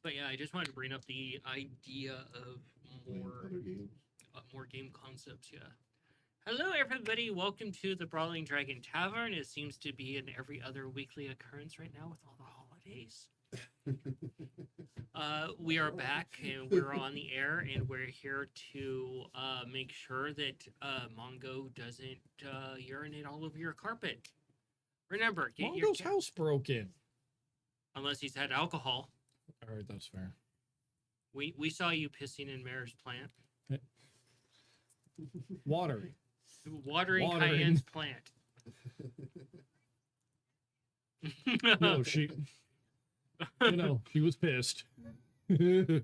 But yeah, I just wanted to bring up the idea of more Other games. more game concepts. Yeah. Hello, everybody. Welcome to the Brawling Dragon Tavern. It seems to be an every other weekly occurrence right now with all the holidays. We are back and we're on the air, and we're here to make sure that Mongo doesn't urinate all over your carpet. Remember, get your Mongo's house broken. unless he's had alcohol. All right, that's fair. We saw you pissing in Mayor's plant. Watering. Watering Watering. Cayenne's plant. No, she was pissed. We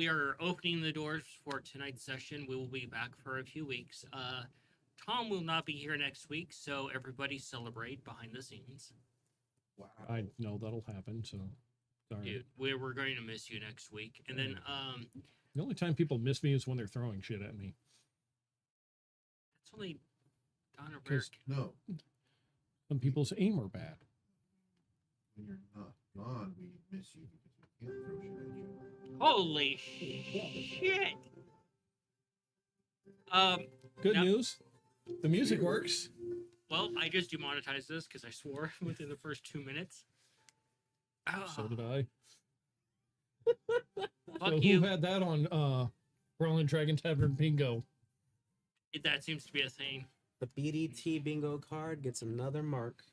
are opening the doors for tonight's session. We will be back for a few weeks. Tom will not be here next week, so everybody celebrate behind the scenes. Wow. I know that'll happen, so sorry. Dude, we're going to miss you next week. And then The only time people miss me is when they're throwing shit at me. it's only on a rare. No, Some people's aim are bad. when you're not gone, we miss you because we can't throw shit at you. Holy shit! Good Now- news. The music works. Well, I just demonetized this because I swore within the first 2 minutes. So did I. Fuck So you. who had that on Brawling Dragon Tavern Bingo? That seems to be a thing. The BDT bingo card gets another mark.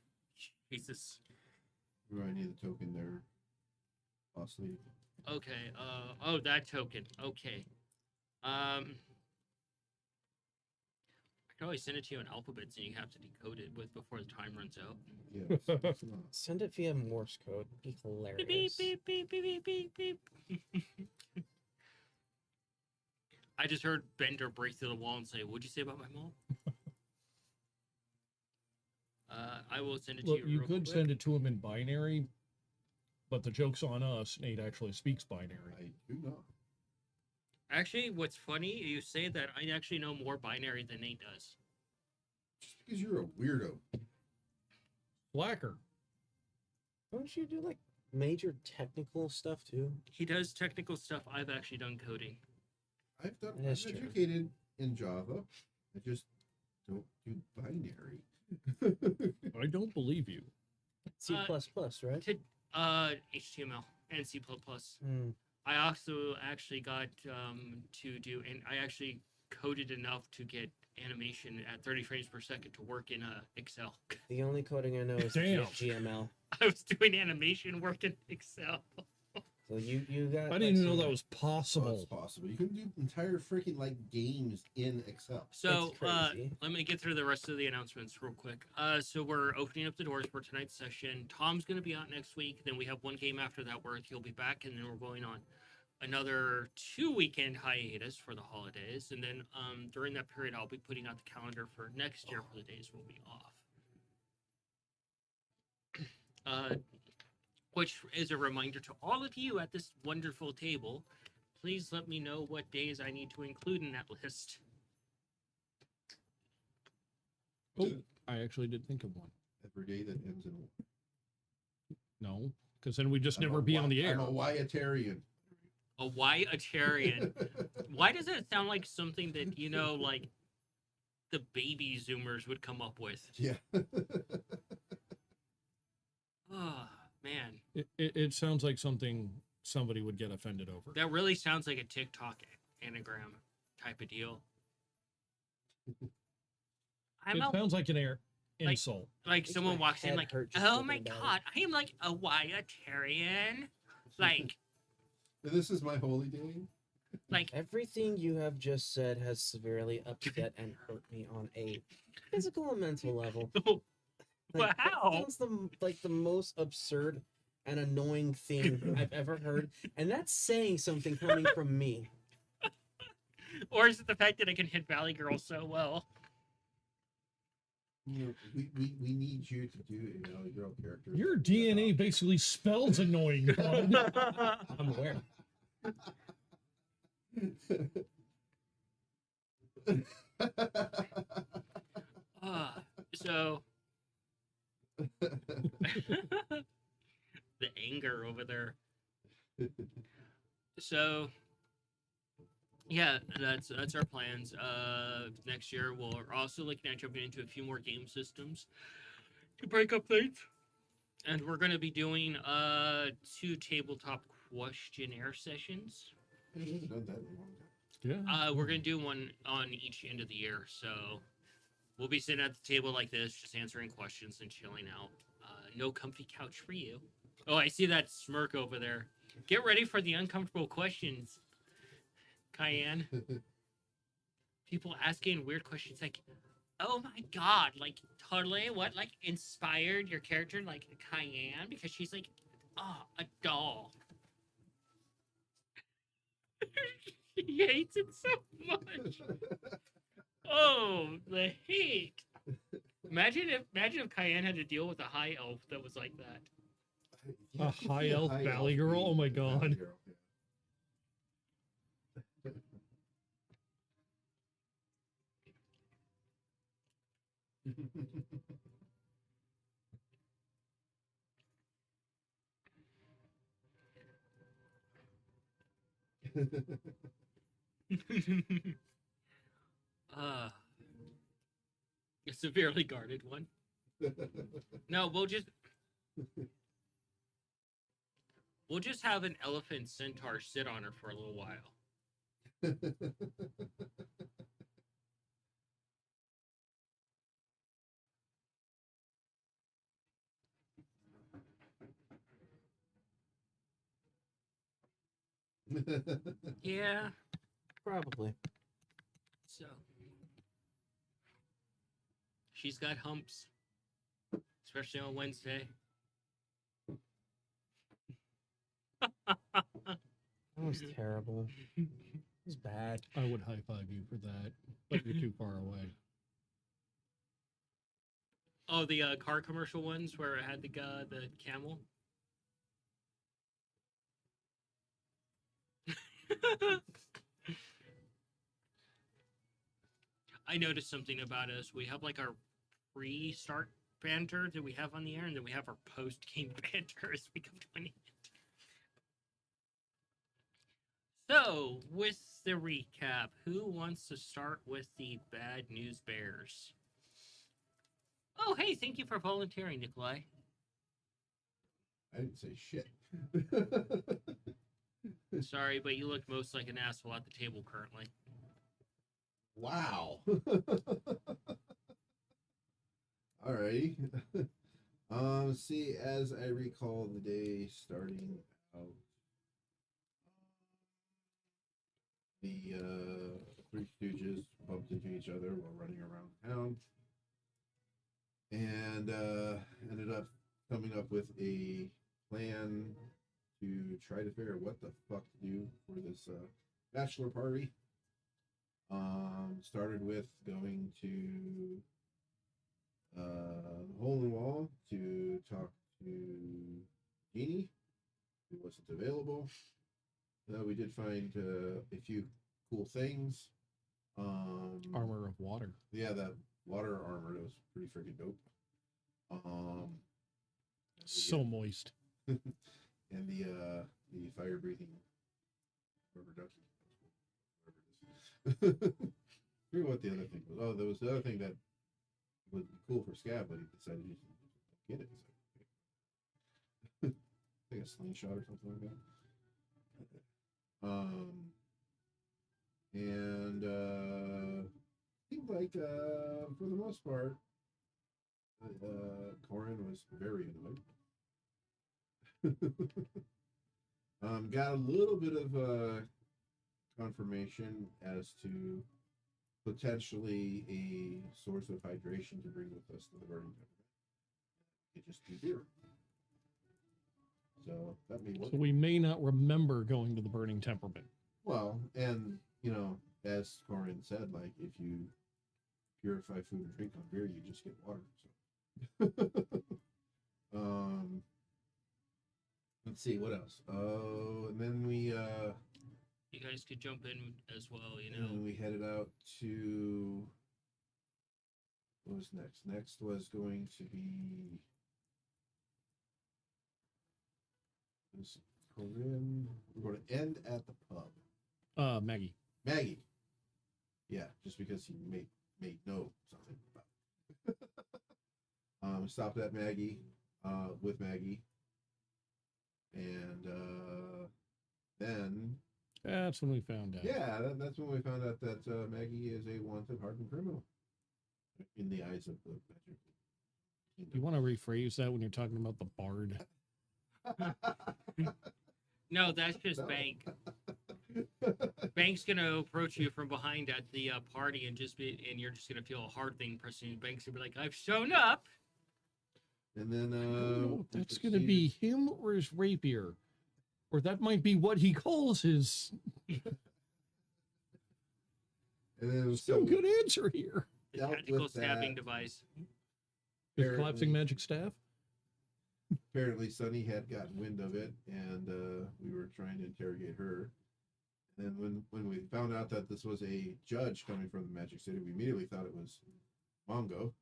Jesus. Do I need the token there? Possibly. Okay. Oh, that token. Okay. I can always send it to you in alphabets, and you have to decode it before the time runs out. Yes. It's not. Send it via Morse code. Be Beep hilarious. beep beep beep beep beep beep. I just heard Bender break through the wall and say, "What'd you say about my mom?" I will send it to Well, you. you real could quick. send it to him in binary, but the joke's on us. Nate actually speaks binary. I do not. Actually, what's funny, you say that I actually know more binary than Nate does. Just because you're a weirdo. Blacker. Don't you do like major technical stuff too? He does technical stuff. I've actually done coding. I'm That's true. educated in Java. I just don't do binary. I don't believe you. C++, right? To HTML and C++. Hmm. I also actually got to do, and I actually coded enough to get animation at 30 frames per second to work in Excel. The only coding I know is Damn. GML. I was doing animation work in Excel. So you got. I didn't even know some- that was Oh, possible. it's possible. You can do entire freaking like games in Excel. So It's crazy. let me get through the rest of the announcements real quick. So we're opening up the doors for tonight's session. Tom's going to be out next week. Then we have one game after that where he'll be back, and then we're going on another 2-weekend hiatus for the holidays. And then during that period, I'll be putting out the calendar for next year for the days we'll be off. Which is a reminder to all of you at this wonderful table. Please let me know what days I need to include in that list. Oh, I actually did think of one. Every day that ends in No, because then we'd just I'm never a be Wy- on the air. I'm a Wyatarian. A Wyatarian. Why does that sound like something that, like the baby Zoomers would come up with? Yeah. Oh, man. It sounds like something somebody would get offended over. That really sounds like a TikTok anagram type of deal. I'm It a, sounds like an Like- insult. like Makes someone my walks in head like, hurt just oh thinking my about it." god, I am like a Wyatarian. Like, This is my holy day. like Everything you have just said has severely upset and hurt me on a physical and mental level. Like, that Wow. sounds the most absurd and annoying thing I've ever heard, and that's saying something coming from me. or is it the fact that I can hit Valley Girl so well? You know, we need you to do a Valley Girl character. Your DNA basically spells annoying. bud. I'm aware. So The anger over there. So yeah, that's our plans. Next year we're also looking at jumping into a few more game systems to break up things. And we're gonna be doing 2 tabletop questionnaire sessions. I haven't done that in a long time. Yeah. We're gonna do one on each end of the year, so we'll be sitting at the table like this, just answering questions and chilling out. No comfy couch for you. Oh, I see that smirk over there. Get ready for the uncomfortable questions, Cayenne. People asking weird questions like, "Oh my god, like totally what like inspired your character like Cayenne because she's like, oh, a doll." He hates it so much. Oh, the hate. Imagine if Cayenne had to deal with a high elf that was like that. Yeah, A I could see high elf valley girl? being Oh my a valley God. girl, uh a severely guarded one. No, we'll just have an elephant centaur sit on her for a little while. Yeah, Probably. so she's got humps, especially on Wednesday. That was terrible. It was bad. I would high five you for that, but you're too far away. Oh, the car commercial ones where it had the camel. I noticed something about us. We have like our pre-start banter that we have on the air, and then we have our post-game banter as we go doing it. So, with the recap, who wants to start with the bad news bears? Oh, hey, thank you for volunteering, Nikolai. I didn't say shit. Sorry, but you look most like an asshole at the table currently. Wow. Alrighty. See, as I recall the day starting out, the Three Stooges bumped into each other while running around town, and ended up coming up with a plan to try to figure out what the fuck to do for this bachelor party. Started with going to the Hole in the Wall to talk to Jeannie, who wasn't available. We did find a few cool things. Armor of water. Yeah, that water armor, that was pretty freaking dope. So moist. And the fire breathing rubber ducky. Whatever it is. I forget what the other thing was. Oh, there was the other thing that would be cool for Scab, but he decided he didn't get it. So. Like a slingshot or something like that. And seemed like for the most part, Corin was very annoyed. Got a little bit of confirmation as to potentially a source of hydration to bring with us to the burning temple. It just be beer. So that may work. So we may not remember going to the burning temperament. Well, and you know, as Corin said, like if you purify food and drink on beer, you just get water. So let's see what else. Oh, and then we You guys could jump in as well, you and then know. we headed out to what was next? Next was going to be Is Corinne. We're going to end at the pub. Maggie. Maggie. Yeah, just because he made know something. Stopped at Maggie, with Maggie, and then That's when we found out. yeah, that's when we found out that Maggie is a wanted hardened criminal in the eyes of the Magic Kingdom. You want to rephrase that when you're talking about the bard? No, that's just No. Bank. Bank's gonna approach you from behind at the party and you're just gonna feel a hard thing pressing you. Bank's gonna be like, "I've shown up." And then I don't know if we that's going to be him or his rapier. Or that might be what he calls his. and then Still good answer here. The Dealt tactical with stabbing that. device. His Apparently- collapsing magic staff. apparently Sunny had gotten wind of it, and we were trying to interrogate her. And when we found out that this was a judge coming from the Magic City, we immediately thought it was Mongo.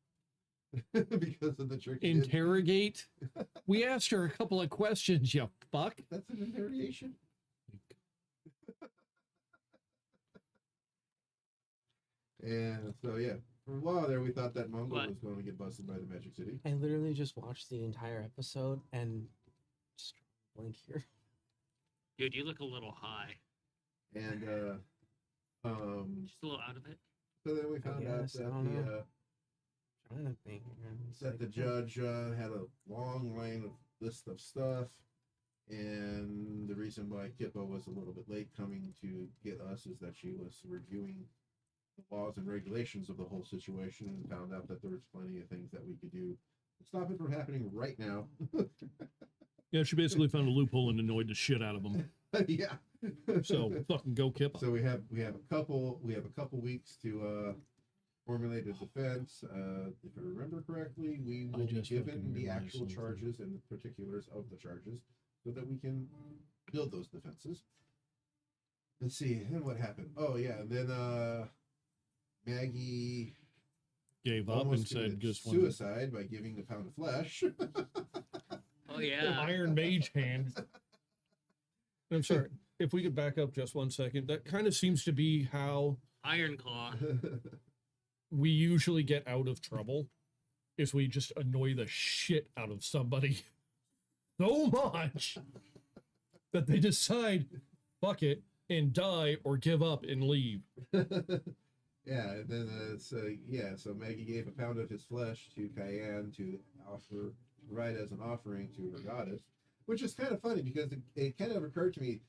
Because of the trick. he did. Interrogate. We asked her a couple of questions, you fuck. That's an interrogation. And so yeah, for a while there, we thought that Mongo What? was going to get busted by the Magic City. I literally just watched the entire episode and just blink here. Dude, you look a little high. And Just a little out of it. so then we found out guess, I that don't know. the Trying to think. man. It's that the like, judge had a long line of list of stuff, and the reason why Kippa was a little bit late coming to get us is that she was reviewing the laws and regulations of the whole situation and found out that there was plenty of things that we could do to stop it from happening right now. Yeah, she basically found a loophole and annoyed the shit out of him. Yeah. So fucking go Kippa. So we have a couple weeks to formulate a defense. If I remember correctly, we will be just given fucking the realized actual something. charges and the particulars of the charges so that we can build those defenses. Let's see, then what happened? Oh yeah, and then Maggie Gave up and almost said committed just suicide by giving a pound of flesh. Oh yeah. Iron Mage hand. I'm sorry. If we could back up just 1 second, that kind of seems to be how Iron Claw. we usually get out of trouble. Is we just annoy the shit out of somebody so much that they decide, fuck it, and die or give up and leave. Yeah, and then so Maggie gave a pound of his flesh to Cayenne to provide as an offering to her goddess, which is kind of funny because it kind of occurred to me.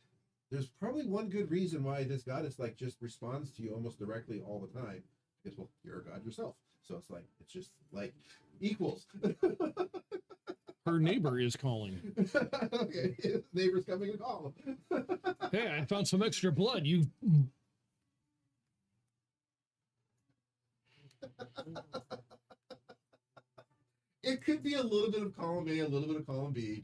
There's probably one good reason why this goddess just responds to you almost directly all the time. Because well, you're a god yourself, so it's just like equals. Her neighbor is calling. Okay, his neighbor's coming to call him. Hey, I found some extra blood. You. It could be a little bit of column A, a little bit of column B.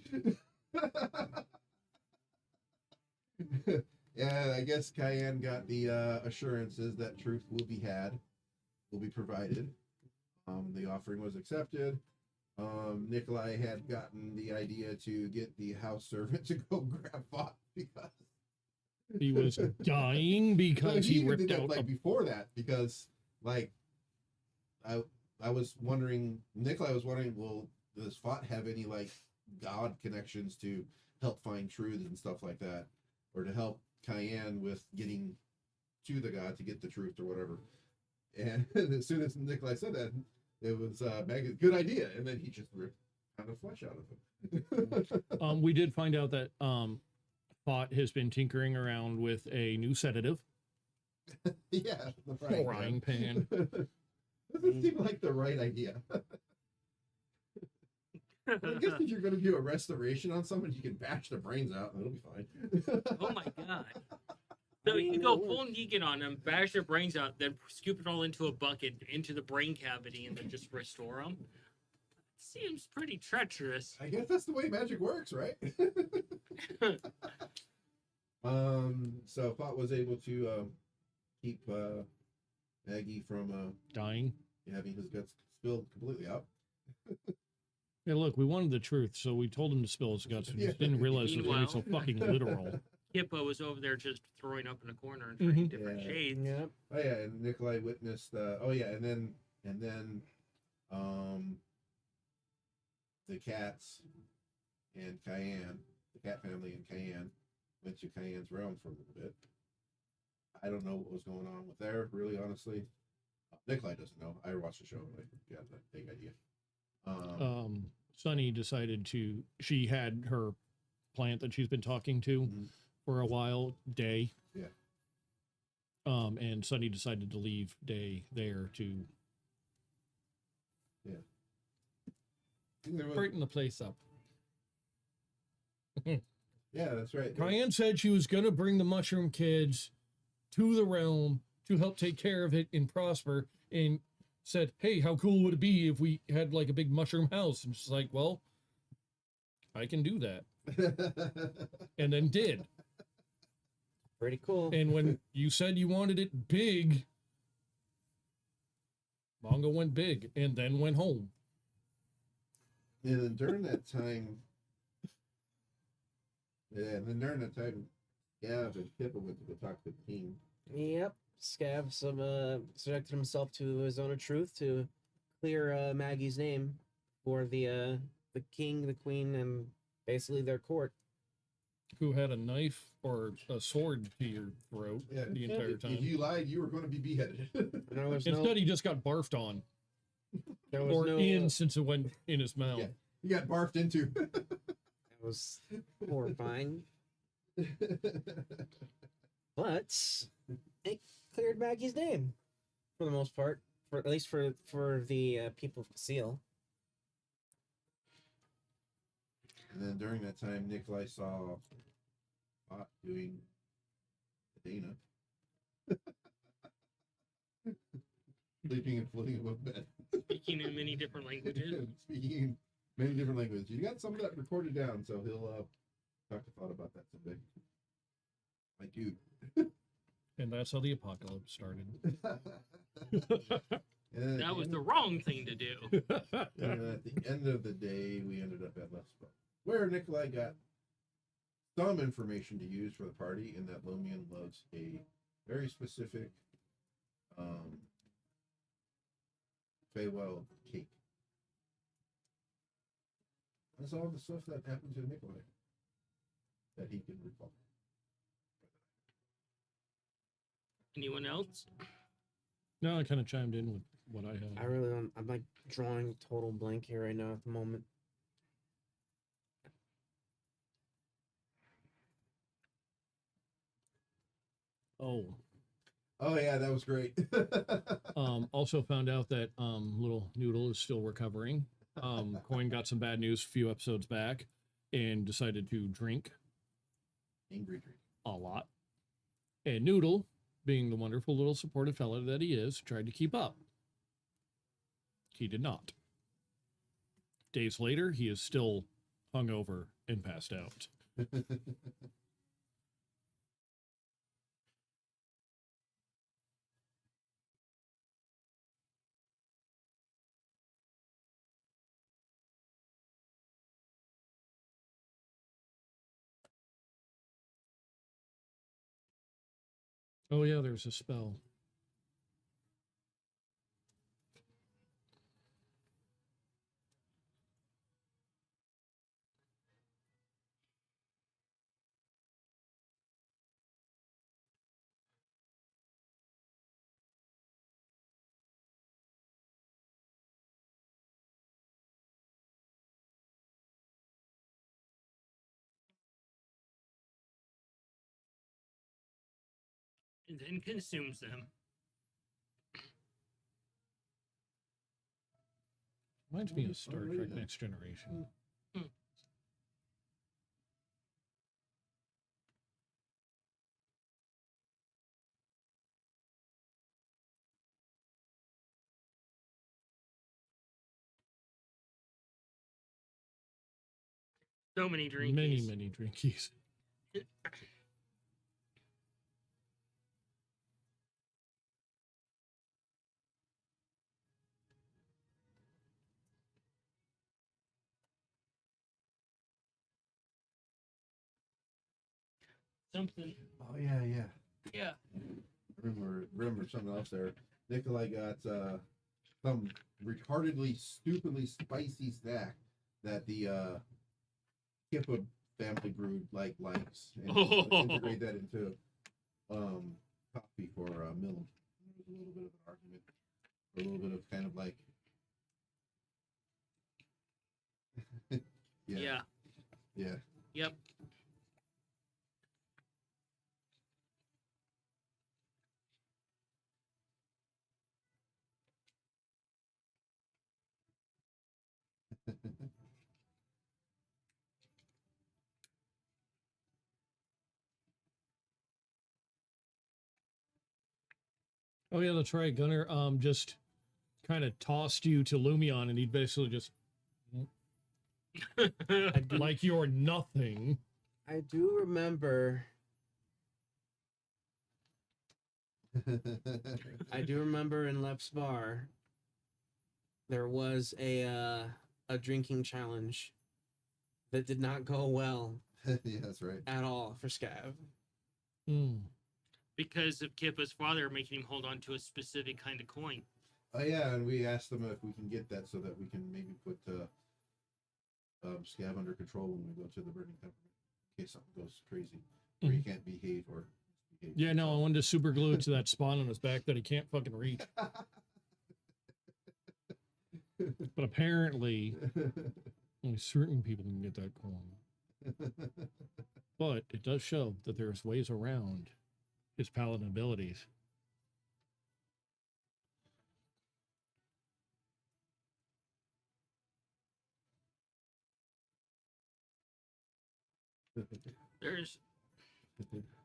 Yeah, I guess Cayenne got the assurances that truth will be provided. The offering was accepted. Nikolai had gotten the idea to get the house servant to go grab Fott because He was dying because he even ripped did that, out a before that because I was wondering, Nikolai was wondering, well, does Fott have any God connections to help find truth and stuff like that, or to help Cayenne with getting to the God to get the truth or whatever? And as soon as Nikolai said that, it was Maggie's good idea, and then he just ripped kind of flesh out of him. We did find out that Fott has been tinkering around with a new sedative. Yeah, the Frying pan. Doesn't seem like the right idea. I guess if you're going to do a restoration on someone, you can bash the brains out and it'll be fine. Oh my god. So you go full Negan on them, bash their brains out, then scoop it all into a bucket, into the brain cavity, and then just restore them. Seems pretty treacherous. I guess that's the way magic works, right? So Fott was able to keep Maggie from Dying. having his guts spilled completely out. Yeah, look, we wanted the truth, so we told him to spill his guts. We just Yeah. didn't realize it was going to be so Meanwhile- fucking literal. Hippo was over there just throwing up in a corner and trying Mhm. different Yeah. shades. Yep. Oh yeah, and Nikolai witnessed. And then, um, the cats and Cayenne, the cat family and Cayenne, went to Cayenne's realm for a little bit. I don't know what was going on with there, really, honestly. Nikolai doesn't know. I watched the show, but I got that big idea. Sunny decided to. She had her plant that she's been talking to Mhm. for a while, Day. Yeah. And Sunny decided to leave Day there to There was- brighten the place up. yeah, that's right. Cayenne said she was going to bring the mushroom kids to the realm to help take care of it and prosper, and said, hey, how cool would it be if we had like a big mushroom house? And she's like, well, I can do that. And then did. Pretty cool. And when you said you wanted it big, Mongo went big and then went home. And then during that time, Gav and Pippa went to go talk to the king. Yep. Scav subjected himself to his own truth to clear Maggie's name for the king, the queen, and basically their court. Who had a knife or a sword to your throat the entire time. If you lied, you were going to be beheaded. There was Instead, he just got barfed on. there was Or no, in, since it went in his mouth. Yeah. You got barfed into. It was horrifying, but it cleared Maggie's name for the most part, for at least for the people of Casil. And then during that time, Nikolai saw Pot doing Dana. Sleeping and floating above bed. Speaking in many different languages. Speaking in many different languages. You got some of that recorded down, so he'll talk to Thought about that someday. My dude. And that's how the apocalypse started. And That was the wrong thing to do. And at the end of the day, we ended up at Lesbo, where Nikolai got some information to use for the party, and that Lomian loves a very specific Feywild cake. That's all the stuff that happened to Nikolai that he can recall. Anyone else? No, I kind of chimed in with what I had. I really don't. I'm like drawing total blank here right now at the moment. Oh yeah, that was great. Also found out that little Noodle is still recovering. Coin got some bad news a few episodes back and decided to drink Angry drink. a lot. And Noodle, being the wonderful little supportive fella that he is, tried to keep up. He did not. Days later, he is still hungover and passed out. Oh yeah, there's a spell. And then consumes them. Reminds me of Star Trek Next Generation. So many drinkies. Many drinkies. something. Oh yeah, yeah. Yeah. Remember something else there. Nikolai got some retardedly, stupidly spicy snack that the Kippa family group likes, and he's gonna integrate that into coffee for Milne. There was a little bit of an argument, a little bit of kind of like, Yeah. yeah. Yep. Oh yeah, that's right. Gunner just kind of tossed you to Lumion, and he'd basically just like you're nothing. I do remember. I do remember in Lep's bar, there was a drinking challenge that did not go well Yeah, that's right. at all for Scav. Hmm. Because of Kippa's father making him hold on to a specific kind of coin. Oh yeah, and we asked them if we can get that so that we can maybe put Scav under control when we go to the Burning Temple in case something goes crazy or he can't behave or behave. Yeah, no, I wanted to super glue it to that spawn on his back that he can't fucking reach. But apparently, only certain people can get that coin. But it does show that there's ways around his paladin abilities. There's...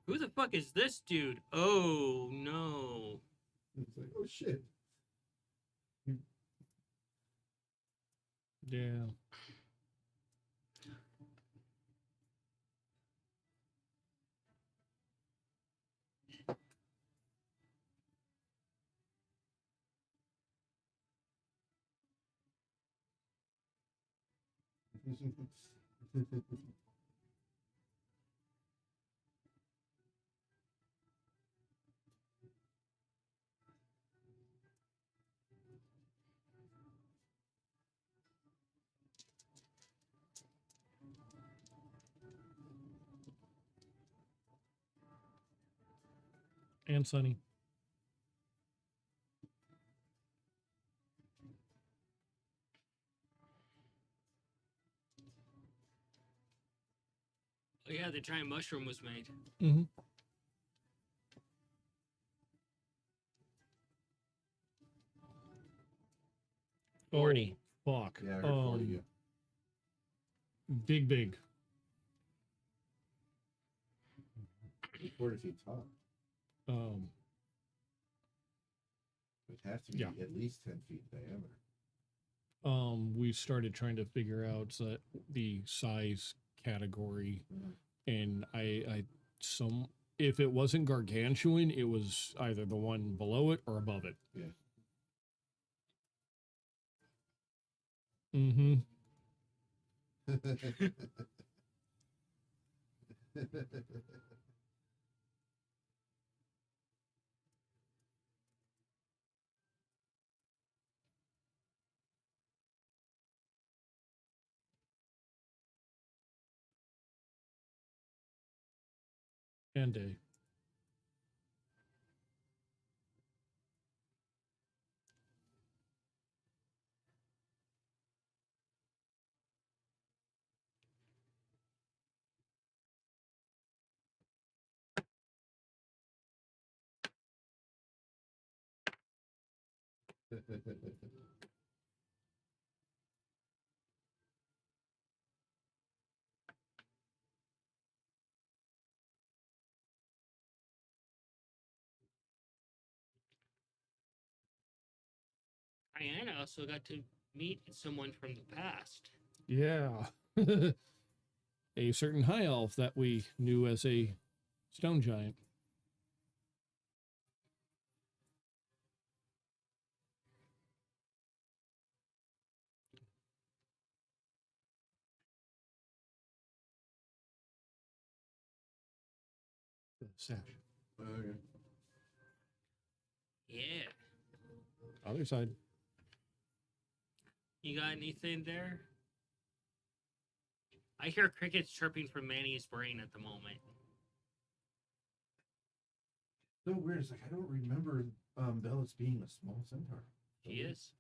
Who the fuck is this dude? Oh, no. It's like, oh shit. Yeah. And Sunny. Oh, yeah, the giant mushroom was made. Mm-hmm. Oh, 40. fuck. Yeah, I heard 40, yeah. Big. 40 feet tall. It has to be Yeah. at least 10 feet in diameter. We started trying to figure out the size category, and if it wasn't gargantuan, it was either the one below it or above it. Yeah. Mm-hmm. And a Diana also got to meet someone from the past. yeah. A certain high elf that we knew as a stone giant. Sash. Okay. Yeah. Other side. You got anything there? I hear crickets chirping from Manny's brain at the moment. So weird. It's like I don't remember Bellis being a small centaur. She is.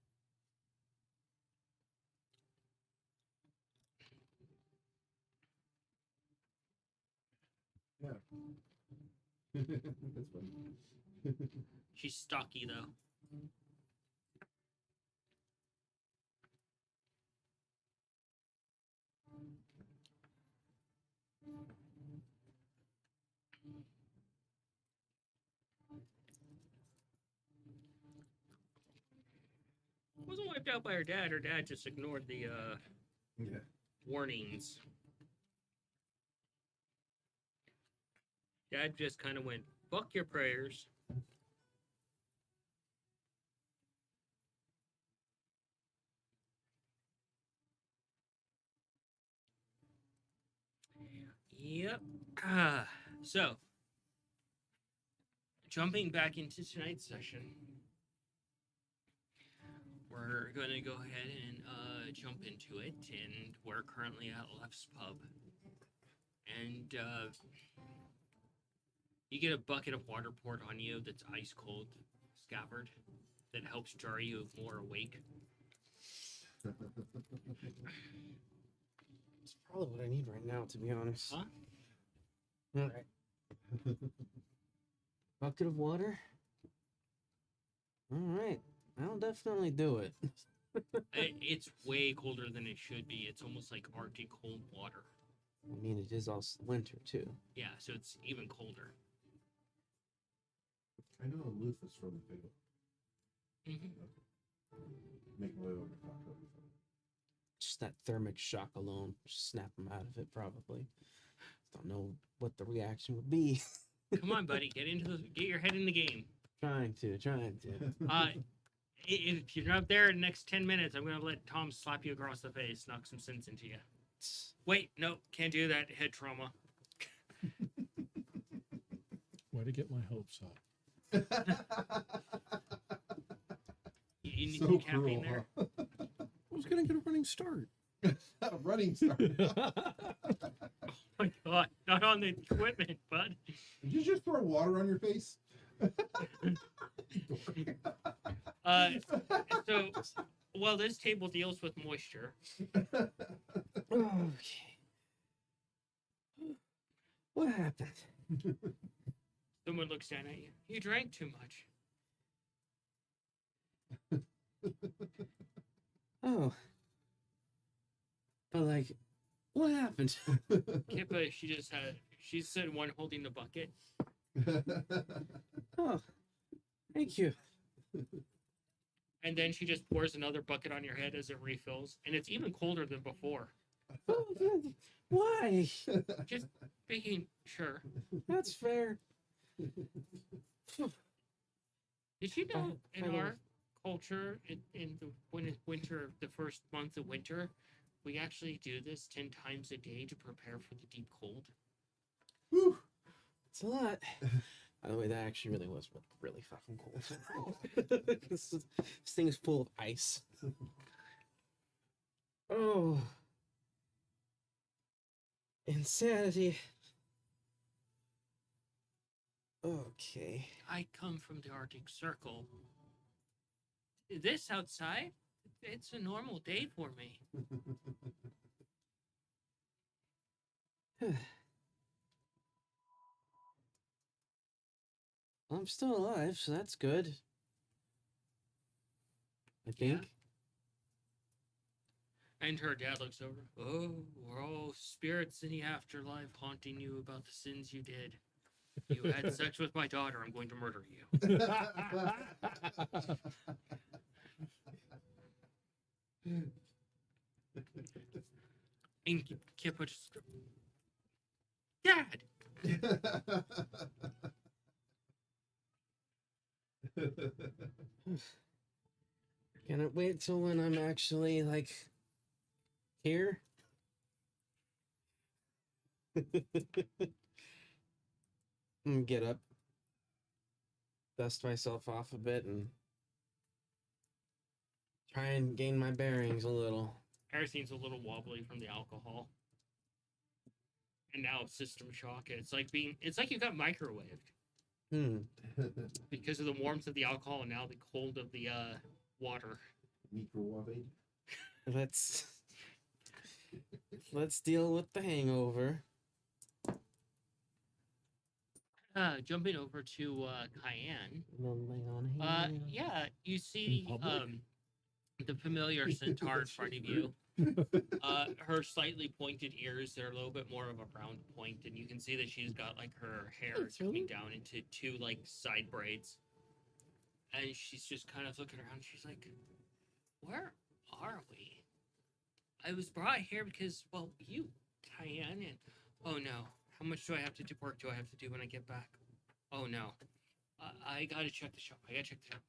Yeah. That's funny. She's stocky though. Wasn't wiped out by her dad. Her dad just ignored the Yeah. warnings. Dad just kind of went, fuck your prayers. Yep. So, jumping back into tonight's session, we're going to go ahead and jump into it. And we're currently at Left's Pub. And you get a bucket of water poured on you that's ice cold, scabbard, that helps jar you more awake. It's probably what I need right now, to be honest. Huh? All right. Bucket of water. All right. I'll definitely do it. It's way colder than it should be. It's almost like Arctic cold water. I mean, it is also winter, too. Yeah, so it's even colder. I know Aloof is from the Piggle. Mm-hmm. Make my way over to Taco. Just that thermic shock alone. Just snap them out of it, probably. Don't know what the reaction would be. Come on, buddy, get your head in the game. Trying to. If you're not there in the next 10 minutes, I'm gonna let Tom slap you across the face, knock some sense into you. Wait, no, can't do that. Head trauma. Way to get my hopes up. You need So some caffeine cruel, there. huh? I was gonna get a running start. A running start. Oh my god, not on the equipment, bud. Did you just throw water on your face? So, well, this table deals with moisture. Okay. What happened? Someone looks down at you. You drank too much. Oh. But, like, what happened? Kippa, she's the one holding the bucket. Oh, thank you. And then she just pours another bucket on your head as it refills. And it's even colder than before. Oh, why? Just making sure. That's fair. Did you know I in will- our culture, when it's winter, the first month of winter, we actually do this 10 times a day to prepare for the deep cold? Whew. It's a lot. By the way, that actually really was really fucking cold. this thing is full of ice. Oh. Insanity. Okay. I come from the Arctic Circle. This outside, it's a normal day for me. I'm still alive, so that's good. I think. And her dad looks over. Oh, we're all spirits in the afterlife haunting you about the sins you did. You had sex with my daughter. I'm going to murder you. And Kippa just, Dad! Can it wait till when I'm actually like here? Get up, dust myself off a bit, and try and gain my bearings a little. Everything's a little wobbly from the alcohol. And now system shock. It's like you got microwaved because of the warmth of the alcohol and now the cold of the water. Microwave. Let's deal with the hangover. Jumping over to Cayenne. Rolling on Yeah, you see public? the familiar centaur in front of you. Her slightly pointed ears, they're a little bit more of a round point, and you can see that she's got like her hair Thanks, coming Ruby. down into two like side braids. And she's just kind of looking around. She's like, "Where are we? I was brought here because, well, you, Cayenne, and oh no, how much do I have to do? Work do I have to do when I get back? Oh no, I gotta check the shop. I gotta check the shop."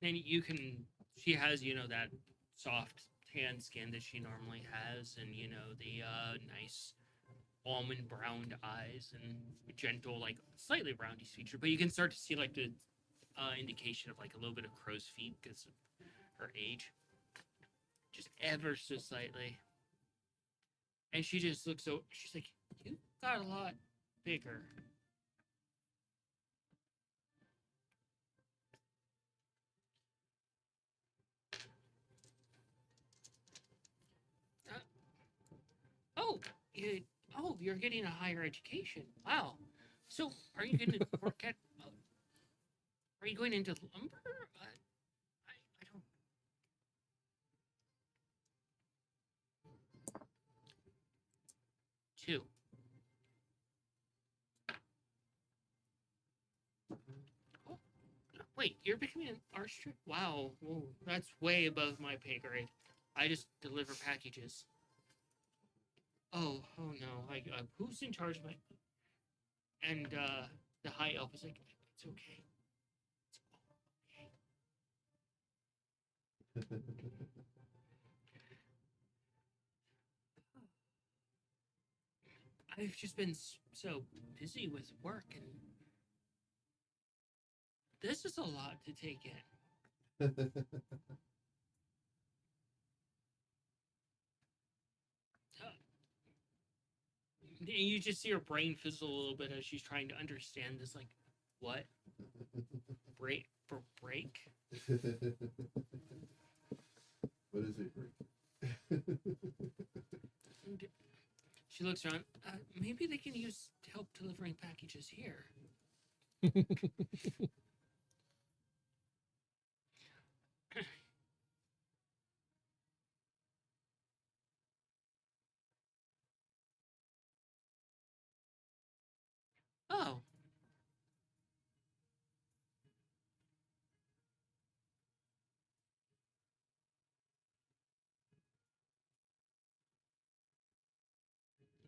And you can, she has, that soft tan skin that she normally has, and, the nice almond browned eyes and gentle, like slightly roundy feature. But you can start to see, like, the indication of, like, a little bit of crow's feet because of her age. Just ever so slightly. And she just looks so, she's like, "You got a lot bigger." Oh, you're getting a higher education. Wow. So, are you going to work at? Are you going into lumber? I don't. Two. Oh, wait, you're becoming an art strip? Wow, whoa, that's way above my pay grade. I just deliver packages. Oh no! Who's in charge of my? And the high elf is like, "It's okay. It's okay." I've just been so busy with work, and this is a lot to take in. Uh, you just see her brain fizzle a little bit as she's trying to understand this. Like, what? Break for break? What is it, Rick? And she looks around. Maybe they can use help delivering packages here. Oh,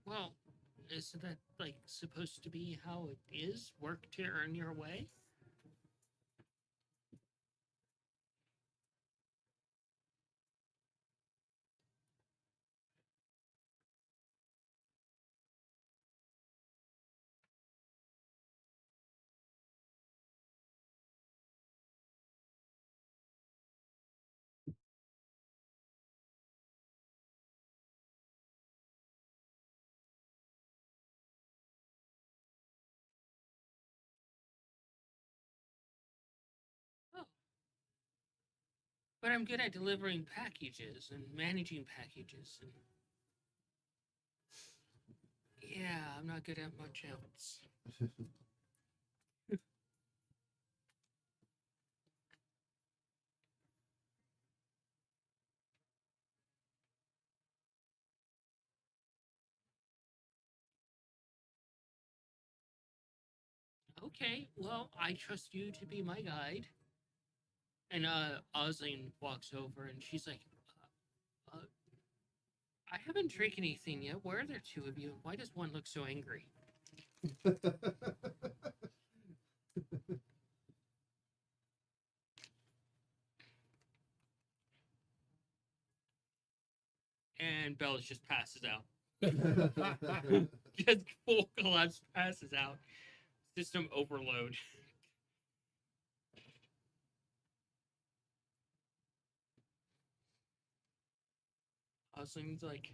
well, isn't that like supposed to be how it is? Work to earn your way? Oh, but I'm good at delivering packages and managing packages. And yeah, I'm not good at much else. Okay, well, I trust you to be my guide. And Oslin walks over and she's like, I haven't drank anything yet. Where are there two of you? Why does one look so angry? And Bellas just passes out. Just full collapse, passes out. System overload. Also, it's like,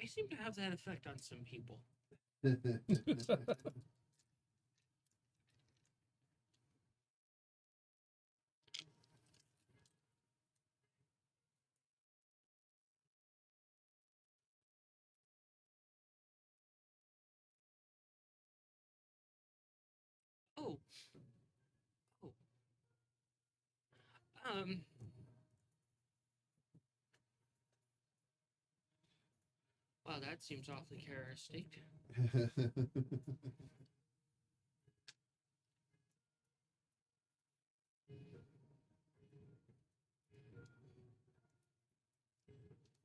I seem to have that effect on some people. Oh. Oh. Um. Wow, that seems awfully characteristic.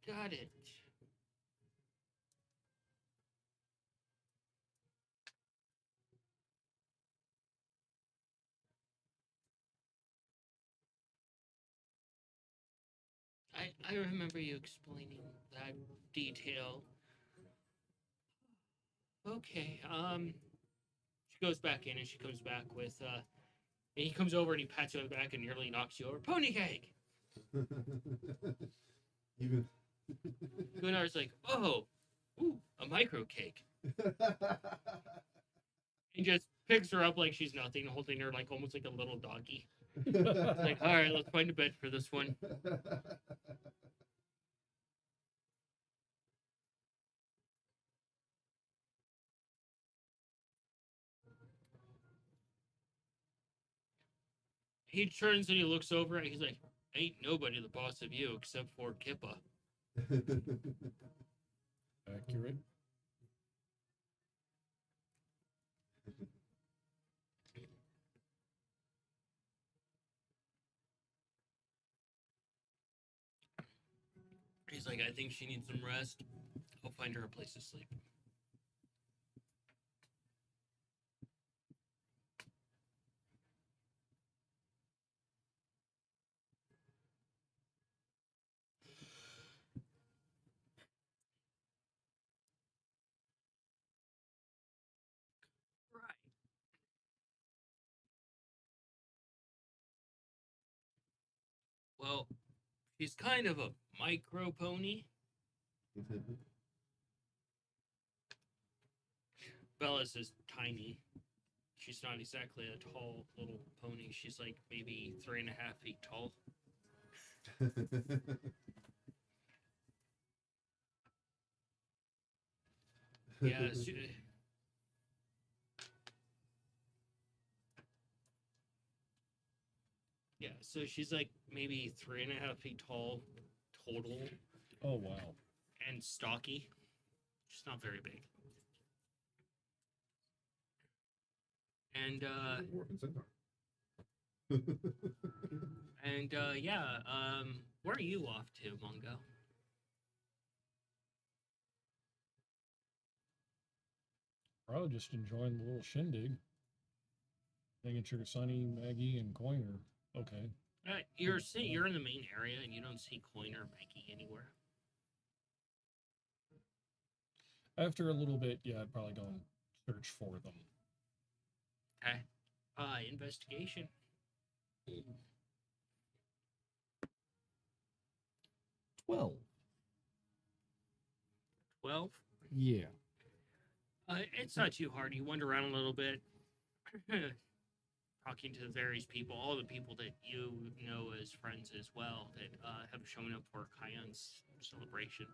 Got it. I remember you explaining that detail. Okay, she goes back in and she comes back with, and he comes over and he pats you on the back and nearly knocks you over. Pony cake! Even. Gunnar's like, oh, ooh, a micro cake. And just picks her up like she's nothing, holding her like almost like a little doggy. Like, all right, let's find a bed for this one. He turns and he looks over and he's like, ain't nobody the boss of you except for Kippa. Accurate. He's like, I think she needs some rest. I'll find her a place to sleep. Right. Well, she's kind of a micro pony. Bella's is tiny. She's not exactly a tall little pony. She's like maybe 3.5 feet tall. Yeah. Yeah, so she's like maybe 3.5 feet tall total Oh wow. and stocky. She's not very big. And Dwarven centaur. yeah, where are you off to, Mongo? Probably just enjoying the little shindig. Making sure Sunny, Maggie, and Coin are okay. You're in the main area and you don't see Coin or Maggie anywhere. After a little bit, yeah, I'd probably go and search for them. Okay. Investigation. 12. 12. Yeah. It's not too hard. You wander around a little bit, talking to the various people, all the people that you know as friends as well that have shown up for Kyan's celebration.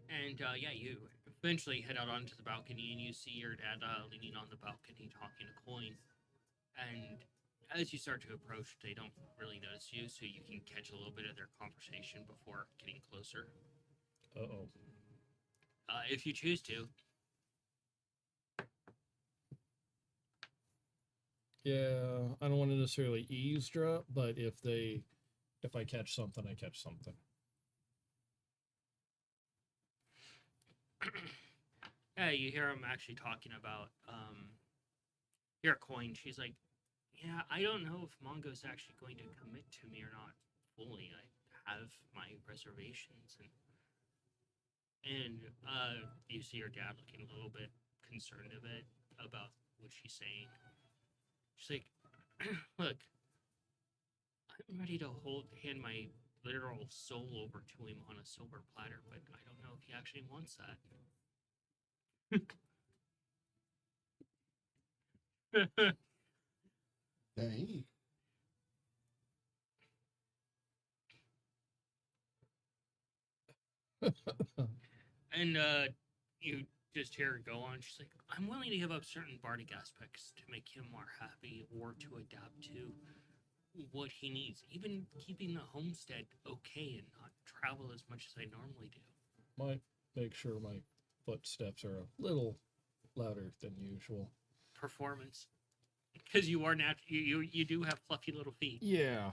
And yeah, you eventually head out onto the balcony and you see your dad leaning on the balcony talking to Coin. And as you start to approach, they don't really notice you, so you can catch a little bit of their conversation before getting closer. Uh-oh. If you choose to. Yeah, I don't want to necessarily eavesdrop, but if I catch something, I catch something. Yeah, you hear him actually talking about your Coin. She's like, yeah, I don't know if Mongo's actually going to commit to me or not fully. I have my reservations, and you see your dad looking a little bit concerned about what she's saying. She's like, look, I'm ready to hand my literal soul over to him on a silver platter, but I don't know if he actually wants that. Dang. And you just hear her go on. She's like, I'm willing to give up certain bardic aspects to make him more happy or to adapt to what he needs. Even keeping the homestead okay and not travel as much as I normally do. Might make sure my footsteps are a little louder than usual. Performance. Because you are you do have fluffy little feet. Yeah.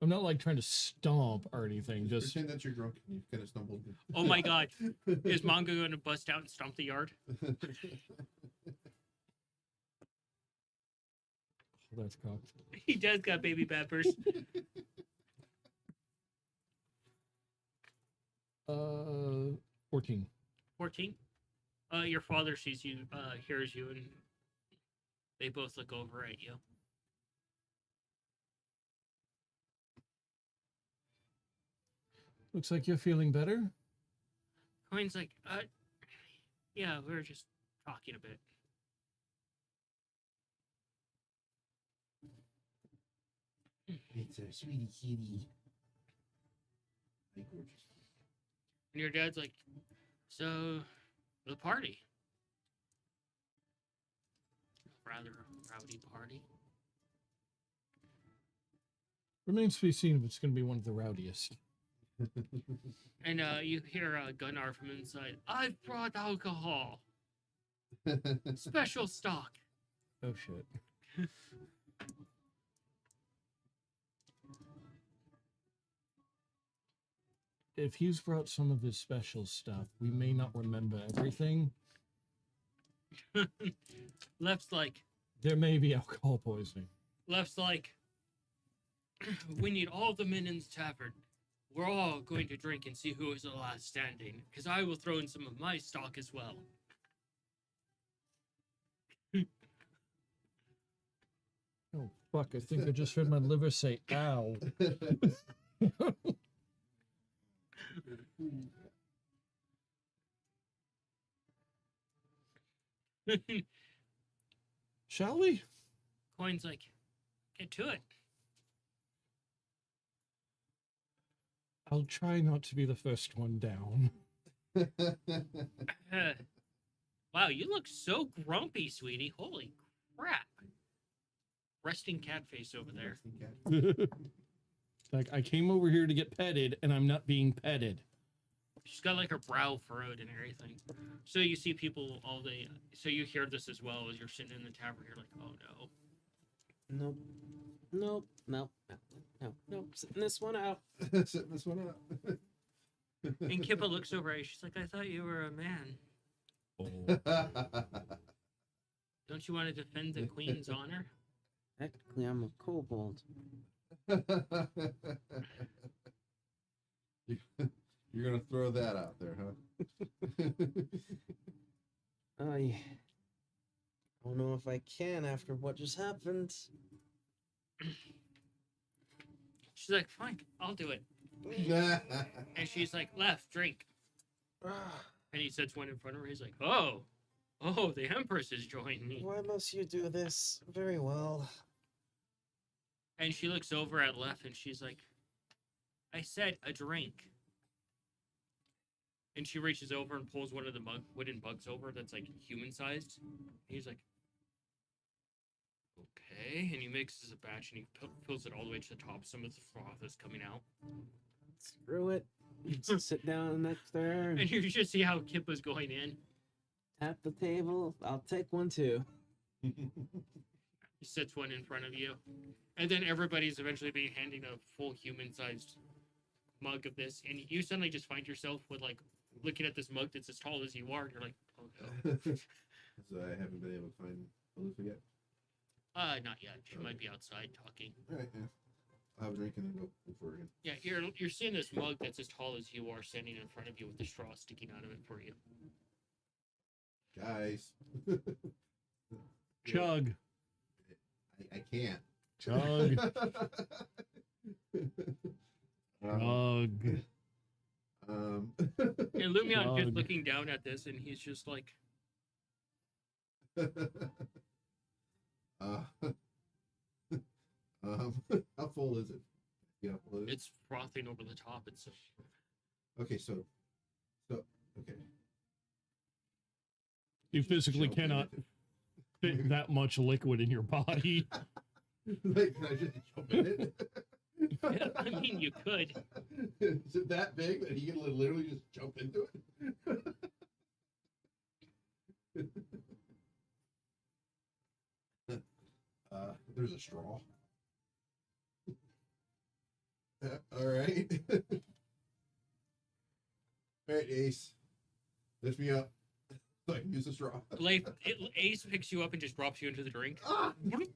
I'm not like trying to stomp or anything. Just Pretend that you're drunk and you kind of stumbled. Oh my god. Is Manga going to bust out and stomp the yard? that's cocked. He does got baby peppers. 14. 14. Your father sees you, hears you, and they both look over at you. Looks like you're feeling better. Coin's like, yeah, we were just talking a bit. It's a sweetie kitty. Hey, gorgeous. And your dad's like, so, the party. Rather rowdy party. Remains to be seen if it's going to be one of the rowdiest. And you hear Gunnar from inside. I've brought alcohol. Special stock. Oh, shit. If he's brought some of his special stuff, we may not remember everything. Left's like, There may be alcohol poisoning. Left's like, we need all the men in the tavern. We're all going to drink and see who is the last standing, because I will throw in some of my stock as well. Oh, fuck. I think I just heard my liver say, ow. Shall we? Coin's like, get to it. I'll try not to be the first one down. Wow, you look so grumpy, sweetie. Holy crap. Resting cat face over there. Like, I came over here to get petted, and I'm not being petted. She's got like her brow furrowed and everything. So you see people all day. So you hear this as well as you're sitting in the tavern. You're like, oh no. Nope. Nope. Nope. Nope. Nope. Sitting this one out. Setting this one up. And Kippa looks over at you. She's like, I thought you were a man. Oh. Don't you want to defend the queen's honor? Technically, I'm a kobold. You're gonna throw that out there, huh? I don't know if I can after what just happened. She's like, fine, I'll do it. And she's like, left, drink. And he sets one in front of her. He's like, oh, the Empress is joining me. Why must you do this? Very well. And she looks over at Left and she's like, I said a drink. And she reaches over and pulls one of the wooden bugs over that's like human sized. He's like, okay. And he mixes a batch and he fills it all the way to the top. Some of the froth is coming out. Screw it. Just sit down next there. And you just see how Kippa's going in. Tap the table. I'll take one too. He sets one in front of you. And then everybody's eventually being handing a full human-sized mug of this. And you suddenly just find yourself with, like, looking at this mug that's as tall as you are. And you're like, oh, no. So I haven't been able to find Alyssa yet. Not yet. She might be outside talking. All right, I'll have a drink and then go for it again. Yeah, you're seeing this mug that's as tall as you are standing in front of you with the straw sticking out of it for you. Guys. Chug. I can't. Chug. um, Chug. And Lumion just Chug. looking down at this, and he's just like, uh, how full is it? Yeah, full is it? it's frothing over the top. It's Okay, so okay. You physically Jump in cannot it. fit that much liquid in your body. Like, can I just jump in it? I mean, you could. Is it that big that he can literally just jump into it? There's a straw. All right. All right, Ace. Lift me up so I can use the straw. Ace picks you up and just drops you into the drink. Ah! And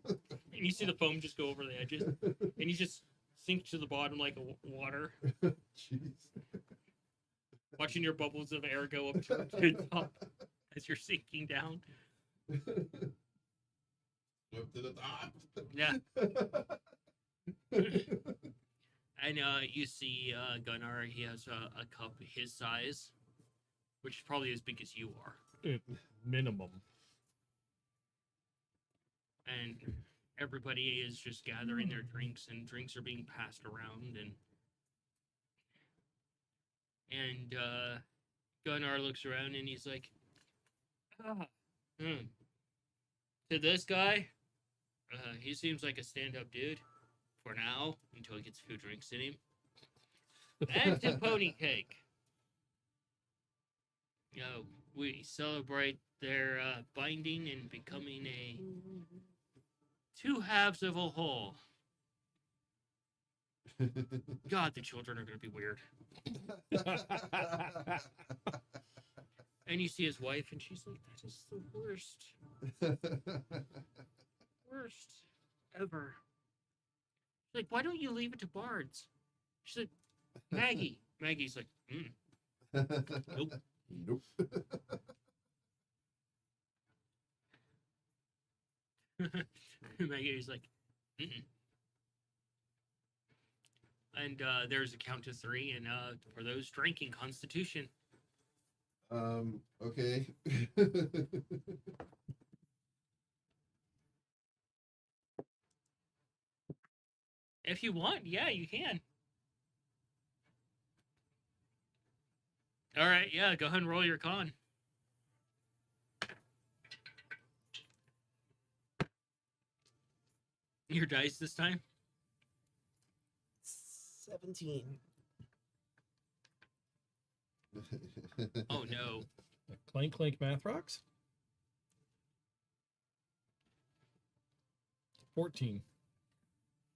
you see the foam just go over the edges. And you just sink to the bottom like water, Jeez. watching your bubbles of air go up to the top as you're sinking down. Up to the top. Yeah. And you see Gunnar, he has a cup his size, which is probably as big as you are. Minimum. And everybody is just gathering their drinks, and drinks are being passed around. And Gunnar looks around, and he's like, to this guy, he seems like a stand-up dude. For now, until he gets a few drinks in him. And to Pony Cake. We celebrate their binding and becoming two halves of a whole. God, the children are going to be weird. And you see his wife, and she's like, that is the worst. Worst ever. Like, why don't you leave it to Bards? She's like, Maggie. Maggie's like, nope. Nope. Maggie's like, mm-mm. And there's a count to 3, and for those drinking, Constitution. Okay. If you want, yeah, you can. All right, yeah, go ahead and roll your con. Your dice this time? 17. Oh, no. Clank Clank Math Rocks. 14.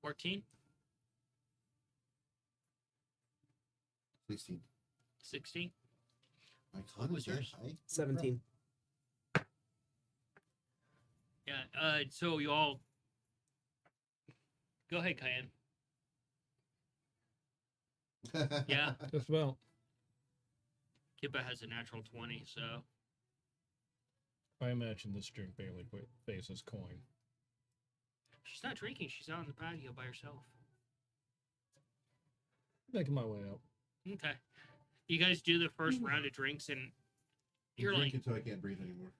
14? 16. 16? My What con was is that yours? high? 17. Yeah, so you all... Go ahead, Cayenne. Yeah. Just about. Kippa has a natural 20, so... I imagine this drink barely faces coin. She's not drinking. She's out on the patio by herself. Making my way out. Okay. You guys do the first round of drinks, and you're Drink like, until I can't breathe anymore.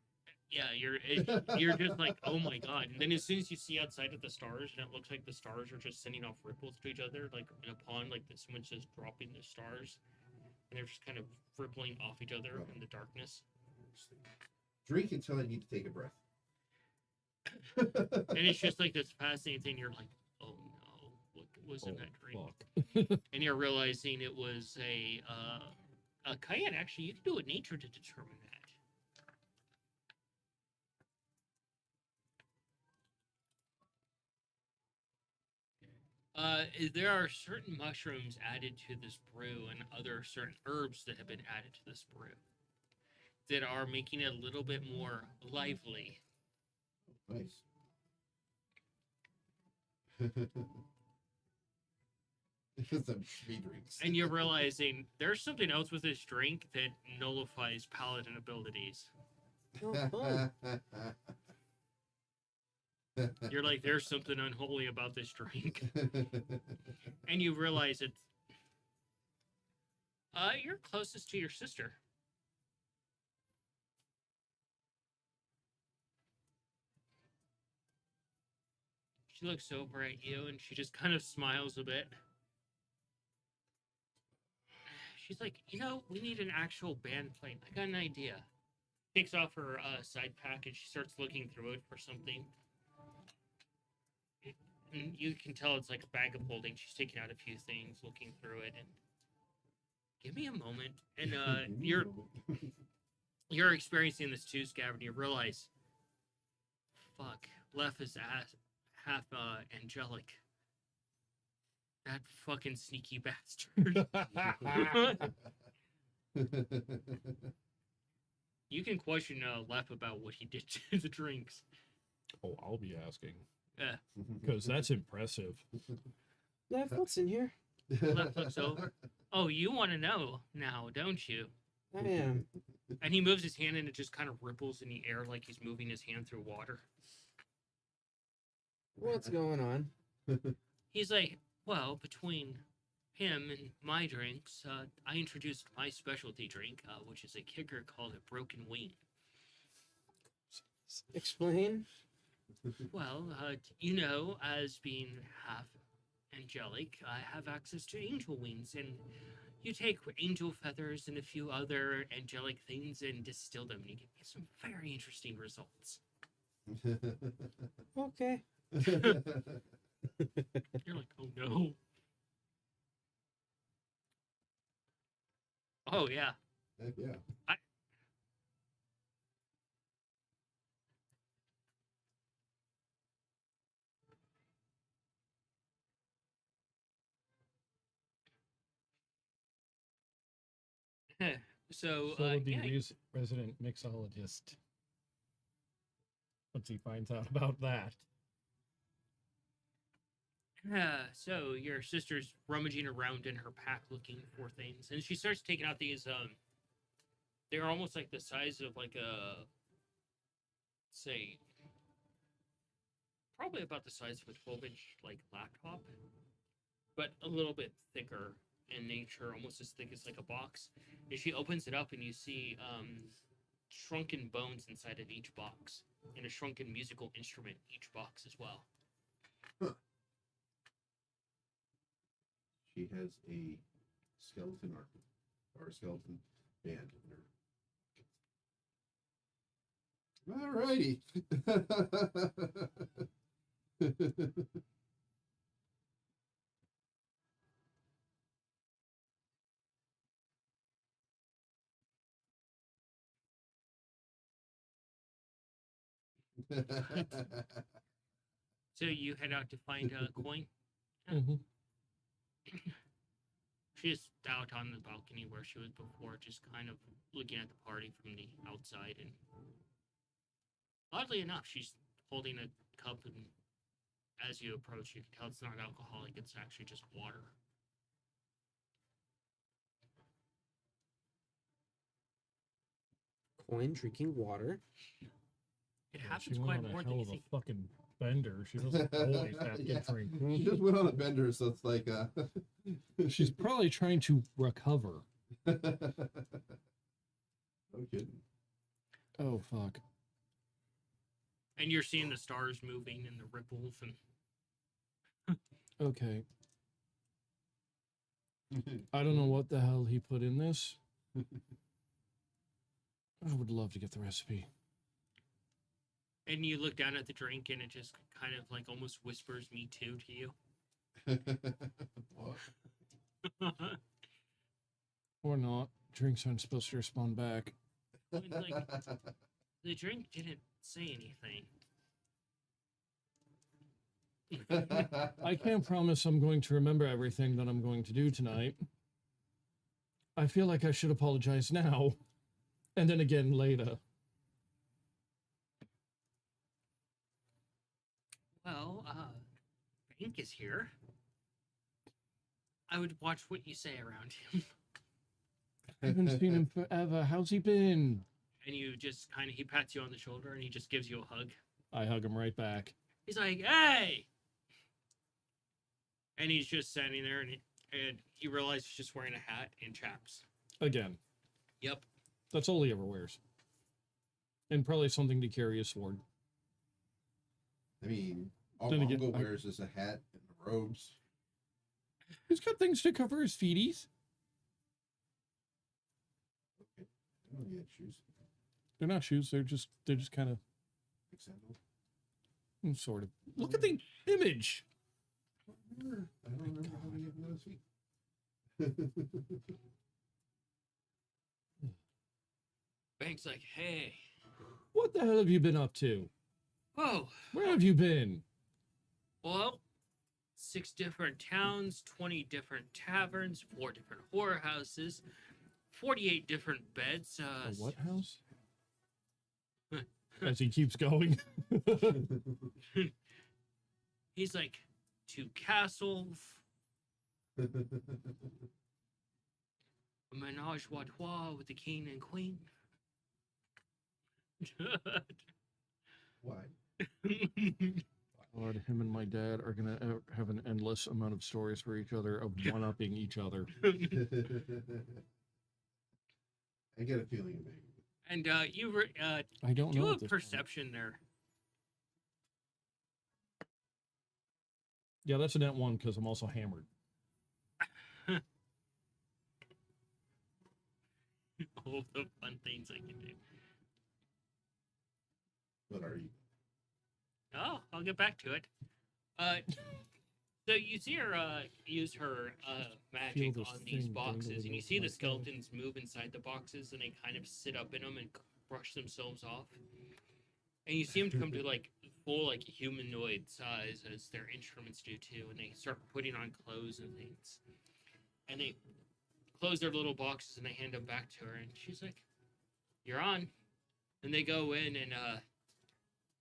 yeah, you're just like, oh my god. And then as soon as you see outside of the stars, and it looks like the stars are just sending off ripples to each other, like in a pond, like someone's just dropping the stars, and they're just kind of rippling off each other in the darkness. Drink until I need to take a breath. And it's just like this fascinating thing. You're like, oh no, what was in that drink? Fuck. And you're realizing it was a cayenne. Actually, you can do a nature to determine that. There are certain mushrooms added to this brew and other certain herbs that have been added to this brew that are making it a little bit more lively. Nice. Some speed drinks. And you're realizing there's something else with this drink that nullifies paladin abilities. Oh, fun. You're like, there's something unholy about this drink. And you realize it's you're closest to your sister. She looks over at you and she just kind of smiles a bit. She's like, we need an actual band playing. I got an idea. Takes off her side pack and she starts looking through it for something. And you can tell it's like a bag of holding. She's taking out a few things, looking through it, and give me a moment. And you're experiencing this too, Scav, and you realize, fuck, Lef is half angelic. That fucking sneaky bastard. You can question Lef about what he did to the drinks. Oh, I'll be asking. Yeah. Because that's impressive. Left, what's in here? Lef looks over. Oh, you want to know now, don't you? I am. And he moves his hand and it just kind of ripples in the air like he's moving his hand through water. What's going on? He's like, well, between him and my drinks, I introduced my specialty drink, which is a kicker called a broken wing. Explain. Well, as being half angelic, I have access to angel wings, and you take angel feathers and a few other angelic things and distill them, and you get some very interesting results. Okay. You're like, oh no. Oh yeah. Heck yeah. So, So would be yeah. resident mixologist. Once he finds out about that. So your sister's rummaging around in her pack looking for things, and she starts taking out these. They're almost like the size of like a, say, probably about the size of a 12-inch like laptop, but a little bit thicker in nature, almost as thick as like a box. And she opens it up, and you see shrunken bones inside of each box, and a shrunken musical instrument in each box as well. She has a skeleton arc or a skeleton band in her. Alrighty. So you head out to find a coin. Mm-hmm. She's out on the balcony where she was before, just kind of looking at the party from the outside. And oddly enough, she's holding a cup, and as you approach, you can tell it's not alcoholic, it's actually just water. Coin drinking water. It Yeah, happens she quite went on more a than hell you of a think. fucking bender. She doesn't always have to Yeah. drink. She just went on a bender, so it's like She's probably trying to recover. no kidding. Oh fuck. And you're seeing the stars moving and the ripples, and Okay. I don't know what the hell he put in this. I would love to get the recipe. and you look down at the drink, and it just kind of like almost whispers "me too" to you. What? Or not. Drinks aren't supposed to respond back. It's like the drink didn't say anything. I can't promise I'm going to remember everything that I'm going to do tonight. I feel like I should apologize now. And then again later. Well, Bank is here. I would watch what you say around him. I haven't seen him forever. How's he been? And you just kind of, he pats you on the shoulder and he just gives you a hug. I hug him right back. He's like, hey! And he's just standing there and you realize he's just wearing a hat and chaps. Again. Yep. That's all he ever wears. And probably something to carry a sword. I mean, all Then again, Mongo wears is a hat and robes. He's got things to cover his feeties. Okay. Oh, yeah, shoes. They're not shoes. They're just kind of Like sandals. sort of. Look at the image. I don't remember how to get another feet. Bank's like, hey. What the hell have you been up to? Whoa. Where have you been? Well, 6 different towns, 20 different taverns, 4 different whorehouses, 48 different beds. A what house? As he keeps going. He's like, 2 castles, a menage a trois with the king and queen. Why? God, him and my dad are gonna have an endless amount of stories for each other of one-upping each other. I get a feeling of it. And you I don't do know. a at this point. perception there. Yeah, that's a net 1 because I'm also hammered. All the fun things I can do. What are you? Oh, I'll get back to it. So you see her use her magic this on these thing boxes, dangling and you over see my the head. skeletons move inside the boxes, and they kind of sit up in them and brush themselves off. And you see them come to like full like humanoid size as their instruments do too, and they start putting on clothes and things. And they close their little boxes and they hand them back to her, and she's like, "You're on." And they go in, and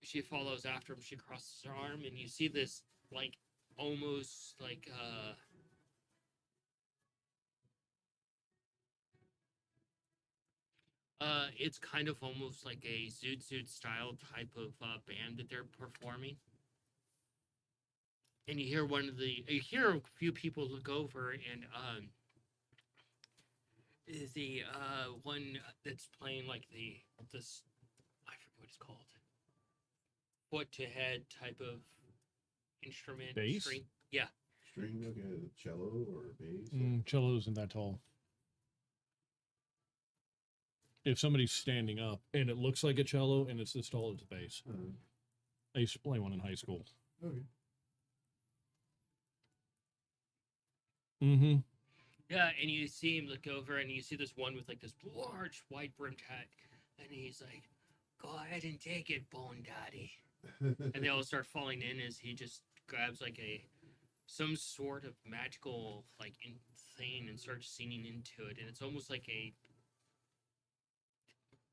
she follows after him. She crosses her arm, and you see this like almost like it's kind of almost like a Zoot Suit style type of band that they're performing. And you hear a few people look over, and is the one that's playing like this, I forget what it's called, foot to head type of instrument. Bass? String. Yeah. String like a cello or a bass? Cello isn't that tall. If somebody's standing up and it looks like a cello and it's this tall as a bass. I used to play one in high school. Okay. Mm-hmm. Yeah, and you see him look over, and you see this one with like this large white brimmed hat, and he's like, "Go ahead and take it, Bone Daddy." And they all start falling in as he just grabs like some sort of magical like thing and starts singing into it, and it's almost like a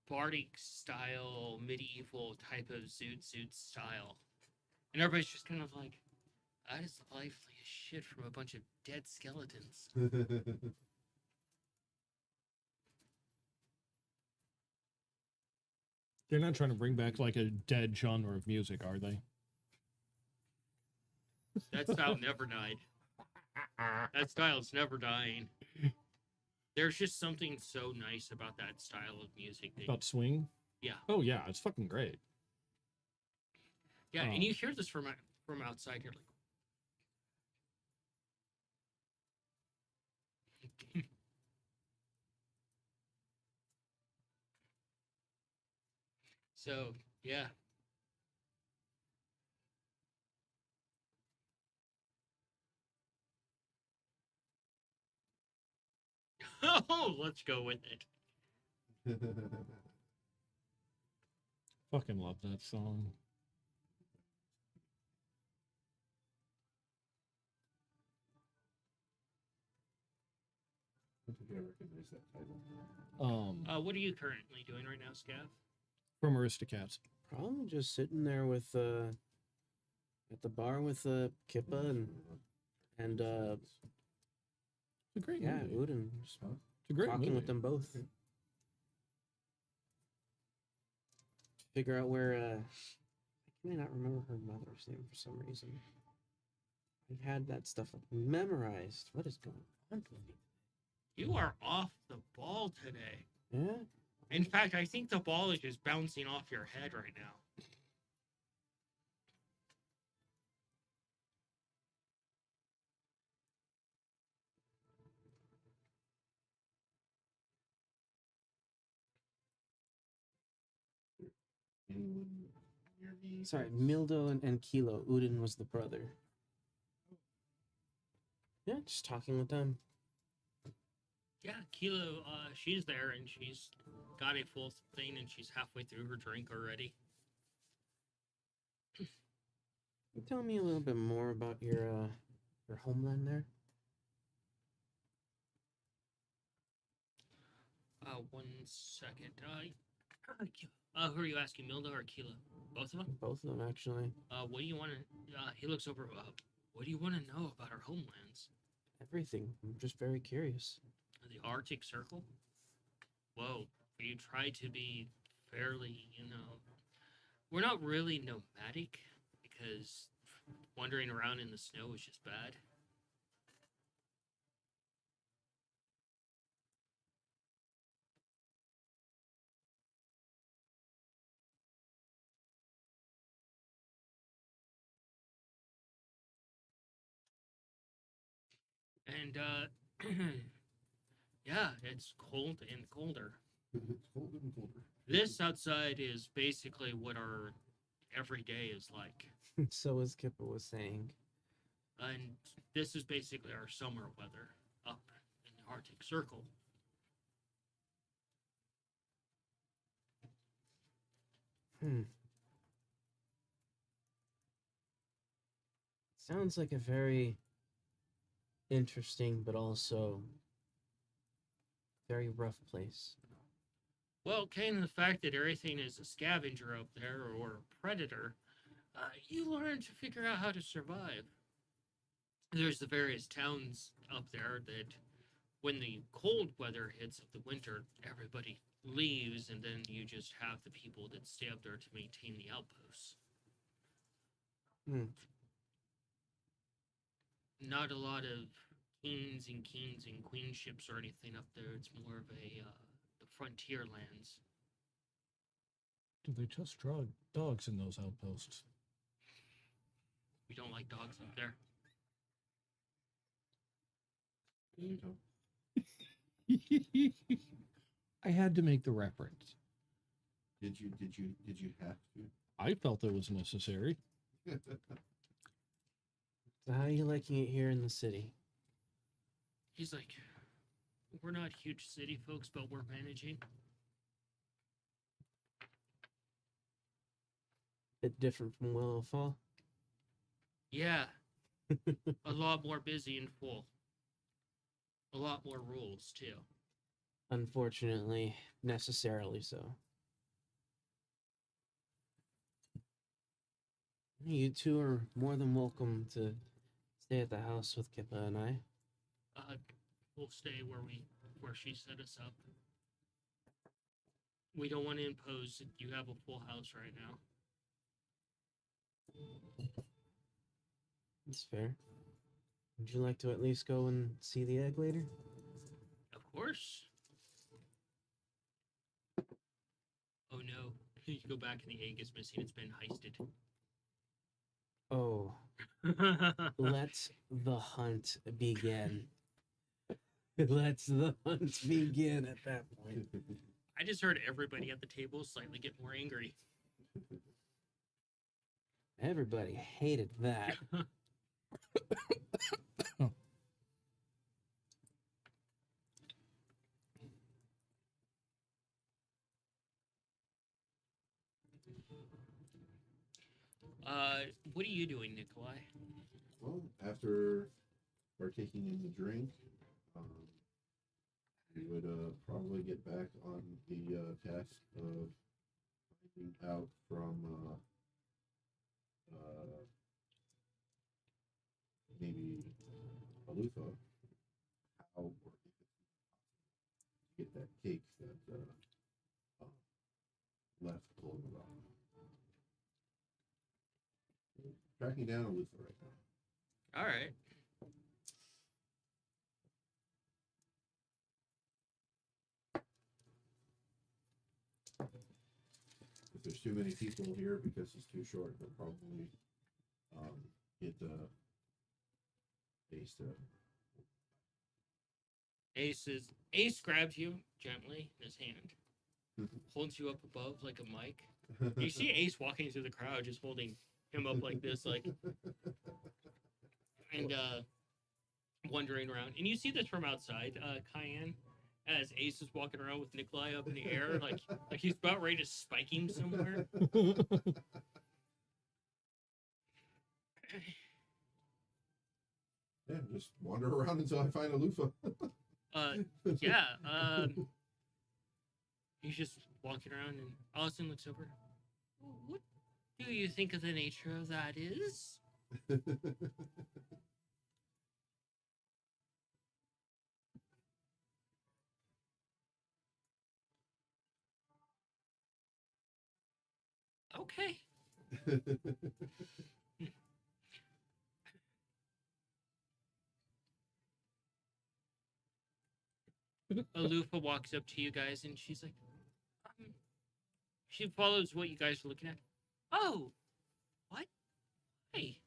bardic style, medieval type of Zoot style, and everybody's just kind of like, "That is lively as shit from a bunch of dead skeletons." They're not trying to bring back like a dead genre of music, are they? That style never died. That style's never dying. There's just something so nice about that style of music. About swing? Yeah. Oh yeah, it's fucking great. Yeah, and you hear this from outside. You're like, so yeah. Oh, let's go with it. Fucking love that song. I don't think I recognize that title. What are you currently doing right now, Scav? From Aristocats. Probably just sitting there with at the bar with Kippa and a great Yeah, movie. Udin. Just Huh? It's a great talking movie. with them both. Okay. Figure out where. I cannot remember her mother's name for some reason. I had that stuff memorized. What is going on with me? You are off the ball today. Yeah. In fact, I think the ball is just bouncing off your head right now. Anyone near me? Sorry, that's- Mildo and Kilo. Udin was the brother. Yeah, just talking with them. Yeah, Kilo, she's there and she's got a full thing and she's halfway through her drink already. Tell me a little bit more about your homeland there. 1 second. Who are you asking, Milda or Kilo? Both of them? Both of them, actually. What do you want to? He looks over. What do you want to know about our homelands? Everything. I'm just very curious. The Arctic Circle? Whoa, you try to be fairly, we're not really nomadic because wandering around in the snow is just bad. And, yeah, it's cold and colder. It's colder and colder. This outside is basically what our everyday is like. So as Kippa was saying. And this is basically our summer weather up in the Arctic Circle. Sounds like a very interesting but also very rough place. Well, kind of the fact that everything is a scavenger up there or a predator, you learn to figure out how to survive. There's the various towns up there that when the cold weather hits of the winter, everybody leaves, and then you just have the people that stay up there to maintain the outposts. Not a lot of kings and queenships or anything up there. It's more of a the frontier lands. Do they just draw dogs in those outposts? We don't like dogs up there. You know, I had to make the reference. Did you have I felt it was necessary. to? So how are you liking it here in the city? He's like, we're not huge city folks, but we're managing. Bit different from Willowfall. Yeah, a lot more busy and full. A lot more rules, too. Unfortunately, necessarily so. You two are more than welcome to stay at the house with Kippa and I. We'll stay where she set us up. We don't want to impose. You have a full house right now. That's fair. Would you like to at least go and see the egg later? Of course. Oh no. You go back and the egg is missing. It's been heisted. Oh, let the hunt begin. Let the hunt begin at that point. I just heard everybody at the table slightly get more angry. Everybody hated that. What are you doing, Nikolai? Well, after partaking in the drink, we would probably get back on the task of finding out from maybe Alutha how left pulling the rock. Tracking down Alufa right now. All right. If there's too many people here because he's too short, they'll probably get Ace to. Ace grabs you gently in his hand, holds you up above like a mic. You see Ace walking through the crowd, just holding him up like this, like, and wandering around. And you see this from outside, Cayenne, as Ace is walking around with Nikolai up in the air, like he's about ready to spike him somewhere. Yeah, just wander around until I find a loofah. Yeah. He's just walking around, and Austin looks over. What do you think of the nature of that is? Okay. Alufa walks up to you guys, and she's like, she follows what you guys are looking at. Oh, what? Hey.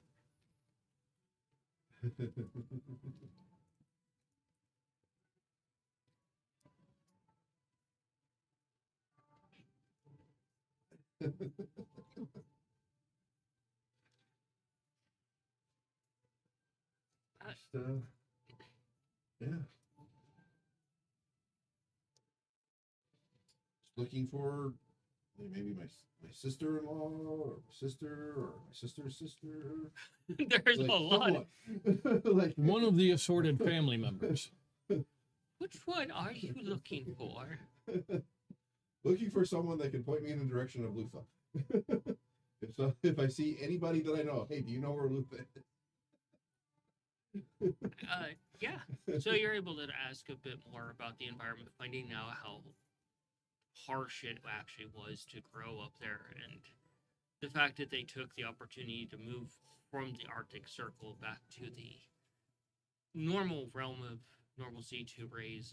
Just, yeah. Just looking for maybe my sister-in-law or my sister or my sister's sister. There's Like, a lot. Like One of the assorted family members. Which one are you looking for? looking for someone that can point me in the direction of Lufa. If I see anybody that I know, hey, do you know where Lufa is? Yeah. So you're able to ask a bit more about the environment, finding out how harsh it actually was to grow up there, and the fact that they took the opportunity to move from the Arctic Circle back to the normal realm of normalcy to raise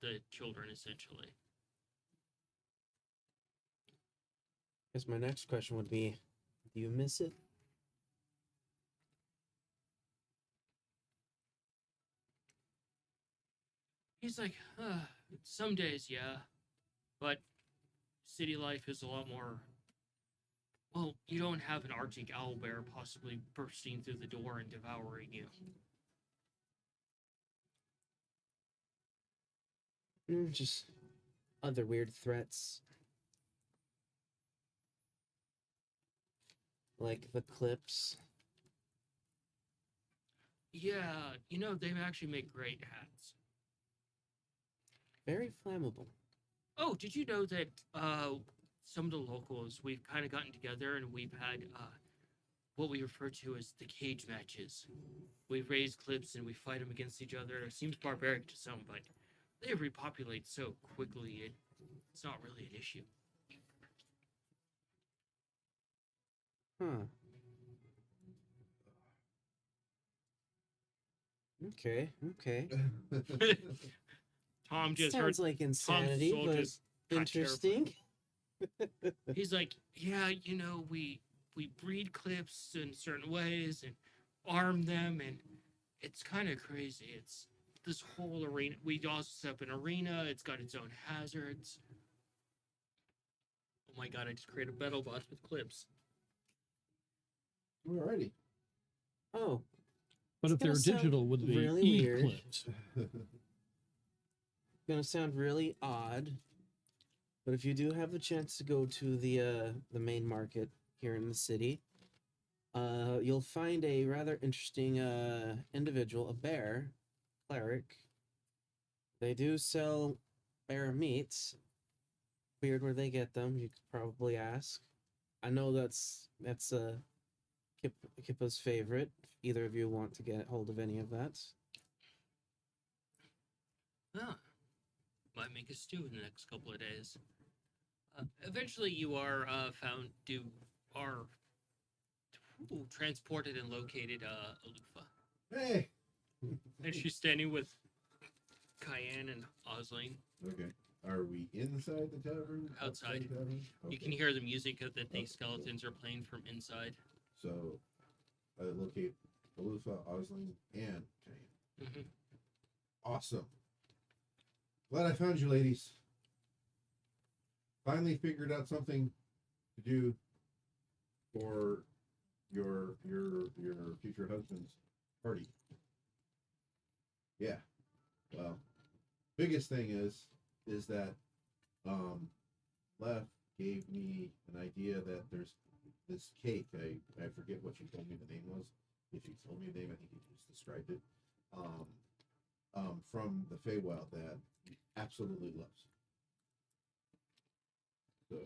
the children, essentially. I guess my next question would be, do you miss it? He's like, some days, yeah, but city life is a lot more. Well, you don't have an Arctic owlbear possibly bursting through the door and devouring you. Just other weird threats. Like the clips. Yeah, they actually make great hats. Very flammable. Oh, did you know that some of the locals, we've kind of gotten together and we've had what we refer to as the cage matches. We raise clips and we fight them against each other. It seems barbaric to some, but they repopulate so quickly, it's not really an issue. Huh. Okay. Tom just Sounds heard like insanity, soul but just got interesting. He's like, yeah, we breed clips in certain ways and arm them, and it's kind of crazy. It's this whole arena. We also set up an arena. It's got its own hazards. Oh my god, I just created a battle boss with clips. Alrighty. Oh, But if It's they're gonna sound digital, would be really weird. e-clips. gonna sound really odd, but if you do have the chance to go to the main market here in the city, you'll find a rather interesting individual, a bear cleric. They do sell bear meats. Weird where they get them. You could probably ask. I know that's Kippa's favorite. If either of you want to get hold of any of that. Huh. Might make a stew in the next couple of days. Eventually, you are are transported and located Alufa. Hey. And she's standing with Cayenne and Osling. Okay. Are we inside the tavern? Outside. the tavern? You Okay. can hear the music that the Okay, skeletons are playing from inside. So, I locate Alufa, Osling, and Kane. Hmm. Awesome. Glad I found you, ladies. Finally figured out something to do for your future husband's party. Yeah. Well, biggest thing is that Left gave me an idea that there's this cake. I forget what you told me the name was. If you told me the name, I think you just described it. From the Feywild that he absolutely loves. So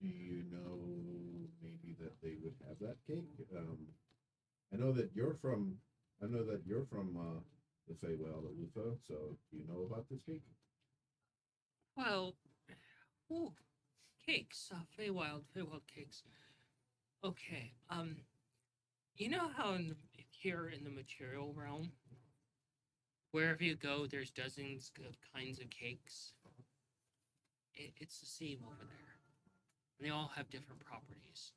do you know maybe that they would have that cake? I know that you're from. I know that you're from the Feywild, Lufa. So do you know about this cake? Well, ooh, cakes. Feywild cakes. Okay. You know how here in the material realm, wherever you go, there's dozens of kinds of cakes. It's the same over there. And they all have different properties.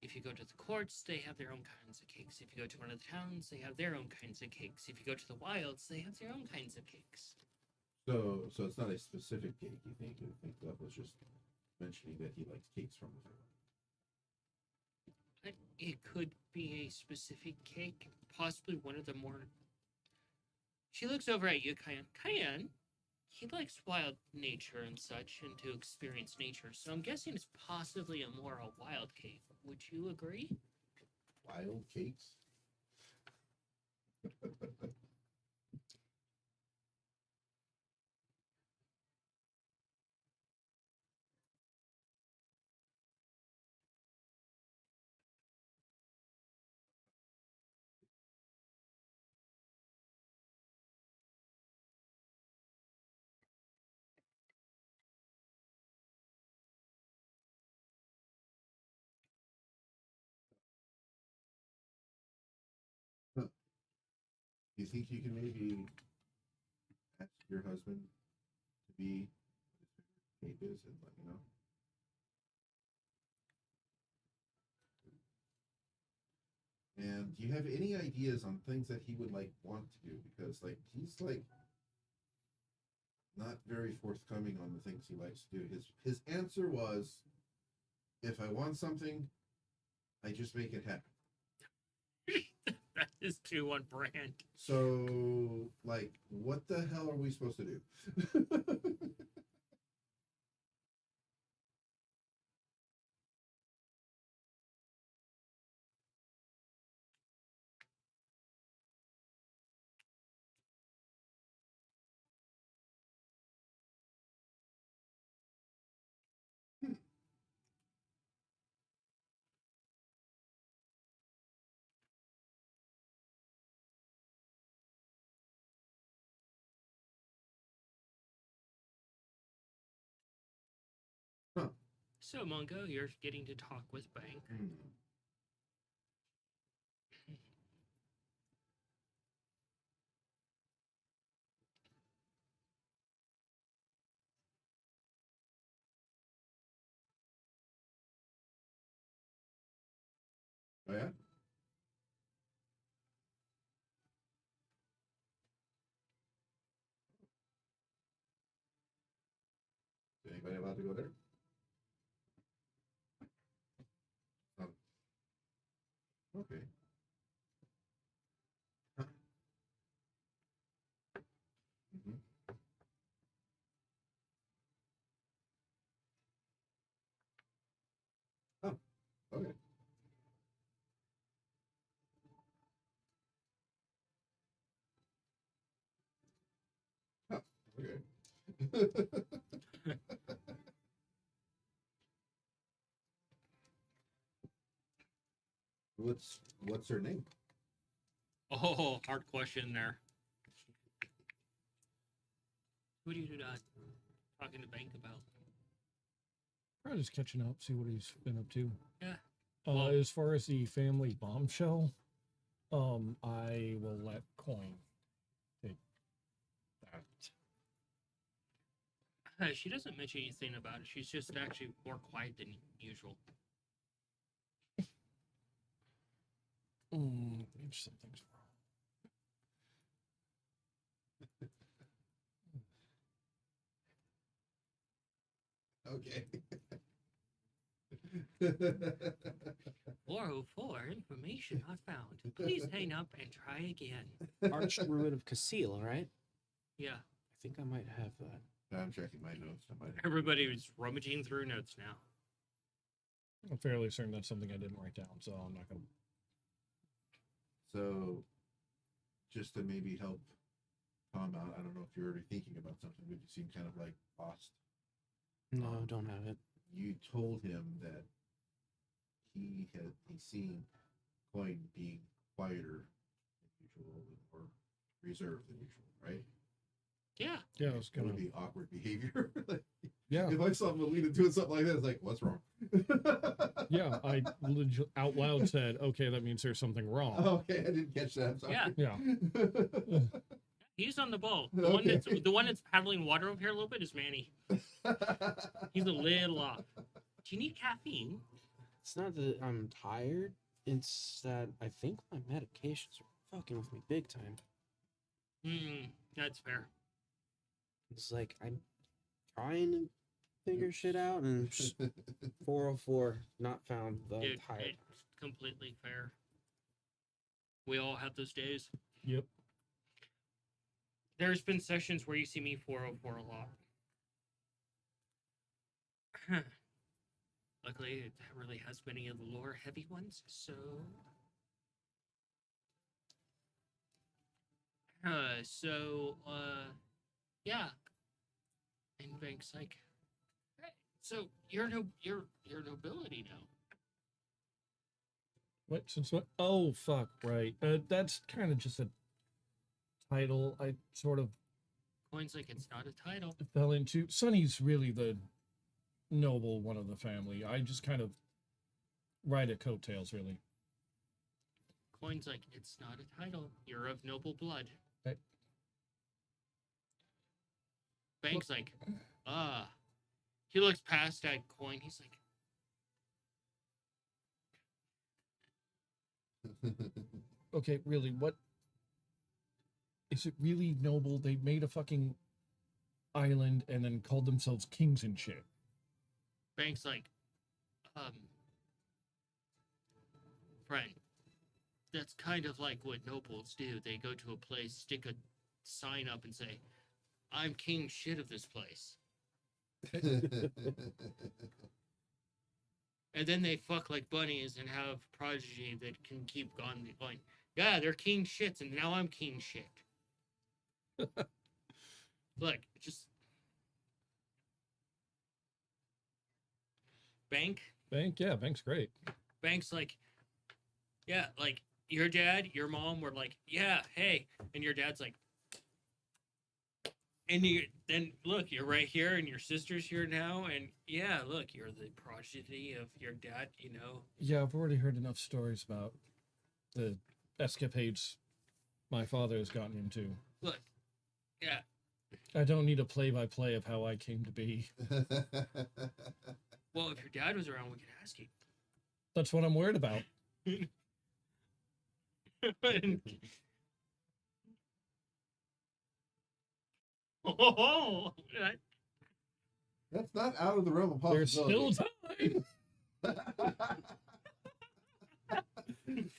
If you go to the courts, they have their own kinds of cakes. If you go to one of the towns, they have their own kinds of cakes. If you go to the wilds, they have their own kinds of cakes. So it's not a specific cake. You think? You think that was just mentioning that he likes cakes from the Feywild? It could be a specific cake, possibly one of the more. She looks over at you, Cayenne. Cayenne, he likes wild nature and such, and to experience nature. So I'm guessing it's possibly a wild cake. Would you agree? Wild cakes? Huh. Do you think you can maybe ask your husband to be what his favorite cake is and let me know? And do you have any ideas on things that he would like want to do? Because like he's like not very forthcoming on the things he likes to do. His answer was, if I want something, I just make it happen. That is too on brand. So like what the hell are we supposed to do? Huh. So, Mungo, you're getting to talk with Bank. Hmm. Oh yeah? Is anybody allowed to go there? Oh, okay. Huh. Mhm. Oh, okay. Huh. What's her name? Oh, hard question there. Who do you talking to Bank about? Probably just catching up, see what he's been up to. Yeah. Well- As far as the family bombshell, I will let Coin take that. She doesn't mention anything about it. She's just actually more quiet than usual. Something's wrong. Okay. 404 information not found. Please hang up and try again. Archruin of Casil, right? Yeah. I think I might have that. I'm checking my notes. I might have- Everybody was rummaging through notes now. I'm fairly certain that's something I didn't write down, so I'm not gonna. So, just to maybe help Tom out, I don't know if you're already thinking about something, but you seem kind of like lost. No, don't have it. You told him that he's seen Coin being quieter than usual or reserved than usual, right? Yeah. Yeah, I was It gonna. would be awkward behavior. Like, Yeah, if I saw Melina doing something like this, like, what's wrong? yeah. I out loud said, "Okay, that means there's something wrong." Okay, I didn't catch that. I'm sorry. Yeah. Yeah. He's on the ball. The one that's paddling water over here a little bit is Manny. He's a little off. Do you need caffeine? It's not that I'm tired. It's that I think my medications are fucking with me big time. That's fair. It's like I'm trying to figure shit out, and 404 not found the Dude, entire it's completely fair. We all have those days. Yep. There's been sessions where you see me 404 a lot. Luckily, it really has many of the lore heavy ones, so. Yeah. And Bank's like, hey, so you're nobility now. What? Since what? Oh, fuck. Right. That's kind of just a title. I sort of Coin's like, it's not a title. fell into. Sonny's really the noble one of the family. I just kind of ride at coattails, really. Coin's like, it's not a title. You're of noble blood. Okay. Bank's like, He looks past that Coin. He's like, Okay, really, what? Is it really noble? They made a fucking island and then called themselves kings and shit. Bank's like, friend, that's kind of like what nobles do. They go to a place, stick a sign up and say, I'm king shit of this place. And then they fuck like bunnies and have progeny that can keep going. Yeah, they're king shits, and now I'm king shit. Look, just Bank. Yeah, Bank's great. Bank's like, yeah, like your dad, your mom were like, yeah, hey, and your dad's like, and then look, you're right here, and your sister's here now, and yeah, look, you're the progeny of your dad, you know. Yeah, I've already heard enough stories about the escapades my father has gotten into. Look, yeah, I don't need a play-by-play of how I came to be. well, if your dad was around, we could ask him. That's what I'm worried about. Oh, That's not out of the realm of There's possibility. still time.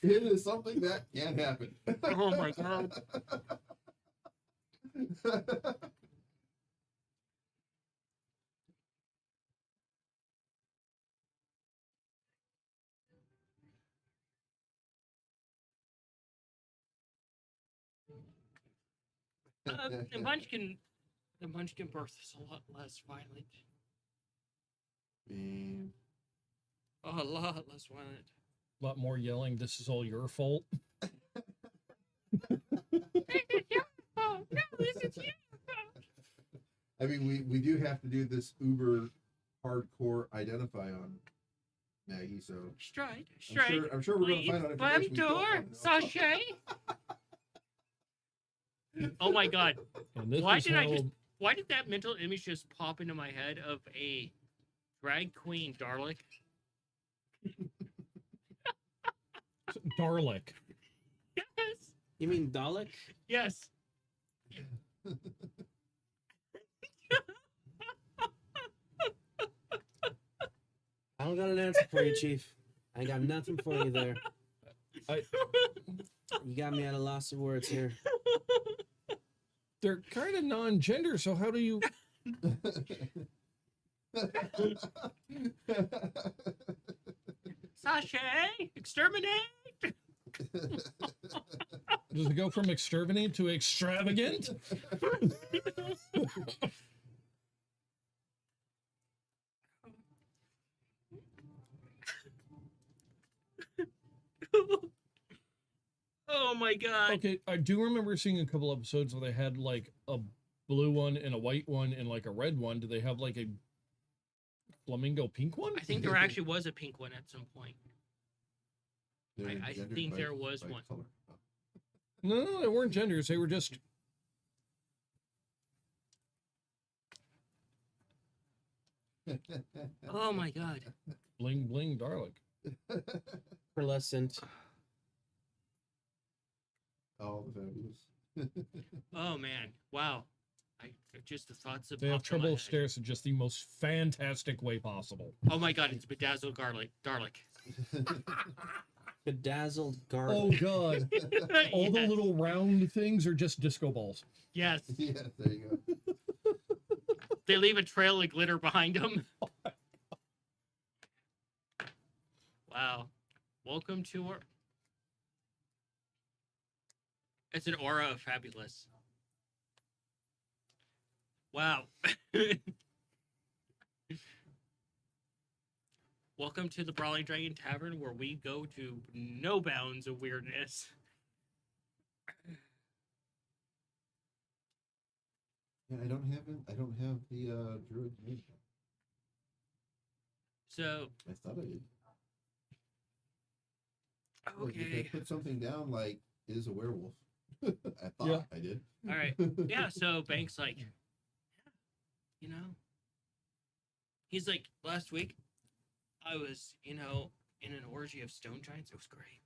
It is something that can happen. oh my god. And Munchkin, The Munchkin birth is a lot less violent. Man. Oh, a lot less violent. A lot more yelling. This is all your fault. Oh, no, this is you. I mean, we do have to do this uber hardcore identify on Maggie, so Stride. I'm sure we're going to find out Bam information we don't door. wanna know. Sachet. Oh my god. And this Why is did how I just- Why did that mental image just pop into my head of a drag queen Darlic? Darlic. Yes. You mean Dalek? Yes. I don't got an answer for you, Chief. I got nothing for you there. You got me at a loss of words here. They're kind of non-gender, so how do you? Sachet. Exterminate. Does it go from exterminate to extravagant? Oh my god. Okay, I do remember seeing a couple episodes where they had like a blue one and a white one and like a red one. Do they have like a flamingo pink one? I think there actually was a pink one at some point. They're I gendered think by- there was by one. color. No, they weren't genders. They were just Oh my god. bling bling Darlic. Pearlescent. All the fabulous. Oh man. Wow. I just the thoughts of They have trouble stairs in just the most fantastic way possible. Oh my god, it's bedazzled garlic. Darlic. Bedazzled Oh garlic. god. All the Yes. little round things are just disco balls. Yes. Yeah, there you go. They leave a trail of glitter behind them. Wow. Welcome to our. It's an aura of fabulous. Wow. Welcome to the Brawling Dragon Tavern, where we go to no bounds of weirdness. Yeah, I don't have the druid name. So, I thought I did. Like, if I okay. put something down like is a werewolf. I thought Yeah. I did. All right. Yeah, so Bank's like, yeah, you know, he's like, last week I was, in an orgy of stone giants. It was great.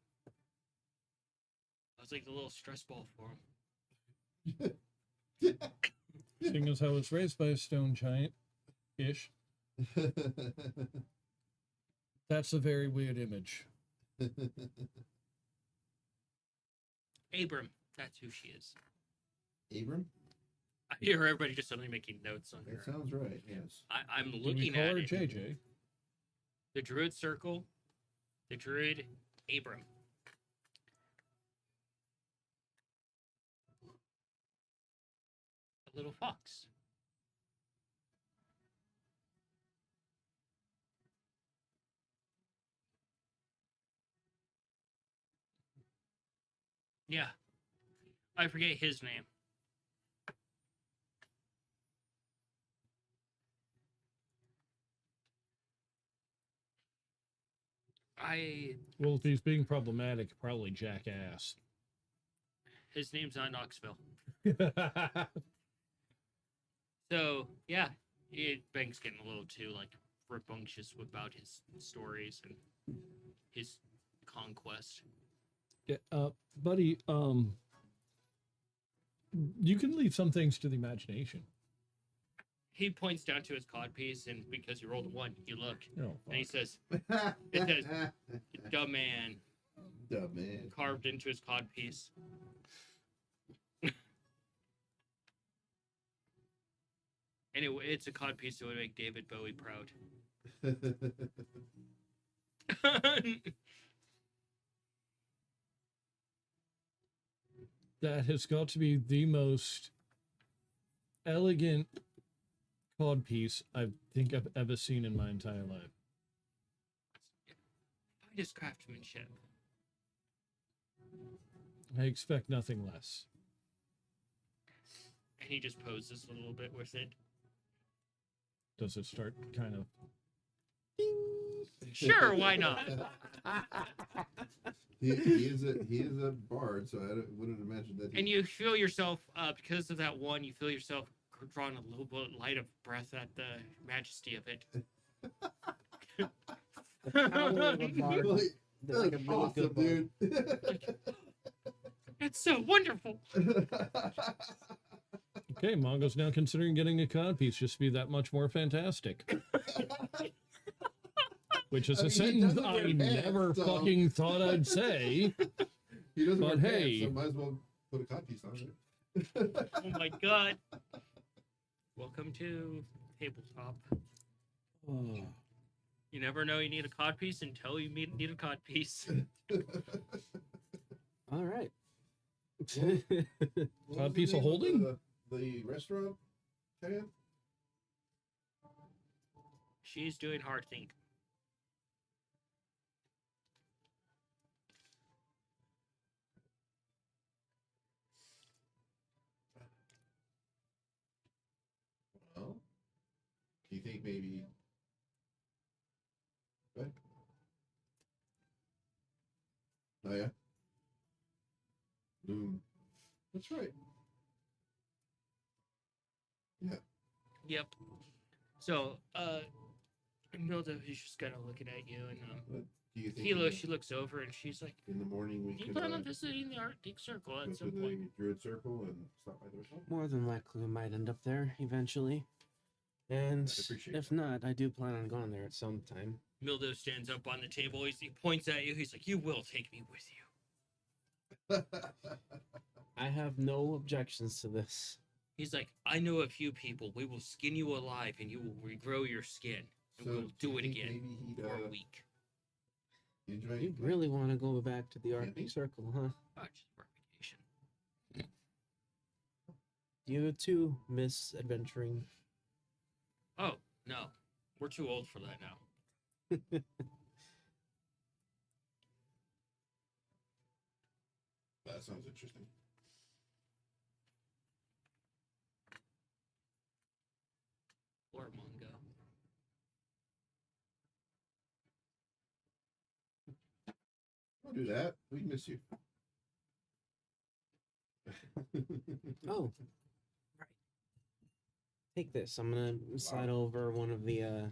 I was like the little stress ball for him. Seeing as I was raised by a stone giant ish. That's a very weird image. Abram, that's who she is. Abram? I hear everybody just suddenly making notes on That her. sounds right, yes. I'm Do we looking call at her it. JJ? The Druid Circle, the Druid Abram. A little fox. Yeah. I forget his name. Well, if he's being problematic, probably jackass. His name's not Knoxville. So yeah, Bank's getting a little too like rambunctious about his stories and his conquest. Yeah, buddy, you can leave some things to the imagination. He points down to his codpiece, and because you rolled a 1, you look, Oh, and he fuck. says, It says, "Dumb man," Dumb man. carved into his codpiece. Anyway, it's a codpiece that would make David Bowie proud. That has got to be the most elegant cod piece I think I've ever seen in my entire life. Finest craftsmanship. I expect nothing less. And he just poses a little bit with it. Does it start kind of? Sure, why not? he is a bard, so wouldn't imagine that. And you feel yourself, because of that one, you feel yourself drawing a little bit light of breath at the majesty of it. The power of a bard. Like, They're like a that's really awesome, good bard. dude. It's so wonderful. Okay, Mongo's now considering getting a cod piece just to be that much more fantastic. Which is I a mean, he sentence doesn't I wear pants, never so- fucking thought I'd say. He doesn't But wear hey. pants, so might as well put a codpiece on it. Oh my god. Welcome to tabletop. Oh. You never know you need a codpiece until you need a codpiece. All right. What Cod was the piece of name holding? The restaurant tab? She's doing hard think. Well, do you think maybe? What? Oh yeah. Loom. That's right. Yeah. Yep. So, Milda is just kind of looking at you, and What do you think? Kilo, she looks over and she's like, In the morning we "Do you could plan on visiting the Arctic Circle go at to some the point?" Druid Circle and stop by the restaurant. More than likely, we might end up there eventually. And I'd appreciate if that. not, I do plan on going there at some time. Mildo stands up on the table. He points at you. He's like, "You will take me with you." I have no objections to this. He's like, "I know a few people. We will skin you alive, and you will regrow your skin, and So, we'll do you it think again Maybe he'd for a week." enjoy. You really want to go back to the Arctic Camping? Circle, huh? Oh, just for vacation. You too miss adventuring. Oh no, we're too old for that now. That sounds interesting. Or Mongo. Don't do that. We miss you. Oh, right. Take this. I'm gonna slide over one of the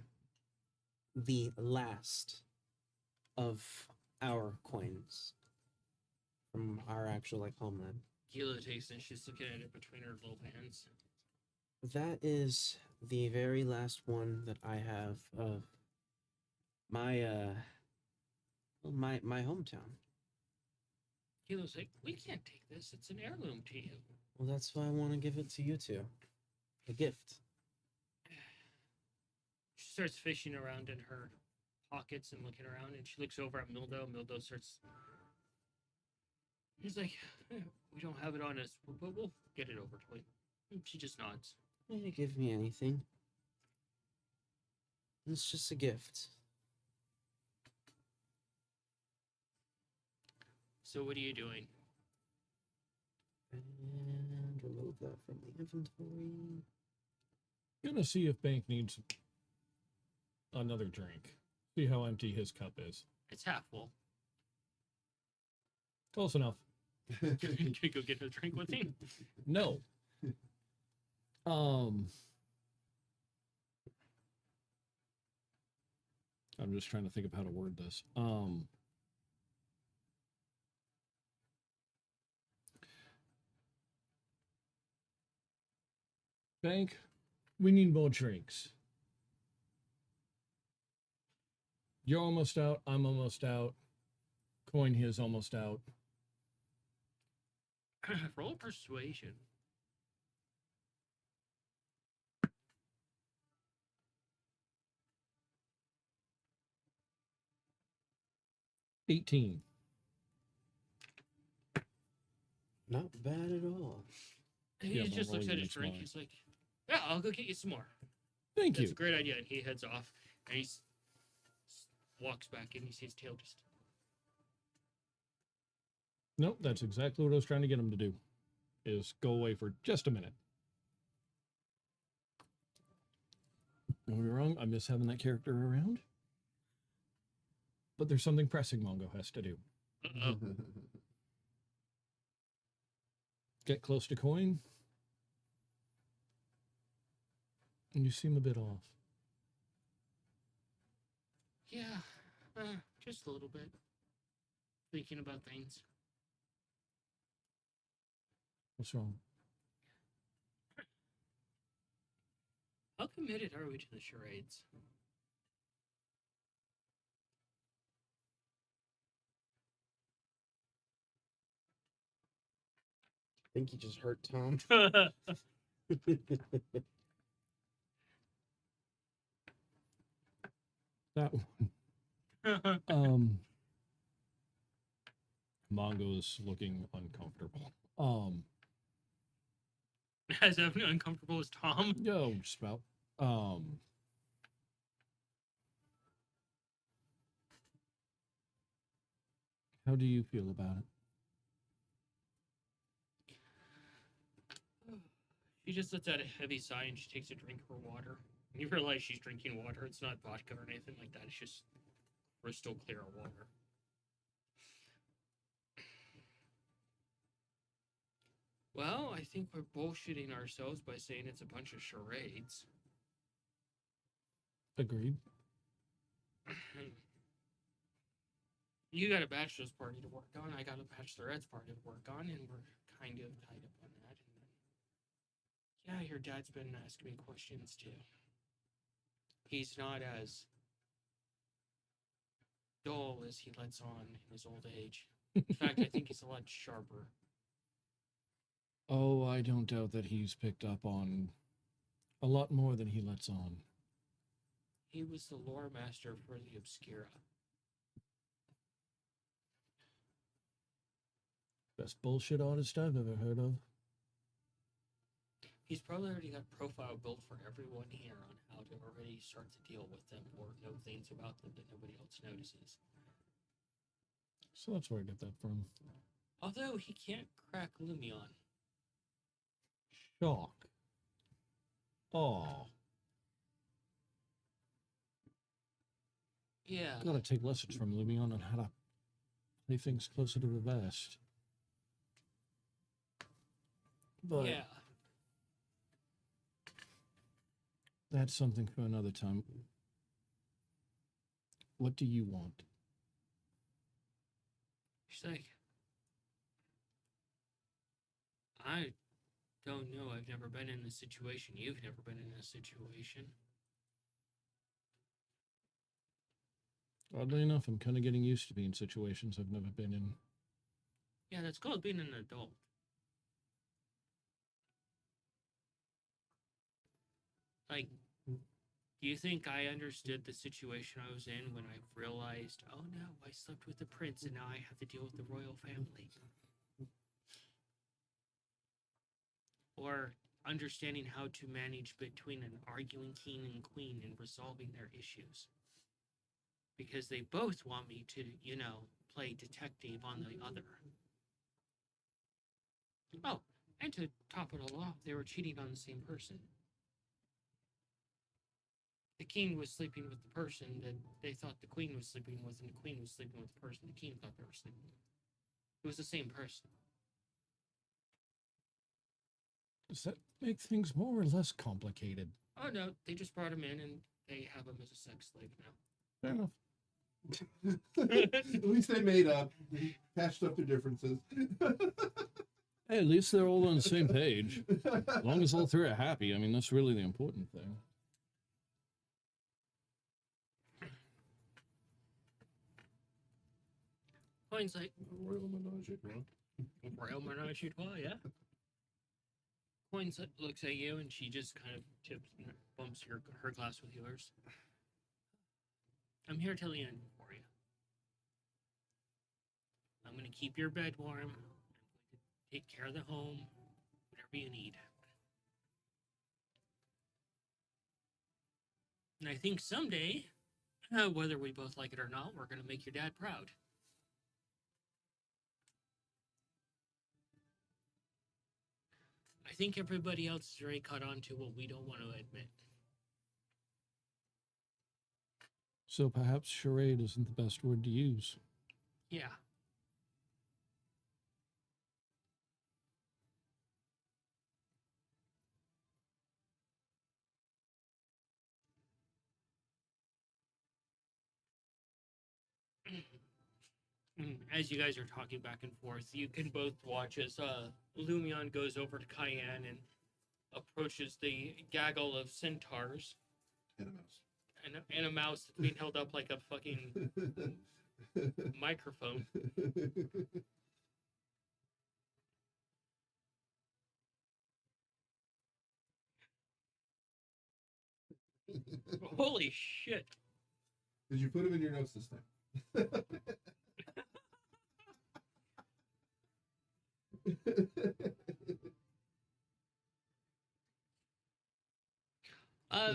last of our coins from our actual like homeland. Kilo takes it. She's looking at it between her little hands. That is the very last one that I have of my my hometown. Kilo's like, "We can't take this. It's an heirloom to you." Well, that's why I want to give it to you two. A gift. She starts fishing around in her pockets and looking around, and she looks over at Mildo. Mildo starts. He's like, "We don't have it on us, but we'll get it over to you." And she just nods. You didn't give me anything. It's just a gift. So what are you doing? And remove that from the inventory. Gonna see if Bank needs another drink. See how empty his cup is. It's half full. Close enough. Can you go get a drink with him? No. I'm just trying to think of how to word this. Bank, we need more drinks. You're almost out. I'm almost out. Coin here's almost out. Roll persuasion. $18. Not bad at all. He Yeah, just my looks at volume his is drink. fine. He's like, Yeah, I'll go get you some more. Thank That's you. a great idea. And he heads off, and he walks back, and he sees Tail just. Nope, that's exactly what I was trying to get him to do. Is go away for just a minute. Don't get me wrong, I miss having that character around. But there's something pressing Mongo has to do. Uh-oh. Get close to Coin. And you seem a bit off. Yeah, just a little bit. Thinking about things. What's wrong? How committed are we to the charades? I think you just hurt Tom. That Mongo is looking uncomfortable. As uncomfortable as Tom. Yo, just about. How do you feel about it? She just lets out a heavy sigh and she takes a drink of her water. And you realize she's drinking water. It's not vodka or anything like that. It's just crystal clear water. Well, I think we're bullshitting ourselves by saying it's a bunch of charades. Agreed. You got a bachelor's party to work on. I got a bachelorette's party to work on, and we're kind of tied up on that. And yeah, your dad's been asking me questions too. He's not as dull as he lets on in his old age. In fact, I think he's a lot sharper. Oh, I don't doubt that he's picked up on a lot more than he lets on. He was the lore master for the Obscura. Best bullshit artist I've ever heard of. He's probably already got a profile built for everyone here on how to already start to deal with them or know things about them that nobody else notices. So that's where I get that from. Although he can't crack Lumion. Shock. Oh, Yeah. gotta take lessons from Lumion on how to play things closer to the vest. But Yeah. that's something for another time. What do you want? She's like, I don't know. I've never been in this situation. You've never been in this situation. Oddly enough, I'm kind of getting used to being in situations I've never been in. Yeah, that's called being an adult. Like, do you think I understood the situation I was in when I realized, oh no, I slept with the prince and now I have to deal with the royal family? Or understanding how to manage between an arguing king and queen and resolving their issues. Because they both want me to, play detective on the other. Oh, and to top it all off, they were cheating on the same person. The king was sleeping with the person that they thought the queen was sleeping with, and the queen was sleeping with the person the king thought they were sleeping with. It was the same person. Does that make things more or less complicated? Oh no, they just brought him in and they have him as a sex slave now. Fair enough. At least they made up, patched up their differences. Hey, at least they're all on the same page. As long as all three are happy, I mean, that's really the important thing. Coin's like, Royal menage a trois. royal menage a trois, yeah? Coin looks at you and she just kind of tips and bumps her glass with yours. I'm here till the end for you. I'm going to keep your bed warm. I'm going to take care of the home. Whatever you need. And I think someday, whether we both like it or not, we're going to make your dad proud. I think everybody else is very caught on to what we don't want to admit. So perhaps charade isn't the best word to use. Yeah. As you guys are talking back and forth, you can both watch as Lumion goes over to Cayenne and approaches the gaggle of centaurs And a mouse. and a mouse that's being held up like a fucking microphone. Holy shit. Did you put them in your notes this time?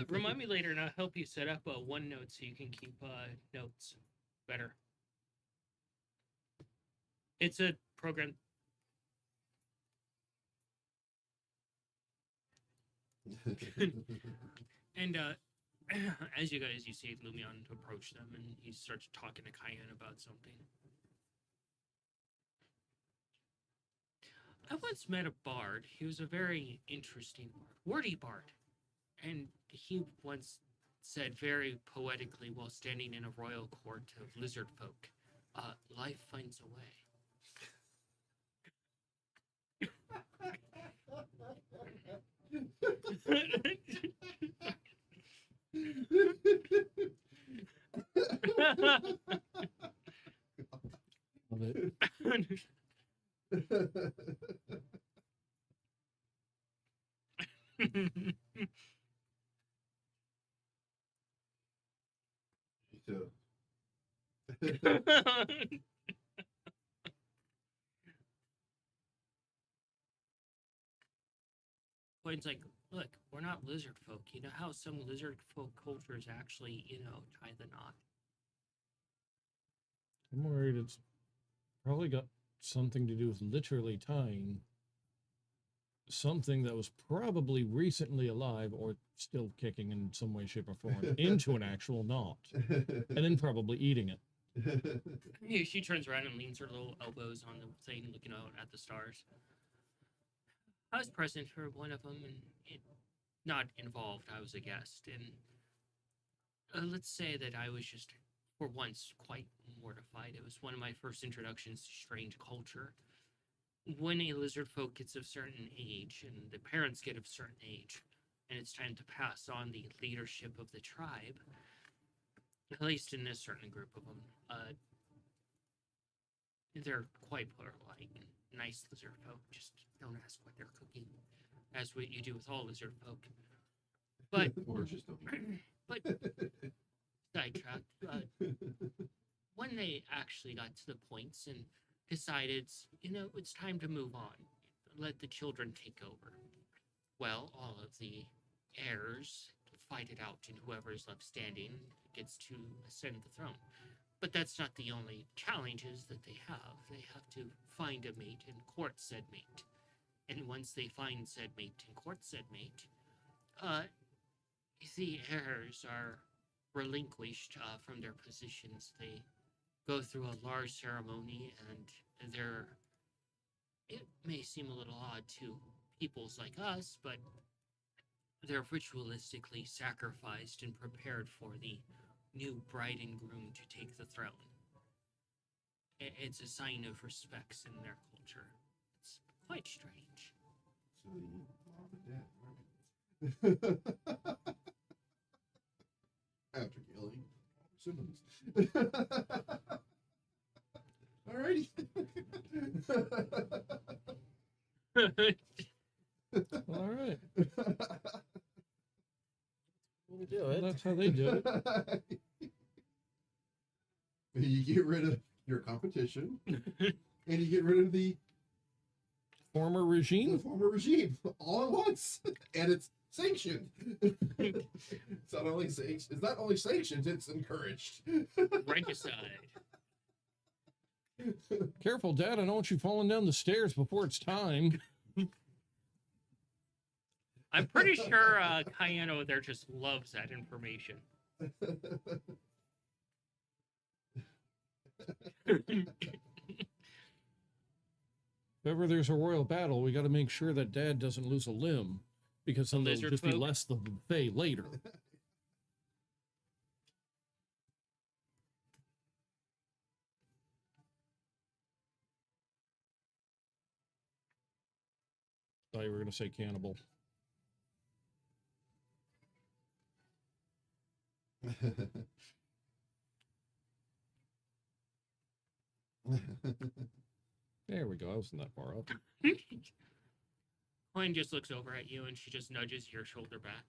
Remind me later and I'll help you set up OneNote so you can keep notes better. It's a program. And as you see Lumion approach them, and he starts talking to Cayenne about something. I once met a bard. He was a very interesting bard, wordy bard, and he once said very poetically while standing in a royal court of lizard folk, life finds a way. Love it. So, Points like, look, we're not lizard folk. You know how some lizard folk cultures actually, tie the knot? I'm worried it's probably got something to do with literally tying something that was probably recently alive or still kicking in some way, shape, or form into an actual knot, and then probably eating it. She turns around and leans her little elbows on the thing, looking out at the stars. I was present for one of them, and not involved. I was a guest, and let's say that I was just, for once, quite mortified. It was one of my first introductions to strange culture. When a lizard folk gets of certain age, and the parents get of certain age, and it's time to pass on the leadership of the tribe, at least in a certain group of them, they're quite polite, nice lizard folk. Just don't ask what they're cooking, as what you do with all lizard folk. But or just don't. but sidetracked. When they actually got to the points and decided, it's time to move on, let the children take over. Well, all of the heirs fight it out, and whoever is left standing gets to ascend the throne. But that's not the only challenges that they have. They have to find a mate and court said mate. And once they find said mate and court said mate, the heirs are relinquished from their positions. They go through a large ceremony, and it may seem a little odd to peoples like us, but they're ritualistically sacrificed and prepared for the new bride and groom to take the throne. It's a sign of respects in their culture. It's quite strange. So you mom and dad, right? After killing siblings. Alrighty. All right. We'll do it. That's how they do it. You get rid of your competition, and you get rid of the Former regime. former regime all at once, and it's sanctioned. It's not only sanctioned. It's not only sanctioned. It's encouraged. Regicide. Careful, Dad. I don't want you falling down the stairs before it's time. I'm pretty sure Cayenne over there just loves that information. If ever there's a royal battle, we got to make sure that Dad doesn't lose a limb, because then there'll Lizard just be folk? less of the Fae later. Thought you were going to say cannibal. There we go. I wasn't that far up. Coin just looks over at you and she just nudges your shoulder back.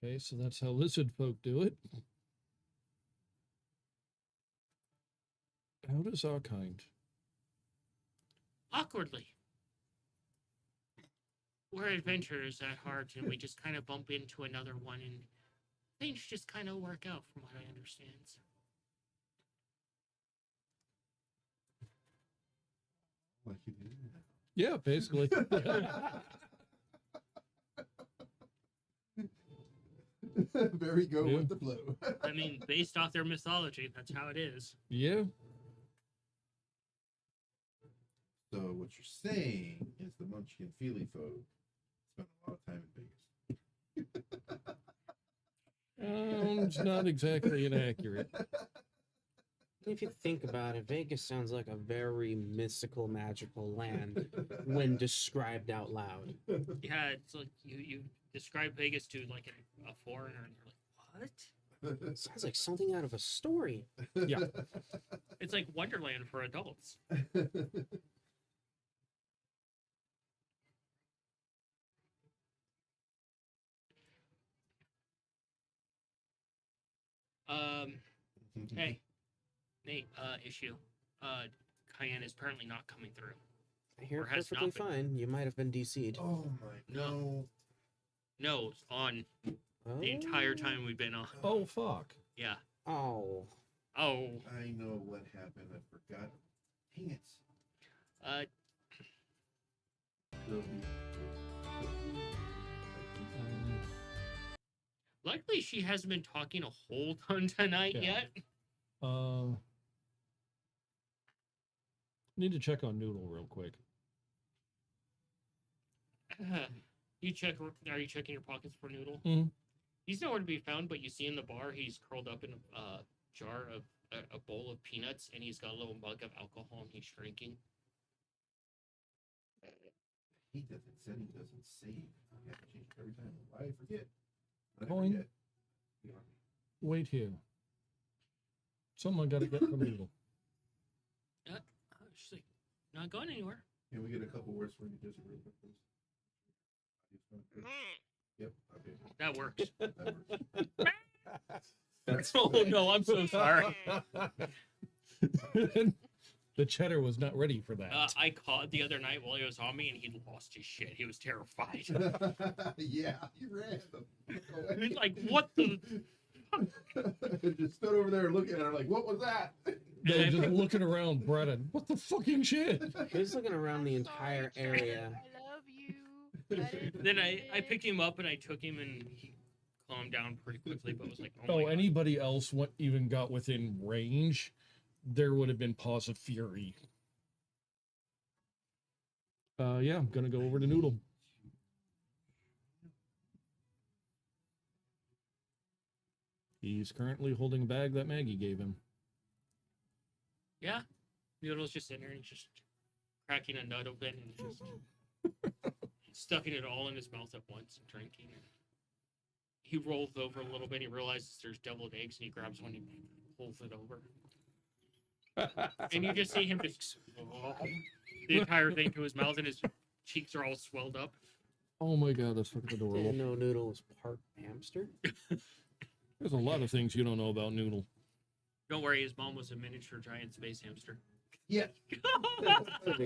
Okay, so that's how lizard folk do it. How does our kind? Awkwardly. We're adventurers at heart, and we just kind of bump into another one, and things just kind of work out, from what I understand. Like you do. Yeah, basically. Very go Yeah. with the flow. I mean, based off their mythology, that's how it is. Yeah. So what you're saying is the Munchkin Feely folk spent a lot of time in Vegas. It's not exactly inaccurate. If you think about it, Vegas sounds like a very mystical, magical land when described out loud. Yeah, it's like you describe Vegas to like a foreigner, and they're like, what? Sounds like something out of a story. Yeah. It's like Wonderland for adults. Hey, Nate, issue. Cayenne is apparently not coming through. I hear Or it has not perfectly been. fine. You might have been DC'd. Oh my No. No, it's on Oh. the entire time we've been on. Oh, fuck. Yeah. Oh. Oh. I know what happened. I forgot. Dang it. There'll be- Luckily she hasn't been talking a whole ton tonight Yeah. yet. Need to check on Noodle real quick. You check. Are you checking your pockets for Noodle? Mhm. He's nowhere to be found, but you see in the bar he's curled up in a jar of a bowl of peanuts, and he's got a little mug of alcohol, and he's drinking. He doesn't say he doesn't save. I have to change it every time. Why I forget? I Coin. forget. Yeah. Wait here. Someone got to get from Noodle. She's like, not going anywhere. Can we get a couple words for you just real quick, please? Yep. Okay. That works. That works. That's Oh no, I'm so sorry. The cheddar was not ready for that. I caught the other night while he was on me, and he lost his shit. He was terrified. Yeah, you ran. He's like, what the? Just stood over there looking at her like, what was that? They were just looking around, Brennan. What the fucking shit? He was looking around the entire area. I love you. Then I picked him up and I took him, and he calmed down pretty quickly. But was like, oh, Oh, my God. anybody else even got within range, there would have been pause of fury. Yeah, I'm gonna go over to Noodle. He's currently holding a bag that Maggie gave him. Yeah, Noodle's just sitting there and just cracking a nut open and just stuffing it all in his mouth at once and drinking. He rolls over a little bit. He realizes there's deviled eggs, and he grabs one and pulls it over. And you just see him just the entire thing to his mouth, and his cheeks are all swelled up. Oh my god, that's fucking adorable. Didn't know Noodle was part hamster. There's a lot of things you don't know about Noodle. Don't worry, his mom was a miniature giant space hamster. Yeah.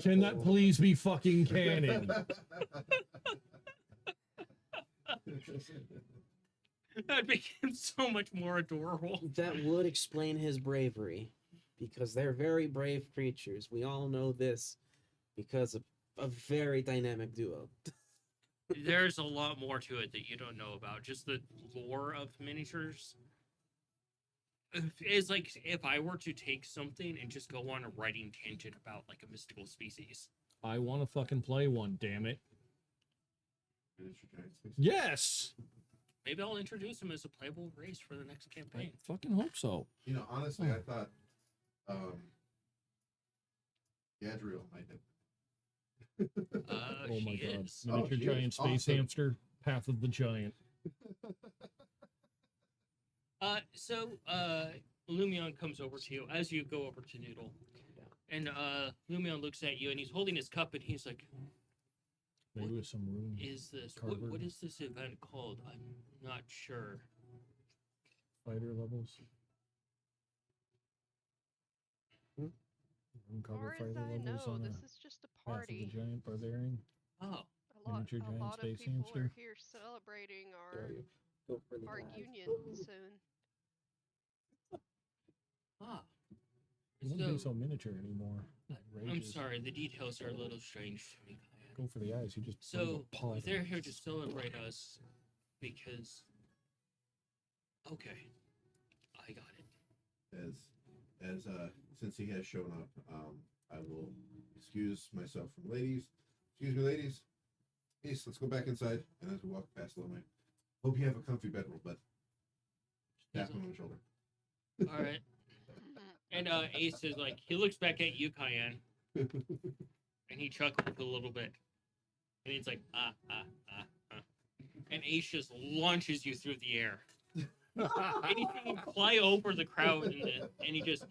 Can that please be fucking canon? That'd make him so much more adorable. That would explain his bravery, because they're very brave creatures. We all know this because of a very dynamic duo. There's a lot more to it that you don't know about. Just the lore of miniatures. It's like if I were to take something and just go on a writing tangent about like a mystical species. I want to fucking play one, damn it. Miniature giant space. Yes! Maybe I'll introduce him as a playable race for the next I campaign. fucking hope so. You know, honestly, I thought Gadriel might have. Oh my She god. is. Oh, Miniature she giant is. space Awesome. hamster, Path of the Giant. So Lumion comes over to you as you go over to Noodle. And Lumion looks at you and he's holding his cup and he's like, Maybe with some room. is this? Carver. What is this event called? I'm not sure. Fighter levels. Room Far cover as fighter I levels know, on this a is just a Path of the party. Giant Barbarian. Oh, Miniature A giant lot of space people hamster. are here celebrating Go for the our eyes. union soon. ah. It wouldn't be So, so miniature anymore. It I'm rages. sorry, the details are a little strange to me. Go for the eyes. You just So paw they're them. here to celebrate us because. Okay, I got it. As since he has shown up, I will excuse myself from ladies. Excuse me, ladies. Ace, let's go back inside. And as we walk past Lomé, hope you have a comfy bedroll, but tap him on the shoulder. All right. And Ace is like, he looks back at you, Cayenne, and he chuckles a little bit. And he's like, ah. And Ace just launches you through the air. And you see him fly over the crowd, and he just,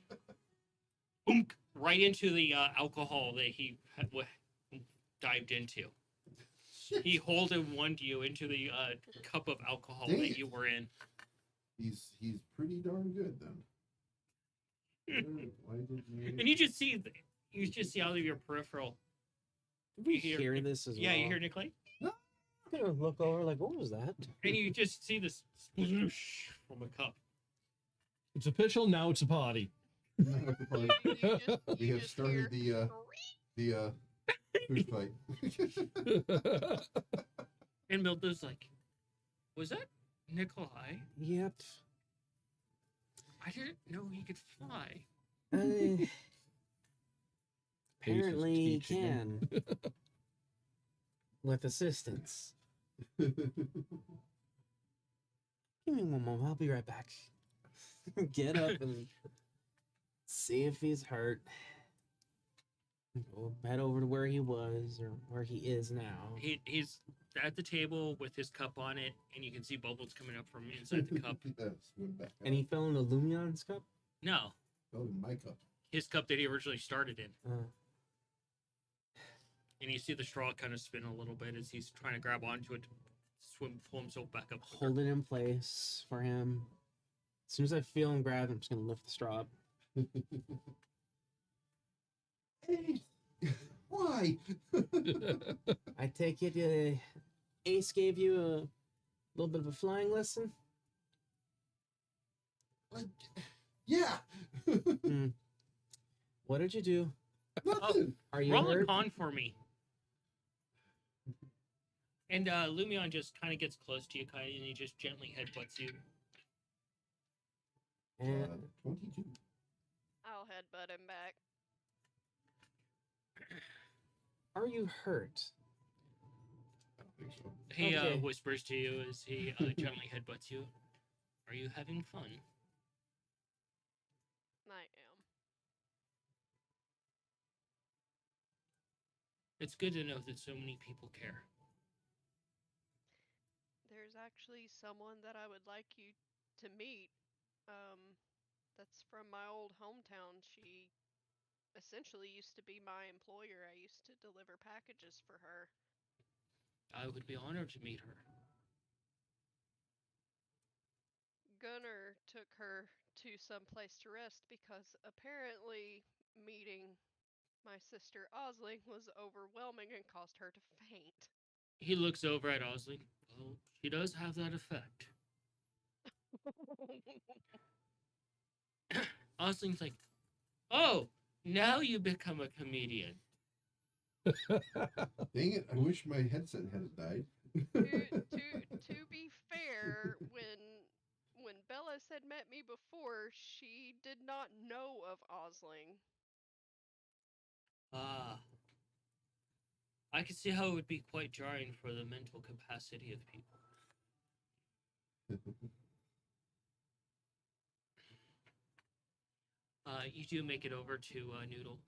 boom, right into the alcohol that he dived into. He hold and wand you into the cup of alcohol Dang that it. you were in. He's pretty darn good then. Why did And you just see out of your peripheral. Did we You hear this as Yeah, well? you hear Nicolai? I'm gonna look over like, what was that? And you just see this sploosh from a cup. It's official. Now it's a party. Not the party. You We have just started hear, the food fight. And Milda's like, was that Nikolai? Yep. I didn't know he could fly. Apparently he teaching can. With assistance. Give me one moment. I'll be right back. Get up and see if he's hurt. Go head over to where he was or where he is now. He's at the table with his cup on it, and you can see bubbles coming up from inside the cup. Yes, went back And he fell into Lumion's cup? No, Oh, my cup. his cup that he originally started in. Uh, And you see the straw kind of spin a little bit as he's trying to grab onto it, pull himself back up. quicker. hold it in place for him. As soon as I feel him grab, I'm just gonna lift the straw up. Hey, why? I take it Ace gave you a little bit of a flying lesson? Yeah. What did you do? Nothing. Are you Roll a hurt? con for me. And Lumion just kind of gets close to you, and he just gently headbutts you. And 22. I'll headbutt him back. are you hurt? I don't think so. He Okay. whispers to you as he gently headbutts you. Are you having fun? I am. It's good to know that so many people care. There's actually someone that I would like you to meet. That's from my old hometown. She essentially used to be my employer. I used to deliver packages for her. I would be honored to meet her. Gunnar took her to some place to rest because apparently meeting my sister Osling was overwhelming and caused her to faint. He looks over at Osling. Well, she does have that effect. Osling's like, oh, now you become a comedian. Dang it! I wish my headset hadn't died. To be fair, when Bellis had met me before, she did not know of Osling. Ah. I can see how it would be quite jarring for the mental capacity of people. You do make it over to Noodle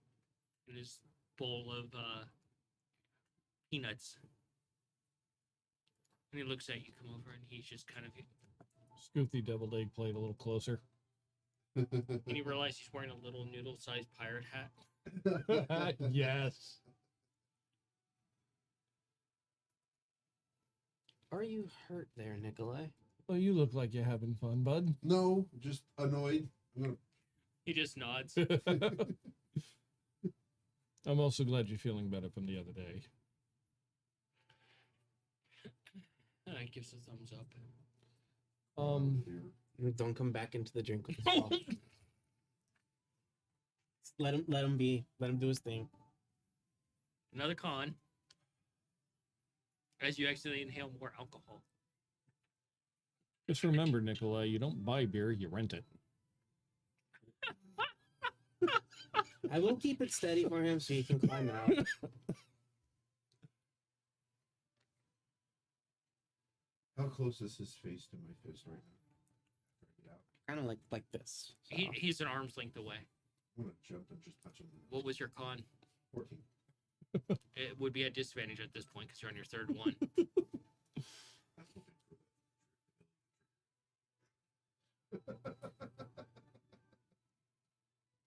in his bowl of peanuts. And he looks at you come over and he's just kind of... Scoot the deviled egg plate a little closer. And you realize he's wearing a little noodle-sized pirate hat. Yes. Are you hurt there, Nikolai? Well, you look like you're having fun, bud. No, just annoyed. He just nods. I'm also glad you're feeling better from the other day. He gives a thumbs up. Don't come back into the drink with us all. Let him be. Let him do his thing. Another con. As you accidentally inhale more alcohol. Just remember, Nikolai, you don't buy beer, you rent it. I will keep it steady for him so he can climb it out. How close is his face to my fist right now? Try to get out. Kind of like this. So. He's an arm's length away. I'm gonna jump and just touch him. What was your con? 14. It would be at disadvantage at this point because you're on your third one. That's okay.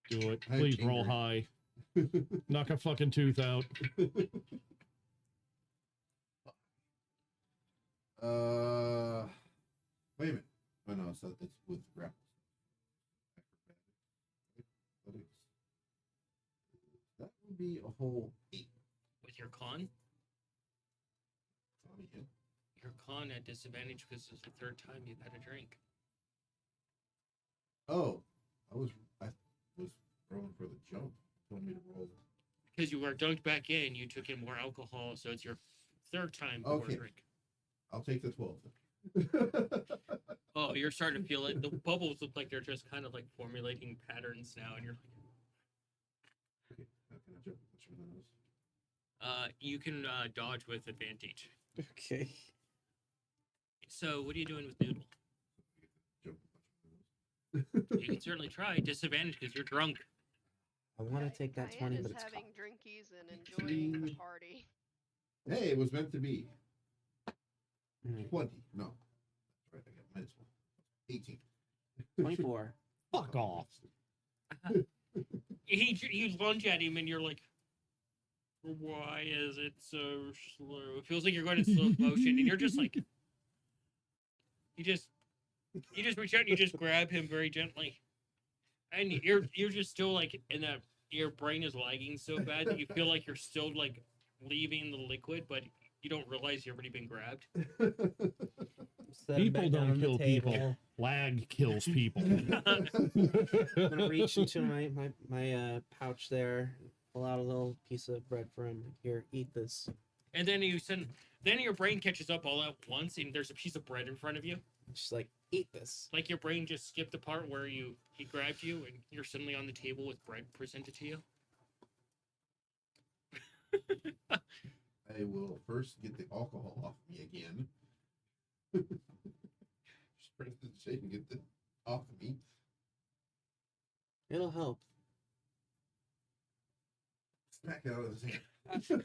Do it. I'm Please roll angry. high. Knock a fucking tooth out. Wait a minute. Oh no, so it's with grapples. Athletics. That would be a whole 8. With your con? Tommy hit. Your con at disadvantage because it's the third time you've had a drink. Oh, I was rolling for the jump. Told me to roll. Because you were dunked back in, you took in more alcohol, so it's your third time for Okay. a drink. I'll take the 12 then. Oh, you're starting to feel it. The bubbles look like they're just kind of like formulating patterns now, and you're like, Okay, how can I jump? Punch him in the nose? you can dodge with advantage. Okay. So, what are you doing with Noodle? Jump and punch him in the nose. You can certainly try disadvantage because you're drunk. I want to take that Cayenne 20, is but it's having cocked. drinkies and enjoying the party. Hey, it was meant to be. Alright, 20. No. That's right, I got minus 1. 18. 24. Fuck off. You lunge at him and you're like, why is it so slow? It feels like you're going in slow motion, and you're just like, you just reach out and you just grab him very gently, and you're just still like in that. Your brain is lagging so bad that you feel like you're still like leaving the liquid, but you don't realize you've already been grabbed. Set him People back down don't on the kill table. people. Lag kills people. I'm gonna reach into my pouch there, pull out a little piece of bread for him. Here, eat this. And then then your brain catches up all at once, and there's a piece of bread in front of you. Just like, eat this. Like your brain just skipped the part where he grabbed you, and you're suddenly on the table with bread presented to you. I will first get the alcohol off me again. Just bring it to the shade and get the off of me. It'll help. Smack it out of his hand. Give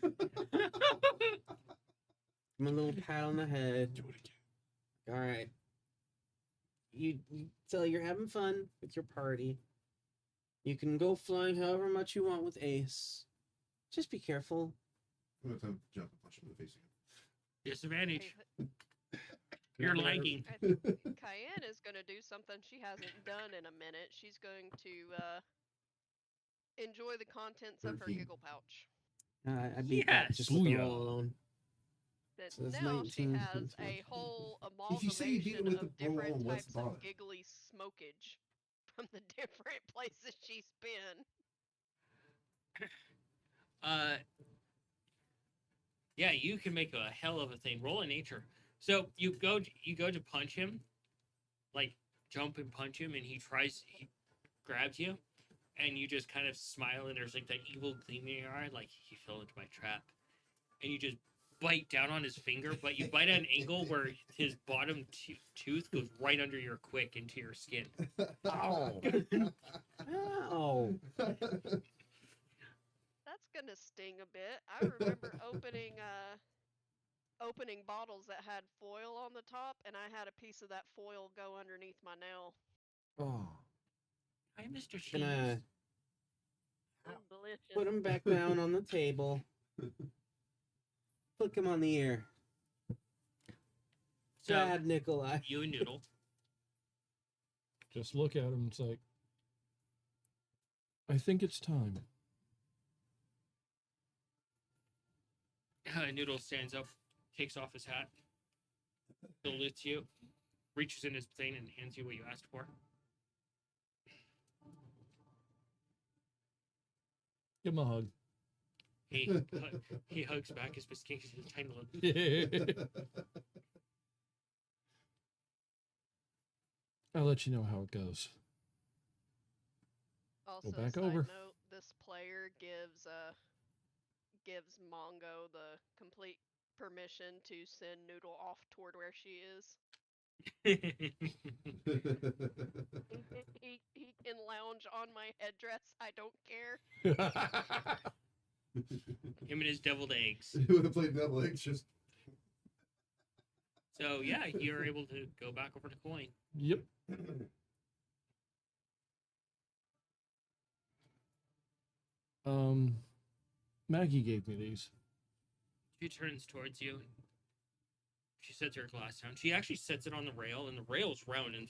him a little pat on the head. Do it again. All right. You tell you're having fun with your party. You can go flying however much you want with Ace. Just be careful. I'm gonna jump and punch him in the face again. Disadvantage. Okay, You're lagging. Cayenne is going to do something she hasn't done in a minute. She's going to enjoy the contents of her 13. giggle pouch. I beat that Yes! just with the Booyah. roll alone. That So that's now she 19. has a whole If you say you beat it amalgamation with of the roll different on, what's types the of bother? giggly smokage from the different places she's been. Uh, yeah, you can make a hell of a thing. Roll a nature. So you go to punch him, like jump and punch him, and he grabs you, and you just kind of smile, and there's like that evil gleam in your eye, like he fell into my trap, and you just bite down on his finger, but you bite at an angle where his bottom tooth goes right under your quick into your skin. Ow. Ow. That's gonna sting a bit. I remember opening bottles that had foil on the top, and I had a piece of that foil go underneath my nail. Oh. Hi, Mr. Cheese. Gonna Delicious. put him back down on the table. Flick him on the ear. So Bad Nikolai. you and Noodle. Just look at him. It's like, I think it's time. Noodle stands up, takes off his hat, salutes you, reaches in his thing, and hands you what you asked for. Give him a hug. He hugs back his biscuits and tiny little. I'll let you know how it goes. Also, back side over. note: this player gives Mongo the complete permission to send Noodle off toward where she is. He can lounge on my headdress. I don't care. Him and his deviled eggs. You would have played double X just. So yeah, you're able to go back over to coin. Yep. Maggie gave me these. She turns towards you. She sets her glass down. She actually sets it on the rail, and the rail's round, and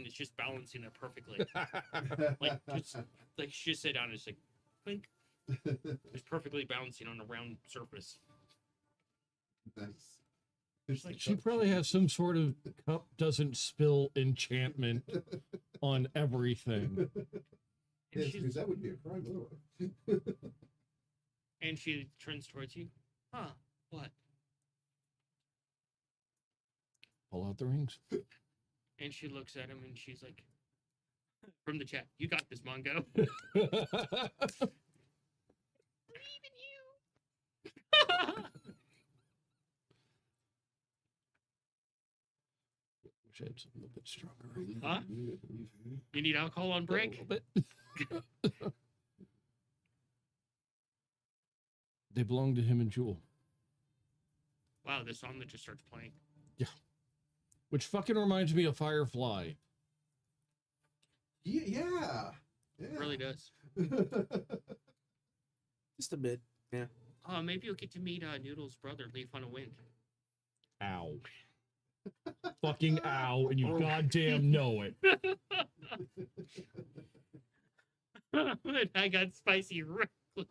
it's just balancing it perfectly. Like she just sat down and it's like, clink. It's perfectly balancing on a round surface. Nice. There's like She probably has some sort of cup doesn't spill enchantment on everything. And, Yes, because that would be a crime otherwise. and she turns towards you. Huh? What? Pull out the rings. And she looks at him and she's like, from the chat, you got this, Mongo. Believe in you. Wish I had something a little bit stronger. Huh? You need alcohol on A break? little bit. They belong to him and Jewel. Wow, this song that just starts playing. Which fucking reminds me of Firefly. Yeah. It really does. Just a bit. Yeah. Oh, maybe you'll get to meet Noodle's brother, Leaf on a Wind. Ow. Fucking ow, and you goddamn know it. I got spicy real quick.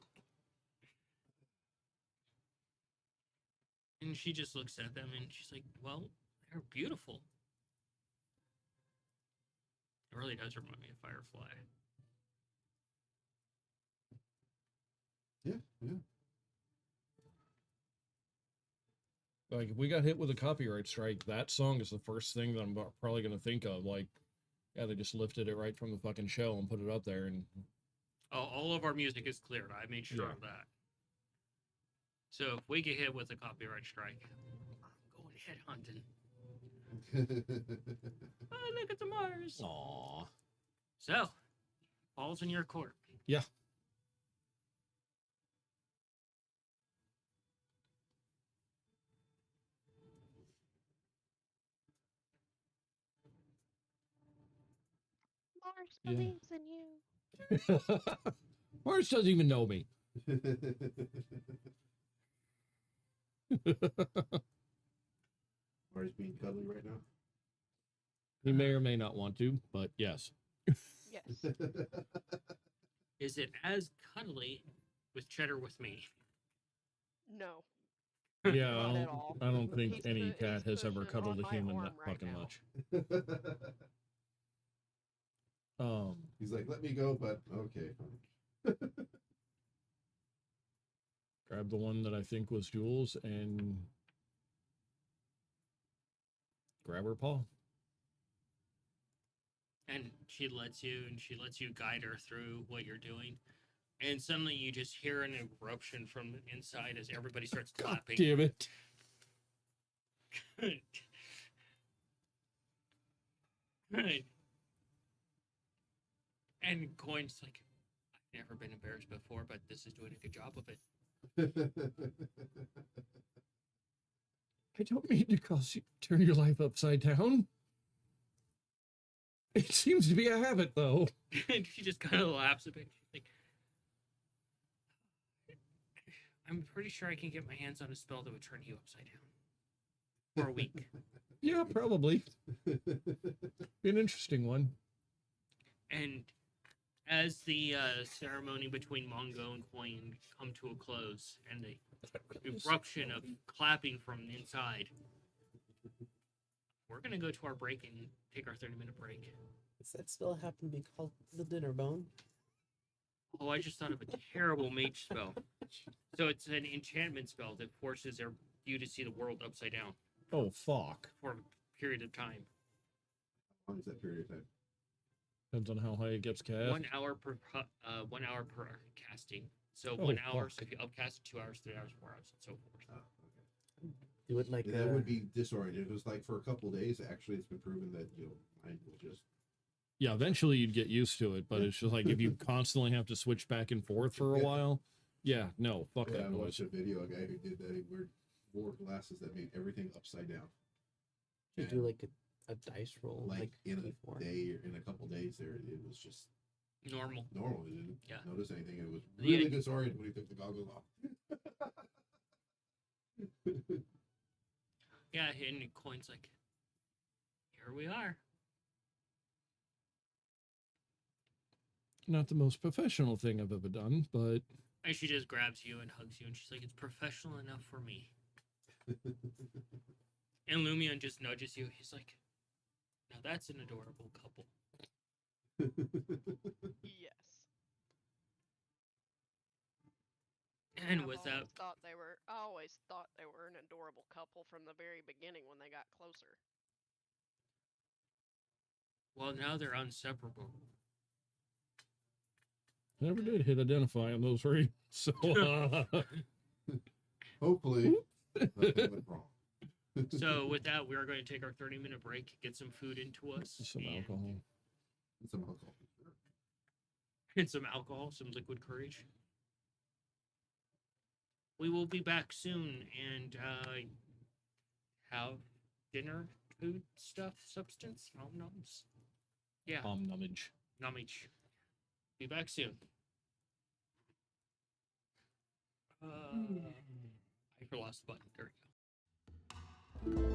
And she just looks at them and she's like, well, they're beautiful. It really does remind me of Firefly. Yeah. Like, if we got hit with a copyright strike, that song is the first thing that I'm probably going to think of. Like, yeah, they just lifted it right from the fucking show and put it up there. And Oh, all of our music is cleared. I made sure of that. So if we get hit with a copyright strike, I'm going head hunting. Oh, look at the Mars. aw. So, ball's in your court. Yeah. Mars Yeah. believes in you. Mars doesn't even know me. Mars being cuddly right now. He may or may not want to, but yes. Yes. Is it as cuddly with Cheddar with me? No. Yeah, Not at all. I don't think He's any pu- cat he's has ever pushing cuddled on a my human arm that right fucking now. much. He's like, let me go, but okay, fine. Grab the one that I think was Jules and grab her paw. And she lets you guide her through what you're doing. And suddenly you just hear an eruption from inside as everybody starts God clapping. damn it. Right. And Coin's like, I've never been embarrassed before, but this is doing a good job of it. I don't mean to turn your life upside down. It seems to be a habit, though. And she just kind of laughs a bit. She's like, I'm pretty sure I can get my hands on a spell that would turn you upside down for a week. Yeah, probably. Be an interesting one. And as the ceremony between Mongo and Coin come to a close, and the eruption of clapping from inside, we're gonna go to our break and take our 30-minute break. Does that spell happen to be called the dinner bone? Oh, I just thought of a terrible mage spell. So it's an enchantment spell that forces you to see the world upside down Oh, fuck. for a period of time. How long is that period of time? Depends on how high it gets cast. 1 hour per 1 hour per casting. So Oh, 1 hour. fuck. So if you upcast it, 2 hours, 3 hours, 4 hours, and so forth. Oh, okay. Do it like That would be disoriented. It was like for a couple of days. Actually, it's been proven that mind will just. Yeah, eventually you'd get used to it, but it's just like if you constantly have to switch back and forth for a while. Yeah, no, fuck Yeah, that I noise. watched a video. A guy who did that. He wore glasses that made everything upside down. you do like a dice roll, Like in D4. a day or in a couple of days, there it was just Normal. normal. He didn't Yeah. notice anything. It was Yeah. really disoriented when he took the goggles off. Yeah, and Coin's like, here we are. Not the most professional thing I've ever done, but And she just grabs you and hugs you, and she's like, it's professional enough for me. And Lumion just nudges you. He's like, now that's an adorable couple. Yes. And I've with that, I always thought they were an adorable couple from the very beginning when they got closer. well, now they're inseparable. never did hit identify on those three. So, Hopefully, nothing went wrong. So with that, we are going to take our 30-minute break, get some food into us, some alcohol. And some alcohol. and some alcohol, some liquid courage. We will be back soon and have dinner, food, stuff, substance, nom-noms. Yeah, Numbage. nummage. Be back soon. I lost the button. There we go.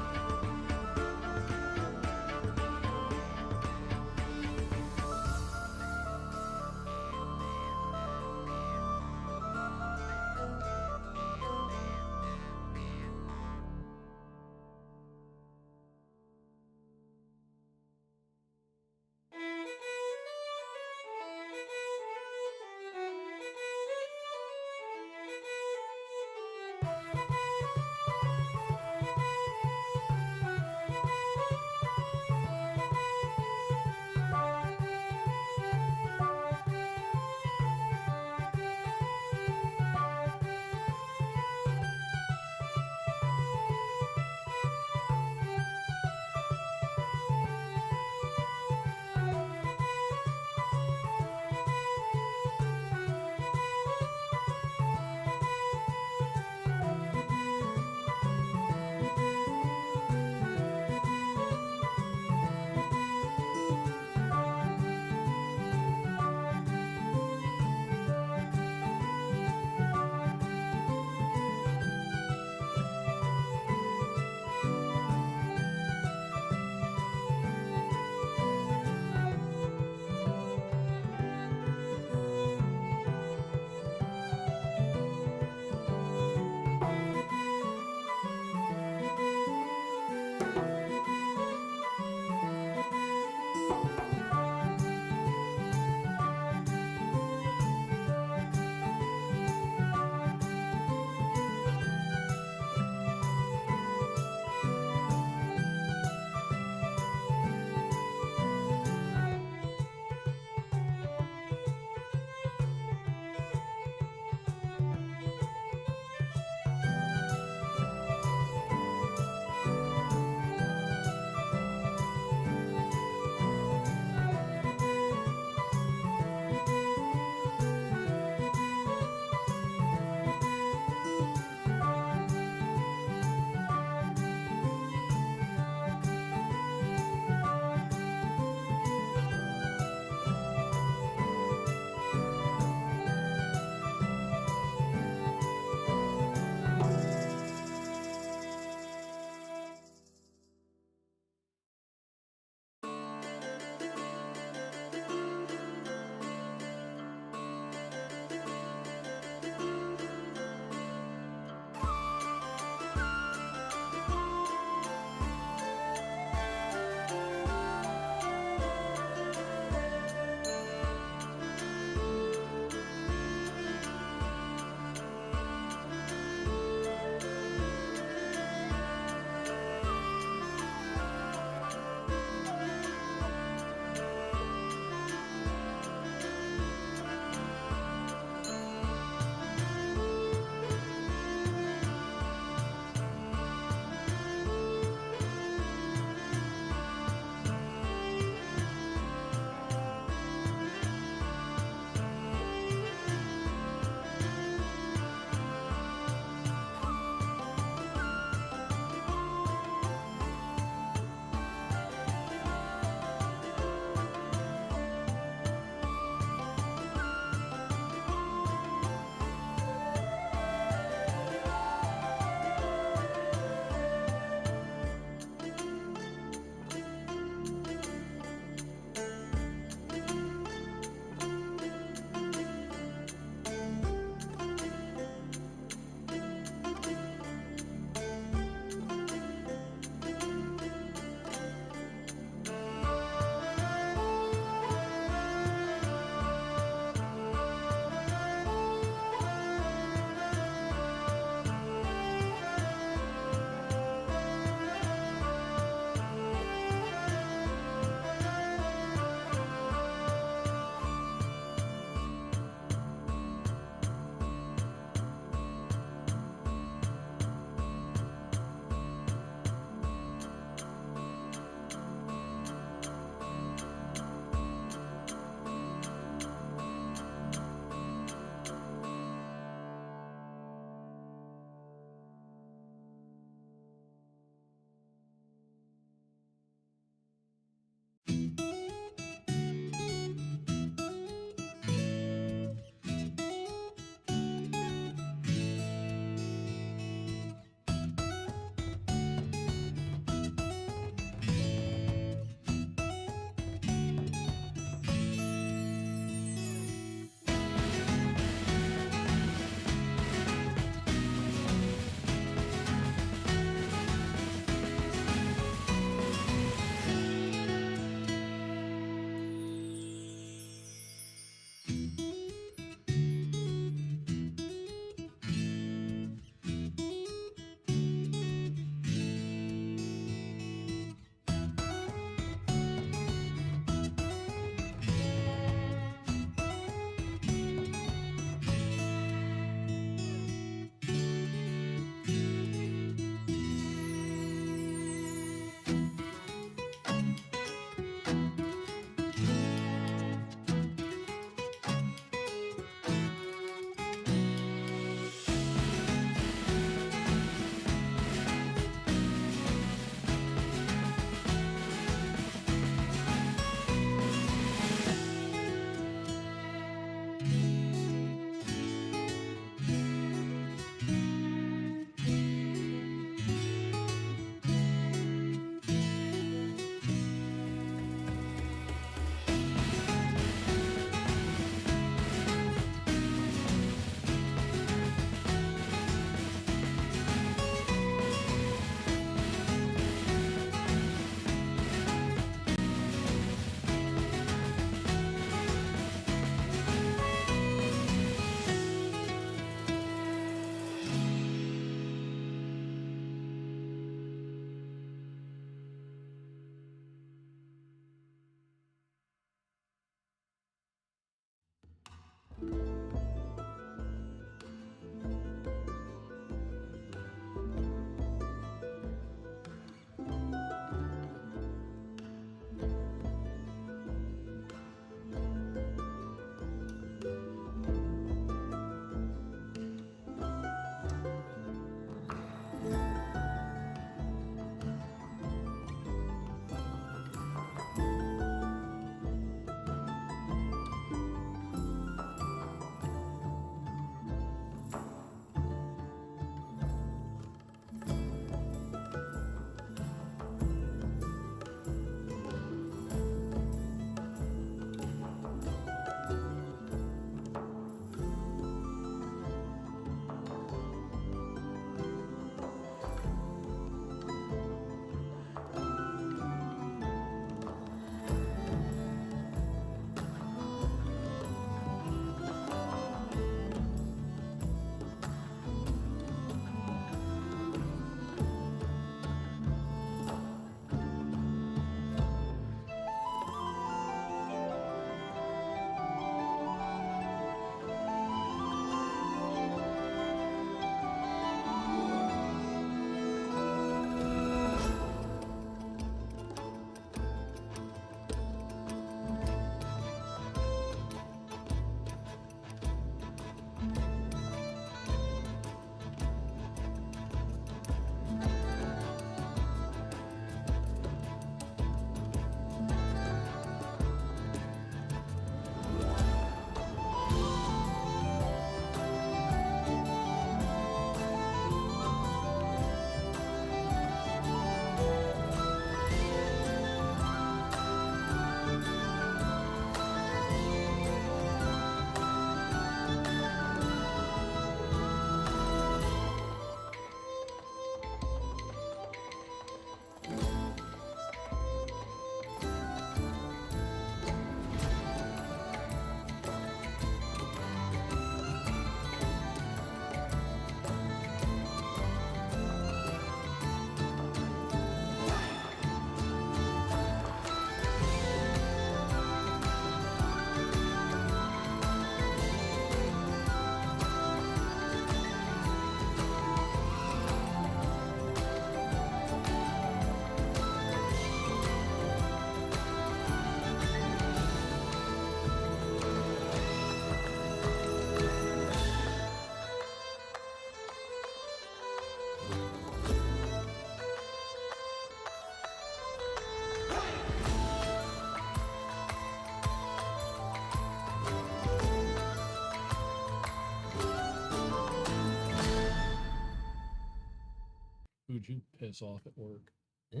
this off at work. Eh.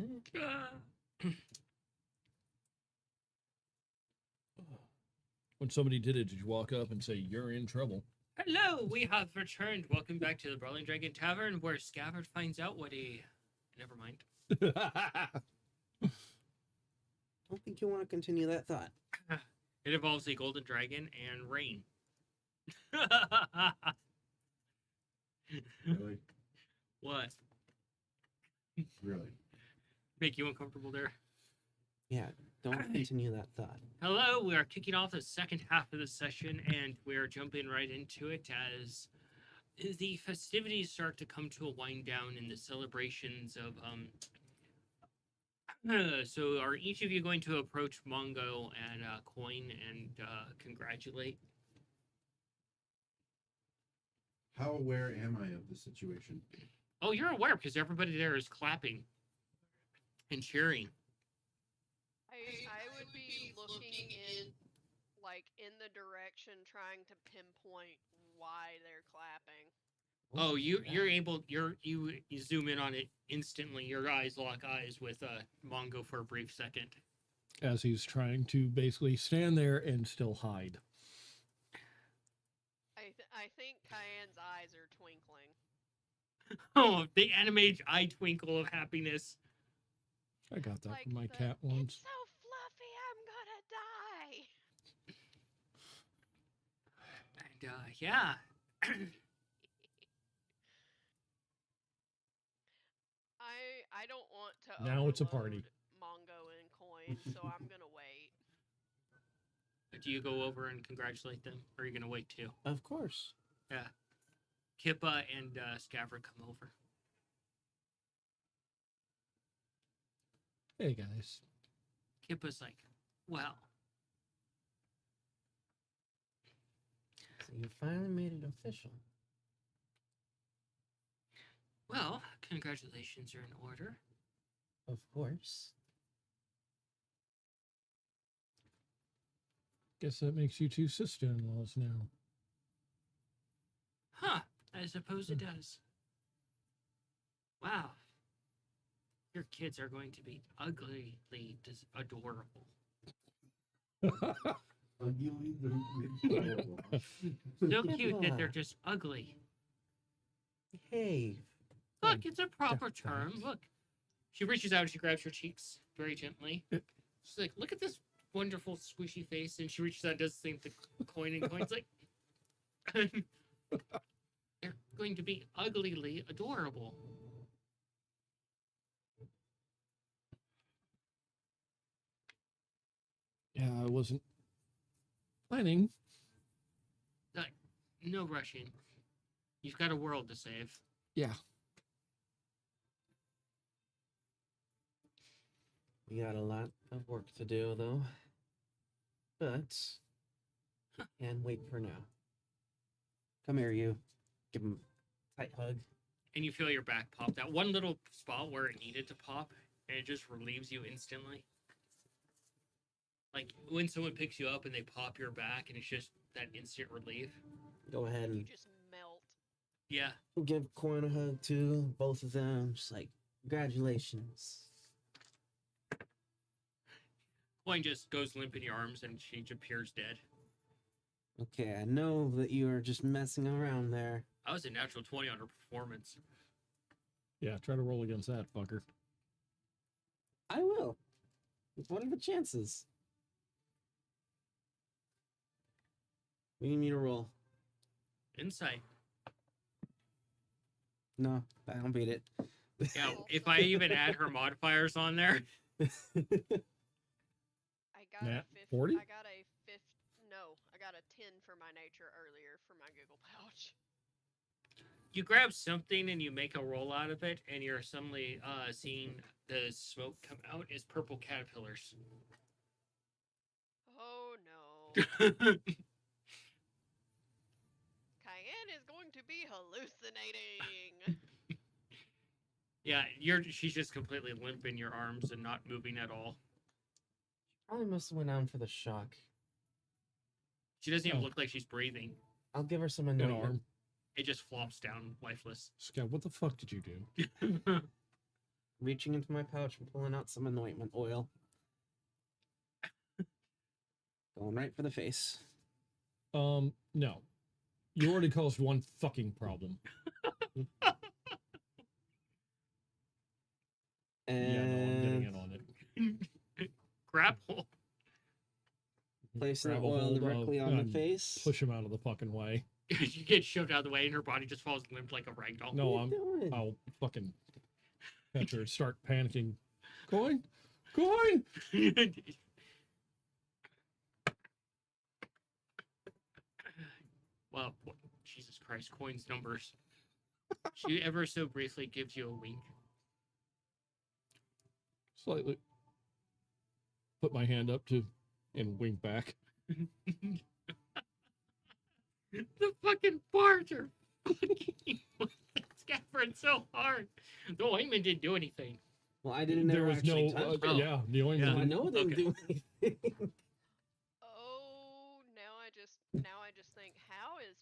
When somebody did it, did you walk up and say, "You're in trouble"? Hello, we have returned. Welcome back to the Brawling Dragon Tavern, where Scabbard finds out what he. Never mind. Don't think you want to continue that thought. It involves a golden dragon and rain. Really? What? Really? Make you uncomfortable there? Yeah, don't continue that thought. Hello, we are kicking off the second half of the session, and we're jumping right into it as the festivities start to come to a wind down in the celebrations of so are each of you going to approach Mongo and Coin and congratulate? How aware am I of the situation? Oh, you're aware because everybody there is clapping and cheering. I would be looking in, like, in the direction trying to pinpoint why they're clapping. Oh, you zoom in on it instantly. Your eyes lock eyes with Mongo for a brief second. As he's trying to basically stand there and still hide. I think Cayenne's eyes are twinkling. Oh, the animated eye twinkle of happiness. I got that Like from my the, cat It's once. so fluffy, I'm gonna die. And yeah. I don't want to. Now it's a party. overload Mongo and Coin, so I'm gonna wait. Do you go over and congratulate them, or are you gonna wait too? Of course. Yeah. Kippa and Scavra come over. Hey guys. Kippa's like, well, So you finally made it official. well, congratulations are in order. Of course. Guess that makes you two sister-in-laws now. Huh, I suppose it does. Wow. Your kids are going to be uglyly adorable. So cute that they're just ugly. Hey. Look, it's a proper Yeah, term. thanks. Look. She reaches out and she grabs your cheeks very gently. She's like, look at this wonderful squishy face. And she reaches out and does the same to Coin, and Coin's like, they're going to be uglily adorable. Yeah, I wasn't planning. Like, no rushing. You've got a world to save. Yeah. We got a lot of work to do, though. But can wait for now. Come here, you. Give him a tight hug. And you feel your back pop. That one little spot where it needed to pop, and it just relieves you instantly. Like when someone picks you up and they pop your back, and it's just that instant relief. Go ahead You and just melt. Yeah. give Coin a hug, too. Both of them. Just like, congratulations. Coin just goes limp in your arms, and she just appears dead. Okay, I know that you are just messing around there. I was a natural 20 on her performance. Yeah, try to roll against that fucker. I will. What are the chances? We need me to roll. Insight. No, I don't beat it. Yeah, if I even add her modifiers on there. I got Nat a 50. 40? I got a 50. No, I got a 10 for my nature earlier for my Google pouch. You grab something and you make a roll out of it, and you're suddenly seeing the smoke come out as purple caterpillars. Oh no. Cayenne is going to be hallucinating. Yeah, she's just completely limp in your arms and not moving at all. Probably must have went down for the shock. She doesn't even Oh. look like she's breathing. I'll give her some An anointment. arm. It just flops down lifeless. Scott, what the fuck did you do? reaching into my pouch and pulling out some anointment oil. Going right for the face. No. You already caused one fucking problem. And Yeah, no, I'm getting in on it. Grapple. placing the Grab a oil hold directly of- on the and face. Push him out of the fucking way. You get shoved out of the way, and her body just falls limp like a ragdoll. No, What are you doing? I'll fucking catch her, start panicking. Coin? Coin! Well, Jesus Christ, coins numbers. She ever so briefly gives you a wink. Slightly. Put my hand up to and wink back. The fucking parts are fucking scabbering so hard. The ointment didn't do anything. Well, I didn't There ever was actually no, touch it. yeah, the only Yeah. So I know it didn't Okay. do anything. Oh, now I just think how is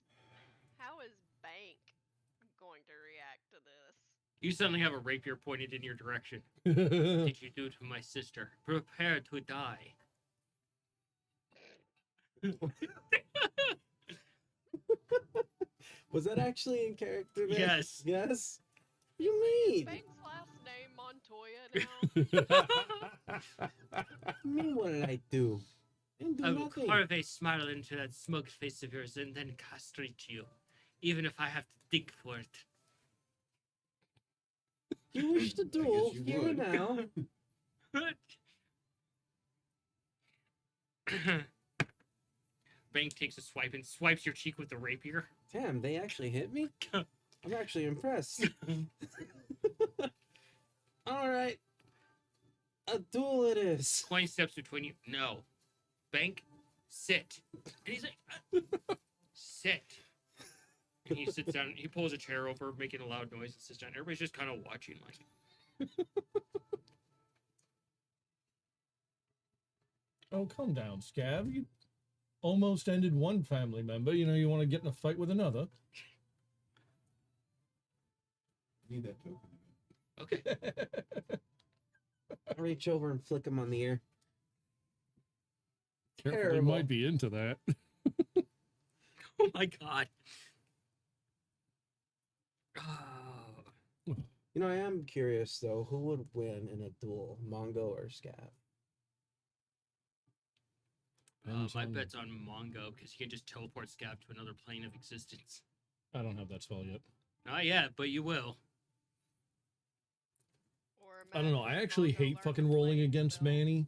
Bank going to react to this? You suddenly have a rapier pointed in your direction. What did you do to my sister? Prepare to die. Was that actually in character? There? Yes. Yes. What do you Is mean? Bank's last name Montoya now? I mean, what did I do? I didn't do I will nothing. carve a smile into that smug face of yours and then castrate you. Even if I have to dig for it. You wish to duel you here would. now. Bank takes a swipe and swipes your cheek with the rapier. Damn, they actually hit me? I'm actually impressed. All right. A duel it is. Coin steps between you. No. Bank, sit. And he's like, sit. And he sits down. He pulls a chair over, making a loud noise, and sits down. Everybody's just kind of watching, like. Oh, calm down, Scab. You almost ended one family member. You know, you want to get in a fight with another. Need that token. Okay. I reach over and flick him on the ear. Careful, they Terrible. might be into that. Oh my god. Oh. You know, I am curious though, who would win in a duel, Mongo or Scab? Depends My on- bet's on Mongo because he can just teleport Scab to another plane of existence. I don't have that spell yet. Not yet, but you will. Or I don't know. I imagine actually Mongo hate learned fucking to play rolling against himself. Manny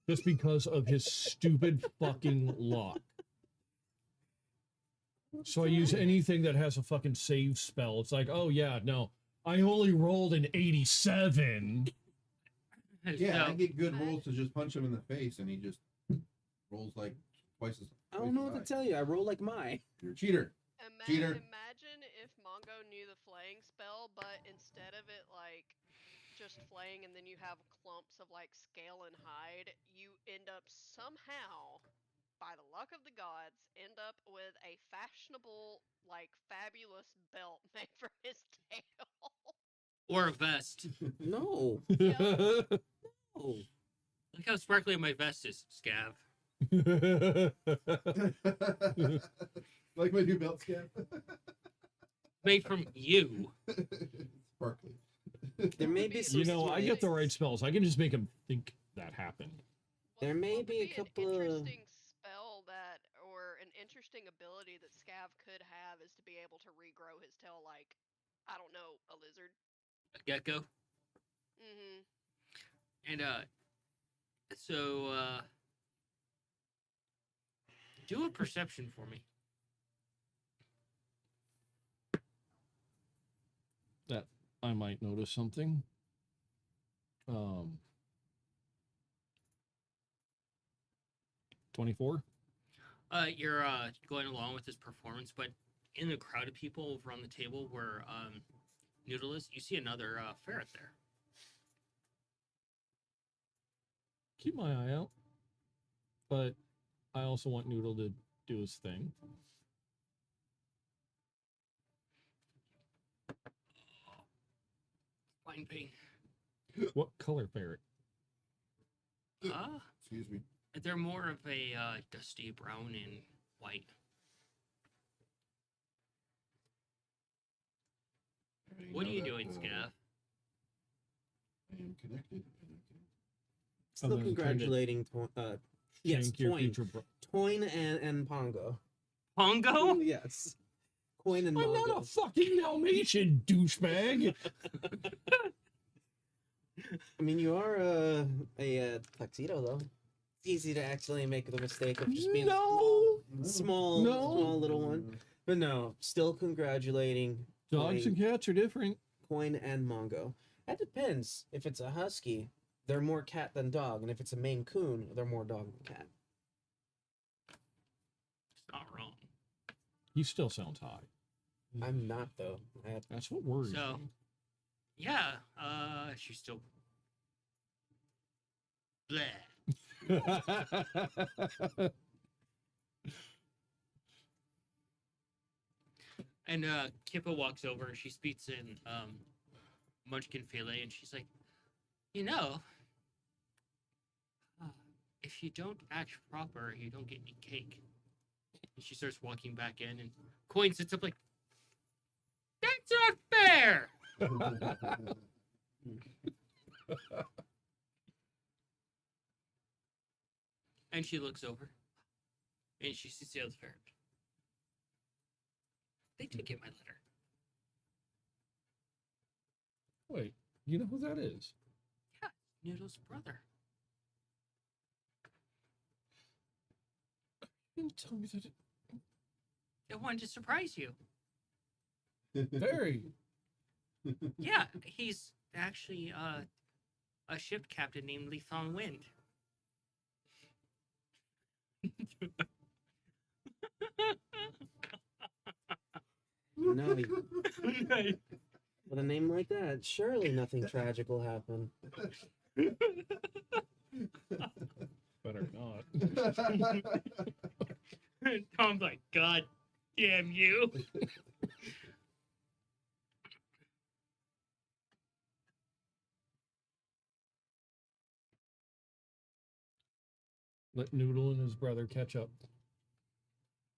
just because of his stupid fucking luck. So I use anything that has a fucking save spell. It's like, oh yeah, no, I only rolled an 87. Yeah, I So, get good rolls to just punch him in the face, and he just rolls like twice as. I don't know what to tell you. I roll like my. You're a cheater. Cheater. Imagine if Mongo knew the flaying spell, but instead of it like just flaying and then you have clumps of like scale and hide, you end up somehow, by the luck of the gods, end up with a fashionable, like fabulous belt made for his tail. or a vest. No. That's No. Look how sparkly my vest is, Scav. Like my new belt scab. Made from you. Sparkly. There may be some You know, I get the right Nice. spells. I can just make him think that happened. There may what would be a an couple of- interesting spell that, or an interesting ability that Scav could have is to be able to regrow his tail like, I don't know, a lizard. A gecko. Mm-hmm. And do a perception for me. That I might notice something. 24. You're going along with his performance, but in the crowd of people over on the table where Noodle is, you see another ferret there. Keep my eye out. But I also want Noodle to do his thing. Fine pain. What color ferret? Excuse me. They're more of a dusty brown and white. I What know are you that, doing, Scaff? I am connected. Still then trying to congratulating yes, Shank your Toyne. future Toyne and Pongo. Pongo? Yes. Coin and I'm Mongo. not a fucking Dalmatian, douchebag. I mean, you are a tuxedo, though. It's easy to accidentally make the mistake of just being No. small, No. small little one. But no, still congratulating Dogs and cats are different. Coin and Mongo. That depends. If it's a husky, they're more cat than dog, and if it's a Maine Coon, they're more dog than cat. It's not wrong. He still sounds high. I'm not though. That's what worries So, me. yeah, she's still. Bleh. And Kippa walks over and she speaks in Munchkin Filet, and she's like, you know, if you don't act proper, you don't get any cake. And she starts walking back in, and Coin sits up like, that's not fair! And she looks over, and she sees the other ferret. They did get my letter. Wait, you know who that is? Yeah, Noodle's brother. You didn't tell me that. I wanted to surprise you. Very. Yeah, he's actually a ship captain named Lethon Wind. No, with a name like that, surely nothing tragic will happen. Better not. Tom's like, God damn you. Let Noodle and his brother catch up.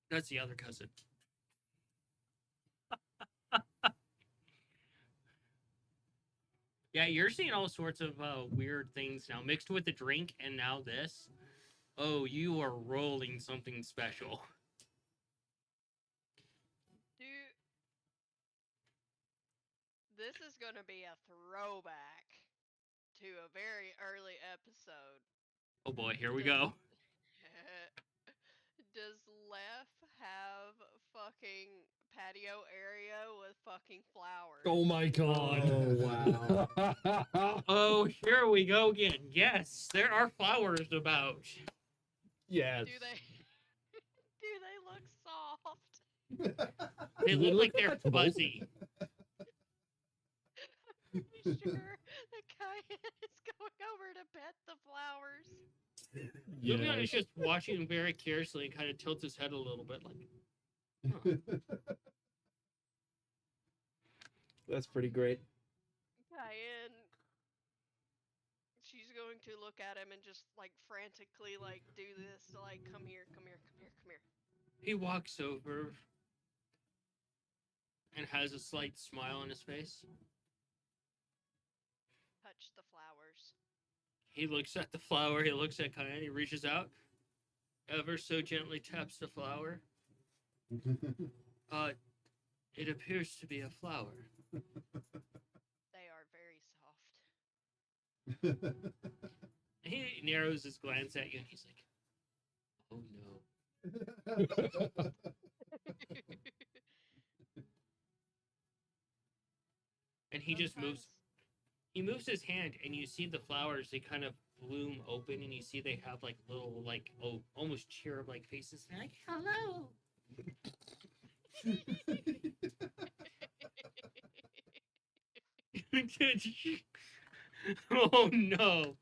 That's the other cousin. Yeah, you're seeing all sorts of weird things now, mixed with the drink and now this. Oh, you are rolling something special. Dude, this is gonna be a throwback to a very early episode. Oh boy, here we go. Does Lef have fucking patio area with fucking flowers? Oh my god. Oh, wow. Oh, here we go again. Yes, there are flowers about. Yes. Do they do they look soft? They They look look like they're comfortable. fuzzy. Are you sure the guy is going over to pet the flowers? Lumion is just watching him very curiously and kind of tilts his head a little bit like, That's pretty great. Cayenne, she's going to look at him and just like frantically like do this to like come here, come here, come here, come here. he walks over and has a slight smile on his face. Touch the flowers. He looks at the flower, he looks at Cayenne, he reaches out, ever so gently taps the flower. It appears to be a flower. They are very soft. He narrows his glance at you and he's like, oh no. And he just moves. He moves his hand, and you see the flowers. They kind of bloom open, and you see they have like little, like almost cherub-like faces. They're like, hello. Oh no.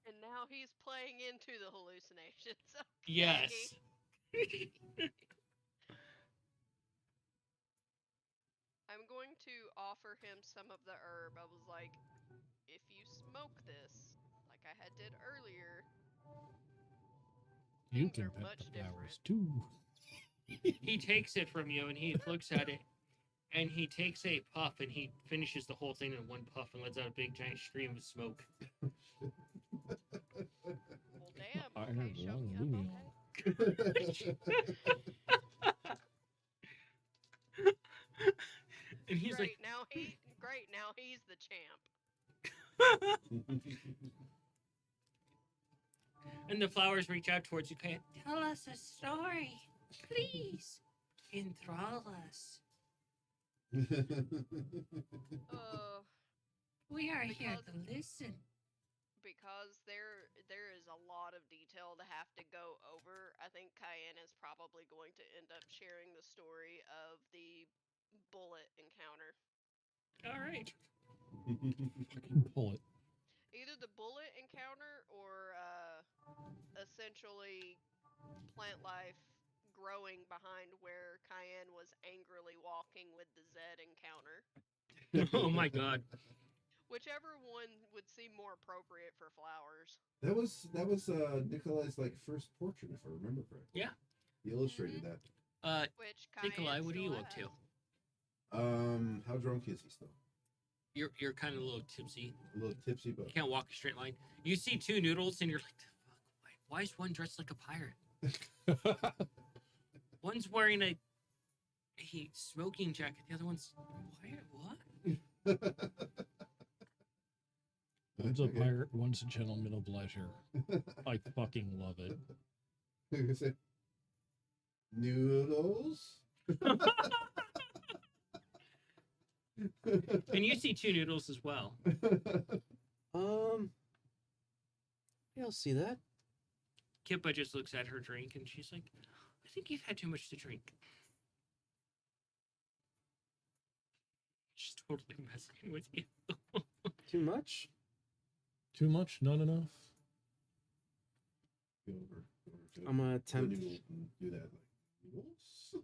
And now he's playing into the hallucinations. Okay. Yes. I'm going to offer him some of the herb. I was like, if you smoke this, like I had did earlier, You things can are pet much the different. flowers too. He takes it from you and he looks at it and he takes a puff and he finishes the whole thing in one puff and lets out a big giant stream of smoke. Well, damn. I Okay, heard show one me up. Lumio. Okay. And he's Great. Now he's the champ. and the flowers reach out towards you. Kaya, tell us a story, please. Enthrall us. Uh, We are here Because- to listen. because there is a lot of detail to have to go over. I think Cayenne is probably going to end up sharing the story of the bullet encounter. All right. Pull it. Either the bullet encounter or essentially plant life growing behind where Cayenne was angrily walking with the Zed encounter. Oh my god. Whichever one would seem more appropriate for flowers. That was Nikolai's like first portrait, if I remember correctly. Yeah. He illustrated that. Which Cayenne Nikolai, what are you still up to? has. How drunk is he still? You're kind of a little tipsy. A little tipsy, but You can't walk a straight line. You see two noodles and you're like, fuck, why is one dressed like a pirate? One's wearing a smoking jacket. The other one's what? One's a Okay. pirate, one's a gentleman of leisure. I fucking love it. Like I said, noodles. And you see two noodles as well. Yeah, I'll see that. Kippa just looks at her drink and she's like, I think you've had too much to drink. She's totally messing with you. Too much? Too much? Not enough? Go over to I'm gonna the attempt. noodle and do that like noodles.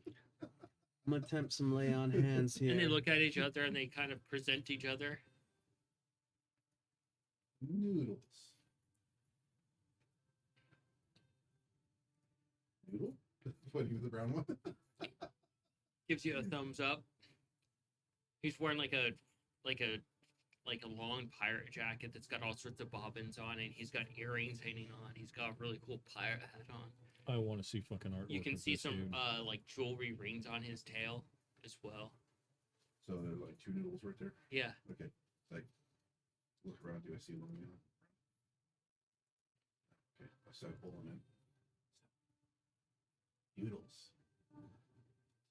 I'm gonna attempt some lay on hands here. And they look at each other and they kind of present each other. Noodles. Noodle? What, you the brown one? Gives you a thumbs up. He's wearing like a long pirate jacket that's got all sorts of bobbins on it. He's got earrings hanging on. He's got a really cool pirate hat on. I want to see fucking artwork. You can of see this some dude. like jewelry rings on his tail as well. So there are like two noodles right there. Yeah. Okay. Like, look around. Do I see one of them? Okay. I start pulling in. Noodles.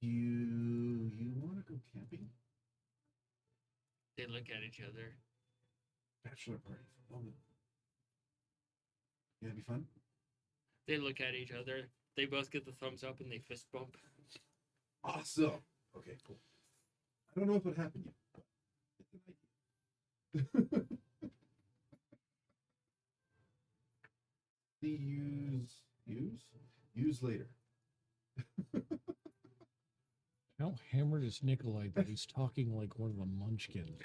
Do you want to go camping? They look at each other. Bachelor party for women. Yeah, it'd be fun. They look at each other. They both get the thumbs up and they fist bump. Awesome. Okay, cool. I don't know if it happened yet, but it's an idea. Use later. How hammered is Nikolai that he's talking like one of the munchkins?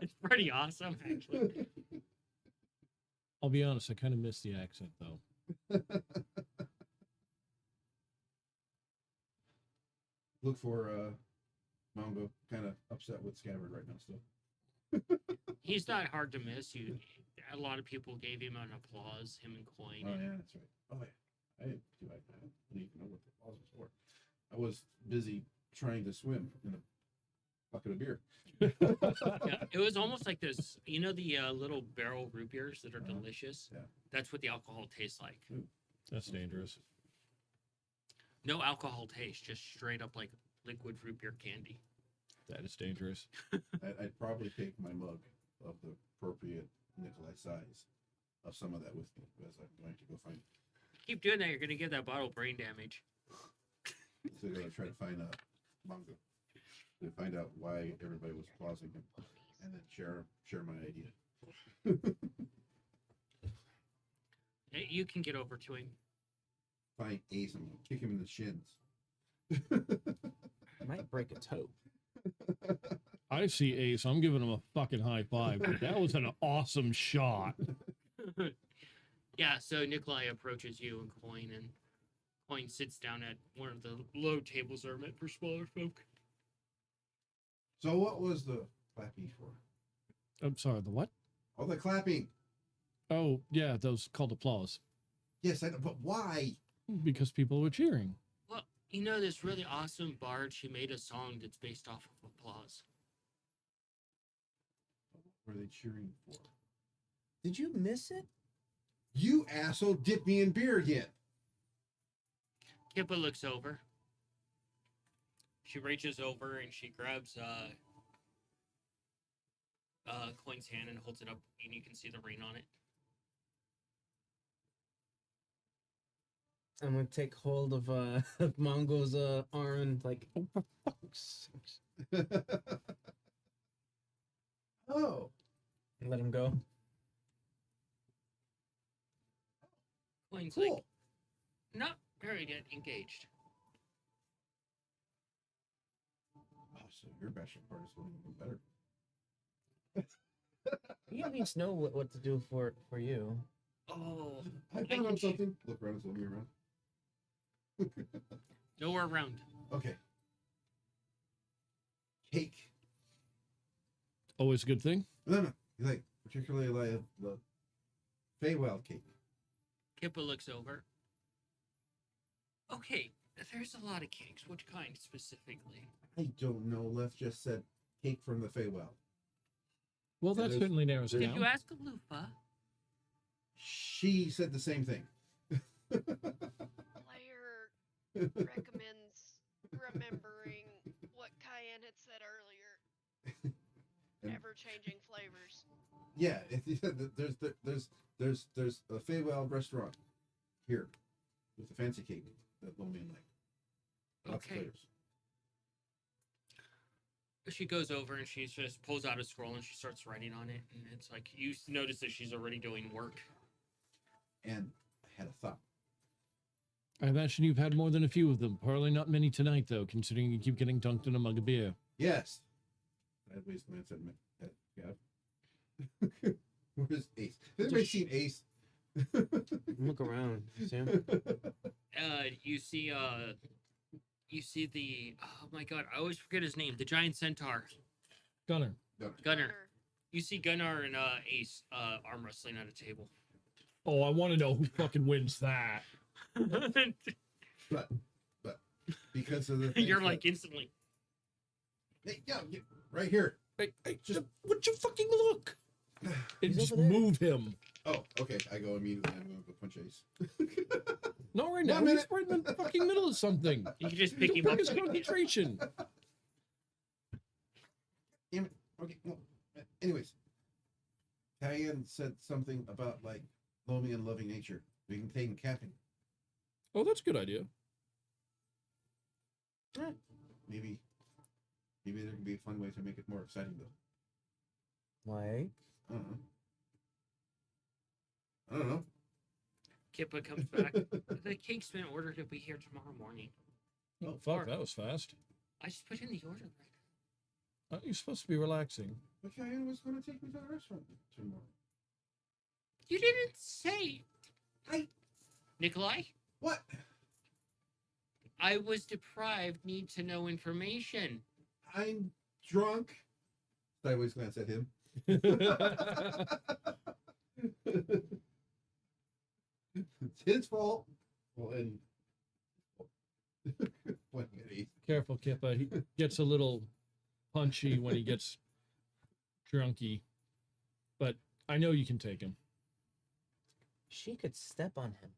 It's pretty awesome, actually. I'll be honest, I kind of miss the accent though. Look for Mongo, kind of upset with Scabbard right now still. He's not hard to miss. A lot of people gave him an applause, him and Coin. Oh yeah, that's right. Oh yeah, I don't even know what the applause was for. I was busy trying to swim in a bucket of beer. Yeah, it was almost like this, you know, the little barrel root beers that are delicious? Yeah. That's what the alcohol tastes like. That's dangerous. No alcohol taste, just straight up like liquid root beer candy. That is dangerous. I'd probably take my mug of the appropriate Nikolai size of some of that with me as I'm going to go find. Keep doing that, you're going to get that bottle brain damage. So I'm gonna try to find Mongo and find out why everybody was applauding him, and then share my idea. You can get over to him. Find Ace and kick him in the shins. Might break a toe. I see Ace. I'm giving him a fucking high five. That was an awesome shot. Yeah, so Nikolai approaches you and Coin sits down at one of the low tables that are meant for smaller folk. So what was the clapping for? I'm sorry, the what? Oh, the clapping. Oh, yeah, those called applause. Yes, I know, but why? Because people were cheering. Well, you know, this really awesome bard, she made a song that's based off of applause. What were they cheering for? Did you miss it? You asshole, dip me in beer again. Kippa looks over. She reaches over and she grabs Coin's hand and holds it up, and you can see the ring on it. I'm gonna take hold of Mongo's arm and like, oh, for fuck's sakes. Oh. And let him go. Coin's Cool. like, not very good, engaged. Oh, so your bachelor part is going even better. You at least know what to do for you. Oh, I can found out sh- something. Look around, look me around. nowhere around. Okay. Cake. Always a good thing. No. Like, particularly like the Feywild cake. Kippa looks over. Okay, there's a lot of cakes. Which kind specifically? I don't know. Left just said cake from the Feywild. Well, that there's- certainly narrows it Did down. you ask Lufa? She said the same thing. Player recommends remembering what Cayenne had said earlier. And- Ever-changing flavors. Yeah, there's a Feywild restaurant here with the fancy cake that Lomi like. Lots of Okay. flavors. She goes over and she just pulls out a scroll and she starts writing on it. And it's like, you notice that she's already doing work. And I had a thought. I imagine you've had more than a few of them. Probably not many tonight, though, considering you keep getting dunked in a mug of beer. Yes. Sideways glance at Gav. Where's Ace? Has anybody seen Ace? Look around. See him? You see the, oh my god, I always forget his name, the giant centaur. Gunner. Gunnar. You see Gunnar and Ace arm wrestling at a table. Oh, I want to know who fucking wins that. But because of the things You're that- like instantly. Hey, yeah, right here. Hey, just would you fucking look? And He's just over there. move him. Oh, okay. I go immediately. I'm going to punch Ace. No, right 1 now minute. he's right in the fucking middle of something. You can just pick Don't him break up. his concentration. Damn it. Okay. Well, anyways, Cayenne said something about like loamy and loving nature. We can take him camping. Oh, that's a good idea. Maybe there can be a fun way to make it more exciting though. Like? I don't know. Kippa comes back. The cake's been ordered to be here tomorrow morning. Oh, fuck, that was fast. I just put in the order. You're supposed to be relaxing. But Cayenne was going to take me to the restaurant tomorrow. You didn't say. Nikolai, What? I was deprived, need to know information. I'm drunk. Sideways glance at him. It's his fault. Well, and pointing at Ace. Careful, Kippa. He gets a little punchy when he gets drunky. But I know you can take him. She could step on him.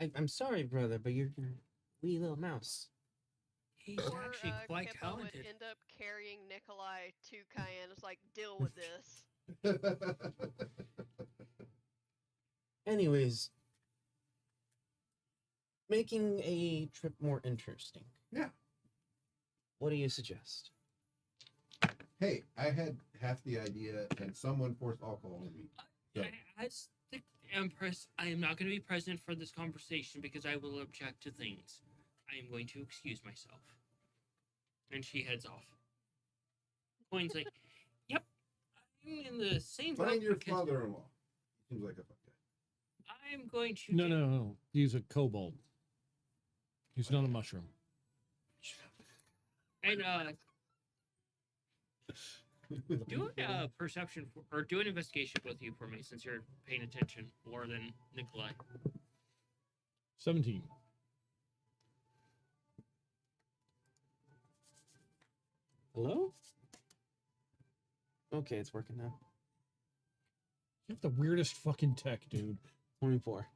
And I'm sorry, brother, but you're a wee little mouse. He's Or actually quite Kippa talented. would end up carrying Nikolai to Cayenne. It's like, deal with this. Anyways, making a trip more interesting. Yeah. What do you suggest? Hey, I had half the idea, and someone forced alcohol on me. So, As the Empress, I am not going to be present for this conversation because I will object to things. I am going to excuse myself. And she heads off. Coin's like, yep, I'm in the same boat. Find your because father-in-law. Seems like a fun guy. I'm going to. No. He's a kobold. He's not a mushroom. And do a perception or do an investigation with you for me, since you're paying attention more than Nikolai. 17. Hello? Okay, it's working now. You have the weirdest fucking tech, dude. 24.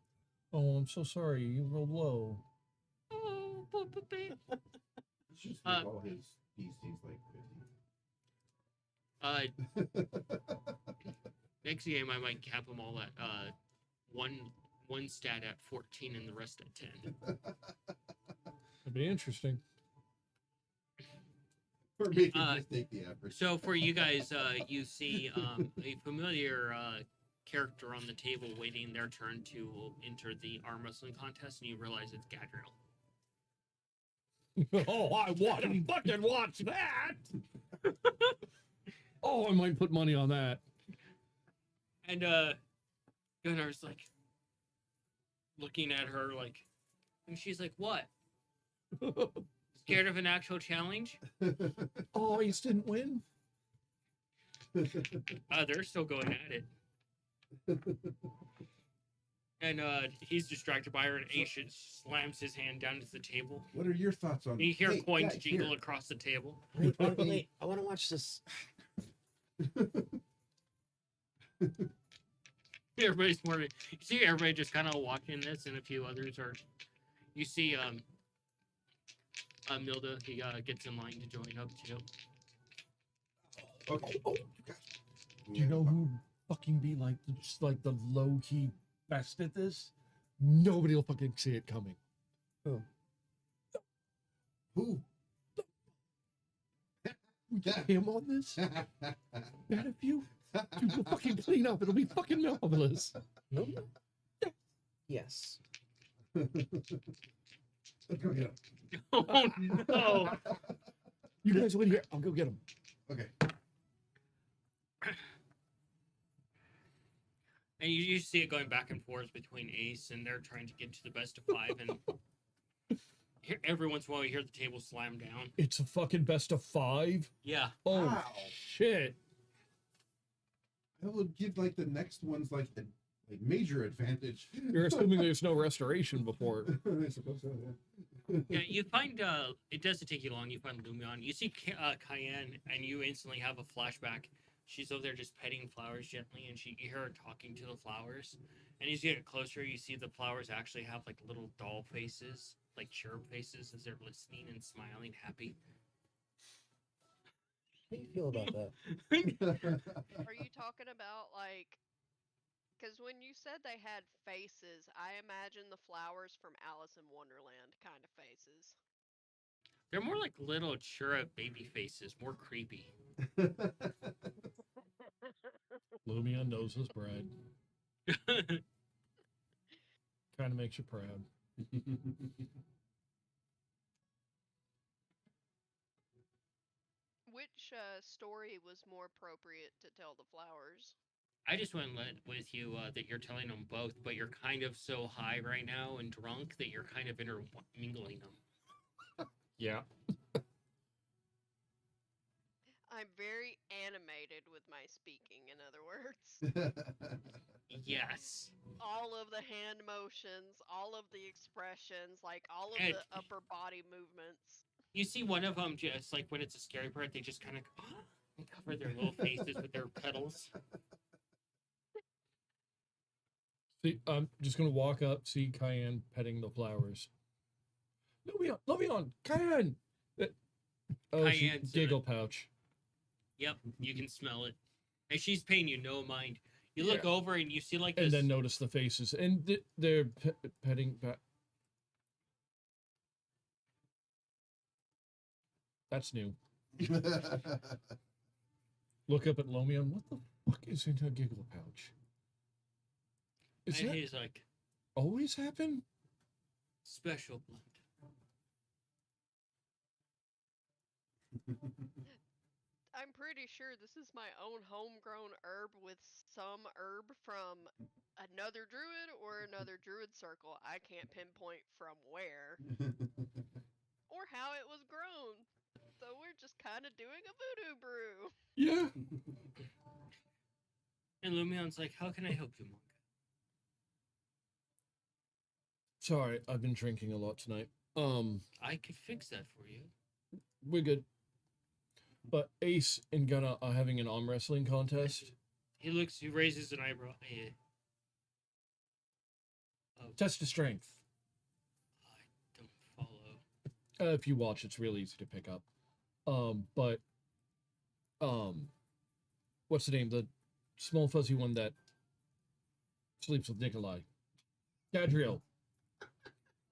Oh, I'm so sorry. You rolled low. Oh, Let's just make all his DCs like 50. Next game I might cap them all at one stat at 14 and the rest at 10. That'd be interesting. Or make him just take the average. So for you guys, you see a familiar character on the table waiting their turn to enter the arm wrestling contest, and you realize it's Gadriel. Oh, I want to fucking watch that. Oh, I might put money on that. And Gunnar's like looking at her like, and she's like, "What? Scared of an actual challenge?" Oh, Ace didn't win? They're still going at it. And he's distracted by her, and Ace slams his hand down to the table. What are your thoughts on? And you hear Hey, coins guys, jingle here. across the table. Wait, I want to watch this. Everybody's more. You see everybody just kind of watching this, and a few others are. You see Milda. He gets in line to join up too. Okay. Oh, do you know who fucking be like just like the low key best at this? Nobody will fucking see it coming. Who? Who? We get him on this? Bad of you? Dude, we'll fucking clean up. It'll be fucking marvelous. No? Yes. Let's go get him. Oh no! You guys wait here. I'll go get him. Okay. And you see it going back and forth between Ace, and they're trying to get to the best of 5, and every once in a while you hear the table slam down. It's a fucking best of 5. Yeah. Oh Wow. shit. I would give like the next one's like a major advantage. You're assuming there's no restoration before. I suppose so, yeah. Yeah, you find it doesn't take you long. You find Lumion. You see Cayenne, and you instantly have a flashback. She's over there just petting flowers gently, and you hear her talking to the flowers. And as you get closer, you see the flowers actually have like little doll faces, like cherub faces, as they're listening and smiling, happy. How do you feel about that? Are you talking about like? Because when you said they had faces, I imagine the flowers from Alice in Wonderland kind of faces. They're more like little cherub baby faces, more creepy. Lumion knows his bride. Kind of makes you proud. Which story was more appropriate to tell the flowers? I just went with you that you're telling them both, but you're kind of so high right now and drunk that you're kind of intermingling them. Yeah. I'm very animated with my speaking, in other words. Yes. All of the hand motions, all of the expressions, like all of And- the upper body movements. You see one of them just like when it's a scary part, they just kind of and cover their little faces with their petals. See, I'm just gonna walk up, see Cayenne petting the flowers. Lumion, Cayenne. Oh, she, Cayenne's giggle pouch. Yep, you can smell it. And she's paying you no mind. You look Yeah. over and you see like this. And then notice the faces, and they're petting back. That's new. Look up at Lumion. What the fuck is in a giggle pouch? Is and that he's like, always happen? special blend. I'm pretty sure this is my own homegrown herb with some herb from another druid or another druid circle. I can't pinpoint from where or how it was grown. So we're just kind of doing a voodoo brew. Yeah. And Lumion's like, how can I help you, Monk? Sorry, I've been drinking a lot tonight. I could fix that for you. We're good. But Ace and Gunna are having an arm wrestling contest. He raises an eyebrow. Yeah. Oh, Test of strength. I don't follow. If you watch, it's real easy to pick up. What's the name? The small fuzzy one that sleeps with Nikolai. Gadriel.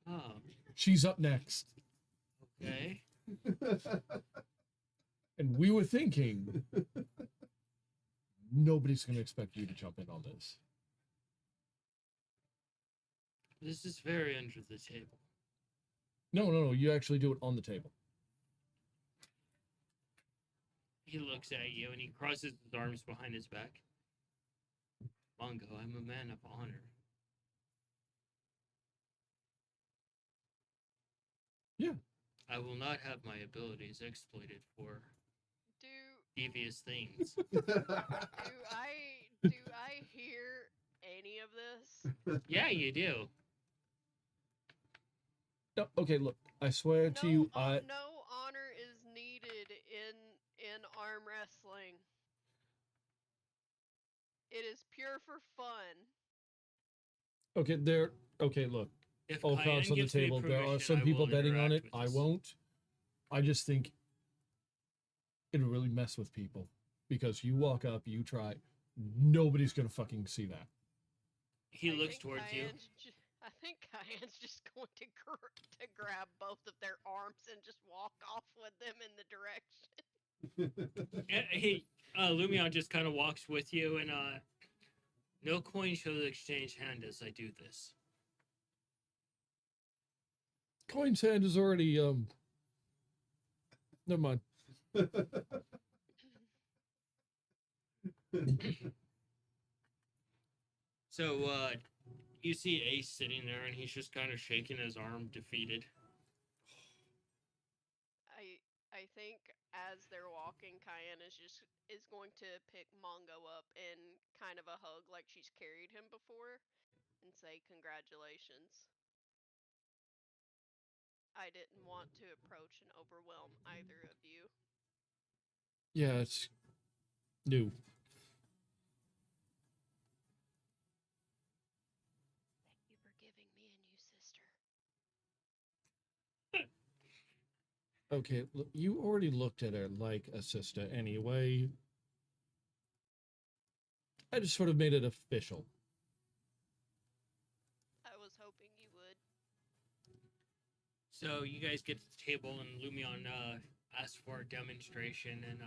Oh, She's up next. okay. And we were thinking nobody's going to expect you to jump in on this. This is very under the table. No. You actually do it on the table. He looks at you and he crosses his arms behind his back. Mongo, I'm a man of honor. Yeah. I will not have my abilities exploited for Do devious things. do I hear any of this? Yeah, you do. No, okay, look. I swear to No, you, no honor is needed in arm wrestling. It is pure for fun. Okay, look. If All Cayenne cards on the gives me table. There are permission, some I people will betting on interact it. with I this. won't. I just think it'll really mess with people because you walk up, you try, nobody's gonna fucking see that. He I looks think towards you. I think Cayenne's just going to grab both of their arms and just walk off with them in the direction. Lumion just kind of walks with you, and no coin shall exchange hand as I do this. Coin's hand is already never mind. So you see Ace sitting there, and he's just kind of shaking his arm, defeated. I think as they're walking, Cayenne is going to pick Mongo up in kind of a hug like she's carried him before and say congratulations. I didn't want to approach and overwhelm either of you. Yeah, it's new. Thank you for giving me a new sister. Okay, look, you already looked at her like a sister anyway. I just sort of made it official. I was hoping you would. So you guys get to the table, and Lumion asks for a demonstration, and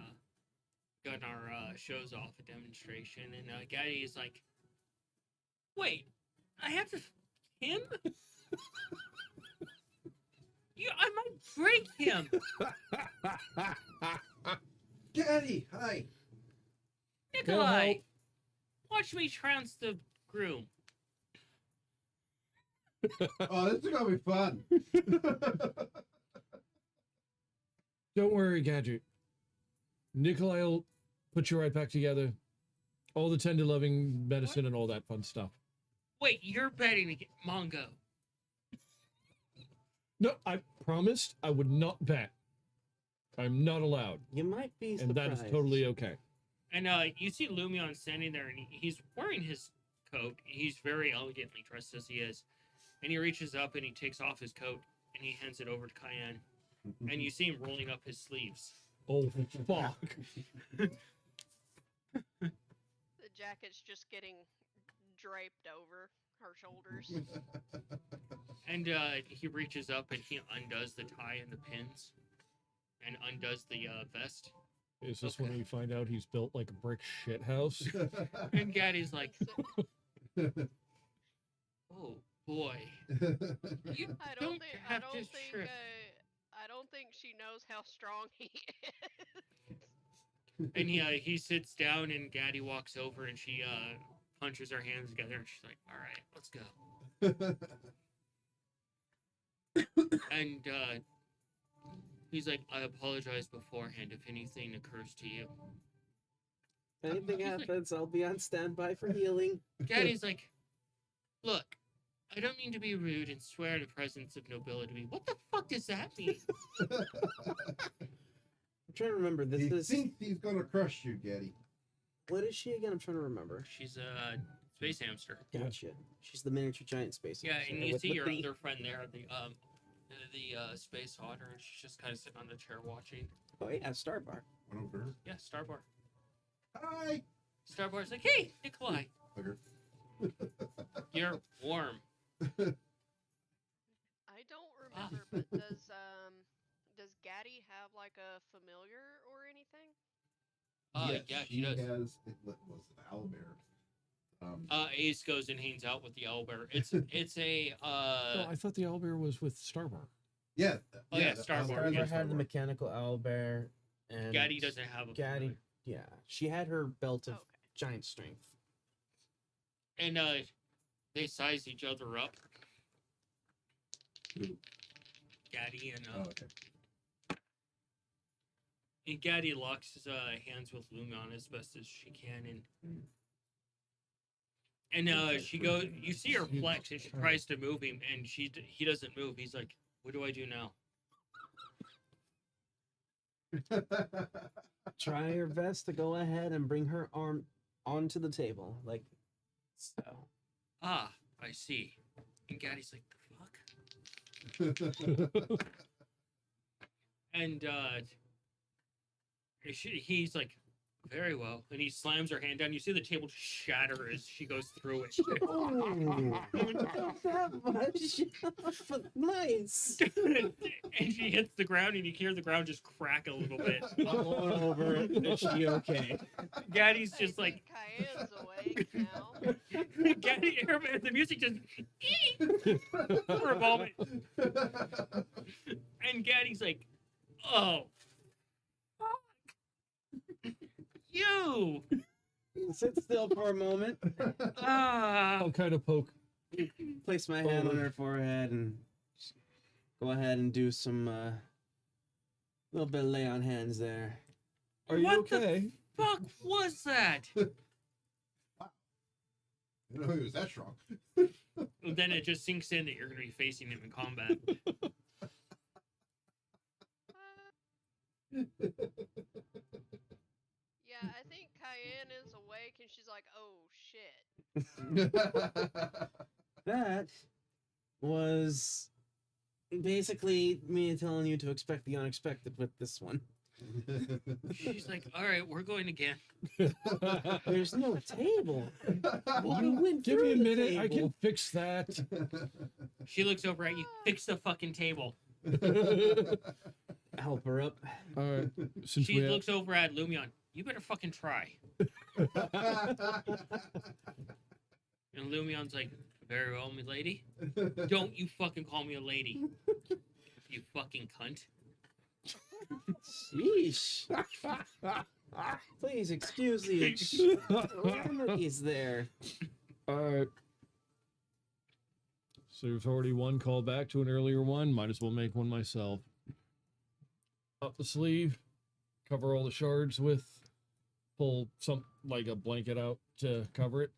Gunnar shows off a demonstration, and Gaddy is like, "Wait, I have to him? I might break him." Gaddy, hi. Nikolai, help. watch me trounce the groom. Oh, this is gonna be fun. Don't worry, Gadget. Nikolai will put you right back together. All the tender loving medicine and all that fun stuff. Wait, you're betting against Mongo. No, I promised I would not bet. I'm not allowed. You might be And surprised. that is totally okay. And you see Lumion standing there, and he's wearing his coat. He's very elegantly dressed as he is. And he reaches up and he takes off his coat and he hands it over to Cayenne. And you see him rolling up his sleeves. Oh, fuck. The jacket's just getting draped over her shoulders. And he reaches up and he undoes the tie and the pins. And undoes the vest. Is this Okay. when we find out he's built like a brick shit house? And Gaddy's like, "Oh boy, you I don't don't have to think think she knows how strong he is. And he sits down, and Gaddy walks over, and she punches her hands together, and she's like, "All right, let's go." And he's like, "I apologize beforehand if anything occurs to you." If anything He's like- happens, I'll be on standby for healing. Gaddy's like, "Look, I don't mean to be rude and swear in the presence of nobility. What the fuck does that mean?" I'm trying to remember. This He is thinks he's gonna crush you, Getty. what is she again? I'm trying to remember. She's a space hamster. Gotcha. She's the miniature giant space. Yeah, hamster and you with see your the- other friend there, the space otter, and she's just kind of sitting on the chair watching. Oh yeah, Starbar. One over. Yeah, Starbar. Hi. Starbar's like, "Hey, Nikolai, Bugger. you're warm." I don't remember, but does Gaddy have like a familiar or anything? Yeah, she she does. has. It was an owlbear. Ace goes and hangs out with the owlbear. It's a No, I thought the owlbear was with Starbar. Yeah. Oh, yeah, the Starboard, owlbear yeah. Starbar had the Starboard. mechanical owlbear, and Gaddy doesn't have a Gaddy, familiar. yeah, she had her belt of Okay. giant strength. And they size each other up. Who? Gaddy and Oh, okay. Gaddy locks his hands with Lumion as best as she can, and she goes. You see her flex, and she tries to move him, and he doesn't move. He's like, "What do I do now?" Try your best to go ahead and bring her arm onto the table, like so. Ah, I see. And Gaddy's like, "The fuck?" And he's like, "Very well." And he slams her hand down. You see the table just shatter as she goes through it. Oh, not that much, but nice. And she hits the ground, and you hear the ground just crack a little bit. I'm going over it. Is she okay? Gaddy's I just like, think Cayenne's awake now. Gaddy, the music just for a moment. And Gaddy's like, "Oh, fuck. You. Sit still for a moment. Ah." I'll kind of poke. Place my hand on her forehead and just go ahead and do some little bit of lay on hands there. Are you What the okay? fuck was that? I didn't know he was that strong. Then it just sinks in that you're going to be facing him in combat. Yeah, I think Cayenne is awake and she's like, "Oh shit." That was basically me telling you to expect the unexpected with this one. She's like, "All right, we're going again." There's no table. You went Give me a through the minute. I can table. fix that. She looks over at you. "Fix the fucking table." Help her up. All right. Since She we have, looks over at Lumion. "You better fucking try." And Lumion's like, "Very well, my lady. Don't you fucking call me a lady. You fucking cunt." Sheesh. Please excuse the extremities there. all right. So there's already one call back to an earlier one. Might as well make one myself. Up the sleeve, cover all the shards with, pull some like a blanket out to cover it.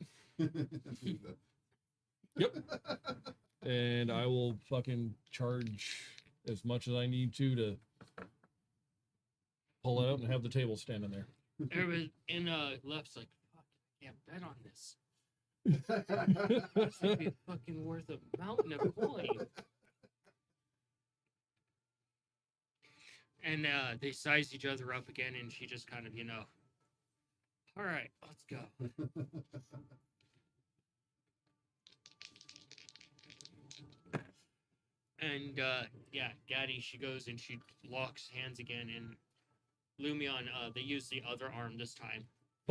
Yep. And I will fucking charge as much as I need to pull it out and have the table standing there. Everybody in left's like, "Fuck, I can't bet on this. This would be fucking worth a mountain of coin." And they size each other up again, and she just kind of, "All right, let's go." And yeah, Gaddy, she goes and she locks hands again, and Lumion, they use the other arm this time.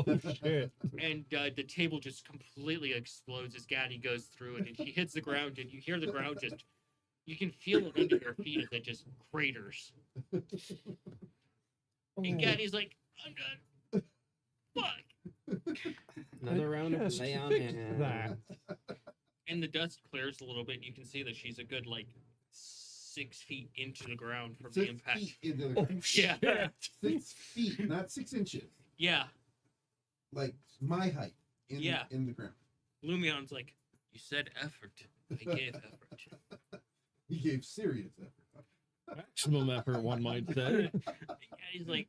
Oh shit. And the table just completely explodes as Gaddy goes through it, and she hits the ground, and you hear the ground just, You can feel it under your feet as it just craters. And Gaddy's like, I'm done. Fuck. Another round of just lay on fixed hands. that. And the dust clears a little bit. You can see that she's a good, like, 6 feet into the ground from the 6 impact. feet into the Oh ground. shit! Yeah. 6 feet, not 6 inches. Yeah. Like my height in Yeah. in the ground. Lumion's like, you said effort. I gave effort. He gave serious effort. Maximum effort, one might say. And Gaddy's like,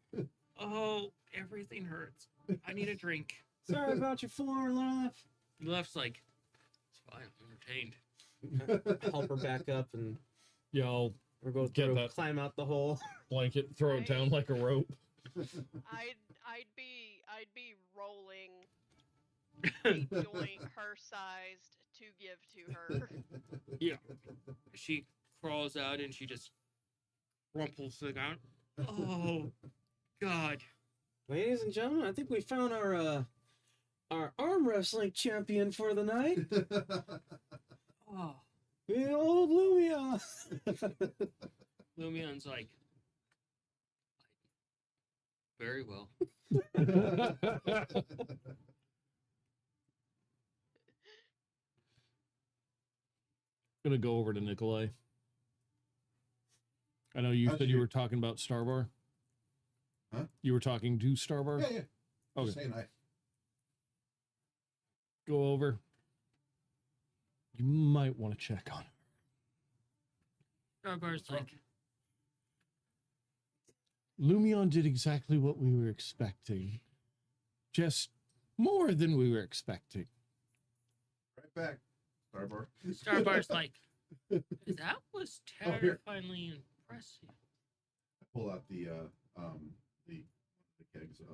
oh, everything hurts. I need a drink. Sorry about your floor, left. Left's like, it's fine. I'm entertained. Help her back up and Yo, or go Get through, that. climb out the hole. blanket, throw it down like a rope. I'd be rolling a joint her sized to give to her. She crawls out and she just rumples to the ground. Oh, God. Ladies and gentlemen, I think we found our arm wrestling champion for the night. Oh. The old Lumia. Lumion's like, very well. Gonna go over to Nikolai. I know you How's said you your- were talking about Starbar. Huh? You were talking to Starbar? Yeah. Okay. Just saying, Go over. You might want to check on him. Starbar's like, Lumion did exactly what we were expecting. Just more than we were expecting. right back. Starbar. Starbar's like, that was Oh, here. terrifyingly impressive. I pull out the kegs of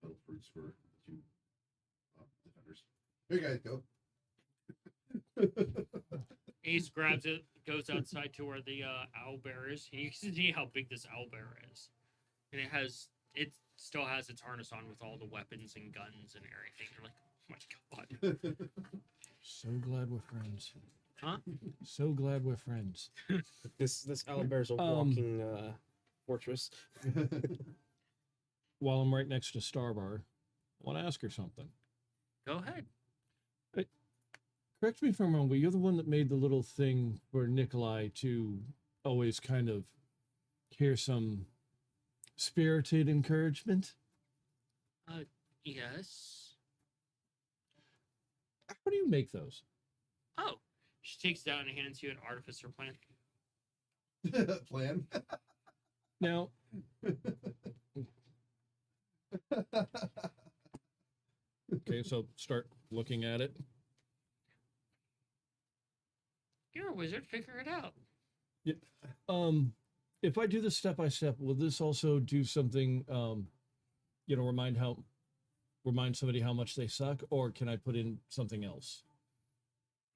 metal fruits for the two defenders. Here you guys go. Ace grabs it, goes outside to where the owl bear is, and you can see how big this owl bear is. And it still has its harness on with all the weapons and guns and everything. You're like, oh my god. So glad we're friends. Huh? So glad we're friends. This owlbear's a Um, walking fortress. While I'm right next to Starbar, I want to ask her something. Go ahead. Correct me if I'm wrong, but you're the one that made the little thing for Nikolai to always kind of hear some spirited encouragement. Yes. How do you make those? Oh. She takes it out and hands you an artificer plant. Plan. Now, okay, so start looking at it. You're a wizard, figure it out. If I do this step by step, will this also do something? Remind somebody how much they suck, or can I put in something else?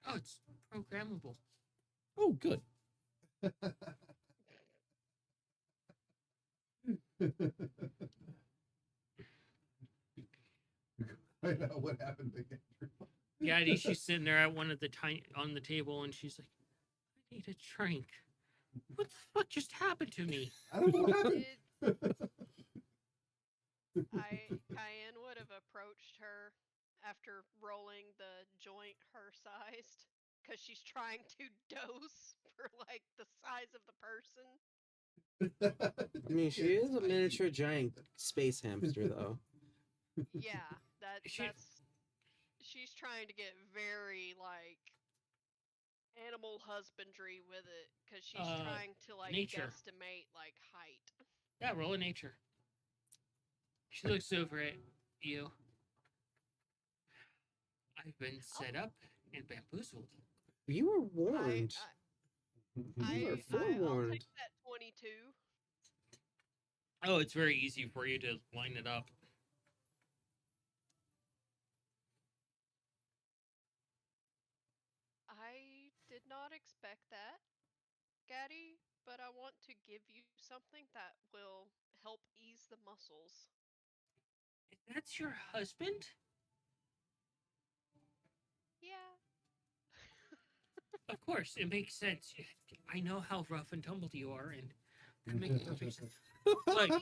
Oh, it's programmable. Oh, good. I know what happened again. Gaddy, she's sitting there at one of the on the table, and she's like, "I need a drink. What the fuck just happened to me?" I don't know what happened. Cayenne would have approached her after rolling the joint her sized because she's trying to dose for like the size of the person. I mean, she is a miniature giant space hamster, though. Yeah, She- that's she's trying to get very like animal husbandry with it because she's trying to like nature. guesstimate like height. Yeah, roll a nature. She looks over at you. I've been set up and bamboozled. You were warned. I, You are I'll forewarned. take that 22. Oh, it's very easy for you to line it up. I did not expect that, Gaddy, but I want to give you something that will help ease the muscles. That's your husband? Yeah. Of course, it makes sense. I know how rough and tumbled you are, and it makes perfect sense. Like,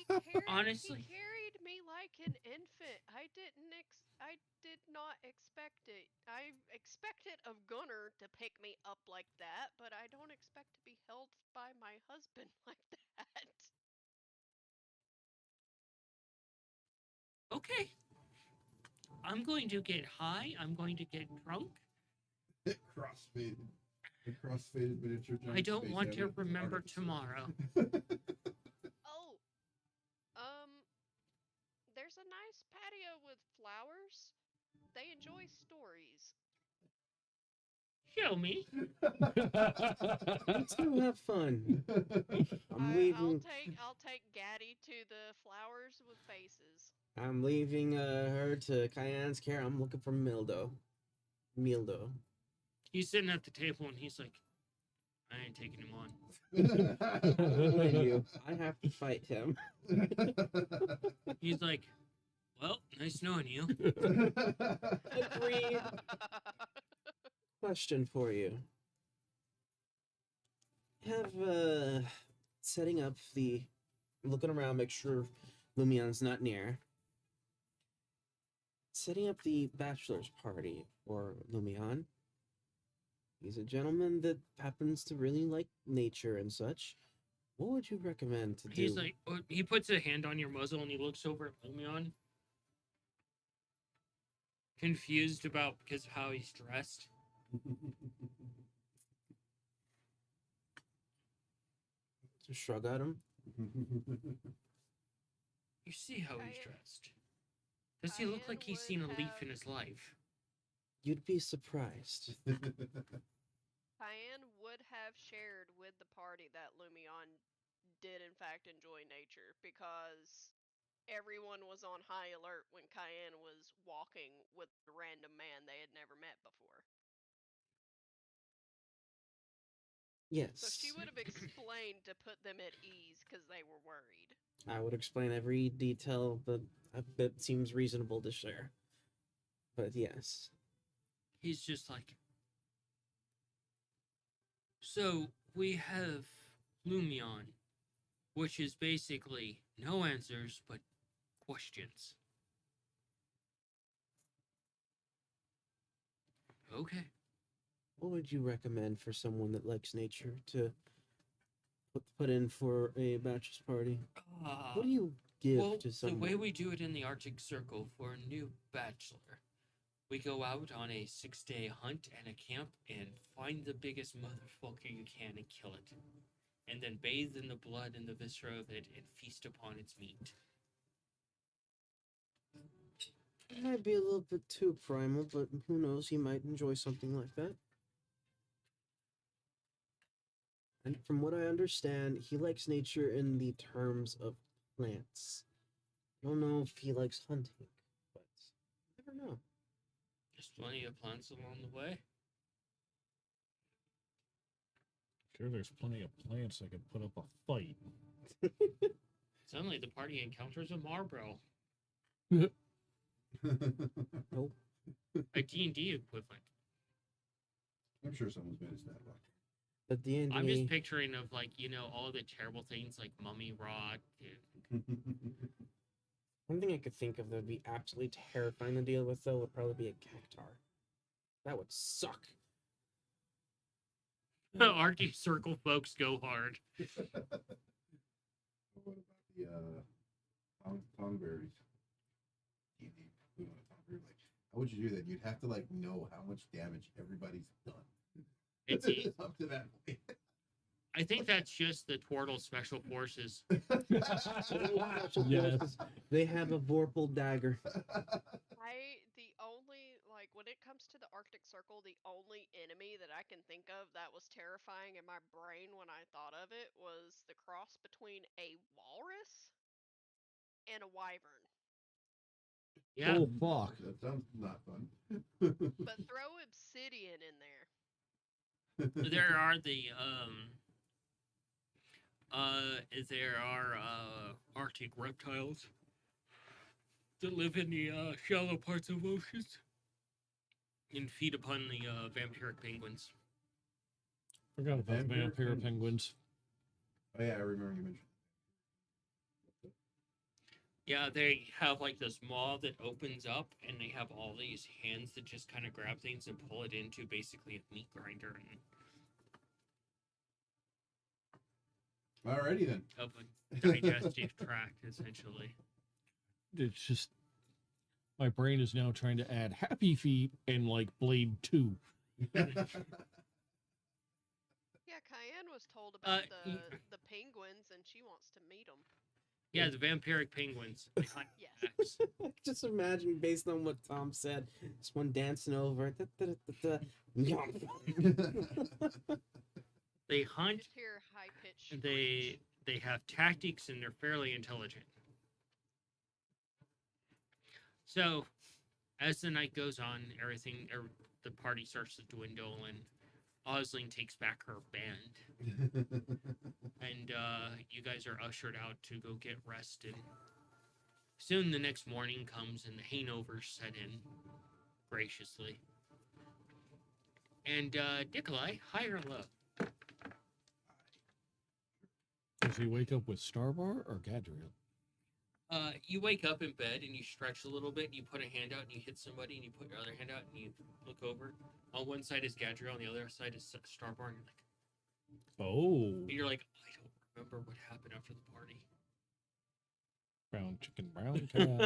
honestly, He carried me like an infant. I did not expect it. I expected of Gunnar to pick me up like that, but I don't expect to be held by my husband like that. okay. I'm going to get high. I'm going to get drunk. Crossfaded. The crossfaded miniature I giant don't space want to alien from remember Arctic Circle. tomorrow. Oh, there's a nice patio with flowers. They enjoy stories. Show me. You two have fun. I'm leaving. I'll take Gaddy to the flowers with faces. I'm leaving her to Cayenne's care. I'm looking for Mildo. Mildo. He's sitting at the table and he's like, I ain't taking him on. I don't blame you. I have to fight him. He's like, well, nice knowing you. Agreed. Question for you. Have setting up the looking around, make sure Lumion's not near. Setting up the bachelor's party for Lumion. He's a gentleman that happens to really like nature and such. What would you recommend to do? He's like, he puts a hand on your muzzle and he looks over at Lumion, confused about because of how he's dressed. To shrug at him. You see how he's Cayenne- dressed. Does he look like he's seen a Cayenne leaf would in his life? You'd be surprised. Cayenne would have shared with the party that Lumion did in fact enjoy nature because everyone was on high alert when Cayenne was walking with a random man they had never met before. Yes. So she would have explained to put them at ease because they were worried. I would explain every detail that seems reasonable to share. But yes. He's just like, so we have Lumion, which is basically no answers but questions. Okay. What would you recommend for someone that likes nature to put in for a bachelor's party? What do you give well, to someone? the way we do it in the Arctic Circle for a new bachelor, we go out on a 6-day hunt and a camp and find the biggest motherfucker you can and kill it. And then bathe in the blood and the viscera of it and feast upon its meat. It might be a little bit too primal, but who knows? He might enjoy something like that. And from what I understand, he likes nature in the terms of plants. I don't know if he likes hunting, but you never know. There's plenty of plants along the way. Sure, there's plenty of plants that could put up a fight. Suddenly, the party encounters a Marlboro, Nope. a D&D equivalent. I'm sure someone's made a snap rock. But the I'm just end, picturing of like, all the terrible things like mummy rot. And one thing I could think of that would be absolutely terrifying to deal with, though, would probably be a cactar. That would suck. Arctic Circle folks go hard. What about the tonberries? Like, how would you do that? You'd have to like know how much damage everybody's done. It's up to that point. I think that's just the Twirtle Special Forces. Yes. They have a Vorpal dagger. The only, like, when it comes to the Arctic Circle, the only enemy that I can think of that was terrifying in my brain when I thought of it was the cross between a walrus and a wyvern. Yeah. Oh, fuck. That sounds not fun. But throw obsidian in there. There are Arctic reptiles that live in the shallow parts of oceans and feed upon the vampiric penguins. Forgot about the vampire penguins. Oh yeah, I remember you mentioned. Yeah, they have like this maw that opens up, and they have all these hands that just kind of grab things and pull it into basically a meat grinder and Alrighty then. of a digestive tract, essentially. It's just my brain is now trying to add Happy Feet and like Blade 2. Yeah, Cayenne was told about y- the penguins, and she wants to meet them. Yeah, the vampiric penguins. They hunt Yes. backs. Just imagine, based on what Tom said, this one dancing over. They hunt. Just hear high pitched. And they have tactics, and they're fairly intelligent. So, as the night goes on, the party starts to dwindle, and Osling takes back her band, and you guys are ushered out to go get rest. And soon the next morning comes, and the hangovers set in graciously. And Nikolai, high or low? Does he wake up with Starbar or Gadriel? You wake up in bed and you stretch a little bit, and you put a hand out and you hit somebody, and you put your other hand out and you look over. On one side is Gadriel, on the other side is Starbar, and Oh, you're like, I don't remember what happened after the party. brown chicken, brown cow.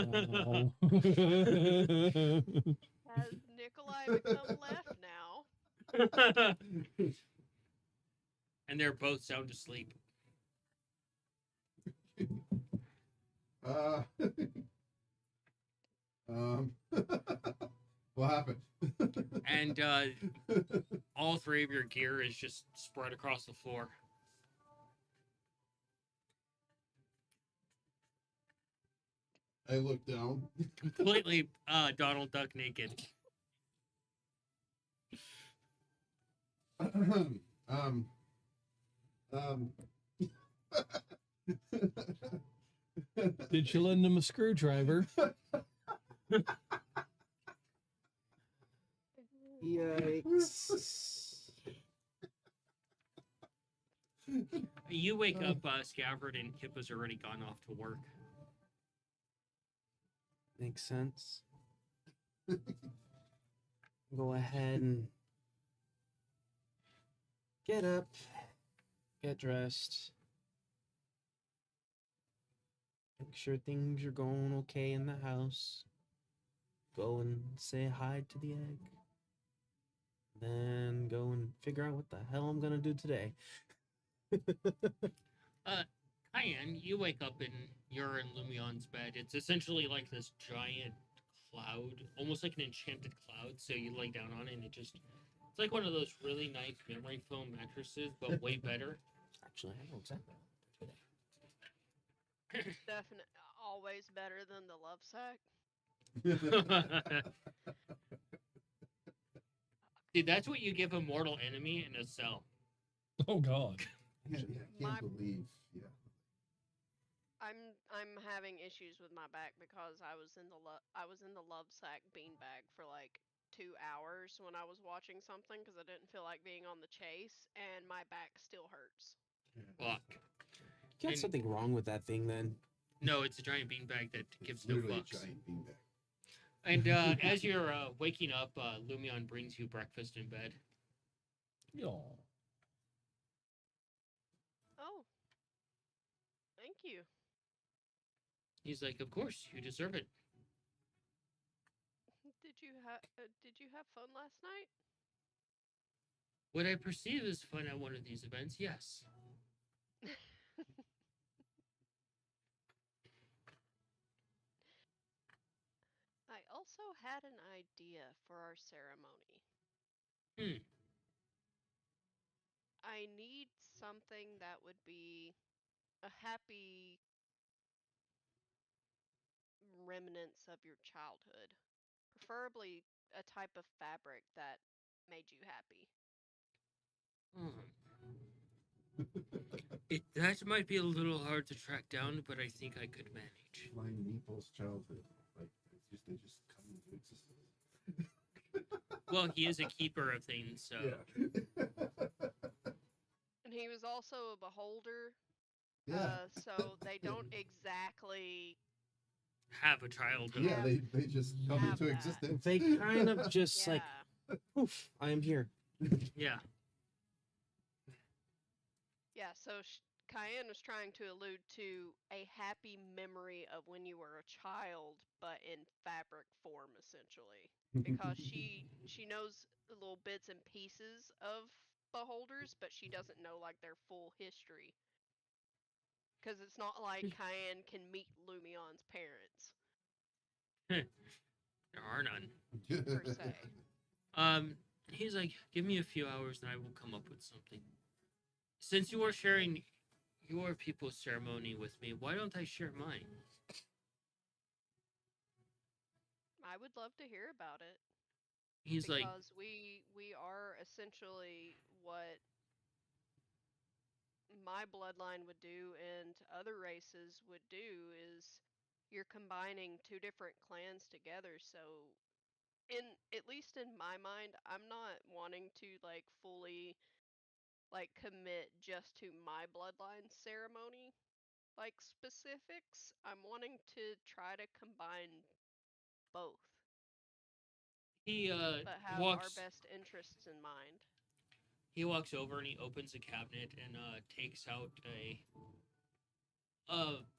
Has Nikolai become left now? And they're both sound asleep. What happened? And all three of your gear is just spread across the floor. I look down. Completely Donald Duck naked. Did you lend him a screwdriver? Yikes. You wake up, Scabbard and Kippa's already gone off to work. Makes sense. Go ahead and get up, get dressed, make sure things are going okay in the house. Go and say hi to the egg. Then go and figure out what the hell I'm gonna do today. Cayenne, you wake up and you're in Lumion's bed. It's essentially like this giant cloud, almost like an enchanted cloud. So you lay down on it, and it's like one of those really nice memory foam mattresses, but way better. Actually, I know exactly. Definitely always better than the love sack. See, that's what you give a mortal enemy in a cell. Oh God. I My- can't believe. Yeah. I'm having issues with my back because I was in the love sack beanbag for like 2 hours when I was watching something because I didn't feel like being on the chase, and my back still hurts. Fuck. Got And- something wrong with that thing then. No, it's a giant beanbag that gives It's no literally a fucks. giant beanbag. And as you're waking up, Lumion brings you breakfast in bed. Yo. Oh, thank you. He's like, of course, you deserve it. Did you have fun last night? Would I perceive as fun at one of these events? Yes. I also had an idea for our ceremony. Hmm. I need something that would be a happy remnants of your childhood. Preferably a type of fabric that made you happy. That might be a little hard to track down, but I think I could manage. My Meeple's childhood. Like they just come into existence. Well, he is a keeper of things, so Yeah. he was also a beholder, Yeah. so they don't exactly Have a childhood. Yeah, they just come have into that. existence. They kind of just Yeah. like, poof, I am here. Yeah. Yeah, so Cayenne was trying to allude to a happy memory of when you were a child, but in fabric form, essentially. Because she knows little bits and pieces of beholders, but she doesn't know like their full history. Because it's not like Cayenne can meet Lumion's parents There are none. per se. He's like, give me a few hours and I will come up with something. Since you are sharing your people's ceremony with me, why don't I share mine? I would love to hear about it. He's like, Because we are essentially what my bloodline would do and other races would do is you're combining two different clans together. So in at least in my mind, I'm not wanting to like fully like commit just to my bloodline ceremony like specifics. I'm wanting to try to combine both, he but have our walks best interests in mind. he walks over and he opens a cabinet and takes out a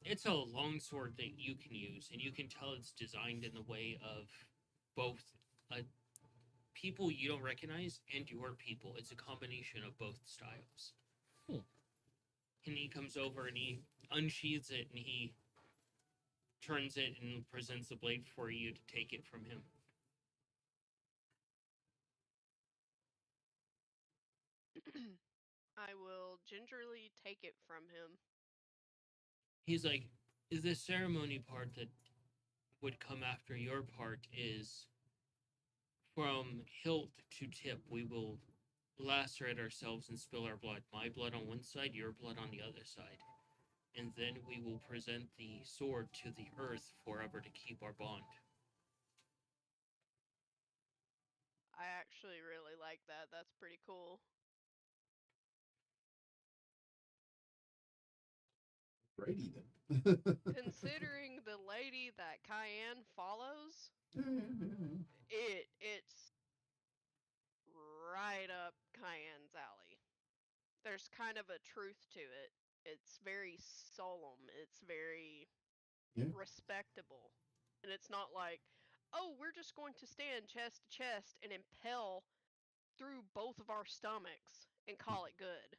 it's a longsword that you can use, and you can tell it's designed in the way of both people you don't recognize and your people. It's a combination of both styles. And he comes over and he unsheathes it and he turns it and presents the blade for you to take it from him. I will gingerly take it from him. He's like, the ceremony part that would come after your part is from hilt to tip, we will lacerate ourselves and spill our blood. My blood on one side, your blood on the other side. And then we will present the sword to the earth forever to keep our bond. I actually really like that. That's pretty cool. Righty then. Considering the lady that Cayenne follows, it's right up Cayenne's alley. There's kind of a truth to it. It's very solemn. It's very Yeah. respectable. And it's not like, oh, we're just going to stand chest to chest and impel through both of our stomachs and call it good.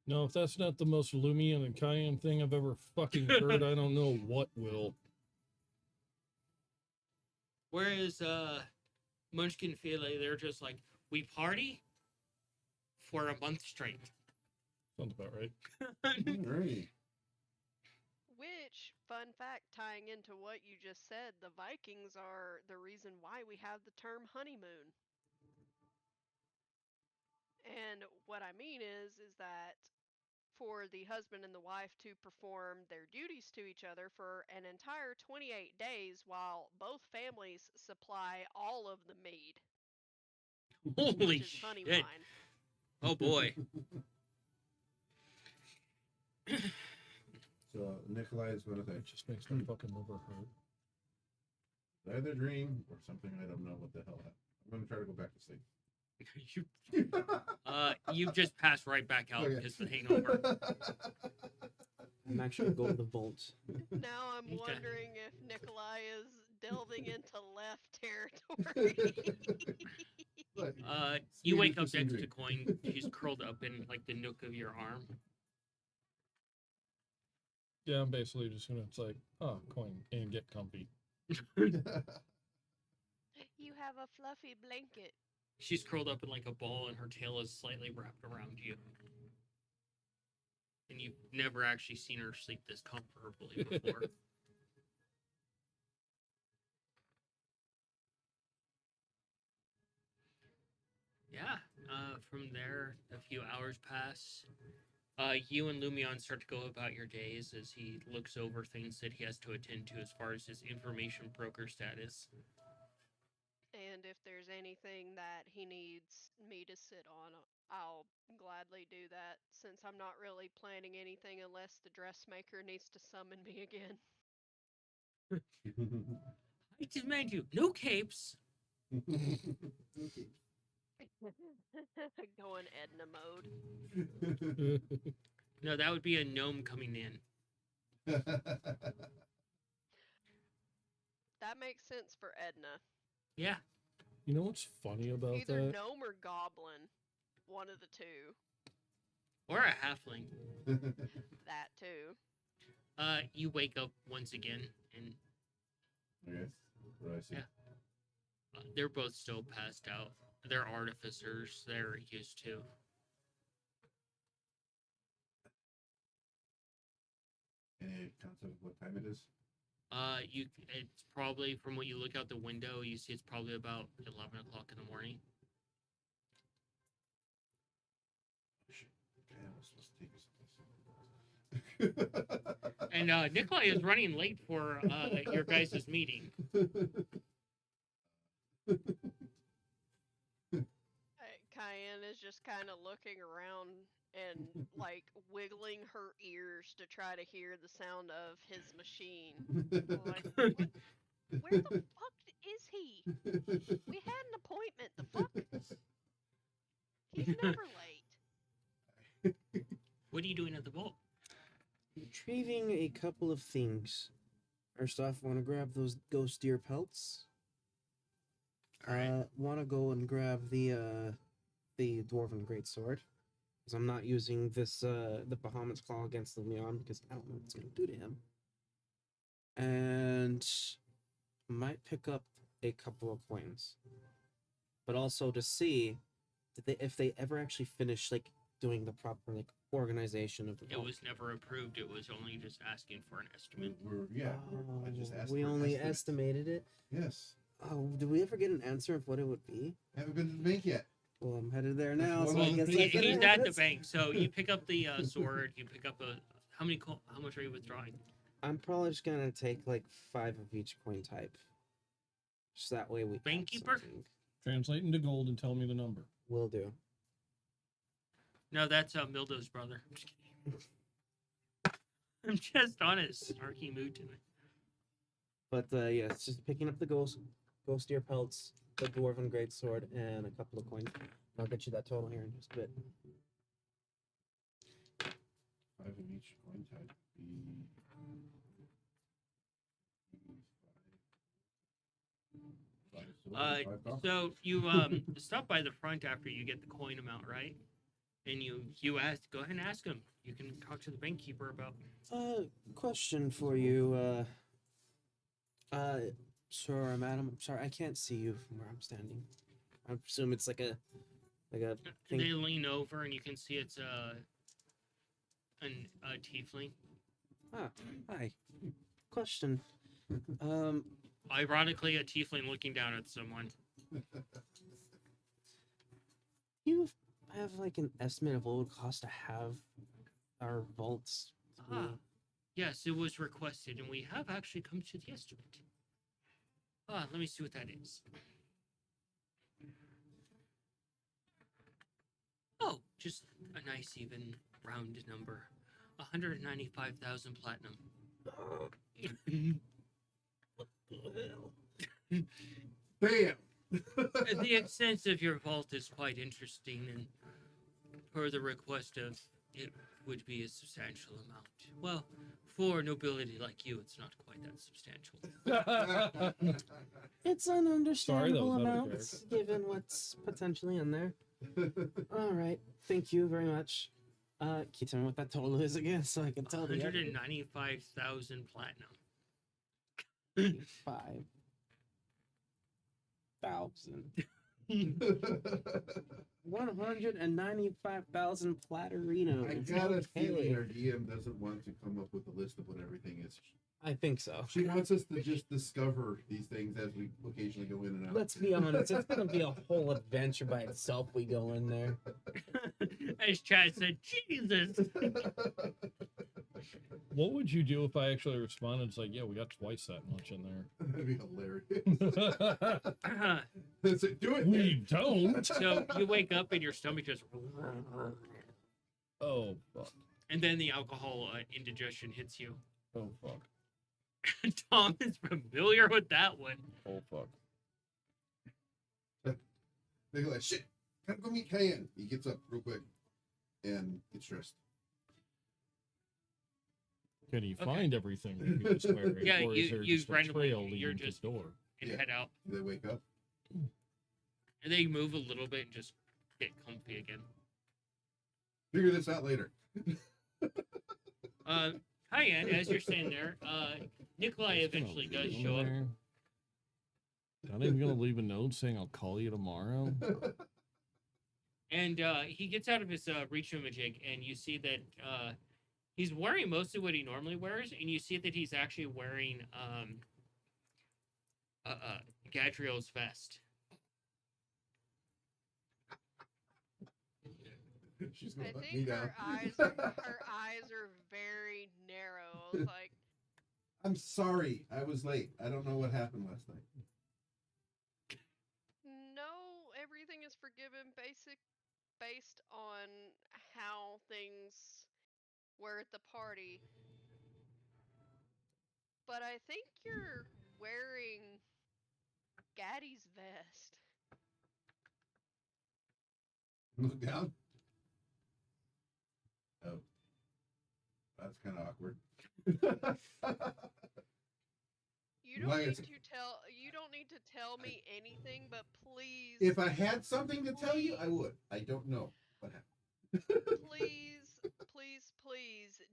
No, if that's not the most Lumion and Cayenne thing I've ever fucking heard, I don't know what will. Whereas Munchkin Filet, they're just like, we party for a month straight. Sounds about right. Alrighty. Which, fun fact, tying into what you just said, the Vikings are the reason why we have the term honeymoon. And what I mean is that for the husband and the wife to perform their duties to each other for an entire 28 days while both families supply all of the mead, Holy which is honey shit. wine. Oh boy. So Nikolai is going to It think just makes my fucking liver hurt. either dream or something I don't know what the hell happened. I'm going to try to go back to sleep. You just passed right back out Okay. because of the hangover. I'm actually going to the vault. Now I'm Okay. wondering if Nikolai is delving into left territory. But You speed wake is up the next dream. to Coin. She's curled up in like the nook of your arm. Yeah, I'm basically just gonna, it's like, oh, coin, and get comfy. You have a fluffy blanket. She's curled up in like a ball, and her tail is slightly wrapped around you. And you've never actually seen her sleep this comfortably before. Yeah. From there, a few hours pass. You and Lumion start to go about your days as he looks over things that he has to attend to as far as his information broker status. And if there's anything that he needs me to sit on, I'll gladly do that since I'm not really planning anything unless the dressmaker needs to summon me again. I demand you, no capes. Going Edna mode. No, that would be a gnome coming in. That makes sense for Edna. Yeah. You know what's funny about Either that? gnome or goblin. One of the two. Or a halfling. That too. You wake up once again, and Okay. What do I see? Yeah. They're both still passed out. They're artificers. They're used to. Any concept of what time it is? It's probably from what you look out the window, you see it's probably about 11 o'clock in the morning. Oh, shit. Okay, I was supposed to take us someplace. And Nikolai is running late for your guys' meeting. Cayenne is just kind of looking around and like wiggling her ears to try to hear the sound of his machine. Like, what? Where the fuck is he? We had an appointment. The fuck? He's never late. What are you doing at the vault? Retrieving a couple of things. First off, want to grab those ghost deer pelts. All right. Want to go and grab the dwarven greatsword, because I'm not using this the Bahamut's claw against the Leon because I don't know what it's gonna do to him. And might pick up a couple of coins, but also to see if they ever actually finish like doing the proper like organization of the It vault. was never approved. It was only just asking for an estimate. I just asked. We for an only estimate. estimated it. Yes. Oh, did we ever get an answer of what it would be? Haven't been to the bank yet. Well, I'm headed there now. Well, So I Well, guess he's I he's can at the ask. bank, so you pick up the sword. You pick up a how much are you withdrawing? I'm probably just gonna take like 5 of each coin type. Just that way we have Bankkeeper? something. Translate into gold and tell me the number. Will do. No, that's Mildo's brother. I'm just kidding. I'm just on a snarky mood tonight. But yeah, it's just picking up the ghost deer pelts, the dwarven greatsword, and a couple of coins. I'll get you that total here in just a bit. 5 of each coin type. So you stop by the front after you get the coin amount, right? And you ask, go ahead and ask him. You can talk to the bank keeper about. Question for you, sir or madam. I'm sorry, I can't see you from where I'm standing. I assume it's like a thing. They lean over and you can see it's a tiefling. Ah, hi. Question. Ironically, a tiefling looking down at someone. You have like an estimate of what it would cost to have our vaults? Yes, it was requested, and we have actually come to the estimate. Let me see what that is. Oh, just a nice, even, round number. 195,000 platinum. Bam! The extent of your vault is quite interesting, and per the request of it would be a substantial amount. Well, for nobility like you, it's not quite that substantial. It's an understandable that was out of amount given what's potentially in there. All right, thank you very much. Can you tell me what that total is again, so I can tell the 195,000 platinum. 5,000. 195,000 Platterino. I got a feeling our DM doesn't want to come up with a list of what everything is. I think so. She wants us to just discover these things as we occasionally go in and out. Let's be honest, it's gonna be a whole adventure by itself. We go in there. As Chad said, Jesus. What would you do if I actually responded? It's like, yeah, we got twice that much in there. That'd be hilarious. That's it. Do it. We don't. So you wake up and your stomach just, Oh fuck. and then the alcohol indigestion hits you. Oh fuck. Tom is familiar with that one. Oh fuck. They go like, shit, gotta go meet Cayenne. He gets up real quick and gets dressed. Can he Okay. find everything that he was wearing? Yeah, or is there you just a randomly- trail you're leading to just- the door? And Yeah. head out. Do they wake up? And they move a little bit and just get comfy again. Figure this out later. Cayenne, as you're standing there, Nikolai Just gonna eventually leave does him show up. there. Not even gonna leave a note saying I'll call you tomorrow. And he gets out of his reach jig, and you see that he's wearing mostly what he normally wears, and you see that he's actually wearing Gadriel's vest. She's gonna I let me think down. her eyes are very narrow. I was like, I'm sorry, I was late. I don't know what happened last night. no, everything is forgiven based on how things were at the party. But I think you're wearing Gaddy's vest. Look down. Oh, that's kind of awkward. You don't Like I need said- to tell. You don't need to tell me anything, but please, If I had something to tell you, I would. I don't know what happened. please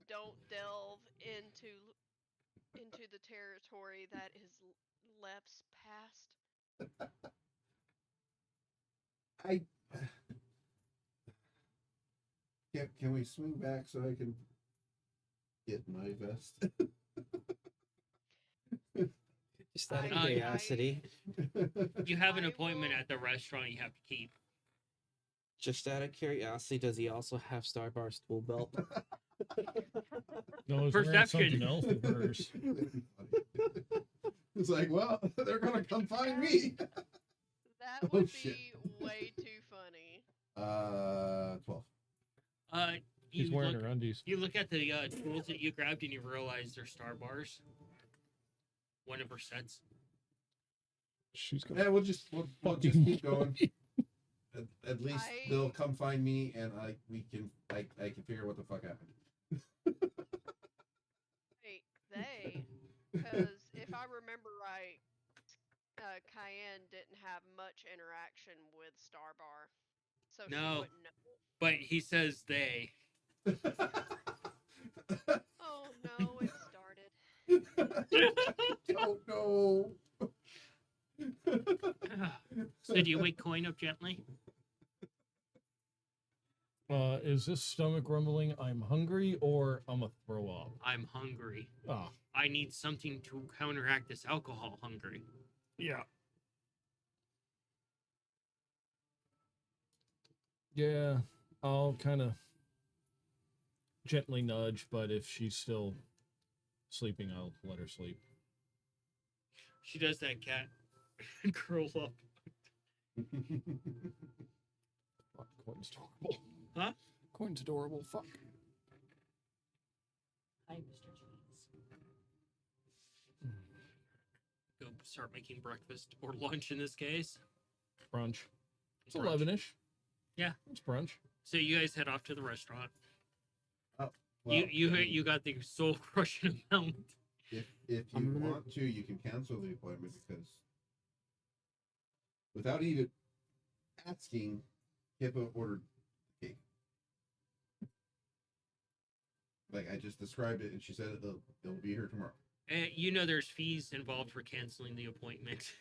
don't delve into the territory that is Left's past. I can we swing back so I can get my vest? Just out of I- curiosity. You have an I appointment will- at the restaurant you have to keep. Just out of curiosity, does he also have Starbar's tool belt? No, it's Perception. something else of hers. It's like, well, they're gonna come find me. That Oh, would shit. be way too funny. 12. She's You wearing look, her undies. you look at the tools that you grabbed and you realize they're star bars. One of her sets. She's gonna Yeah, we'll just fucking keep going. At least I- they'll come find me, and I can figure what the fuck happened. Wait, because if I remember right, Cayenne didn't have much interaction with Starbar, so she No. wouldn't know. But he says they. Oh no, it started. Don't know. So do you wake Coin up gently? Is this stomach rumbling? I'm hungry, or I'm a throw up? I'm hungry. Ah, I need something to counteract this alcohol hungry. yeah. Yeah, I'll kind of gently nudge, but if she's still sleeping, I'll let her sleep. She does that cat curl up. Fuck, Coin's adorable. Huh? Coin's adorable. Fuck. Hi, Mr. Cheese. Go start making breakfast or lunch in this case. Brunch. It's Brunch. 11ish. Yeah. It's brunch. So you guys head off to the restaurant. Well, You got the soul crushing amount. if you I'm gonna- want to, you can cancel the appointment because without even asking, Hippo ordered the cake. Like I just described it, and she said they'll be here tomorrow. You know there's fees involved for canceling the appointment.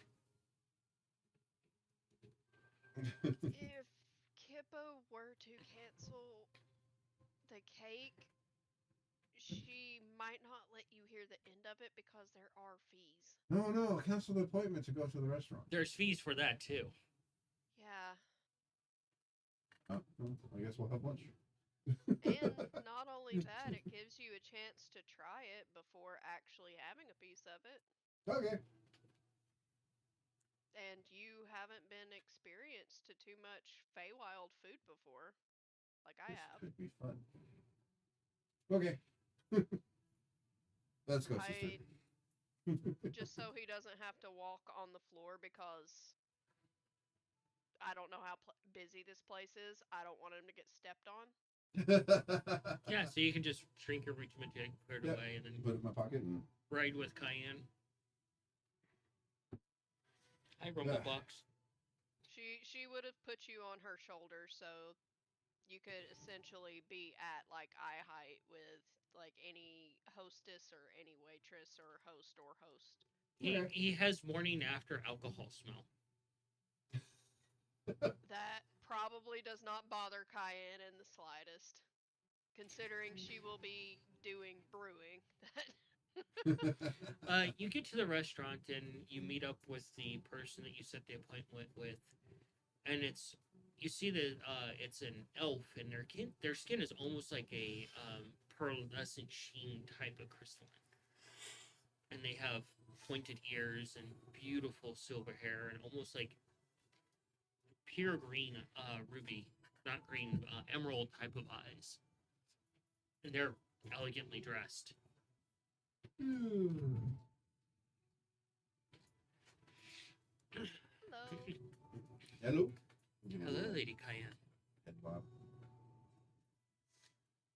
If Kippo were to cancel the cake, she might not let you hear the end of it because there are fees. No, cancel the appointment to go to the restaurant. There's fees for that too. Yeah. Well, I guess we'll have lunch. And not only that, it gives you a chance to try it before actually having a piece of it. Okay. And you haven't been experienced to too much Feywild food before, like I This have. could be fun. Okay. Let's go, sister. Just so he doesn't have to walk on the floor because I don't know how busy this place is. I don't want him to get stepped on. Yeah, so you can just shrink your reach magic, put it Yep. away, and then Put it in my pocket and ride with Cayenne. Hi, Rumblebox. She would have put you on her shoulder, so you could essentially be at like eye height with like any hostess or any waitress or host or host. Okay. He has morning after alcohol smell. That probably does not bother Cayenne in the slightest, considering she will be doing brewing. You get to the restaurant and you meet up with the person that you set the appointment with, and you see that it's an elf, and their skin is almost like a pearlescent sheen type of crystalline, and they have pointed ears and beautiful silver hair and almost like pure green ruby, not green, emerald type of eyes, and they're elegantly dressed. Hello. Hello. Hello, Lady Cayenne. Head bob.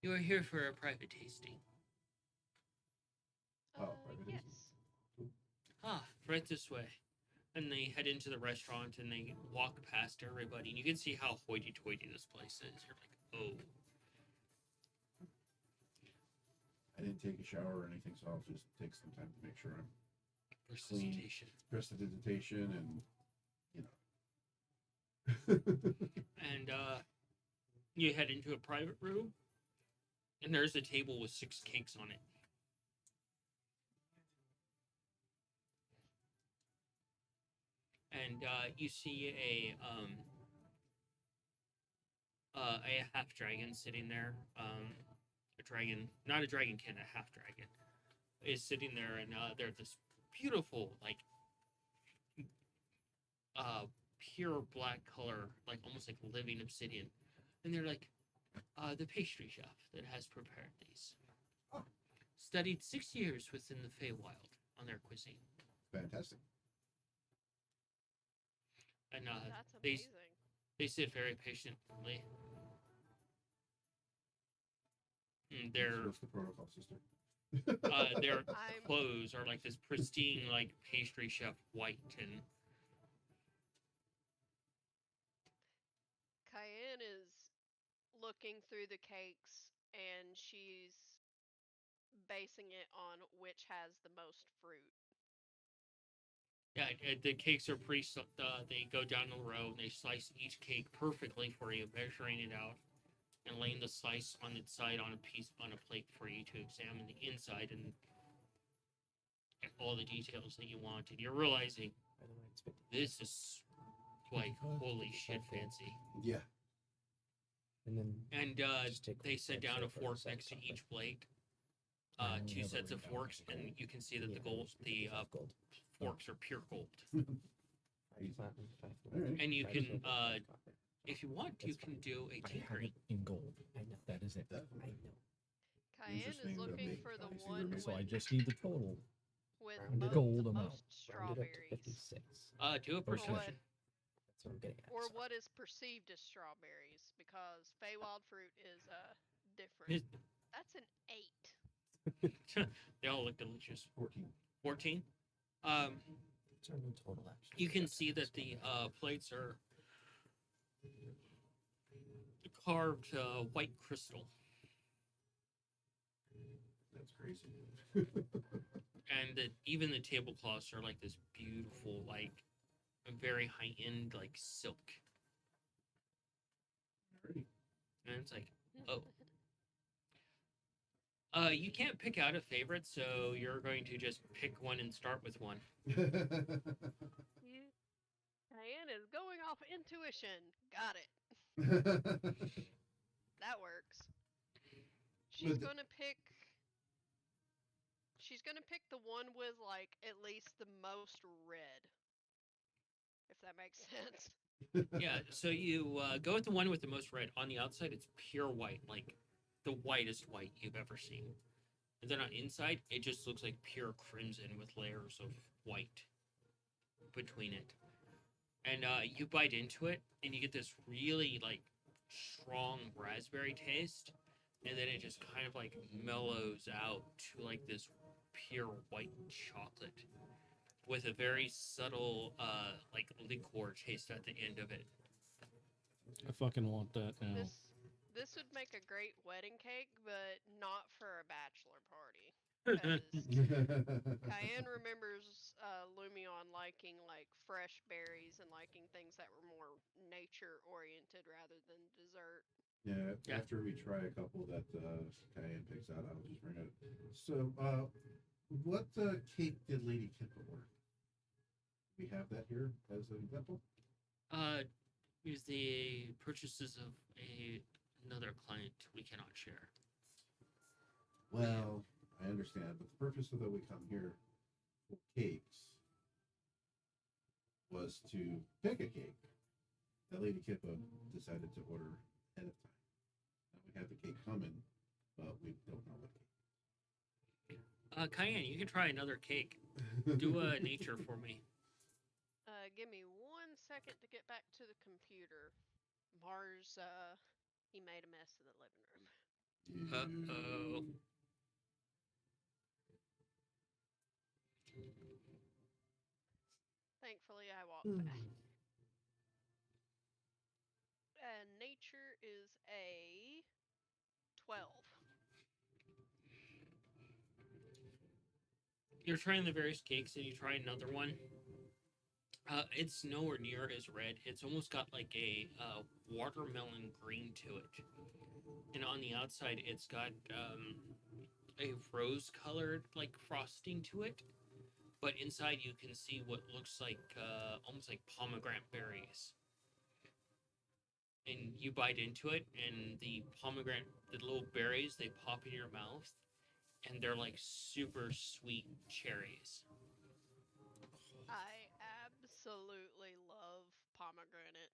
You are here for a private tasting. Private Yes. Ah, right this way. And they head into the restaurant and they walk past everybody. And you can see how hoity-toity this place is. You're like, oh. I didn't take a shower or anything, so I'll just take some time to make sure I'm Prestidigitation. prestidigitation and, you know. And you head into a private room. And there's a table with 6 cakes on it. And you see a half dragon sitting there. A dragon, not a dragonkin, a half dragon, is sitting there, and they're this beautiful, like, pure black color, like almost like living obsidian. And they're like, the pastry chef that has prepared these. Oh. Studied 6 years within the Feywild on their cuisine. Fantastic. And That's amazing. they sit very patiently. And their What's the protocol, sister? their I'm- clothes are like this pristine, like pastry chef white, and Cayenne is looking through the cakes and she's basing it on which has the most fruit. yeah, the cakes are they go down the row. They slice each cake perfectly for you, measuring it out, and laying the slice on its side on a plate for you to examine the inside and get all the details that you want. And you're realizing By the way, it's 50. this is like holy shit fancy. Yeah. And then And just take they one set side down a so fork far, next to side each copper. plate. I only Two have it sets of written down forks, as and gold. you can see that the Yeah, gold, it's the 55 gold. forks are pure gold. 5 Easy. platinum, 5 gold. Alright. And you 5 can, silver, 5 copper. If you want, you That's can fine. do a I have tinkering. it in gold. I know. That is it. I Definitely. know. Cayenne Interesting is that looking they for the obviously one remain- So I with, just need the total. with Rounded most, gold the amount. most Rounded up to strawberries. 56. Do a Okay. perception. That's what I'm getting at. Or sorry. what is perceived as strawberries, because Feywild fruit is different. Is- That's an 8. They all look delicious. 14. 14. What's our new total actually? You can see that the plates are carved white crystal, That's crazy. and that even the tablecloths are like this beautiful, like very high end, like silk. Alrighty. And it's like, oh. You can't pick out a favorite, so you're going to just pick one and start with one. Cayenne is going off intuition. Got it. That works. She's But the- gonna pick. She's gonna pick the one with like at least the most red. if that makes sense. Yeah, so you go with the one with the most red. On the outside, it's pure white, like the whitest white you've ever seen. And then on inside, it just looks like pure crimson with layers of white between it. And you bite into it, and you get this really like strong raspberry taste, and then it just kind of like mellows out to like this pure white chocolate with a very subtle like liqueur taste at the end of it. I fucking want that now. This would make a great wedding cake, but not for a bachelor party. Because Cayenne remembers Lumion liking like fresh berries and liking things that were more nature oriented rather than dessert. Yeah, Yeah. after we try a couple that Cayenne picks out, I'll just bring it. So, what cake did Lady Kippa order? We have that here as an example. Is the purchases of another client we cannot share. Well, I understand, but the purpose of that we come here for cakes was to pick a cake that Lady Kippa decided to order ahead of time. Now we have the cake coming, but we don't know what cake. Cayenne, you can try another cake. Do nature for me. Give me 1 second to get back to the computer. Mars, he made a mess in the living room. Uh-oh. Thankfully, I walked fast. And nature is a 12. You're trying the various cakes and you try another one. It's nowhere near as red. It's almost got like a watermelon green to it. And on the outside, it's got a rose colored like frosting to it. But inside, you can see what looks like almost like pomegranate berries. And you bite into it, and the little berries, they pop in your mouth, and they're like super sweet cherries. I absolutely love pomegranate.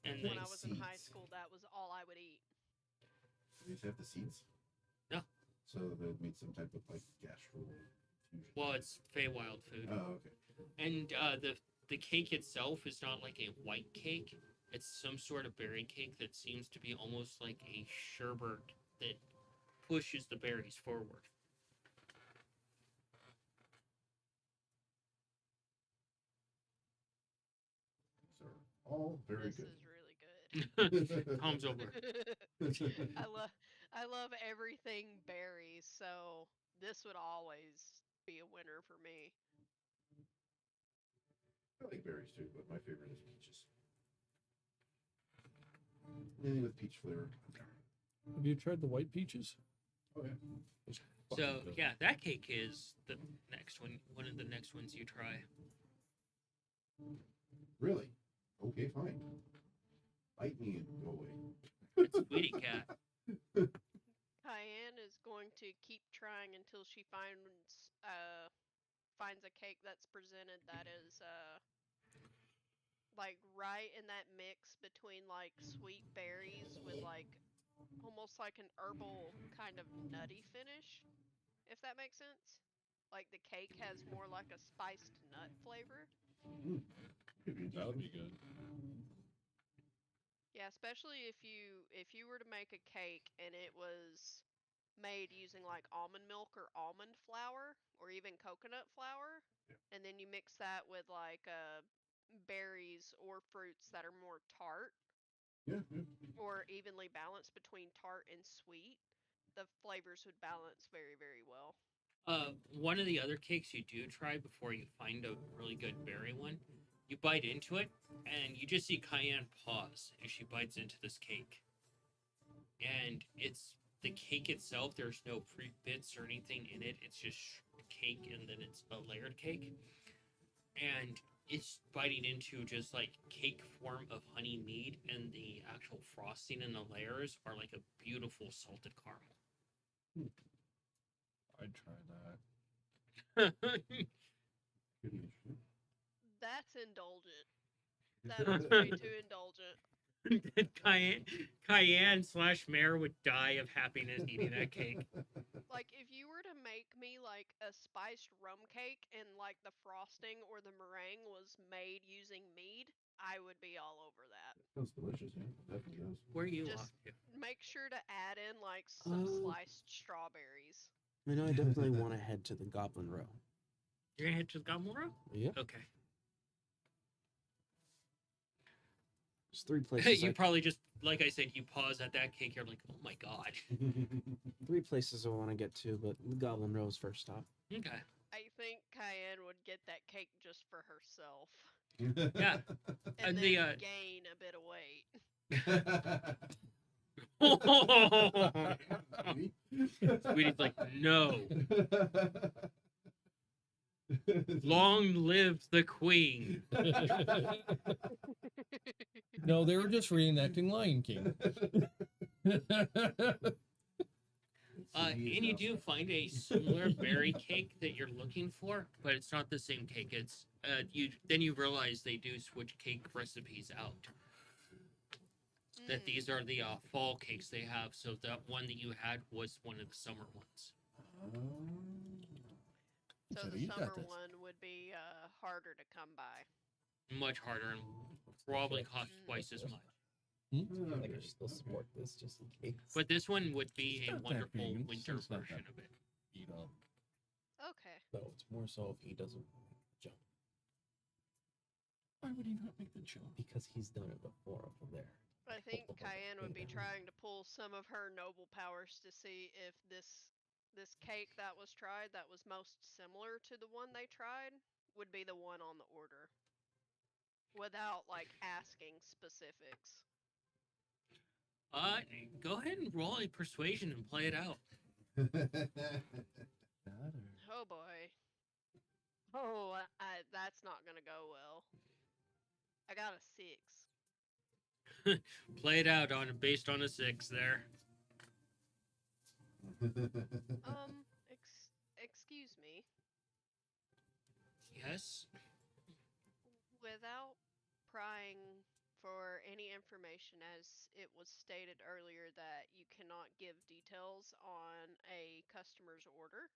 And When then, I was in high seeds. school, that was all I would eat. These have the seeds. No. So they made some type of like gastro fusion. well, it's Feywild food. Oh, okay. And the cake itself is not like a white cake. It's some sort of berry cake that seems to be almost like a sherbet that pushes the berries forward. So all very This good. is really good. Tom's over. I love everything berries, so this would always be a winner for me. I like berries too, but my favorite is peaches. Anything with peach flavor. Have you tried the white peaches? Oh yeah. It's So fucking good. yeah, that cake is the next one. One of the next ones you try. Really? Okay, fine. Bite me and go away. It's Sweetie Cat. Cayenne is going to keep trying until she finds a cake that's presented that is like right in that mix between like sweet berries with like almost like an herbal kind of nutty finish, if that makes sense. Like the cake has more like a spiced nut flavor. Could be That would interesting. be good. Yeah, especially if you were to make a cake and it was made using like almond milk or almond flour or even coconut flour, Yeah. and then you mix that with like berries or fruits that are more tart Yeah, yeah. or evenly balanced between tart and sweet, the flavors would balance very, very well. One of the other cakes you do try before you find a really good berry one, you bite into it, and you just see Cayenne pause as she bites into this cake. And it's the cake itself, there's no pre bits or anything in it. It's just cake, and then it's a layered cake. And it's biting into just like cake form of honey mead, and the actual frosting and the layers are like a beautiful salted caramel. I'd try that. Could be interesting. That's That's indulgent. That is way too indulgent. Cayenne slash Mare would die of happiness eating that cake. Like, if you were to make me like a spiced rum cake and like the frosting or the meringue was made using mead, I would be all over that. Sounds delicious, yeah. Definitely does. Where are you Just off to? make sure to add in like some sliced strawberries. I know I definitely want to head to the Goblin Row. You're gonna head to Gomoro? Yep. Okay. There's 3 places. You probably just, like I said, you pause at that cake. You're like, oh my god. 3 places I want to get to, but the Goblin Row is first stop. Okay. I think Cayenne would get that cake just for herself. Yeah. And then the, gain a bit of weight. Sweetie's like, no. Long live the queen. No, they were just reenacting Lion King. And you do find a similar berry cake that you're looking for, but it's not the same cake. It's then you realize they do switch cake recipes out. That these are the fall cakes they have. So that one that you had was one of the summer ones. So So the you got summer this. one would be harder to come by. Much harder and probably cost twice as much. I think I should still support this just in case. But this one would be It's a not that wonderful big. It's winter just not version that of it. You know, Okay. No, it's more so if he doesn't jump. why would he not make the jump? Because he's done it before over there. I think Cayenne would be trying to pull some of her noble powers to see if this cake that was tried that was most similar to the one they tried would be the one on the order. Without like asking specifics. Go ahead and roll a persuasion and play it out. Oh boy. Oh, that's not gonna go well. I got a 6. Play it out based on a 6 there. Excuse me. Yes. Without prying for any information, as it was stated earlier that you cannot give details on a customer's order,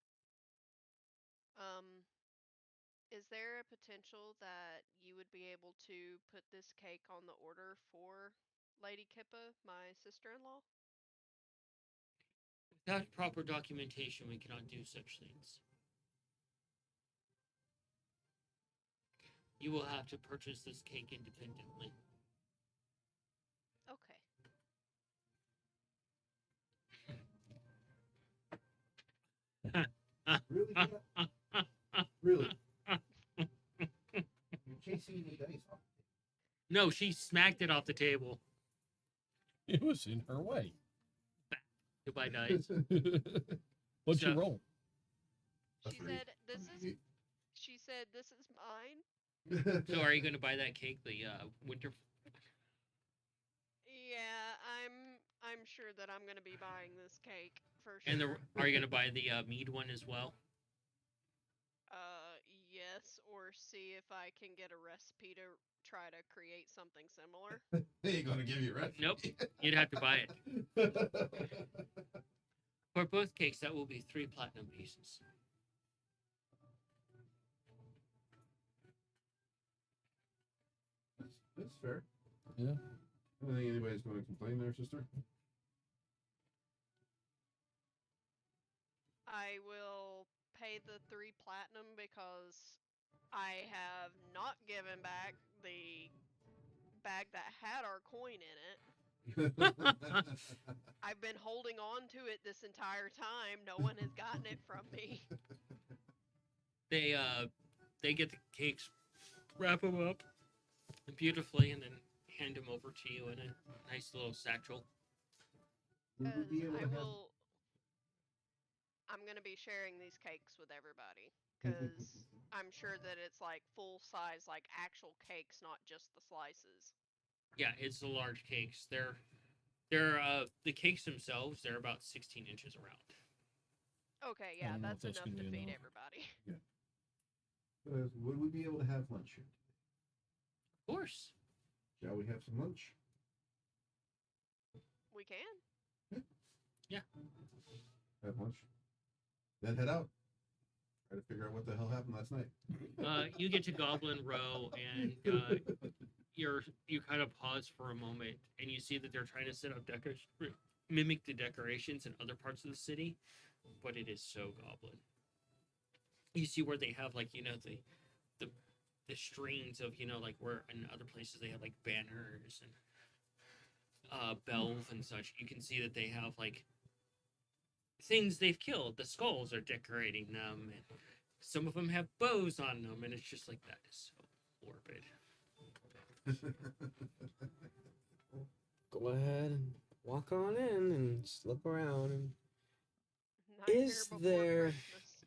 is there a potential that you would be able to put this cake on the order for Lady Kippa, my sister-in-law? Without proper documentation, we cannot do such things. You will have to purchase this cake independently. Okay. Really? Jack? Really? You're chasing the dice off. No, she smacked it off the table. It was in her way. Goodbye, dice. What'd So- you roll? A She three. said, this is mine. So, are you going to buy that cake, the winter? Yeah, I'm sure that I'm gonna be buying this cake for sure. And are you going to buy the mead one as well? Yes, or see if I can get a recipe to try to create something similar. They ain't gonna give you a recipe. Nope. You'd have to buy it. For both cakes, that will be 3 platinum pieces. That's fair. Yeah. I don't think anybody's going to complain there, sister. I will pay the 3 platinum because I have not given back the bag that had our coin in it. I've been holding on to it this entire time. No one has gotten it from me. They get the cakes, wrap them up beautifully, and then hand them over to you in a nice little satchel. Would we be able to have- I'm gonna be sharing these cakes with everybody because I'm sure that it's like full size, like actual cakes, not just the slices. Yeah, it's the large cakes. They're the cakes themselves. They're about 16 inches around. Okay, I yeah, don't know that's if that's enough gonna to be feed enough. everybody. would we be able to have lunch here? course. Shall we have some lunch? We can. Have lunch. Then head out. Try to figure out what the hell happened last night. You get to Goblin Row, and you kind of pause for a moment, and you see that they're trying to set up mimic the decorations in other parts of the city, but it is so Goblin. You see where they have like the strings of like where in other places they have like banners and bells and such. You can see that they have like things they've killed. The skulls are decorating them, and some of them have bows on them, and it's just like that is so morbid. Go ahead and walk on in and just look around. And Nightmare Is Before there- Christmas.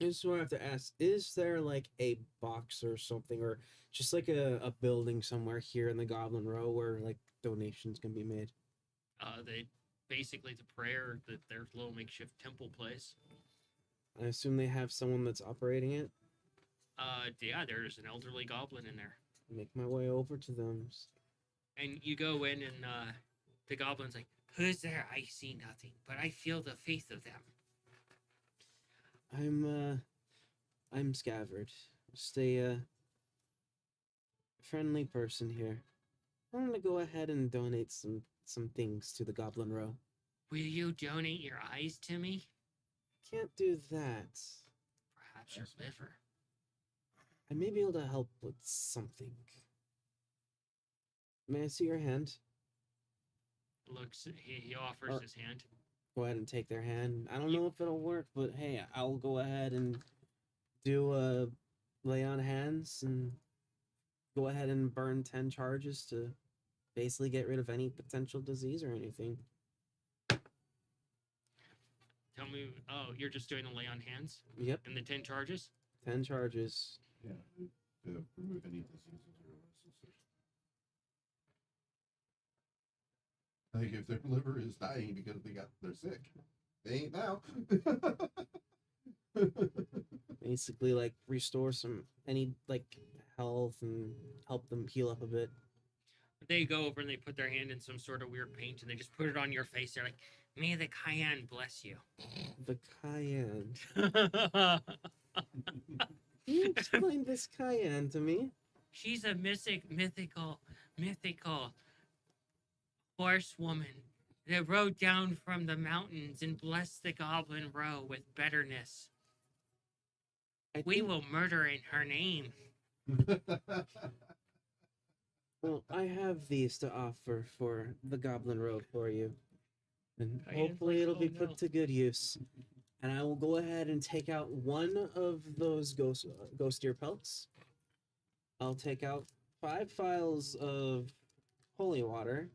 this is what I have to ask: is there like a box or something, or just like a building somewhere here in the Goblin Row where like donations can be made? They basically the prayer that their little makeshift temple place. I assume they have someone that's operating it. Yeah, there's an elderly goblin in there, Make my way over to them. and you go in, and the goblin's like, "Who's there? I see nothing, but I feel the faith of them." I'm Scavard. Just a friendly person here. I want to go ahead and donate some things to the Goblin Row. Will you donate your eyes to me? Can't do that. Perhaps your liver. I may be able to help with something. May I see your hand? Looks, he offers his hand. Go ahead and take their hand. I don't know if it'll work, but hey, I'll go ahead and do a lay on hands and go ahead and burn 10 charges to basically get rid of any potential disease or anything. Tell me, oh, you're just doing a lay on hands Yep, and the 10 charges? 10 charges. Yeah, to remove any diseases or illnesses. Like if their liver is dying because they're sick, they ain't now. Basically, like restore any like health and help them heal up a bit. They go over and they put their hand in some sort of weird paint and they just put it on your face. They're like, "May the cayenne bless you." The cayenne. Can you explain this cayenne to me? She's a mythical horsewoman that rode down from the mountains and blessed the Goblin Row with bitterness. We will murder in her name. Well, I have these to offer for the Goblin Row for you. And Cayenne's hopefully like, it'll be "Oh, put no." to good use. And I will go ahead and take out one of those ghost ear pelts. I'll take out 5 vials of holy water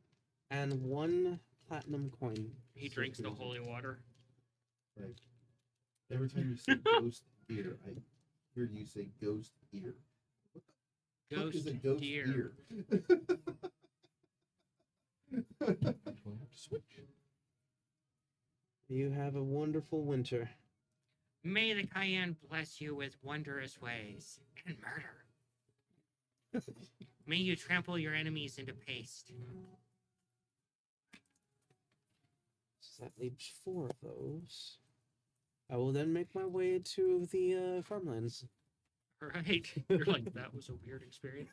and 1 platinum coin. He drinks the holy water. Like every time you say ghost ear, I hear you say ghost ear. What the fuck is a ghost deer. ear? You have a wonderful winter. May the cayenne bless you with wondrous ways and murder. May you trample your enemies into paste. So that leaves 4 of those. I will then make my way to the farmlands. Right? You're like, that was a weird experience.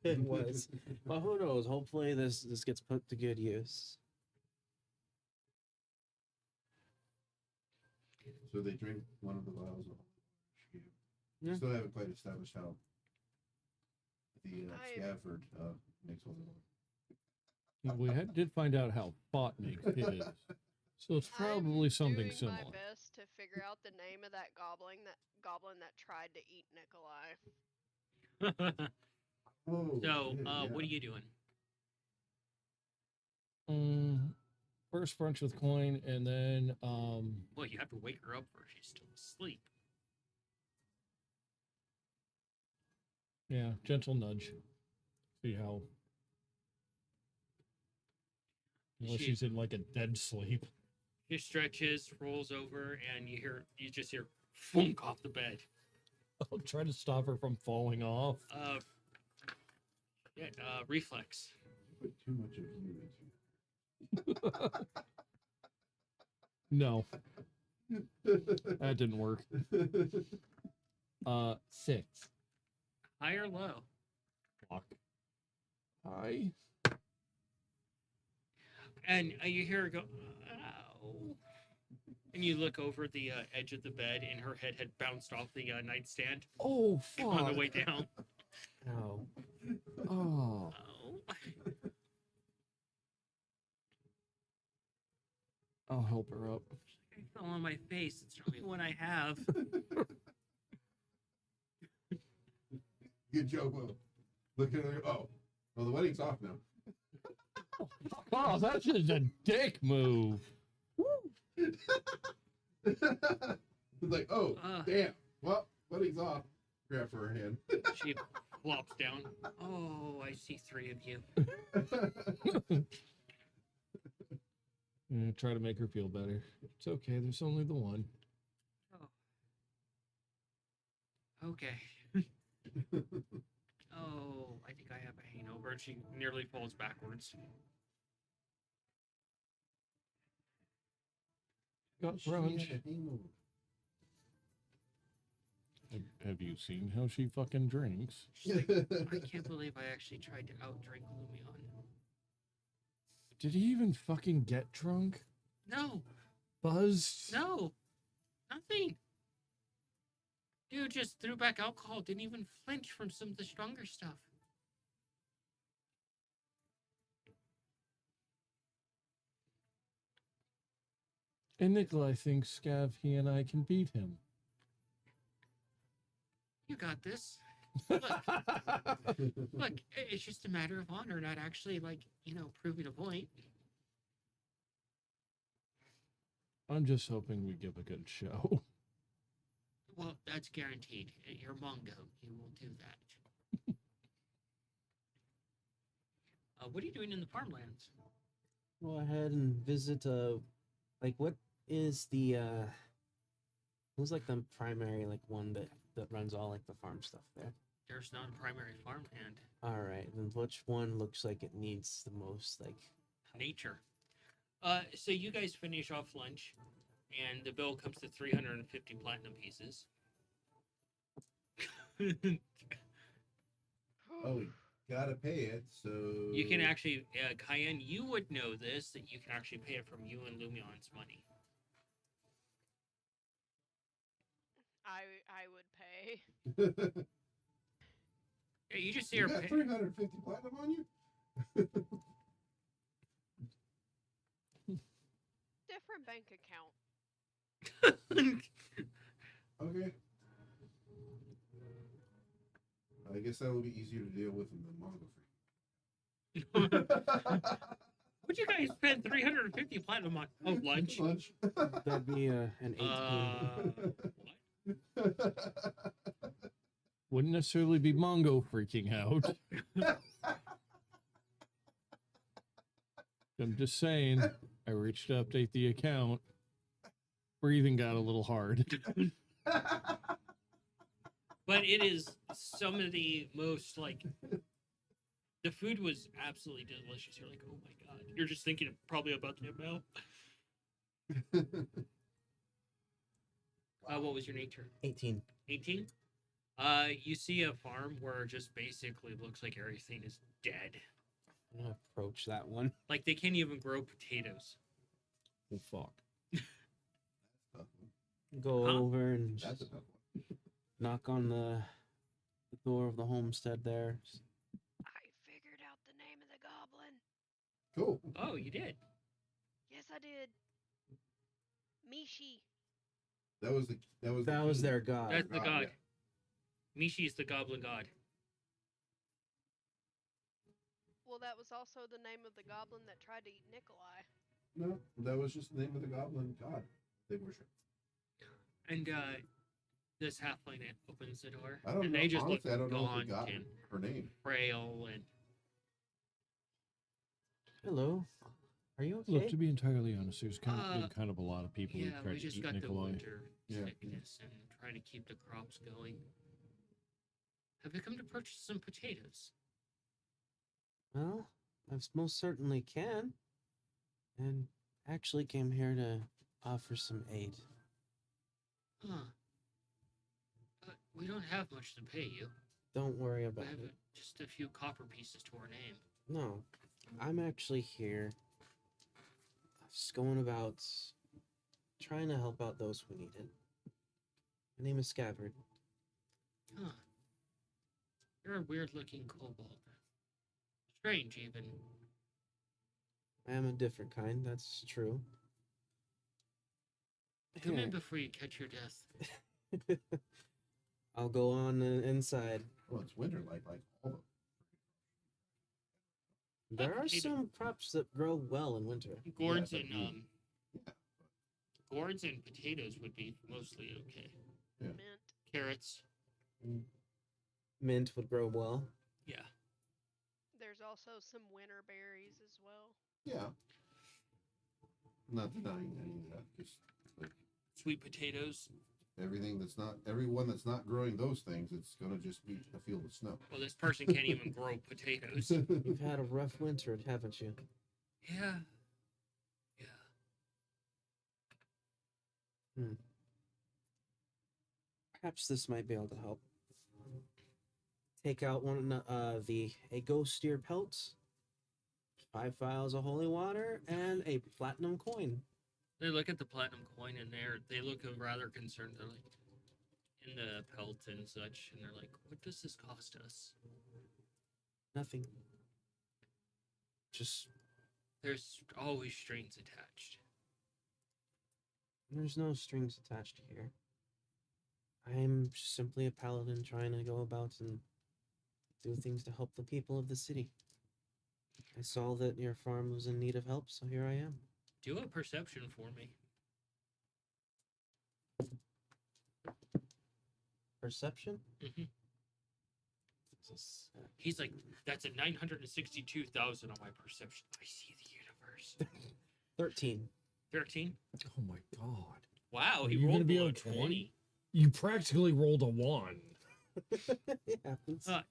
It was. Well, who knows? Hopefully this gets put to good use. So they drink one of the vials of she gave. Yeah. Still haven't quite established how the I- Scafford makes holy water. We did find out how Bot makes his. So it's probably I'm something doing similar. my best to figure out the name of that goblin that tried to eat Nikolai. Oh, So, shit, yeah. what are you doing? First brunch with coin, and then Well, you have to wake her up or she's still asleep. yeah, gentle nudge. See how. Unless She- she's in like a dead sleep. She stretches, rolls over, and you just hear funk off the bed. I'll try to stop her from falling off. Yeah, reflex. Put too much of you No, into that didn't work. 6. High or low? Fuck. High. And you hear her go, ow. And you look over the edge of the bed, and her head had bounced off the nightstand Oh fuck. on the way down. Oh, Oh. Oh. I'll help her up. I fell on my face. It's the only one I have. Good joke, Will. Look at her. Oh, well, the wedding's off now. Oh, that's just a dick move. Like, oh, Uh. damn. Well, wedding's off. Grab her hand. She flops down. Oh, I see 3 of you. Try to make her feel better. It's okay. There's only the one. Okay. Oh, I think I have a hangover. And she nearly falls backwards. Got She brunch. had a hangover. Have you seen how she fucking drinks? She's like, I can't believe I actually tried to outdrink Lumion. Did he even fucking get drunk? No, Buzzed? no, nothing. Dude just threw back alcohol, didn't even flinch from some of the stronger stuff. And Nikolai thinks Scav, he and I can beat him. You got this. Look, it's just a matter of honor, not actually, like, proving a point. I'm just hoping we give a good show. Well, that's guaranteed. You're Mongo. You will do that. What are you doing in the farmlands? go ahead and visit. Like, what is the who's like the primary like one that runs all like the farm stuff there? There's not a primary farmland. All right, then which one looks like it needs the most like? Nature. So you guys finish off lunch, and the bill comes to 350 platinum pieces. Oh, we gotta pay it, so You can actually, Cayenne, you would know this, that you can actually pay it from you and Lumion's money. I would pay. Yeah, you just see You her got pay. 350 platinum on you? Different bank account. Okay. I guess that will be easier to deal with than the manga Would you guys spend 350 platinum on lunch? Lunch. That'd be an 18. What? Wouldn't necessarily be Mongo freaking out. I'm just saying, I reached to update the account. Breathing got a little hard. But it is some of the most, like, the food was absolutely delicious. You're like, oh my god. You're just thinking probably about the amount. What was your nature? 18. 18? You see a farm where just basically looks like everything is dead. I'm gonna approach that one. Like they can't even grow potatoes. Oh, fuck. Go Huh? over and That's a just tough one. knock on the door of the homestead there. I figured out the name of the goblin. Cool. Oh, you did. Yes, I did. Mishi. That was the That was their god. That's the God, god. Mishi is the goblin god. Well, that was also the name of the goblin that tried to eat Nikolai. No, that was just the name of the goblin god they worship. And this halfling opens the door. I don't and know. they just Honestly, I look don't know if they gaunt got and her name. frail and Hello. Are you okay? Look, to be entirely honest, there's been Uh, kind of a lot of people yeah, who we tried to just eat got Nikolai. the winter Yeah. sickness and trying to keep the crops going. Have you come to purchase some potatoes? Well, most certainly can. And actually came here to offer some aid. Huh. We don't have much to pay you. Don't worry We about have it. just a few copper pieces to our name. No, I'm actually here just going about trying to help out those who need it. My name is Scabbard. Huh. You're a weird-looking kobold. Strange, even. I am a different kind, that's true. Come Here. in before you catch your death. I'll go on inside. Well, it's winter like all of There are potato- some crops that grow well in winter. Gourds but and yeah. gourds and potatoes would be mostly okay. Yeah. Mint. Carrots. Mint would grow well. Yeah. There's also some winter berries as well. Yeah. Not denying any of that. Just like Sweet potatoes. everyone that's not growing those things, it's gonna just be a field of snow. Well, this person can't even grow potatoes. You've had a rough winter, haven't you? Yeah. Yeah. Perhaps this might be able to help. Take out a ghost steer pelt, 5 vials of holy water, and a platinum coin. They look at the platinum coin and they look rather concerned. They're like, in the pelt and such, and they're like, "What does this cost us?" Nothing. Just There's always strings attached. there's no strings attached here. I'm simply a paladin trying to go about and do things to help the people of the city. I saw that your farm was in need of help, so here I am. Do a perception for me. Perception? Mhm. Just, He's like, "That's a 962,000 on my perception. I see the universe." 13. 13. Oh my god. Wow, Are he you gonna rolled be below okay? 20. You practically rolled a 1. It happens. Uh,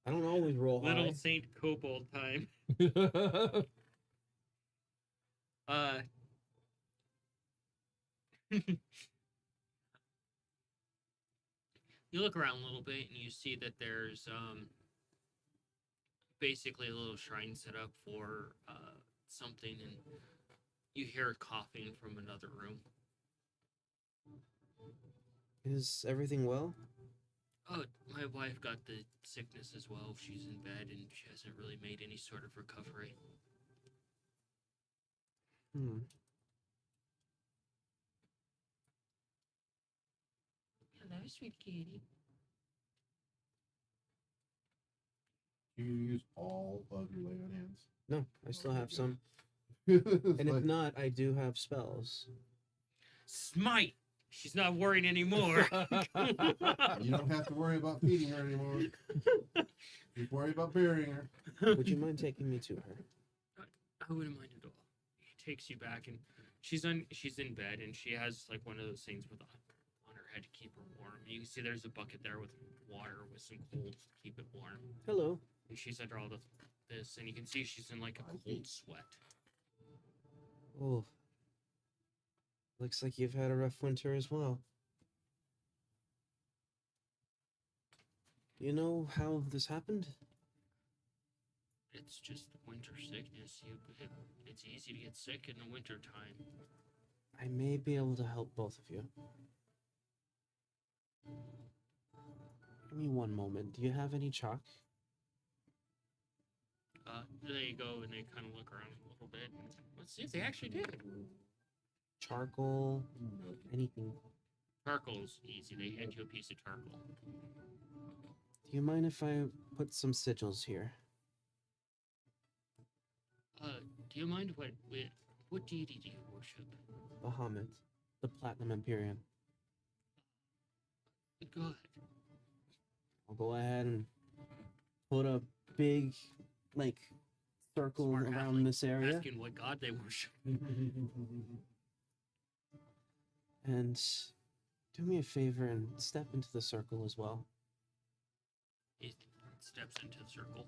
I don't always roll high. Little Saint Kobold time. Uh. You look around a little bit and you see that there's basically a little shrine set up for something, and you hear coughing from another room. Is everything well? Oh, my wife got the sickness as well. She's in bed and she hasn't really made any sort of recovery. Hello, sweet kitty. Do you use all of your lay on hands? No, I still have some. It's And if like- not, I do have spells. Smite! She's not worried anymore. you don't have to worry about feeding her anymore. Just worry about burying her. Would you mind taking me to her? I wouldn't mind at all. He takes you back, and she's in bed, and she has like one of those things with on her head to keep her warm. You can see there's a bucket there with water with some cold to keep it warm. Hello. And she's under all this, and you can see she's in like a cold sweat. Oh. Looks like you've had a rough winter as well. You know how this happened? It's just winter sickness. It's easy to get sick in the winter time. I may be able to help both of you. Give me one moment. Do you have any chalk? They go and they kind of look around a little bit. Let's see if they actually did. Charcoal? Anything? Charcoal's easy. They hand you a piece of charcoal. Do you mind if I put some sigils here? Do you mind what deity do you worship? Bahamut, the Platinum Empyrean. Go ahead. I'll go ahead and put a big, circle Smart around halfling this area. Asking what god they worship. And do me a favor and step into the circle as well. He steps into the circle.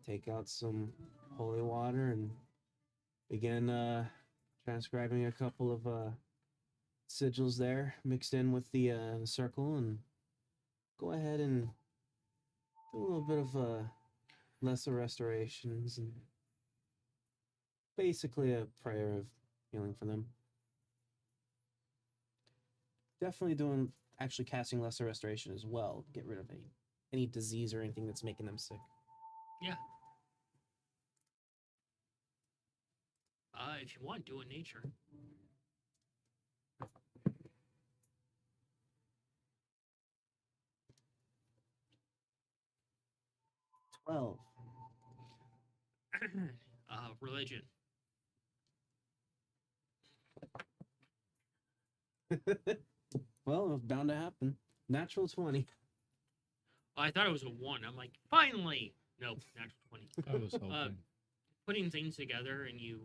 take out some holy water and begin transcribing a couple of sigils there mixed in with the circle, and go ahead and do a little bit of lesser restorations and basically a prayer of healing for them. Definitely doing actually casting lesser restoration as well. Get rid of any disease or anything that's making them sick. Yeah. If you want, do it in nature. Well, Religion. well, it's bound to happen. Natural 20. I thought it was a 1. I'm like, finally! Nope, natural 20. I was hoping. Putting things together, and you,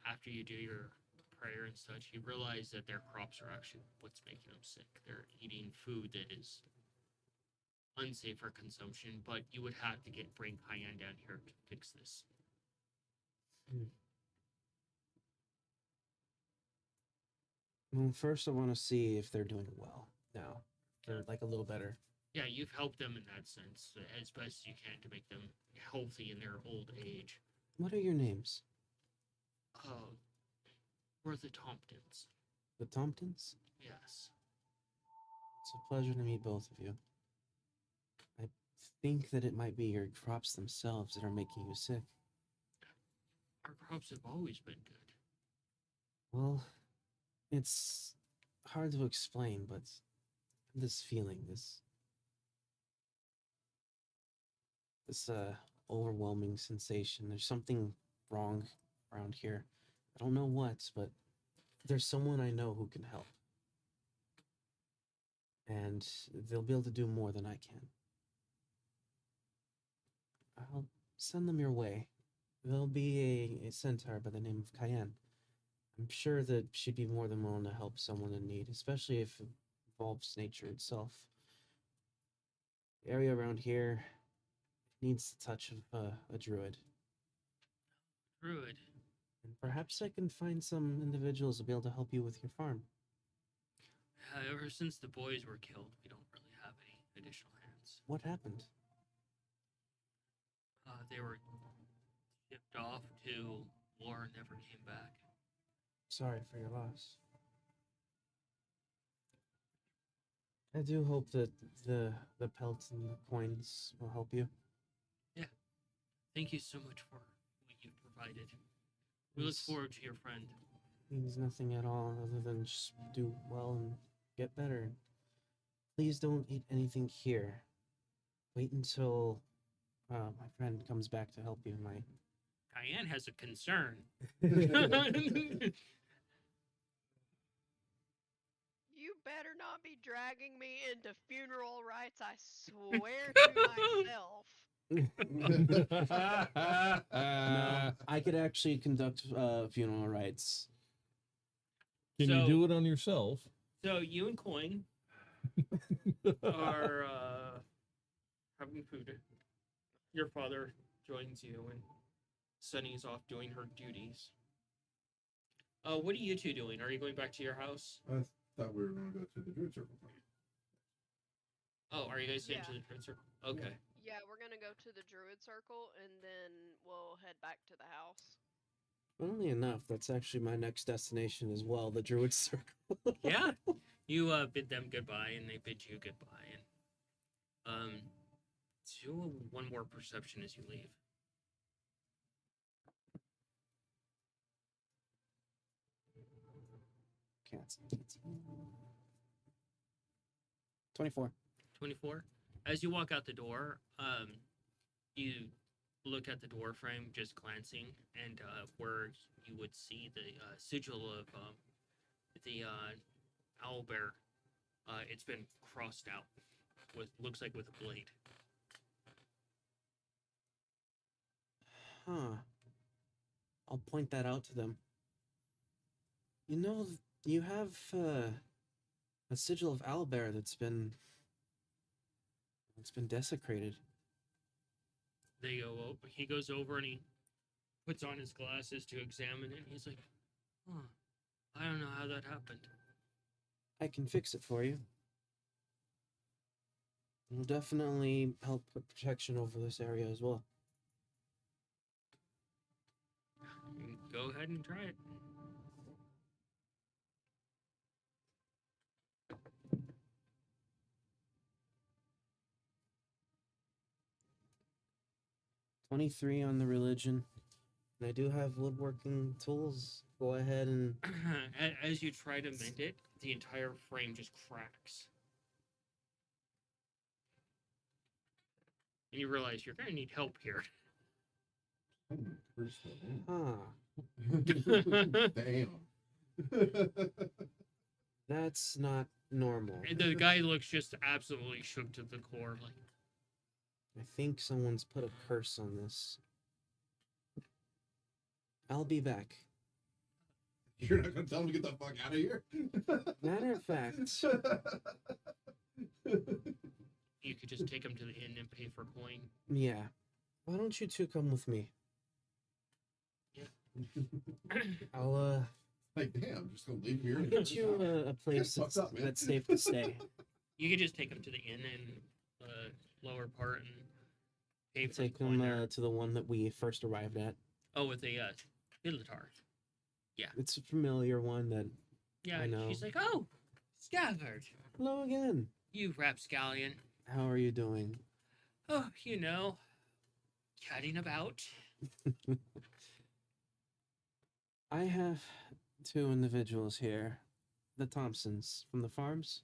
after you do your prayer and such, you realize that their crops are actually what's making them sick. They're eating food that is unsafe for consumption, but you would have to bring Cayenne down here to fix this. Well, first I want to see if they're doing well now. They're like a little better. Yeah, you've helped them in that sense as best as you can to make them healthy in their old age. What are your names? We're the Tompkins. The Tompkins? Yes. It's a pleasure to meet both of you. I think that it might be your crops themselves that are making you sick. Our crops have always been good. Well, it's hard to explain, but this feeling, this overwhelming sensation, there's something wrong around here. I don't know what, but there's someone I know who can help. And they'll be able to do more than I can. I'll send them your way. There'll be a centaur by the name of Cayenne. I'm sure that she'd be more than willing to help someone in need, especially if it involves nature itself. The area around here needs the touch of a druid. Druid. And perhaps I can find some individuals to be able to help you with your farm. Ever since the boys were killed, we don't really have any additional hands. What happened? They were shipped off to war and never came back. Sorry for your loss. I do hope that the pelts and the coins will help you. Thank you so much for what you've provided. We look It's- forward to your friend. Means nothing at all other than just do well and get better. Please don't eat anything here. Wait until my friend comes back to help you. Cayenne has a concern. You better not be dragging me into funeral rites, I swear to myself. No, I could actually conduct funeral rites. Can So- you do it on yourself? So you and Coin are having food. Your father joins you, and Sunny's off doing her duties. What are you two doing? Are you going back to your house? I thought we were going to go to the druid circle. Oh, are you guys heading Yeah. to the Druid Circle? Okay. Yeah, we're gonna go to the druid circle and then we'll head back to the house. Funnily enough, that's actually my next destination as well, the Druid Circle. Yeah. You bid them goodbye, and they bid you goodbye, and do one more perception as you leave. Can't see. 24. 24. As you walk out the door, you look at the door frame, just glancing, and where you would see the sigil of the owlbear. It's been crossed out with, looks like with a blade. Huh. I'll point that out to them. You know, you have a sigil of owlbear that's been desecrated. They go over. He goes over and he puts on his glasses to examine it. He's like, "Huh, I don't know how that happened." I can fix it for you. It'll definitely help put protection over this area as well. Go ahead and try it. "23 on the religion. And I do have woodworking tools. Go ahead and As you try to mend it, the entire frame just cracks. And you realize you're going to need help here. I'm cursed huh. Damn. That's not normal. And the guy looks just absolutely shook to the core. Like, I think someone's put a curse on this. I'll be back. You're not gonna tell him to get the fuck out of here? Matter of fact, you could just take him to the inn and pay for coin. yeah. Why don't you two come with me? I'll Like, damn, I'm just gonna leave here. I'll get you a place Fucked up, man. that's safe to stay. You could just take him to the inn in the lower part and pay for Take the coin them there. to the one that we first arrived at. Oh, with a Billatar. It's a familiar one that. Yeah, I know. she's like, "Oh, Scabbard, Hello again. you rapscallion. How are you doing? Oh, you know, cutting about." I have two individuals here, the Thompsons from the farms.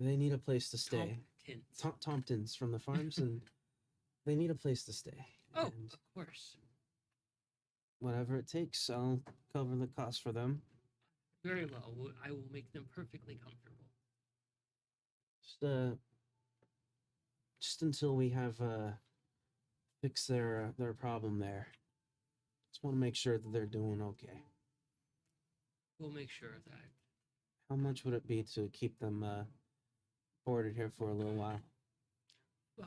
They need a place to stay. Tompkins. Tomptons from the farms, and they need a place to stay. Oh, And of course. whatever it takes, I'll cover the cost for them. Very well. I will make them perfectly comfortable. Just until we have fix their problem there. Just want to make sure that they're doing okay. We'll make sure of that. How much would it be to keep them boarded here for a little while?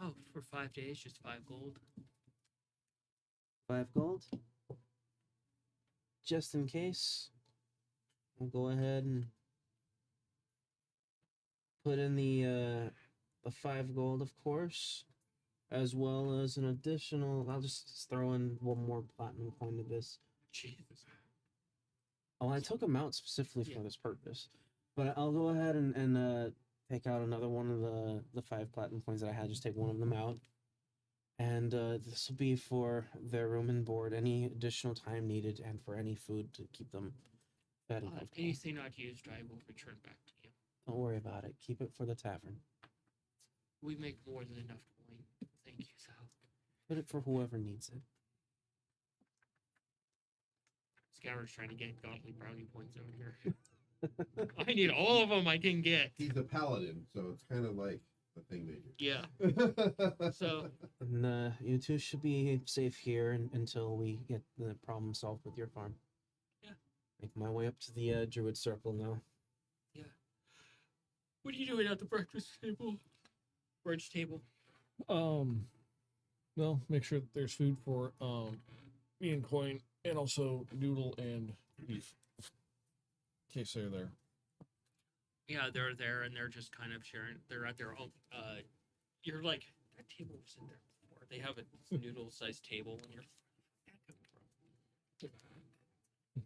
Oh, for 5 days, just 5 gold. 5 gold? Just in case, I'll go ahead and put in the 5 gold, of course, as well as an additional. I'll just throw in one more platinum coin to this. Jesus. Oh, I took them out specifically Yeah. for this purpose, but I'll go ahead and take out another one of the 5 platinum coins that I had. Just take one of them out, and this will be for their room and board, any additional time needed, and for any food to keep them fed and comfortable. Anything not used, I will return back to you. Don't worry about it. Keep it for the tavern. We make more than enough coin. Thank you, Sal. Put it for whoever needs it. Scour's trying to get godly brownie points over here. I need all of them I can get. He's a paladin, so it's kind of like the thing they Yeah. do. So, And you two should be safe here until we get the problem solved with your farm. Yeah. Make my way up to the druid circle now. what are you doing at the breakfast table? Brunch table? Well, make sure that there's food for me and Coin, and also Noodle and Beef. In case they're there. Yeah, they're there and they're just kind of sharing. They're at their own. You're like, that table was in there before. They have a noodle-sized table, and you're.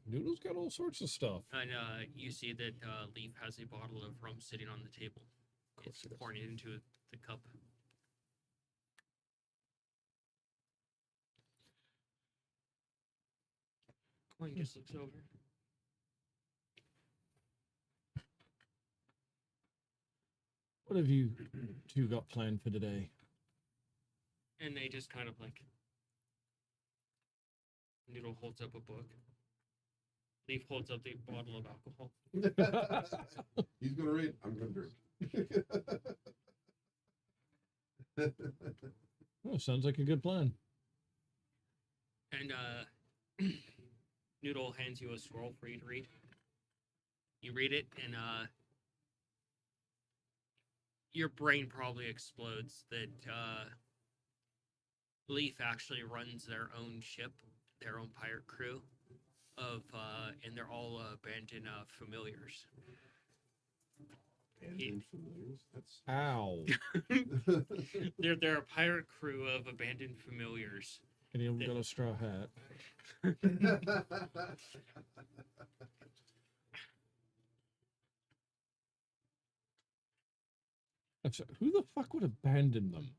Noodle's got all sorts of stuff. And you see that Leaf has a bottle of rum sitting on the table. It's he does. pouring it into the cup. Coin just looks over. What have you two got planned for today? And they just kind of like. Noodle holds up a book. Leaf holds up the bottle of alcohol. He's gonna read. I'm gonna drink. Oh, sounds like a good plan. And Noodle hands you a scroll for you to read. You read it, and your brain probably explodes that Leaf actually runs their own ship, their own pirate crew of, and they're all abandoned familiars. Abandoned familiars. That's. Ow. They're a pirate crew of abandoned familiars. Any of them got a straw hat? I'm sorry, who the fuck would abandon them?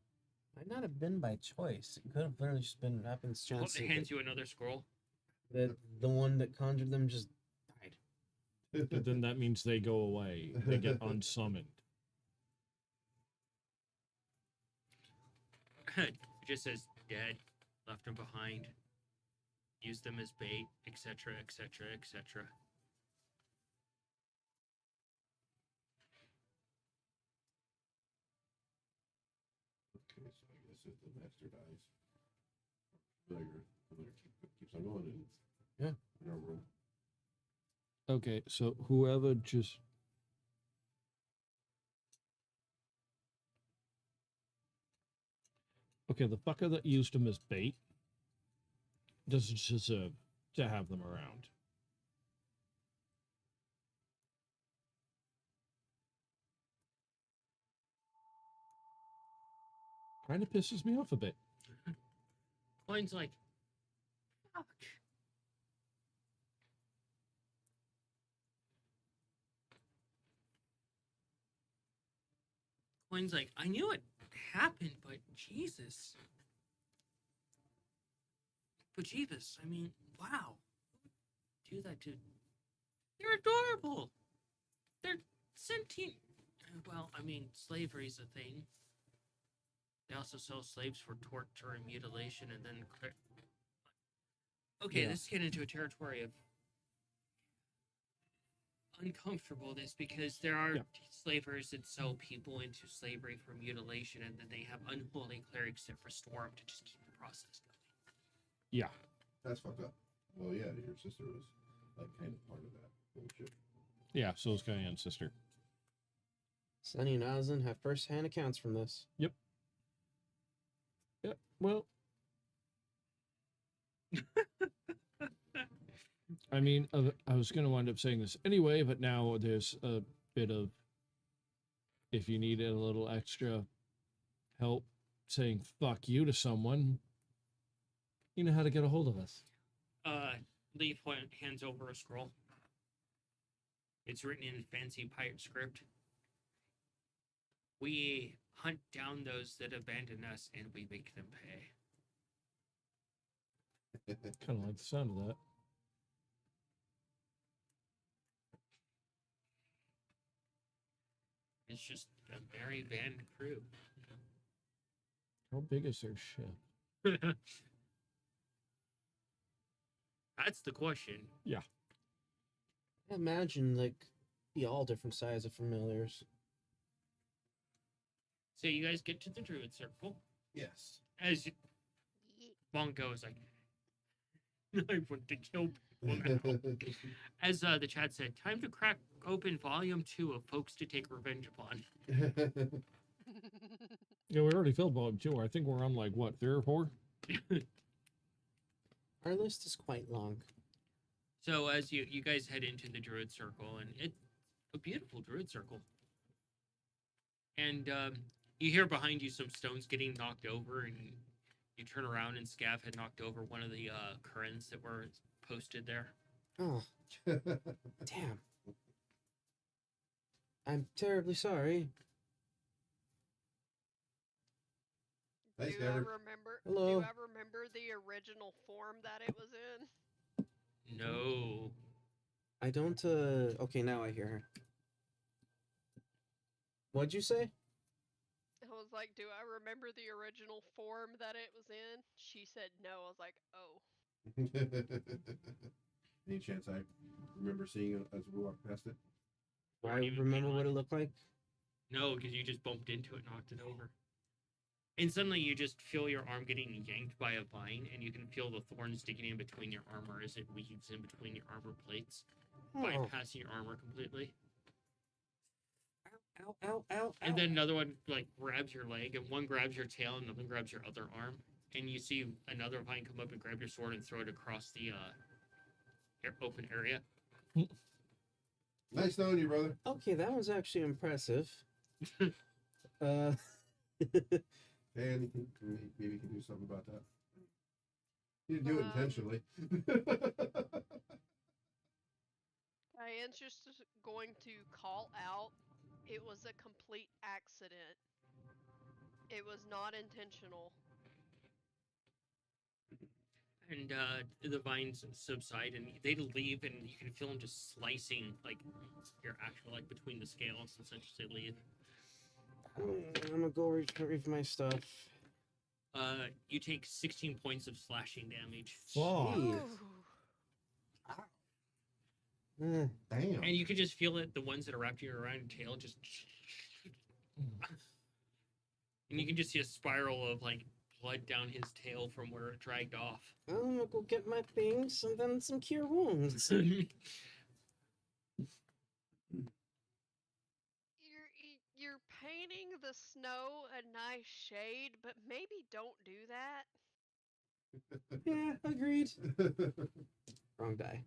Might not have been by choice. It could have literally just been happenstance. Hands you another scroll. That the one that conjured them just died. But then that means they go away. They get unsummoned. It just says dead, left them behind, use them as bait, etc., etc., etc. Okay, so I guess if the master dies, familiar keeps on going. And Yeah. No room. Okay, so whoever just. Okay, the fucker that used him as bait doesn't deserve to have them around. Kind of pisses me off a bit. Coin's like, fuck. Coin's like, I knew it happened, but Jesus. But Jeebus, I mean, wow. Do that to. They're adorable. They're sentient. Well, I mean, slavery's a thing. They also sell slaves for torture and mutilation, and then. Okay, Yeah. this is getting into a territory of uncomfortableness because there are Yeah. slavers that sell people into slavery for mutilation, and then they have unholy clerics that restore them to just keep the process going. Yeah. That's fucked up. Well, yeah, your sister was like kind of part of that bullshit. Yeah, so is Guyan's sister. Sunny and Oslin have first-hand accounts from this. Yeah, well. I mean, I was going to wind up saying this anyway, but now there's a bit of, if you needed a little extra help saying fuck you to someone, you know how to get a hold of us. Leaf hands over a scroll. It's written in fancy pirate script. We hunt down those that abandon us, and we make them pay. Kind of like the sound of that. It's just a merry band crew. How big is their ship? That's the question. I imagine like be all different sizes of familiars. So you guys get to the druid circle. Yes. As Bongo is like, I want to kill people now. As the chat said, time to crack open volume 2 of Folks to Take Revenge Upon. Yeah, we already filled volume 2. I think we're on like, what, 3 or 4? Our list is quite long. So as you guys head into the druid circle, and it's a beautiful druid circle. And you hear behind you some stones getting knocked over, and you turn around, and Scav had knocked over one of the currents that were posted there. Oh, damn. I'm terribly sorry. Thanks, Do I Gavin. remember? Hello. Do I remember the original form that it was in? No. I don't, okay, now I hear her. What'd you say? I was like, do I remember the original form that it was in? She said no. I was like, oh. Any chance I remember seeing it as we walked past it? Do I Weren't even remember paying what it looked like? No, because you just bumped into it, knocked it over. And suddenly you just feel your arm getting yanked by a vine, and you can feel the thorns digging in between your armor as it weaves in between your armor plates, Oh. bypassing your armor completely. Ow, ow, ow, And ow. then another one like grabs your leg, and one grabs your tail, and another grabs your other arm. and you see another vine come up and grab your sword and throw it across the open area. Nice knowing you, brother. Okay, that was actually impressive. And maybe you can do something about that. You didn't do it intentionally. Diane's just going to call out. It was a complete accident. It was not intentional. And the vines subside and they leave, and you can feel them just slicing like your actual like between the scales as soon as they leave. I'm gonna go retrieve my stuff. You take 16 points of slashing damage. Fuck. Jeez. Eh, Damn. And you can just feel it, the ones that are wrapped around your tail just. And you can just see a spiral of like blood down his tail from where it dragged off. I'm gonna go get my things and then some cure wounds. You're painting the snow a nice shade, but maybe don't do that. Yeah, agreed. Wrong die.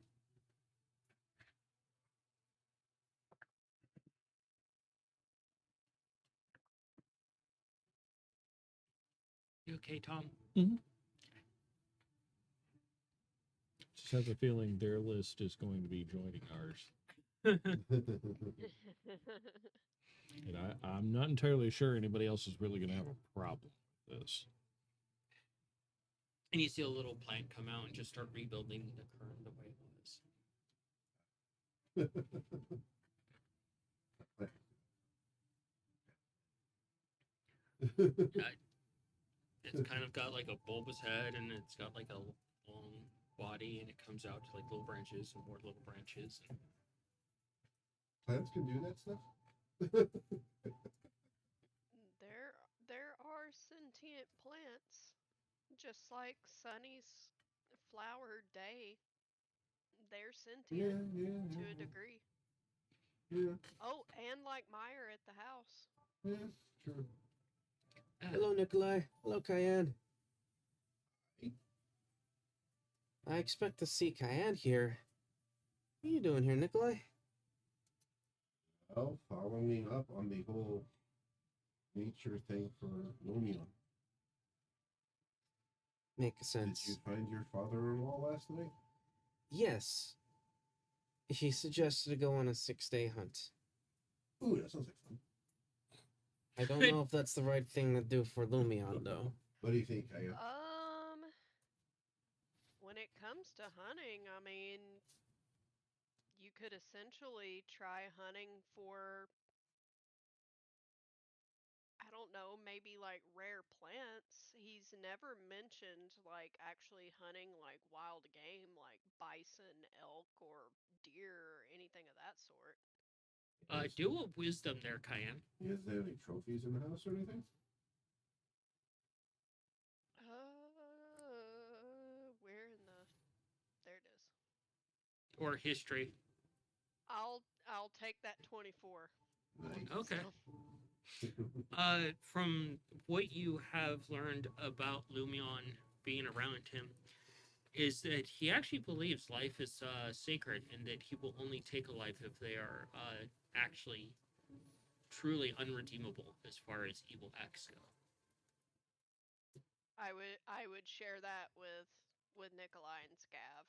You okay, Tom? Just have a feeling their list is going to be joining ours. And I'm not entirely sure anybody else is really going to have a problem with this. And you see a little plant come out and just start rebuilding the current the way it was. It's kind of got like a bulbous head, and it's got like a long body, and it comes out to like little branches and more little branches. Plants can do that stuff? There are sentient plants, just like Sunny's flower day. They're sentient to a degree. Yeah, Oh, and like Meyer at the house. yeah, sure. Hello, Nikolai. Hello, Cayenne. I expect to see Cayenne here. What are you doing here, Nikolai? Well, following up on the whole nature thing for Lumion. Make Did sense. you find your father-in-law last night? Yes. He suggested to go on a 6-day hunt. Ooh, that sounds like fun. I don't know if that's the right thing to do for Lumion, though. What do you think, Kaya? When it comes to hunting, I mean, you could essentially try hunting for, I don't know, maybe like rare plants. He's never mentioned like actually hunting like wild game like bison, elk, or deer or anything of that sort. Do a wisdom there, Cayenne. Is there any trophies in the house or anything? Where in the there it is. Or history. I'll take that 24. Nice. Okay. So, From what you have learned about Lumion being around him, is that he actually believes life is sacred, and that he will only take a life if they are actually truly unredeemable as far as evil acts go. I would share that with Nikolai and Scav.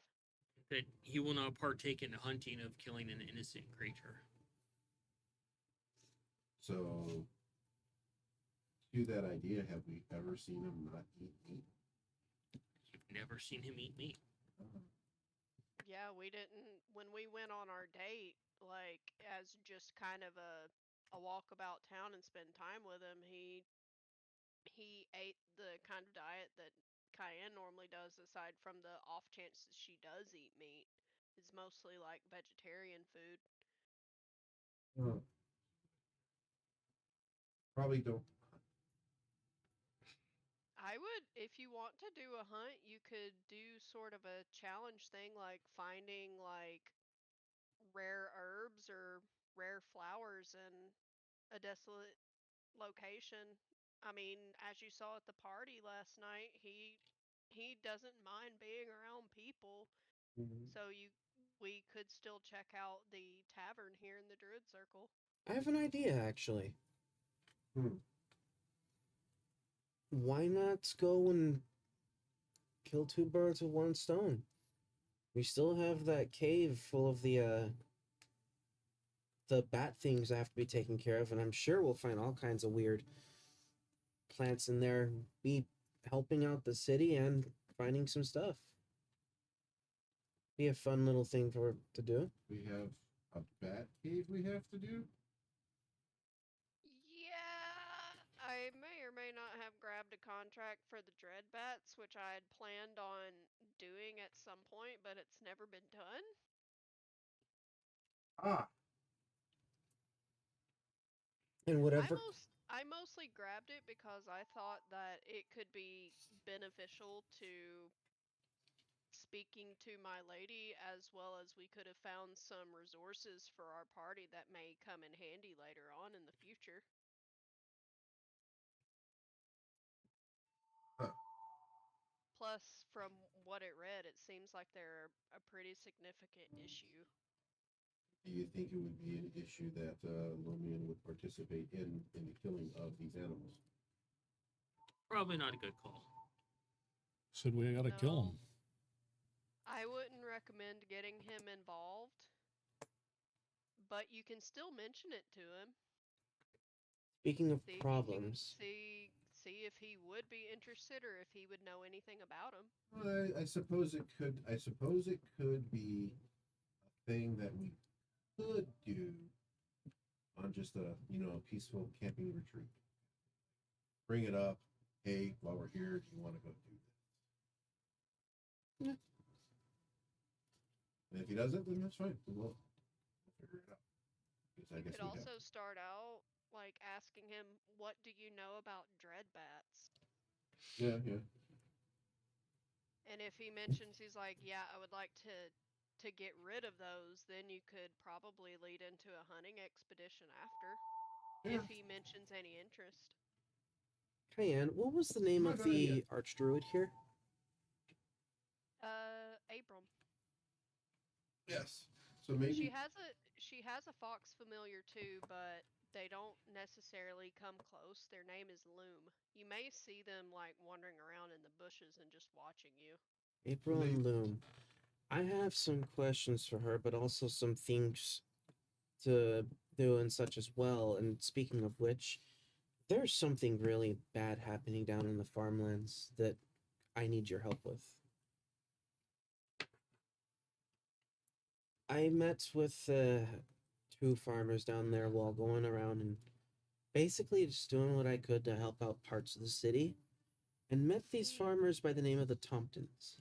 That he will not partake in the hunting of killing an innocent creature. So, to that idea, have we ever seen him not eat meat? You've never seen him eat meat. Yeah, we didn't when we went on our date, like as just kind of a walk about town and spend time with him, he ate the kind of diet that Cayenne normally does aside from the off chance that she does eat meat. Is mostly like vegetarian food. Oh. Probably don't. I would, if you want to do a hunt, you could do sort of a challenge thing like finding like rare herbs or rare flowers in a desolate location. I mean, as you saw at the party last night, he doesn't mind being around people. Mhm. So we could still check out the tavern here in the Druid Circle. I have an idea, actually. Hmm. Why not go and kill two birds with one stone? We still have that cave full of the bat things that have to be taken care of, and I'm sure we'll find all kinds of weird plants in there. Be helping out the city and finding some stuff. Be a fun little thing to do. We have a bat cave we have to do. Yeah, I may or may not have grabbed a contract for the dread bats, which I had planned on doing at some point, but it's never been done. Ah, And whatever. I mostly grabbed it because I thought that it could be beneficial to speaking to my lady, as well as we could have found some resources for our party that may come in handy later on in the future. huh. Plus, from what it read, it seems like they're a pretty significant issue. Do you think it would be an issue that Lomian would participate in the killing of these animals? Probably not a good call. Said we gotta kill No. him. I wouldn't recommend getting him involved, but you can still mention it to him. Speaking of See if you can problems, see if he would be interested or if he would know anything about him. Well, I suppose it could. I suppose it could be a thing that we could do on just a peaceful camping retreat. Bring it up. Hey, while we're here, do you want to go do this? Yeah. And if he doesn't, then that's fine. We'll figure it out. Because I You guess could we have. also start out like asking him, "What do you know about dread bats?" Yeah, yeah. And if he mentions he's like, "Yeah, I would like to get rid of those," then you could probably lead into a hunting expedition after. Yeah. If he mentions any interest. Cayenne, what was the name Not of a bad idea. the archdruid here? Abram. Yes. So maybe. She has a fox familiar too, but they don't necessarily come close. Their name is Loom. You may see them like wandering around in the bushes and just watching you. April They- and Loom. I have some questions for her, but also some things to do and such as well. And speaking of which, there's something really bad happening down in the farmlands that I need your help with. I met with two farmers down there while going around and basically just doing what I could to help out parts of the city, and met these farmers by the name of the Tomptons.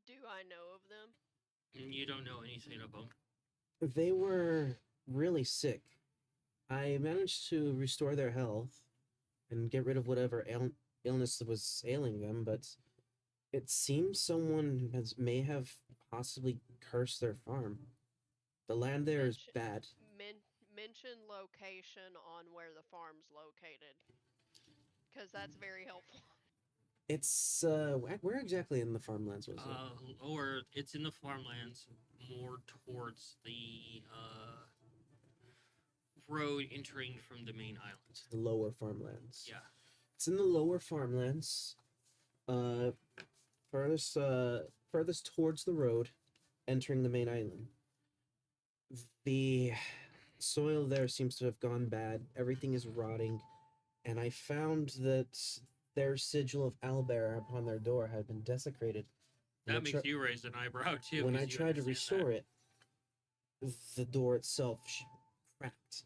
Do I know of them? And you don't know anything of them. They were really sick. I managed to restore their health and get rid of whatever illness was ailing them, but it seems someone may have possibly cursed their farm. The land there is Mention, bad. mention location on where the farm's located, because that's very helpful. It's where exactly in the farmlands was it? Or it's in the farmlands, more towards the road entering from the main island. The lower farmlands. Yeah. It's in the lower farmlands. Uh, furthest towards the road, entering the main island. The soil there seems to have gone bad. Everything is rotting, and I found that their sigil of Albert upon their door had been desecrated. That makes you raise an eyebrow too. When 'cause I you tried to understand restore it, the door itself cracked.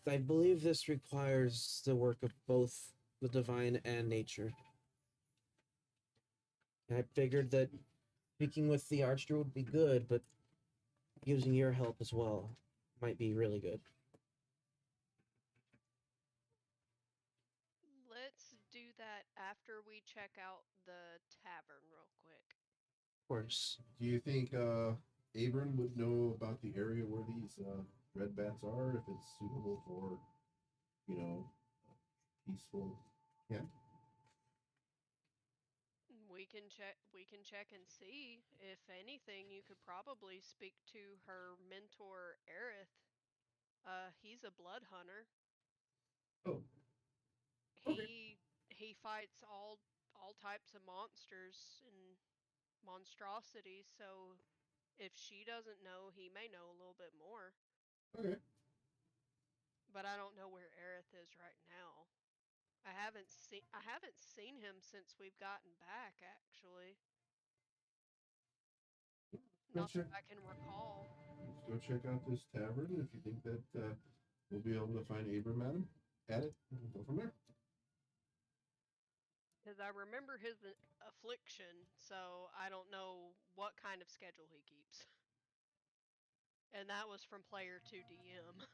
I believe this requires the work of both the divine and nature. I figured that speaking with the archdruid would be good, but using your help as well might be really good. Let's do that after we check out the tavern real quick. Of course. Do you think Abram would know about the area where these red bats are, if it's suitable for, you know, peaceful. Yeah. We can check. We can check and see. If anything, you could probably speak to her mentor, Aerith. He's a blood hunter. Oh, okay. He fights all types of monsters and monstrosities. So if she doesn't know, he may know a little bit more. Okay. But I don't know where Aerith is right now. I haven't seen him since we've gotten back. Actually, Go not check. that I can recall. Let's go check out this tavern. If you think that we'll be able to find Abram at it, we'll go from there. Because I remember his affliction, so I don't know what kind of schedule he keeps. And that was from player to DM.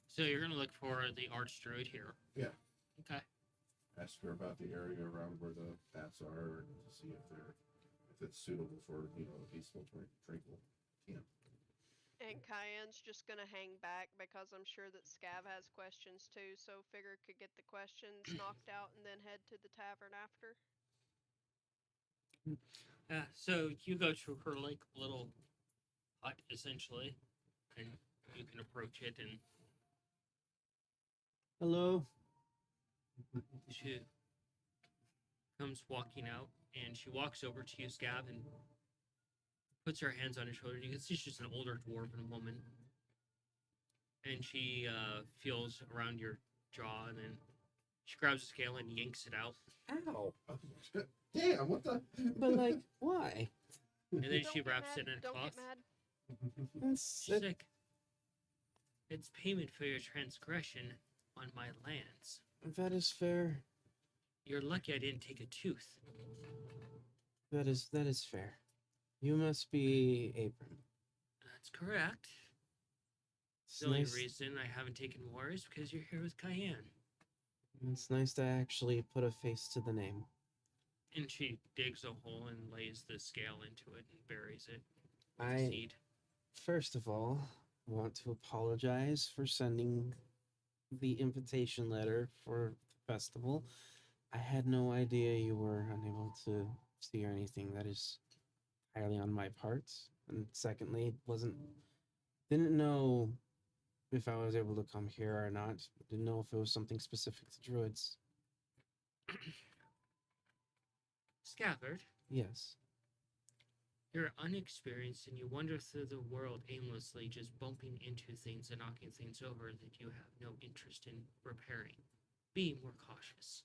So you're gonna look for the archdruid here. Yeah. Okay. Ask her about the area around where the bats are to see if it's suitable for, you know, a peaceful, tranquil camp. And Cayenne's just gonna hang back because I'm sure that Scav has questions too, so figure could get the questions knocked out and then head to the tavern after. So you go to her like little hut essentially, and you can approach it, and Hello. she comes walking out, and she walks over to you, Scav, and puts her hands on your shoulder. You can see she's an older dwarven woman, and she feels around your jaw, and then she grabs a scale and yanks it out, Ow. Damn, what the? But like, why? and then Don't she get wraps mad, it in a don't cloth. get mad. She's like, "It's payment for your transgression on my lands. That is fair. You're lucky I didn't take a tooth." That is fair. You must be Abram. That's correct. It's The only nice. reason I haven't taken more is because you're here with Cayenne. It's nice to actually put a face to the name. And she digs a hole and lays the scale into it and buries it with I- the seed. First of all, want to apologize for sending the invitation letter for the festival. I had no idea you were unable to see or anything. That is entirely on my part. And secondly, didn't know if I was able to come here or not. Didn't know if it was something specific to druids. Scabbard, Yes. you're unexperienced and you wander through the world aimlessly, just bumping into things and knocking things over that you have no interest in repairing. Be more cautious.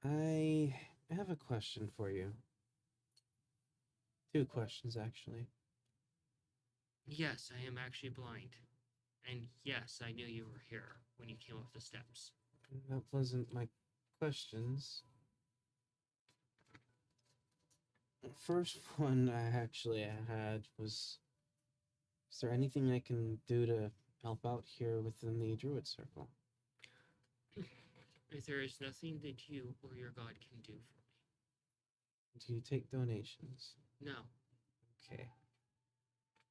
I have a question for you. Two questions, actually. Yes, I am actually blind. And yes, I knew you were here when you came up the steps. That wasn't my questions. The first one I actually had was, is there anything I can do to help out here within the druid circle? If there is nothing that you or your god can do for me. Do you take donations? No. Okay.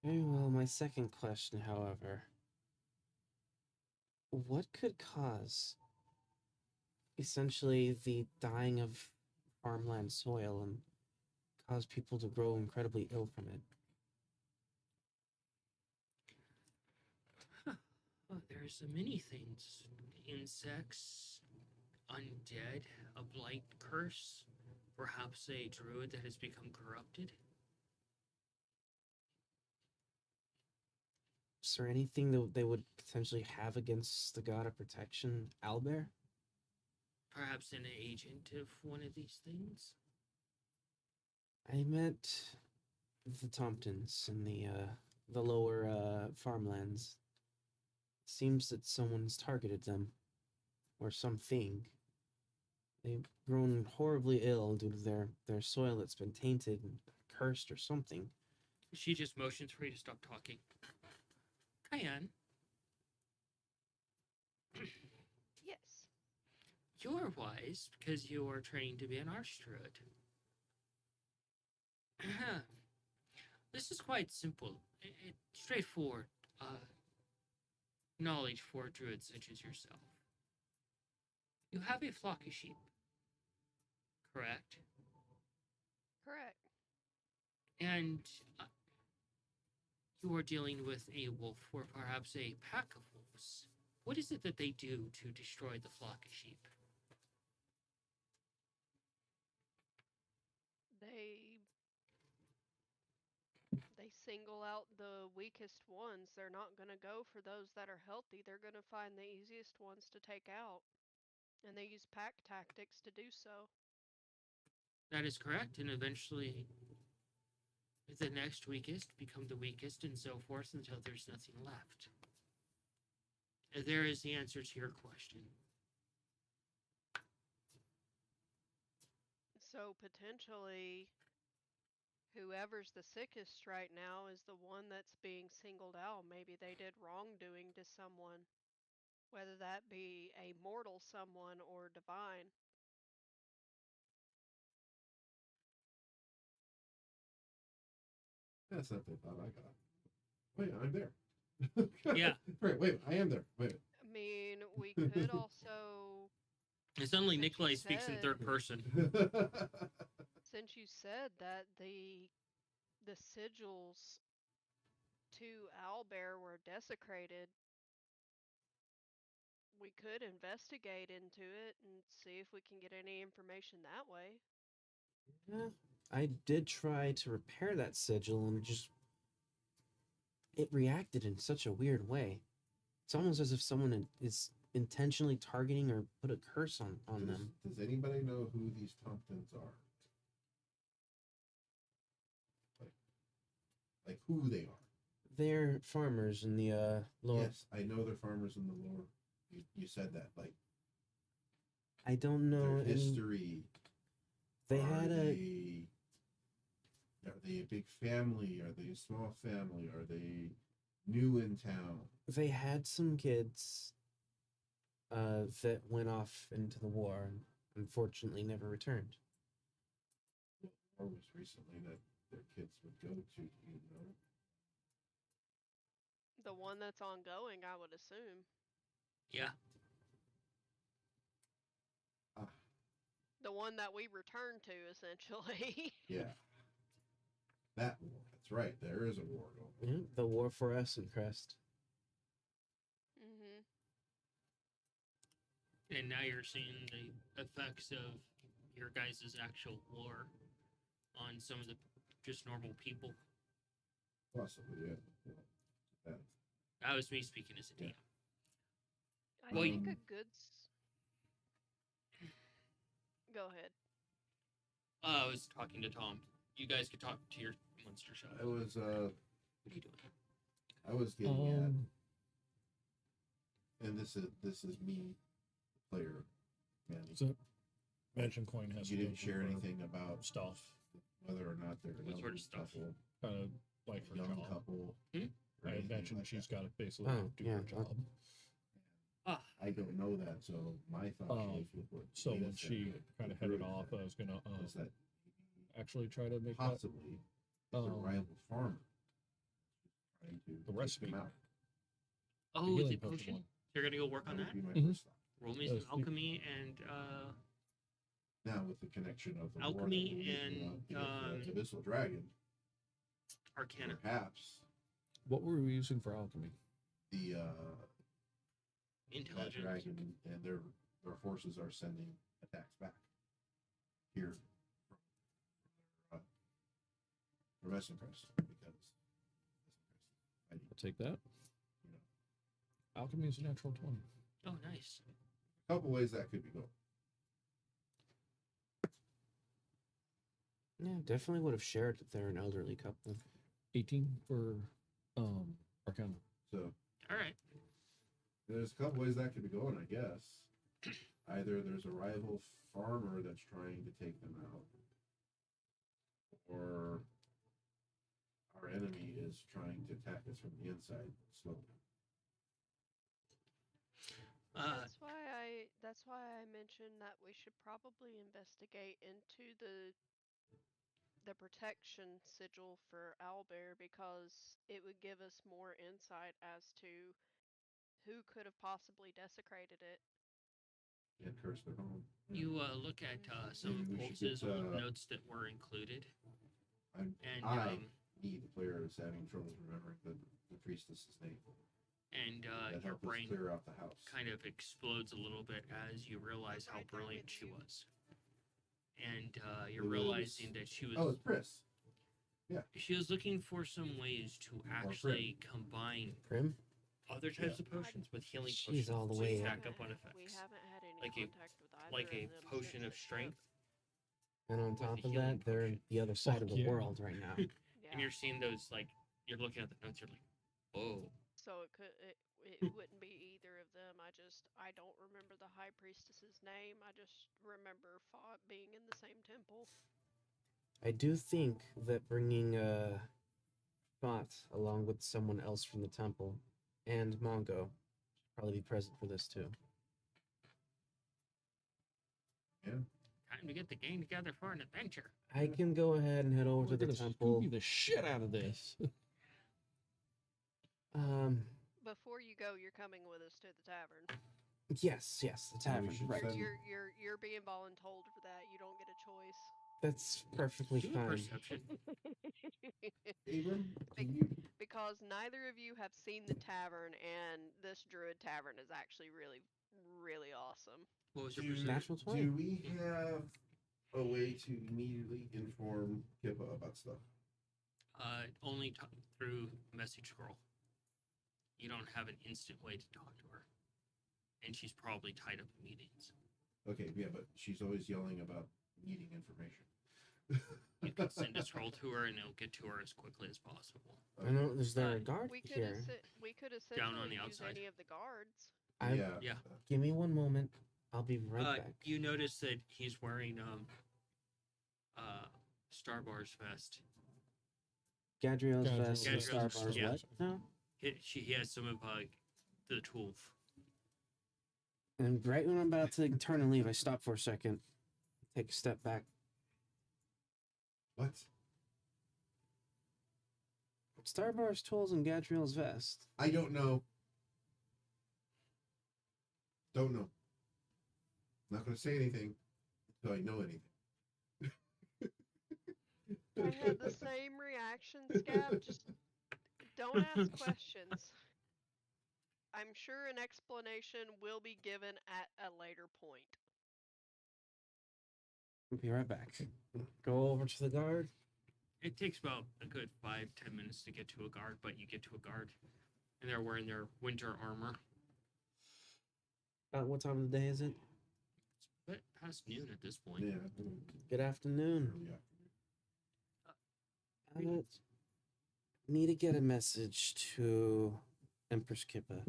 Very well. My second question, however, what could cause essentially the dying of farmland soil and cause people to grow incredibly ill from it? Oh, there's many things. Insects, undead, a blight curse, perhaps a druid that has become corrupted. Is there anything that they would potentially have against the god of protection, Albert? Perhaps an agent of one of these things. I met the Tomptons in the lower farmlands. Seems that someone's targeted them, or something. They've grown horribly ill due to their soil that's been tainted and cursed or something. She just motions for you to stop talking. Cayenne, Yes. You're wise because you are trained to be an archdruid. This is quite simple. Straightforward knowledge for druids such as yourself. You have a flock of sheep, correct? Correct. And you are dealing with a wolf or perhaps a pack of wolves. What is it that they do to destroy the flock of sheep? They single out the weakest ones. They're not going to go for those that are healthy. They're going to find the easiest ones to take out. And they use pack tactics to do so. That is correct, and eventually the next weakest become the weakest and so forth until there's nothing left. There is the answer to your question. So potentially, whoever's the sickest right now is the one that's being singled out. Maybe they did wrongdoing to someone, whether that be a mortal someone or divine. That's not the thought I got. Wait, I'm there. Yeah. Right, wait, I am there. Wait. I mean, we could also, And suddenly Since you Nikolai speaks in said- third person. since you said that the sigils to Owlbear were desecrated, we could investigate into it and see if we can get any information that way. Yeah, I did try to repair that sigil and it reacted in such a weird way. It's almost as if someone is intentionally targeting or put a curse on them. Does anybody know who these Tompkins are? Like who they are? They're farmers in the lower. Yes, I know they're farmers in the lore. You said that. Like I don't know their any. history. They Are had Are they a big family? Are they a small family? Are they new in town? they had some kids that went off into the war and unfortunately never returned. Or was recently that their kids would go to, you know? The one that's ongoing, I would assume. Yeah. Ah, The one that we return to, essentially. yeah. That war. That's right. There is a war going on. Yeah, the war for Essencrest. Mm-hmm. And now you're seeing the effects of your guys' actual war on some of the just normal people. Possibly, yeah. That. That was me speaking as a DM. I Well, think you- a good. Go ahead. I was talking to Tom. You guys could talk to your monster shop. I was What are you doing? I was getting at, Um, and this is me, player, Manny. so Mansion Coin has You to go didn't share through her anything about stuff, whether or not they're an What sort of elderly stuff? couple, kind of like her young job. couple. Hmm? or I anything mentioned like she's that. got to basically Oh, do yeah, her job. I don't know that, so my thought was with what So Leah when said, she that kind of the headed druid off, said, I was gonna was that actually try to make that possibly it's a rival farmer trying to the take recipe. them out. the Oh, healing the potion? one. You're gonna go work on That that? would be my Mhm. first thought. Roll me Yes, some alchemy and Now with the connection of the Alchemy war that we're and, making with the Abyssal Dragon, Arcana. perhaps What were we using for alchemy? the that Intelligence. dragon and their forces are sending attacks back here from Essencrest because I'll take that. you know, Alchemy is a natural 20. Oh, nice. a couple ways that could be going. Yeah, definitely would have shared if they're an elderly couple. 18 for Arcana. So All right. there's a couple ways that could be going, I guess. Either there's a rival farmer that's trying to take them out, or our enemy is trying to attack us from the inside slowly. That's That's why I mentioned that we should probably investigate into the protection sigil for owlbear because it would give us more insight as to who could have possibly desecrated it. And curse their home. You look at some Maybe of we should Pulse's get, old notes that were included, I'm, and I need the player is having trouble remembering the priestess's name. and That your helped us brain clear out the house. kind of explodes a little bit as you realize how Right there brilliant with she you. was, and you're It was- realizing that she was Oh, it's Pris. she was looking for some ways to actually combine Prim? other types of potions with healing She's potions all the to way stack haven't up on had- effects. We haven't had any Like a- contact with either Like a of them potion since of the ship. strength, And on With the top of healing that, they're potion. the other side of Fuck the yeah. world right now. Yeah. and you're seeing those like you're looking at the notes. You're like, oh, So it wouldn't be either of them. I don't remember the high priestess's name. I just remember being in the same temple. I do think that bringing Thought along with someone else from the temple and Mongo should probably be present for this too. time to get the gang together for an adventure. I can go ahead and head over We're to the gonna temple. Scooby the shit out of this. Before you go, you're coming with us to the tavern. Yes, the Yeah, we tavern, should right. send- You're being voluntold for that. You don't get a choice. That's perfectly Do a fine. perception. Abram, can you? Because neither of you have seen the tavern, and this druid tavern is actually really, really awesome. What was your Do, perception? Natural 20. do we have a way to immediately inform Kippa about stuff? Only through message scroll. You don't have an instant way to talk to her, and she's probably tied up in meetings. Okay, yeah, but she's always yelling about needing information. You can send a scroll to her, and it'll get to her as quickly as possible. I know, is there a Uh, guard We could here? we could Down on essentially the use outside. any of the guards. I, Yeah. Yeah. Give me one moment. I'll be right back. You notice that he's wearing Starbar's vest. Gadriel's Gadriel's vest and vest, Starbar's yeah. what? No. He has some of the tool. And right when I'm about to turn and leave, I stop for a second, take a step back. What? Starbar's tools and Gadriel's vest. I don't know. Don't know. Not going to say anything until I know anything. I had the same reaction, Scab. Just don't ask questions. I'm sure an explanation will be given at a later point. I'll be right back. Go over to the guard. It takes about a good 5-10 minutes to get to a guard, but you get to a guard, and they're wearing their winter armor. What time of the day is it? It's a bit past noon at this point. Yeah. Good afternoon. Early afternoon. Need to get a message to Empress Kippa,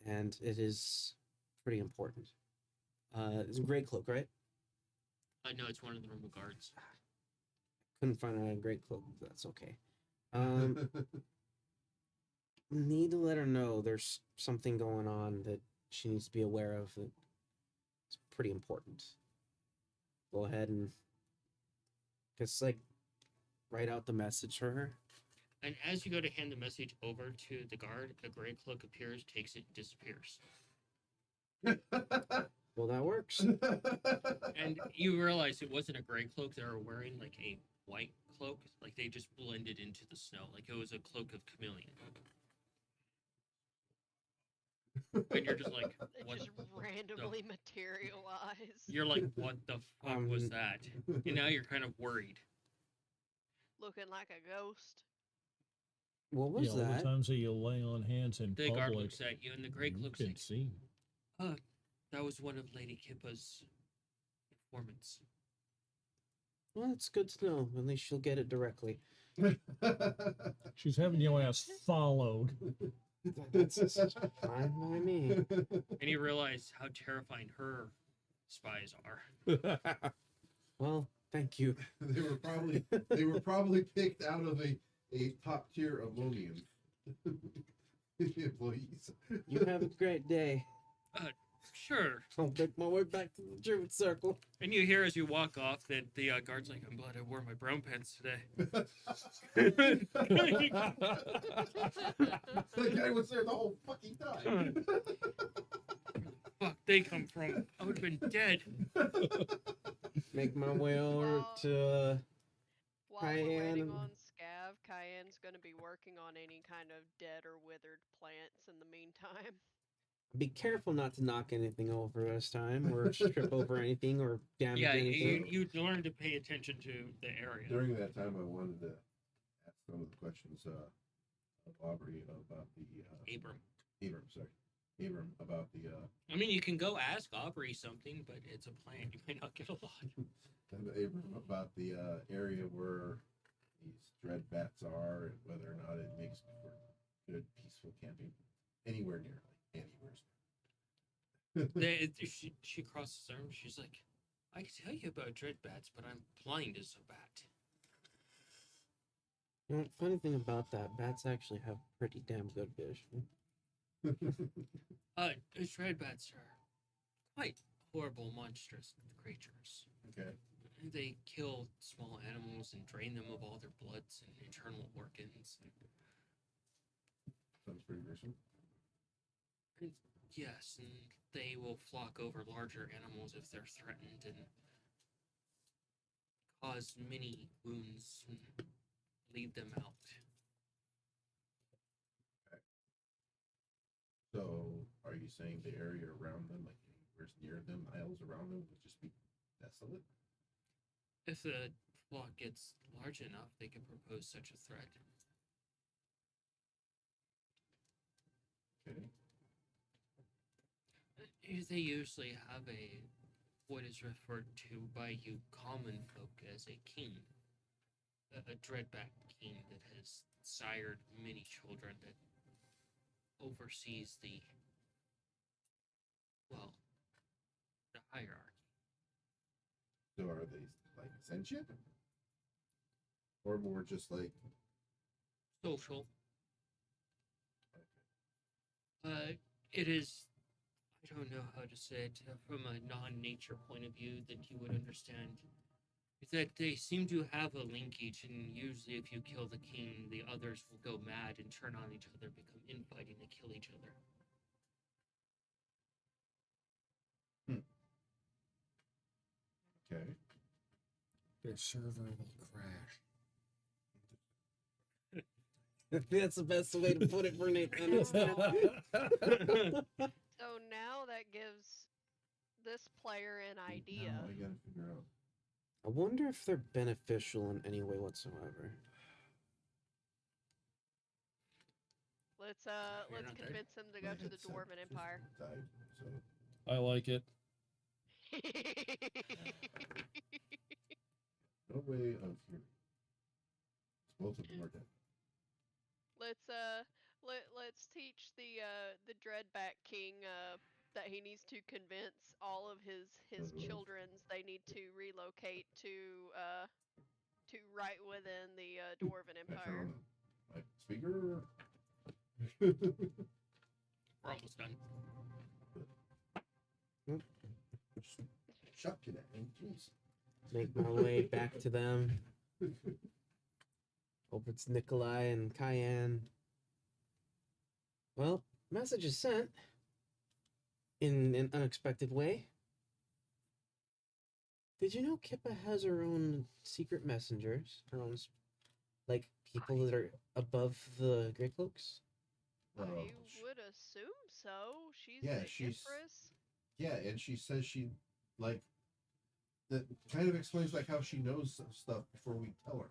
and it is pretty important. It's a great cloak, right? No, it's one of the normal guards. Couldn't find a great cloak. But that's okay. Need to let her know there's something going on that she needs to be aware of. That it's pretty important. Go ahead and just like write out the message for her. And as you go to hand the message over to the guard, a gray cloak appears, takes it, disappears. Well, that works. And you realize it wasn't a gray cloak they were wearing, like a white cloak. Like they just blended into the snow. Like it was a cloak of chameleon. And you're just like, It what just the- randomly materialize. You're like, what the fuck was Um, that? And now you're kind of worried. Looking like a ghost. What was Yeah, all the that? times that you lay on hands in The guard public, looks at you, and the gray you cloak's can like, see. that was one of Lady Kippa's informants. Well, it's good to know. At least she'll get it directly. She's having your ass followed. That's fine by me. And you realize how terrifying her spies are. Well, thank you. they were probably picked out of a top tier of Lonian employees. You have a great day. Sure. I'll make my way back to the druid circle. And you hear as you walk off that the guard's like, I'm glad I wore my brown pants today. That guy was there the whole fucking time. Fuck, they come from. I would have been dead. Make my way over Well, to While we're waiting Cayenne. on Scav, Cayenne's going to be working on any kind of dead or withered plants in the meantime. be careful not to knock anything over this time, or trip over anything, or damage Yeah, anything. you learn to pay attention to the area. During that time, I wanted to ask some of the questions of Aubrey about the Abram. Abram about the I mean, you can go ask Aubrey something, but it's a plant. You may not get a lot. Abram about the area where these dread bats are, and whether or not it makes for good, peaceful camping anywhere near, like anywhere. She crosses her arms. She's like, I can tell you about dread bats, but I'm blind as a bat. You know, funny thing about that, bats actually have pretty damn good vision. Dread bats are quite horrible, monstrous creatures. Okay. They kill small animals and drain them of all their bloods and internal organs. Sounds pretty gruesome. Yes, and they will flock over larger animals if they're threatened and cause many wounds and leave them out. So, are you saying the area around them, like anywhere near them, miles around them, would just be desolate? If the flock gets large enough, they could propose such a threat. Okay. They usually have what is referred to by you common folk as a king. A dreadback king that has sired many children that oversees the hierarchy. So, are they like sentient? Or more just like Social. It is, I don't know how to say it from a non-nature point of view that you would understand. Is that they seem to have a linkage, and usually if you kill the king, the others will go mad and turn on each other, become infighting, and kill each other. okay. Their server will crash. That's the best way to put it for Nathan. So now that gives this player an idea. Now I gotta figure out. I wonder if they're beneficial in any way whatsoever. Let's You're not there? convince him to go My to the headset Dwarven just Empire. died, so I like it. no way of hearing. Both of them are dead. Let's teach the Dreadback King that he needs to convince all of his childrens they need to relocate to right within the Dwarven I Empire. found my speaker. We're almost done. Shut to that, man. Jeez. Make my way back to them. Over to Nikolai and Cayenne. Well, message is sent in an unexpected way. Did you know Kippa has her own secret messengers? Her own, like, people that are above the Grey Cloaks? I would assume so. She's Yeah, the she's- Empress. Yeah, and she says she like that kind of explains like how she knows some stuff before we tell her.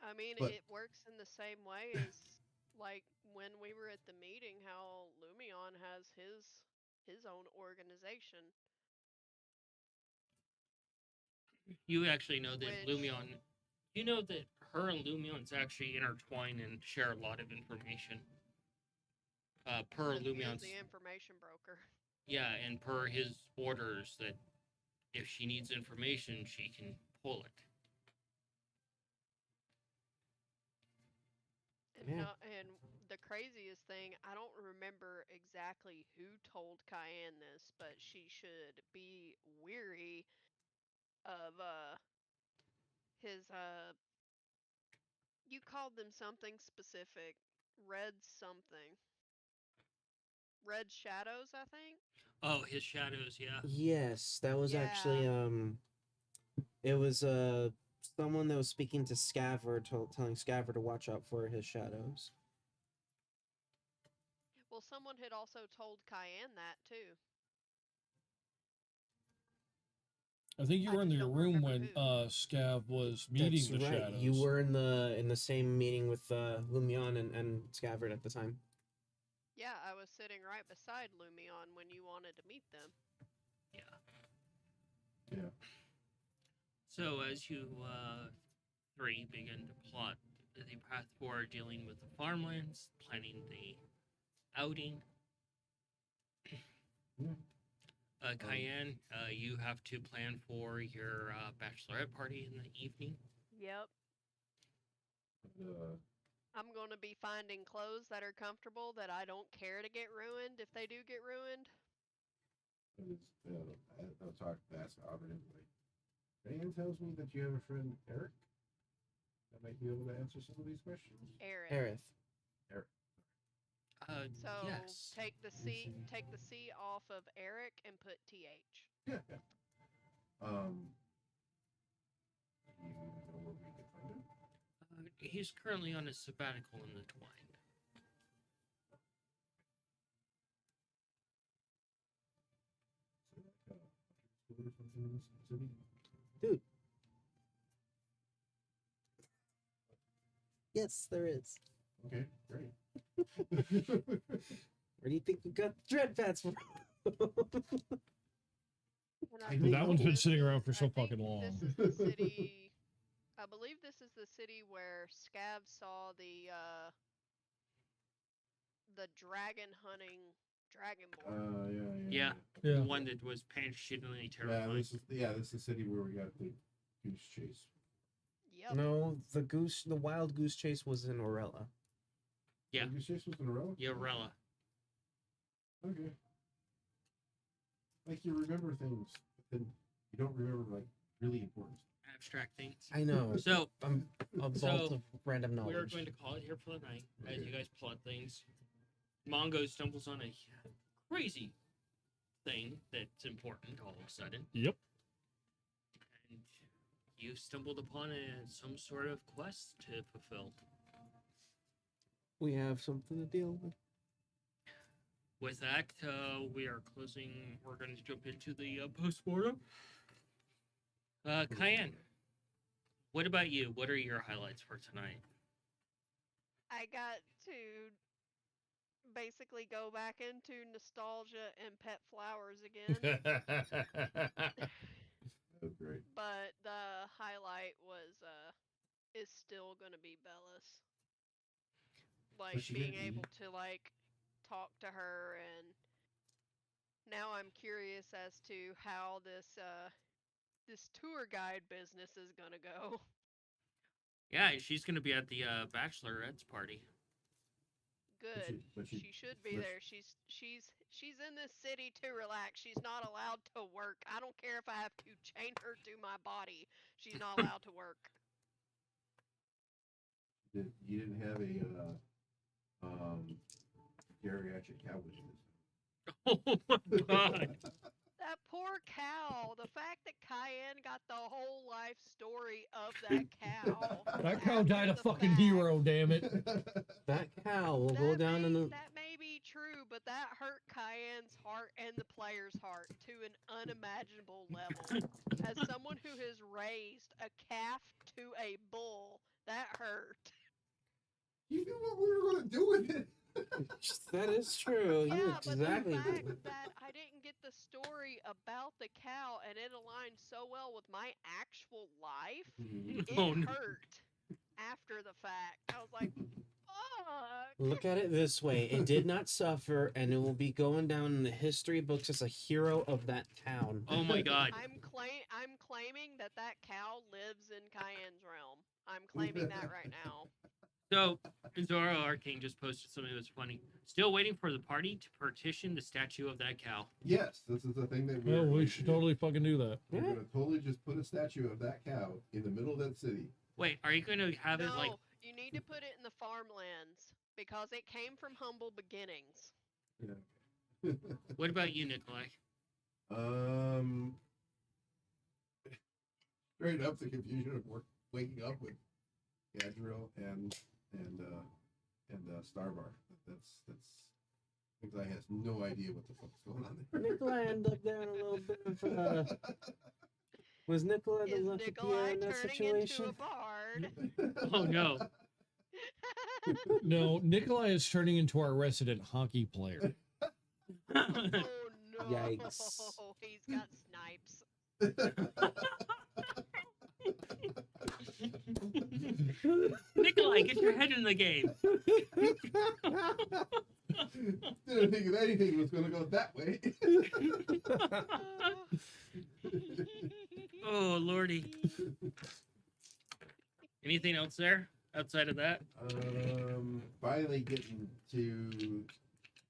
I mean, But- it works in the same way as like when we were at the meeting. How Lumion has his own organization. You actually know that Which- Lumion. You know that her and Lumion's actually intertwine and share a lot of information. Per He is Lumion's, the information broker. yeah, and per his orders that if she needs information, she can pull it. And Yeah. no, and the craziest thing, I don't remember exactly who told Cayenne this, but she should be weary of his you called them something specific. Red something. Red shadows, I think. Oh, his shadows. Yeah. Yes, that was actually Yeah. it was someone that was speaking to Scaver, telling Scaver to watch out for his shadows. Well, someone had also told Cayenne that too. I think you I were in just the don't room remember when who. Scav was meeting That's the right. shadows. You were in the same meeting with Lumion and Scaver at the time. Yeah, I was sitting right beside Lumion when you wanted to meet them. Yeah. Yeah. So as you three begin to plot the path forward, dealing with the farmlands, planning the outing. Yeah. Cayenne, you have to plan for your bachelorette party in the evening. Yep. Uh, I'm going to be finding clothes that are comfortable that I don't care to get ruined if they do get ruined. I'll talk fast about it anyway. Diane tells me that you have a friend, Eric, that might be able to answer some of these questions. Aerith. Aerith. So Yes. take the C off of Eric and put TH. Yeah. Do you know where we can find him? He's currently on a sabbatical in the Twine. So like school or something in this city? Dude. Yes, there is. Okay, great. Where do you think we got the dread pats from? And I think That one's been this sitting around is- for so I think fucking long. This is the city. I believe this is the city where Scav saw the dragon hunting dragonborn. Yeah. Yeah. The one that was painstakingly Yeah, terrifying. this is the city where we got the goose chase. Yep. No, the wild goose chase was in Orella. Yeah. The goose chase was in a row? Yeah, Rella. Okay. Like you remember things, but then you don't remember like really important stuff. Abstract things. I know. So A vault So, of random knowledge. we're going to call it here for the night as Okay. you guys plot things. Mongo stumbles on a crazy thing that's important all of a sudden. Yep. And you stumbled upon some sort of quest to fulfill. We have something to deal with. With that, we are closing. We're going to jump into the post-mortem. Cayenne, what about you? What are your highlights for tonight? I got to basically go back into nostalgia and pet flowers again. Oh, great. But the highlight is still gonna be Bellis. Like she being gonna able to talk to her, and now I'm curious as to how this tour guide business is gonna go. Yeah, she's going to be at the bachelorette's party. Good. but She should be but- there. She's in this city to relax. She's not allowed to work. I don't care if I have to chain her to my body. She's not allowed to work. You didn't have a geriatric cow business. Oh my god. That poor cow. The fact that Cayenne got the whole life story of that cow. That cow after died a the fucking fact. hero, damn it. That cow will go down in the. That may be true, but that hurt Cayenne's heart and the player's heart to an unimaginable level. As someone who has raised a calf to a bull, that hurt. You knew what we were going to do with it. That is true. You Yeah, exactly. but the fact that I didn't get the story about the cow and it aligned so well with my actual life, it Oh, no. hurt after the fact. I was like, fuck. Look at it this way: it did not suffer, and it will be going down in the history books as a hero of that town. Oh my god. I'm claiming that cow lives in Cayenne's realm. I'm claiming that right now. So, Zoro Arcane just posted something that was funny. Still waiting for the party to partition the statue of that cow. Yes, this is the thing that Well, we're we going should to do. totally fucking do that. We're going to totally just put a statue of that cow in the middle of that city. Wait, are you going to have No, it like? you need to put it in the farmlands because it came from humble beginnings. Yeah. What about you, Nikolai? Straight up the confusion of waking up with Gadriel and Starbar. That's Nikolai has no idea what the fuck's going on there. Nikolai ended up doing a little bit of. Was Nikolai the Is lucky Nikolai in that turning situation? into a bard? Oh no! No, Nikolai is turning into our resident hockey player. Oh no! Yikes. He's got snipes. Nikolai, get your head in the game. Didn't think of anything was going to go that way. Oh lordy! Anything else there outside of that? Finally getting to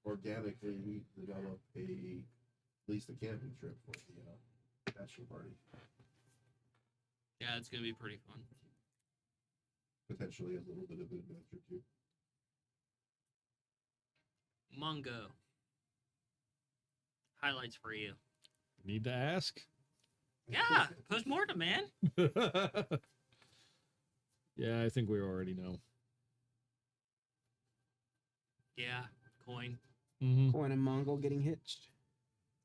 organically we develop at least a camping trip for the bachelor party. Yeah, it's gonna be pretty fun. Potentially a little bit of an adventure too. Mungo. Highlights for you. Need to ask? Yeah, postmortem, man. Yeah, I think we already know. Yeah, coin. Mm-hmm. Coin and Mongol getting hitched.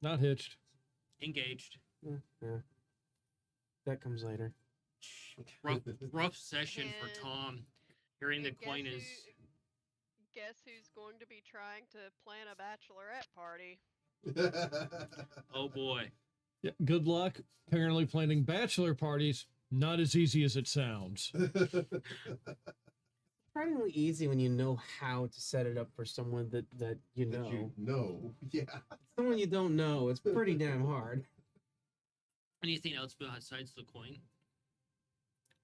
Not hitched. Engaged. Yeah. That comes later. Rough session for And- Tom. Hearing the And coin is. Guess who's going to be trying to plan a bachelorette party? Oh boy. Yeah, good luck. Apparently planning bachelor parties, not as easy as it sounds. Surprisingly easy when you know how to set it up for someone that you That know. you know. Yeah. Someone you don't know, it's pretty damn hard. Anything else besides the coin?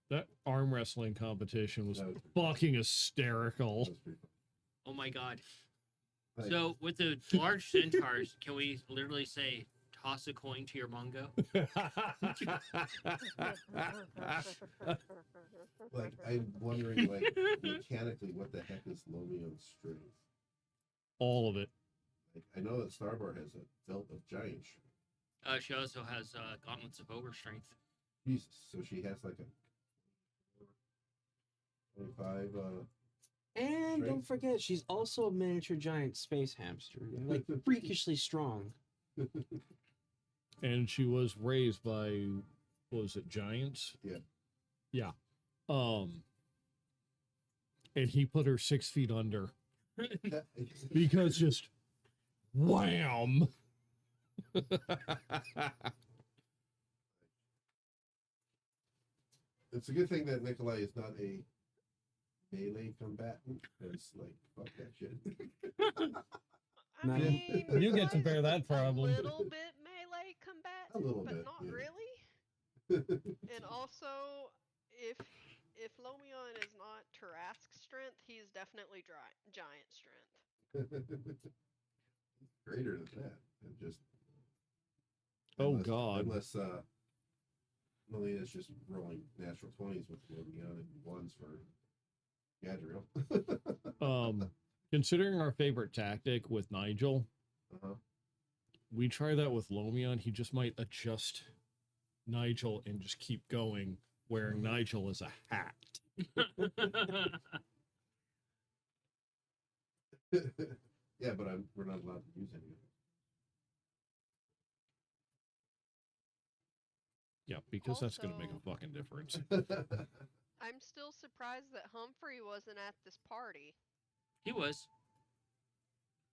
That arm wrestling competition was That was pretty fucking hysterical. That was pretty fun. Oh my god. Like, So with the large centaurs, can we literally say toss a coin to your Mungo? like I'm wondering, like mechanically, what the heck is Lomio's strength? All of it. Like, I know that Starbar has a belt of giant strength. She also has gauntlets of ogre strength. Jesus, so she has like a 25. And don't Strength. forget, she's also a miniature giant space hamster, like freakishly strong. And she was raised by, what was it, giants? Yeah. Yeah. And he put her 6 feet under because just wham. It's a good thing that Nikolai is not a melee combatant, because like fuck that shit. I No. mean, You get to like, bear that problem. A little bit melee combatant, A little but bit, not yeah. really. And also, if Lomion is not Tarask strength, he's definitely giant strength. Greater than that, and just Oh, God. unless Melina's just rolling natural 20s with Lomion and 1s for Gadriel. Considering our favorite tactic with Nigel, Uh-huh. we try that with Lomion. He just might adjust Nigel and just keep going, wearing Nigel as a hat. Yeah, but we're not allowed to use any of Yeah, because that's going to make a Also- fucking difference. it. I'm still surprised that Humphrey wasn't at this party. He was.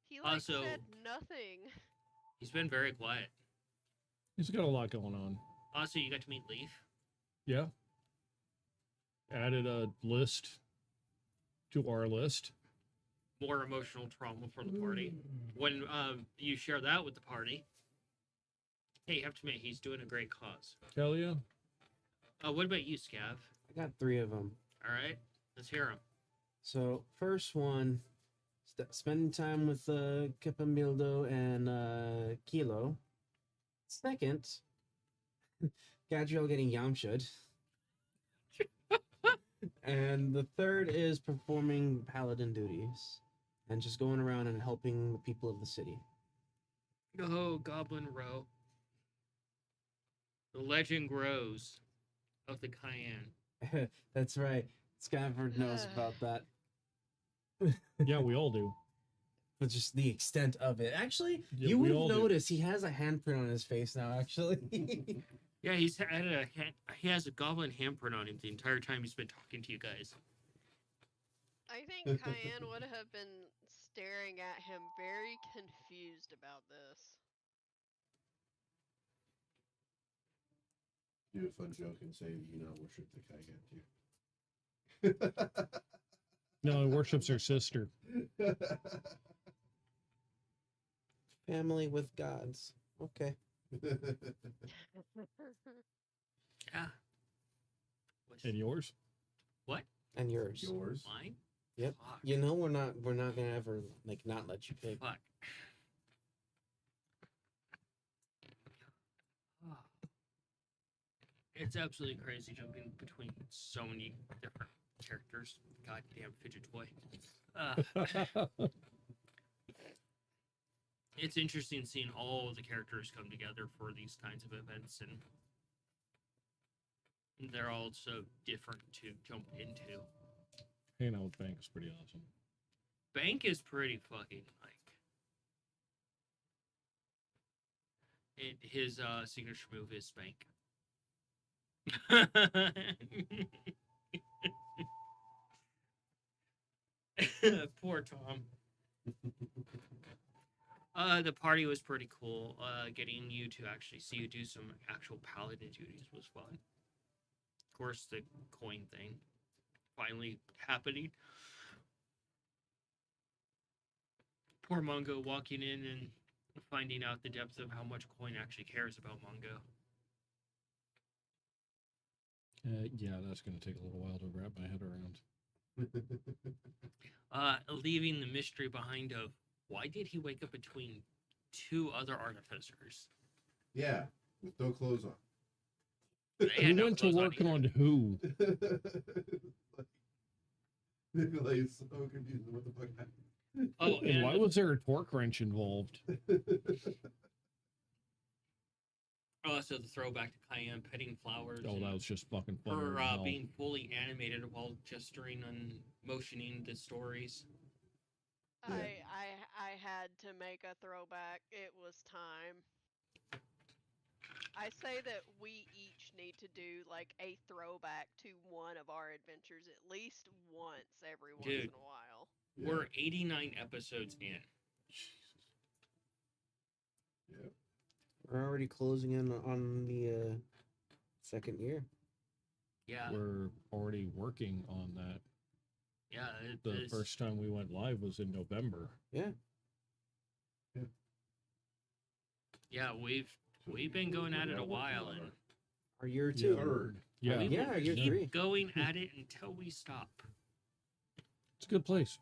He like Also- said nothing. He's been very quiet. He's got a lot going on. Also, you got to meet Leaf. Yeah. Added a list to our list. More emotional trauma for the party. When you share that with the party, hey, you have to admit he's doing a great cause. Hell yeah. What about you, Scav? I got 3 of them. All right, let's hear him. So first one, spending time with Kipamildo and Kilo. Second, Gadriel getting Yamshud. And the third is performing paladin duties and just going around and helping the people of the city. Oh, Goblin Row. The legend grows of the Cayenne. That's right. Scafford knows about that. Yeah, we all do. But just the extent of it. Actually, Yeah, you we would all do. notice he has a handprint on his face now, actually. Yeah, he has a goblin handprint on him the entire time he's been talking to you guys. I think Cayenne would have been staring at him very confused about this. Do a fun joke and say, you know, worship the Cayenne too. No, he worships her sister. Family with gods. Okay. Yeah. And yours? What? And yours. Yours. Mine? Yep. Fuck. You know we're not gonna ever like not let you pick. Fuck. It's absolutely crazy jumping between so many different characters. Goddamn fidget toy. It's interesting seeing all of the characters come together for these kinds of events, and they're all so different to jump into. Hanging out with Bank is pretty awesome. Bank is pretty fucking his signature move is Spank. Poor Tom. The party was pretty cool. Getting you to actually see you do some actual paladin duties was fun. Of course, the coin thing finally happening. Poor Mongo walking in and finding out the depth of how much coin actually cares about Mongo. Yeah, that's going to take a little while to wrap my head around. Leaving the mystery behind of why did he wake up between two other artificers? Yeah, with no clothes on. They Who had no went to clothes work either. on who? like so confused. What the fuck happened? Oh, And why was there a torque wrench involved? So the throwback to Cayenne petting flowers. Oh, and that was just fucking funny. her as hell. being fully animated while gesturing and motioning the stories. Yeah. I had to make a throwback. It was time. I say that we each need to do like a throwback to one of our adventures at least once every once Dude. in a while. Yeah. We're 89 episodes in. Yeah. We're already closing in on the second year. Yeah, We're already working on that. yeah. The first time we went live was in November. Yeah. Yeah, we've been going at it a while, and Our year Yeah. two. Third. Yeah, we Yeah, will you're keep three. going at it until we stop. it's a good place.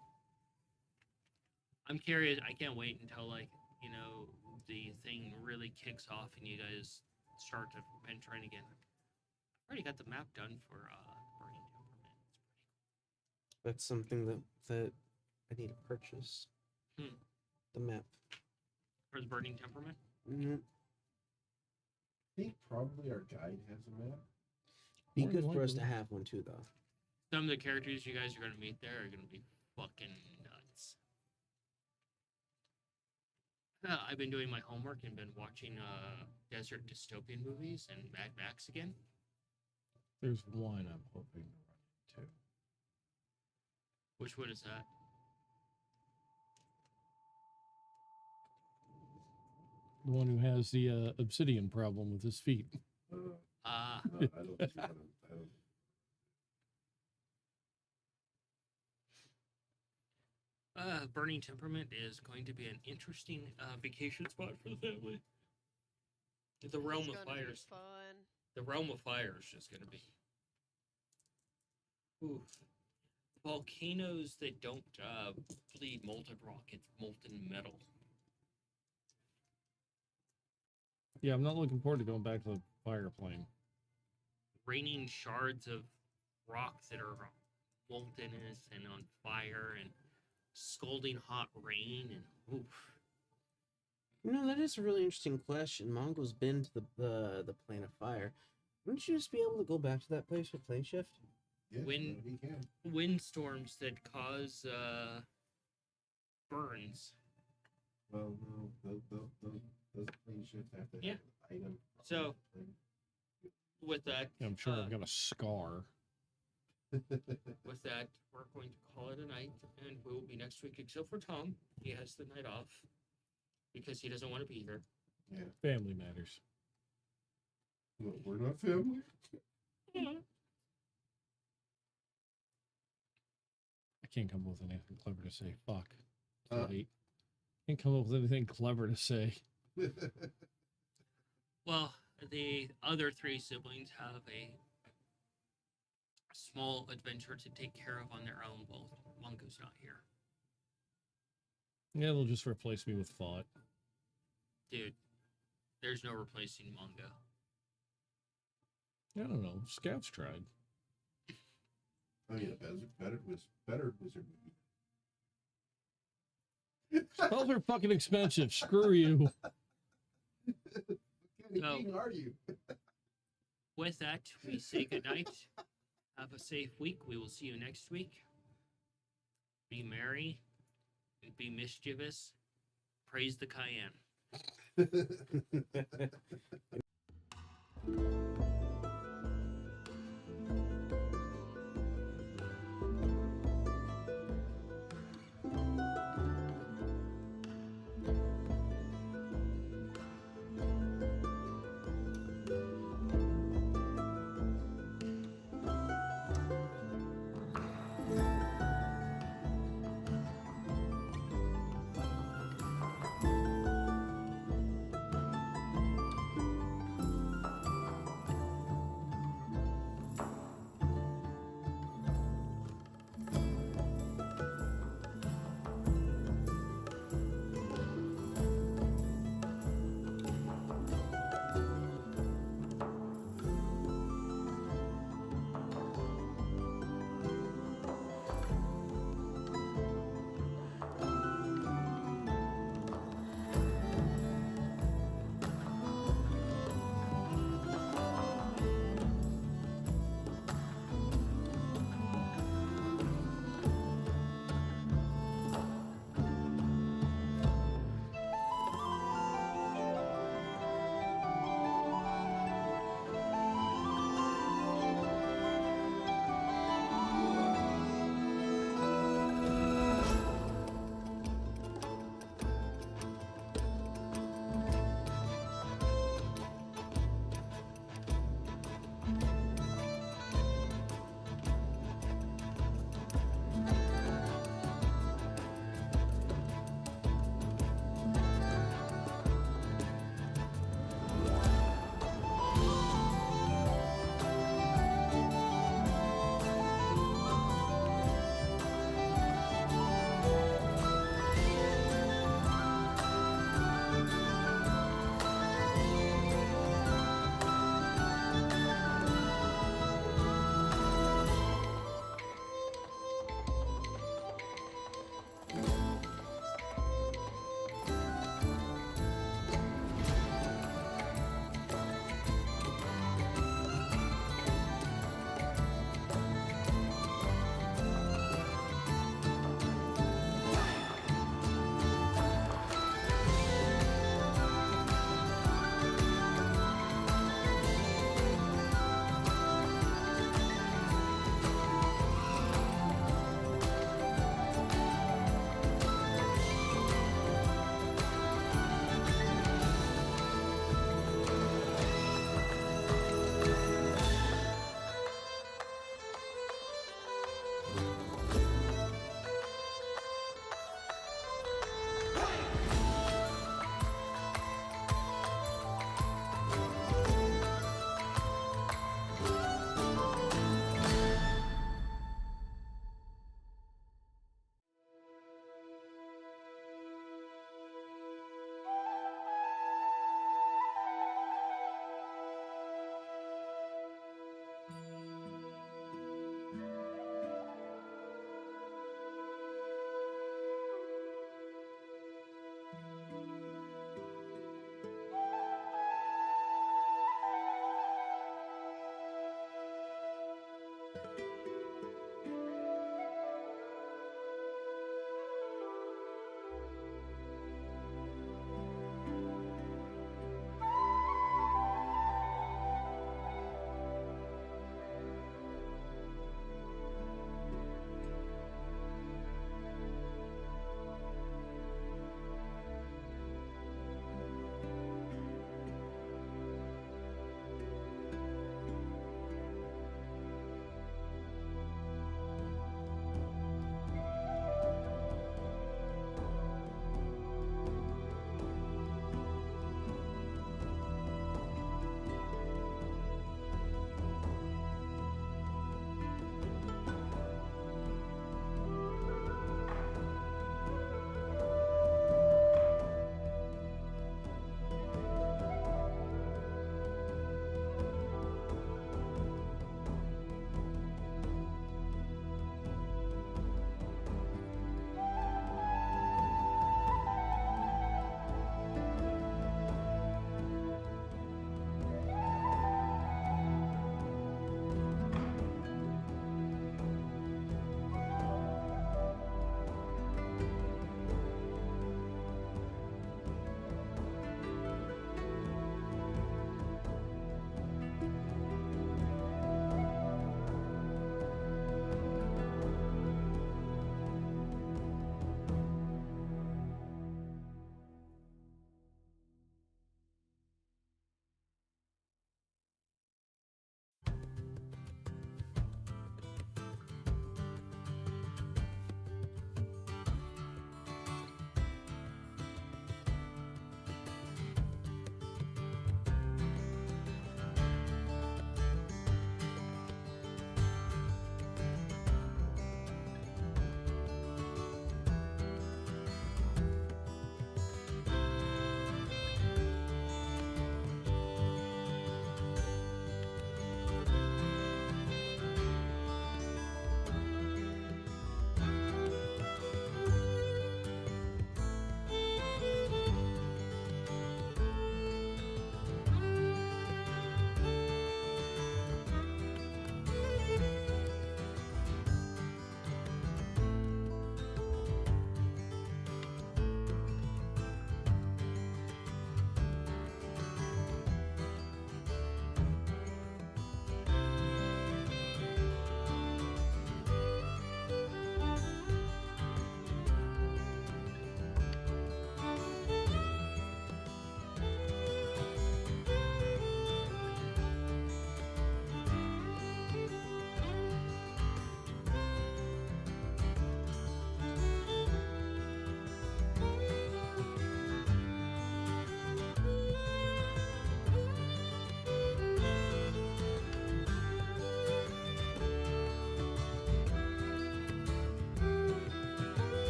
I'm curious. I can't wait until the thing really kicks off and you guys start to venturing again. I already got the map done for Burning Temperament. That's something that I need to purchase. Hmm. The map. For the Burning Temperament. Mm-hmm. I think probably our guide has a map. Be More good than for us to likely. have one too, though. Some of the characters you guys are going to meet there are going to be fucking nuts. I've been doing my homework and been watching desert dystopian movies and Mad Max again. There's one I'm hoping to run into. Which one is that? The one who has the obsidian problem with his feet. Ah, No, I don't see one. I don't. Burning Temperament is going to be an interesting vacation spot for the family. The Realm It's of gonna be Fires. fun. The Realm of Fire is just going to be. Oof. volcanoes that don't bleed molten rock. It's molten metal. Yeah, I'm not looking forward to going back to the fire plane. Raining shards of rocks that are moltenous and on fire, and scalding hot rain, and oof. You know, that is a really interesting question. Mongo's been to the plane of fire. Wouldn't you just be able to go back to that place with plane shift? Yes, When- he can. Windstorms that cause burns. Well, no, those plane ships have to Yeah. have an item. So- With that, I'm sure I've got a scar. with that, we're going to call it a night, and we will be next week, except for Tom. He has the night off because he doesn't want to be here. Yeah. Family matters. Well, we're not family. I can't come up with anything clever to say. Fuck. It's Uh. late. Can't come up with anything clever to say. Well, the other three siblings have a small adventure to take care of on their own while Mongo's not here. Yeah, they'll just replace me with thought. Dude, there's no replacing Mongo. I don't know. Scouts tried. Oh yeah, better wizard Spells are fucking expensive. Screw you. movie. What kind No. of king are you? With that, we say goodnight. Have a safe week. We will see you next week. Be merry. Be mischievous. Praise the Cayenne.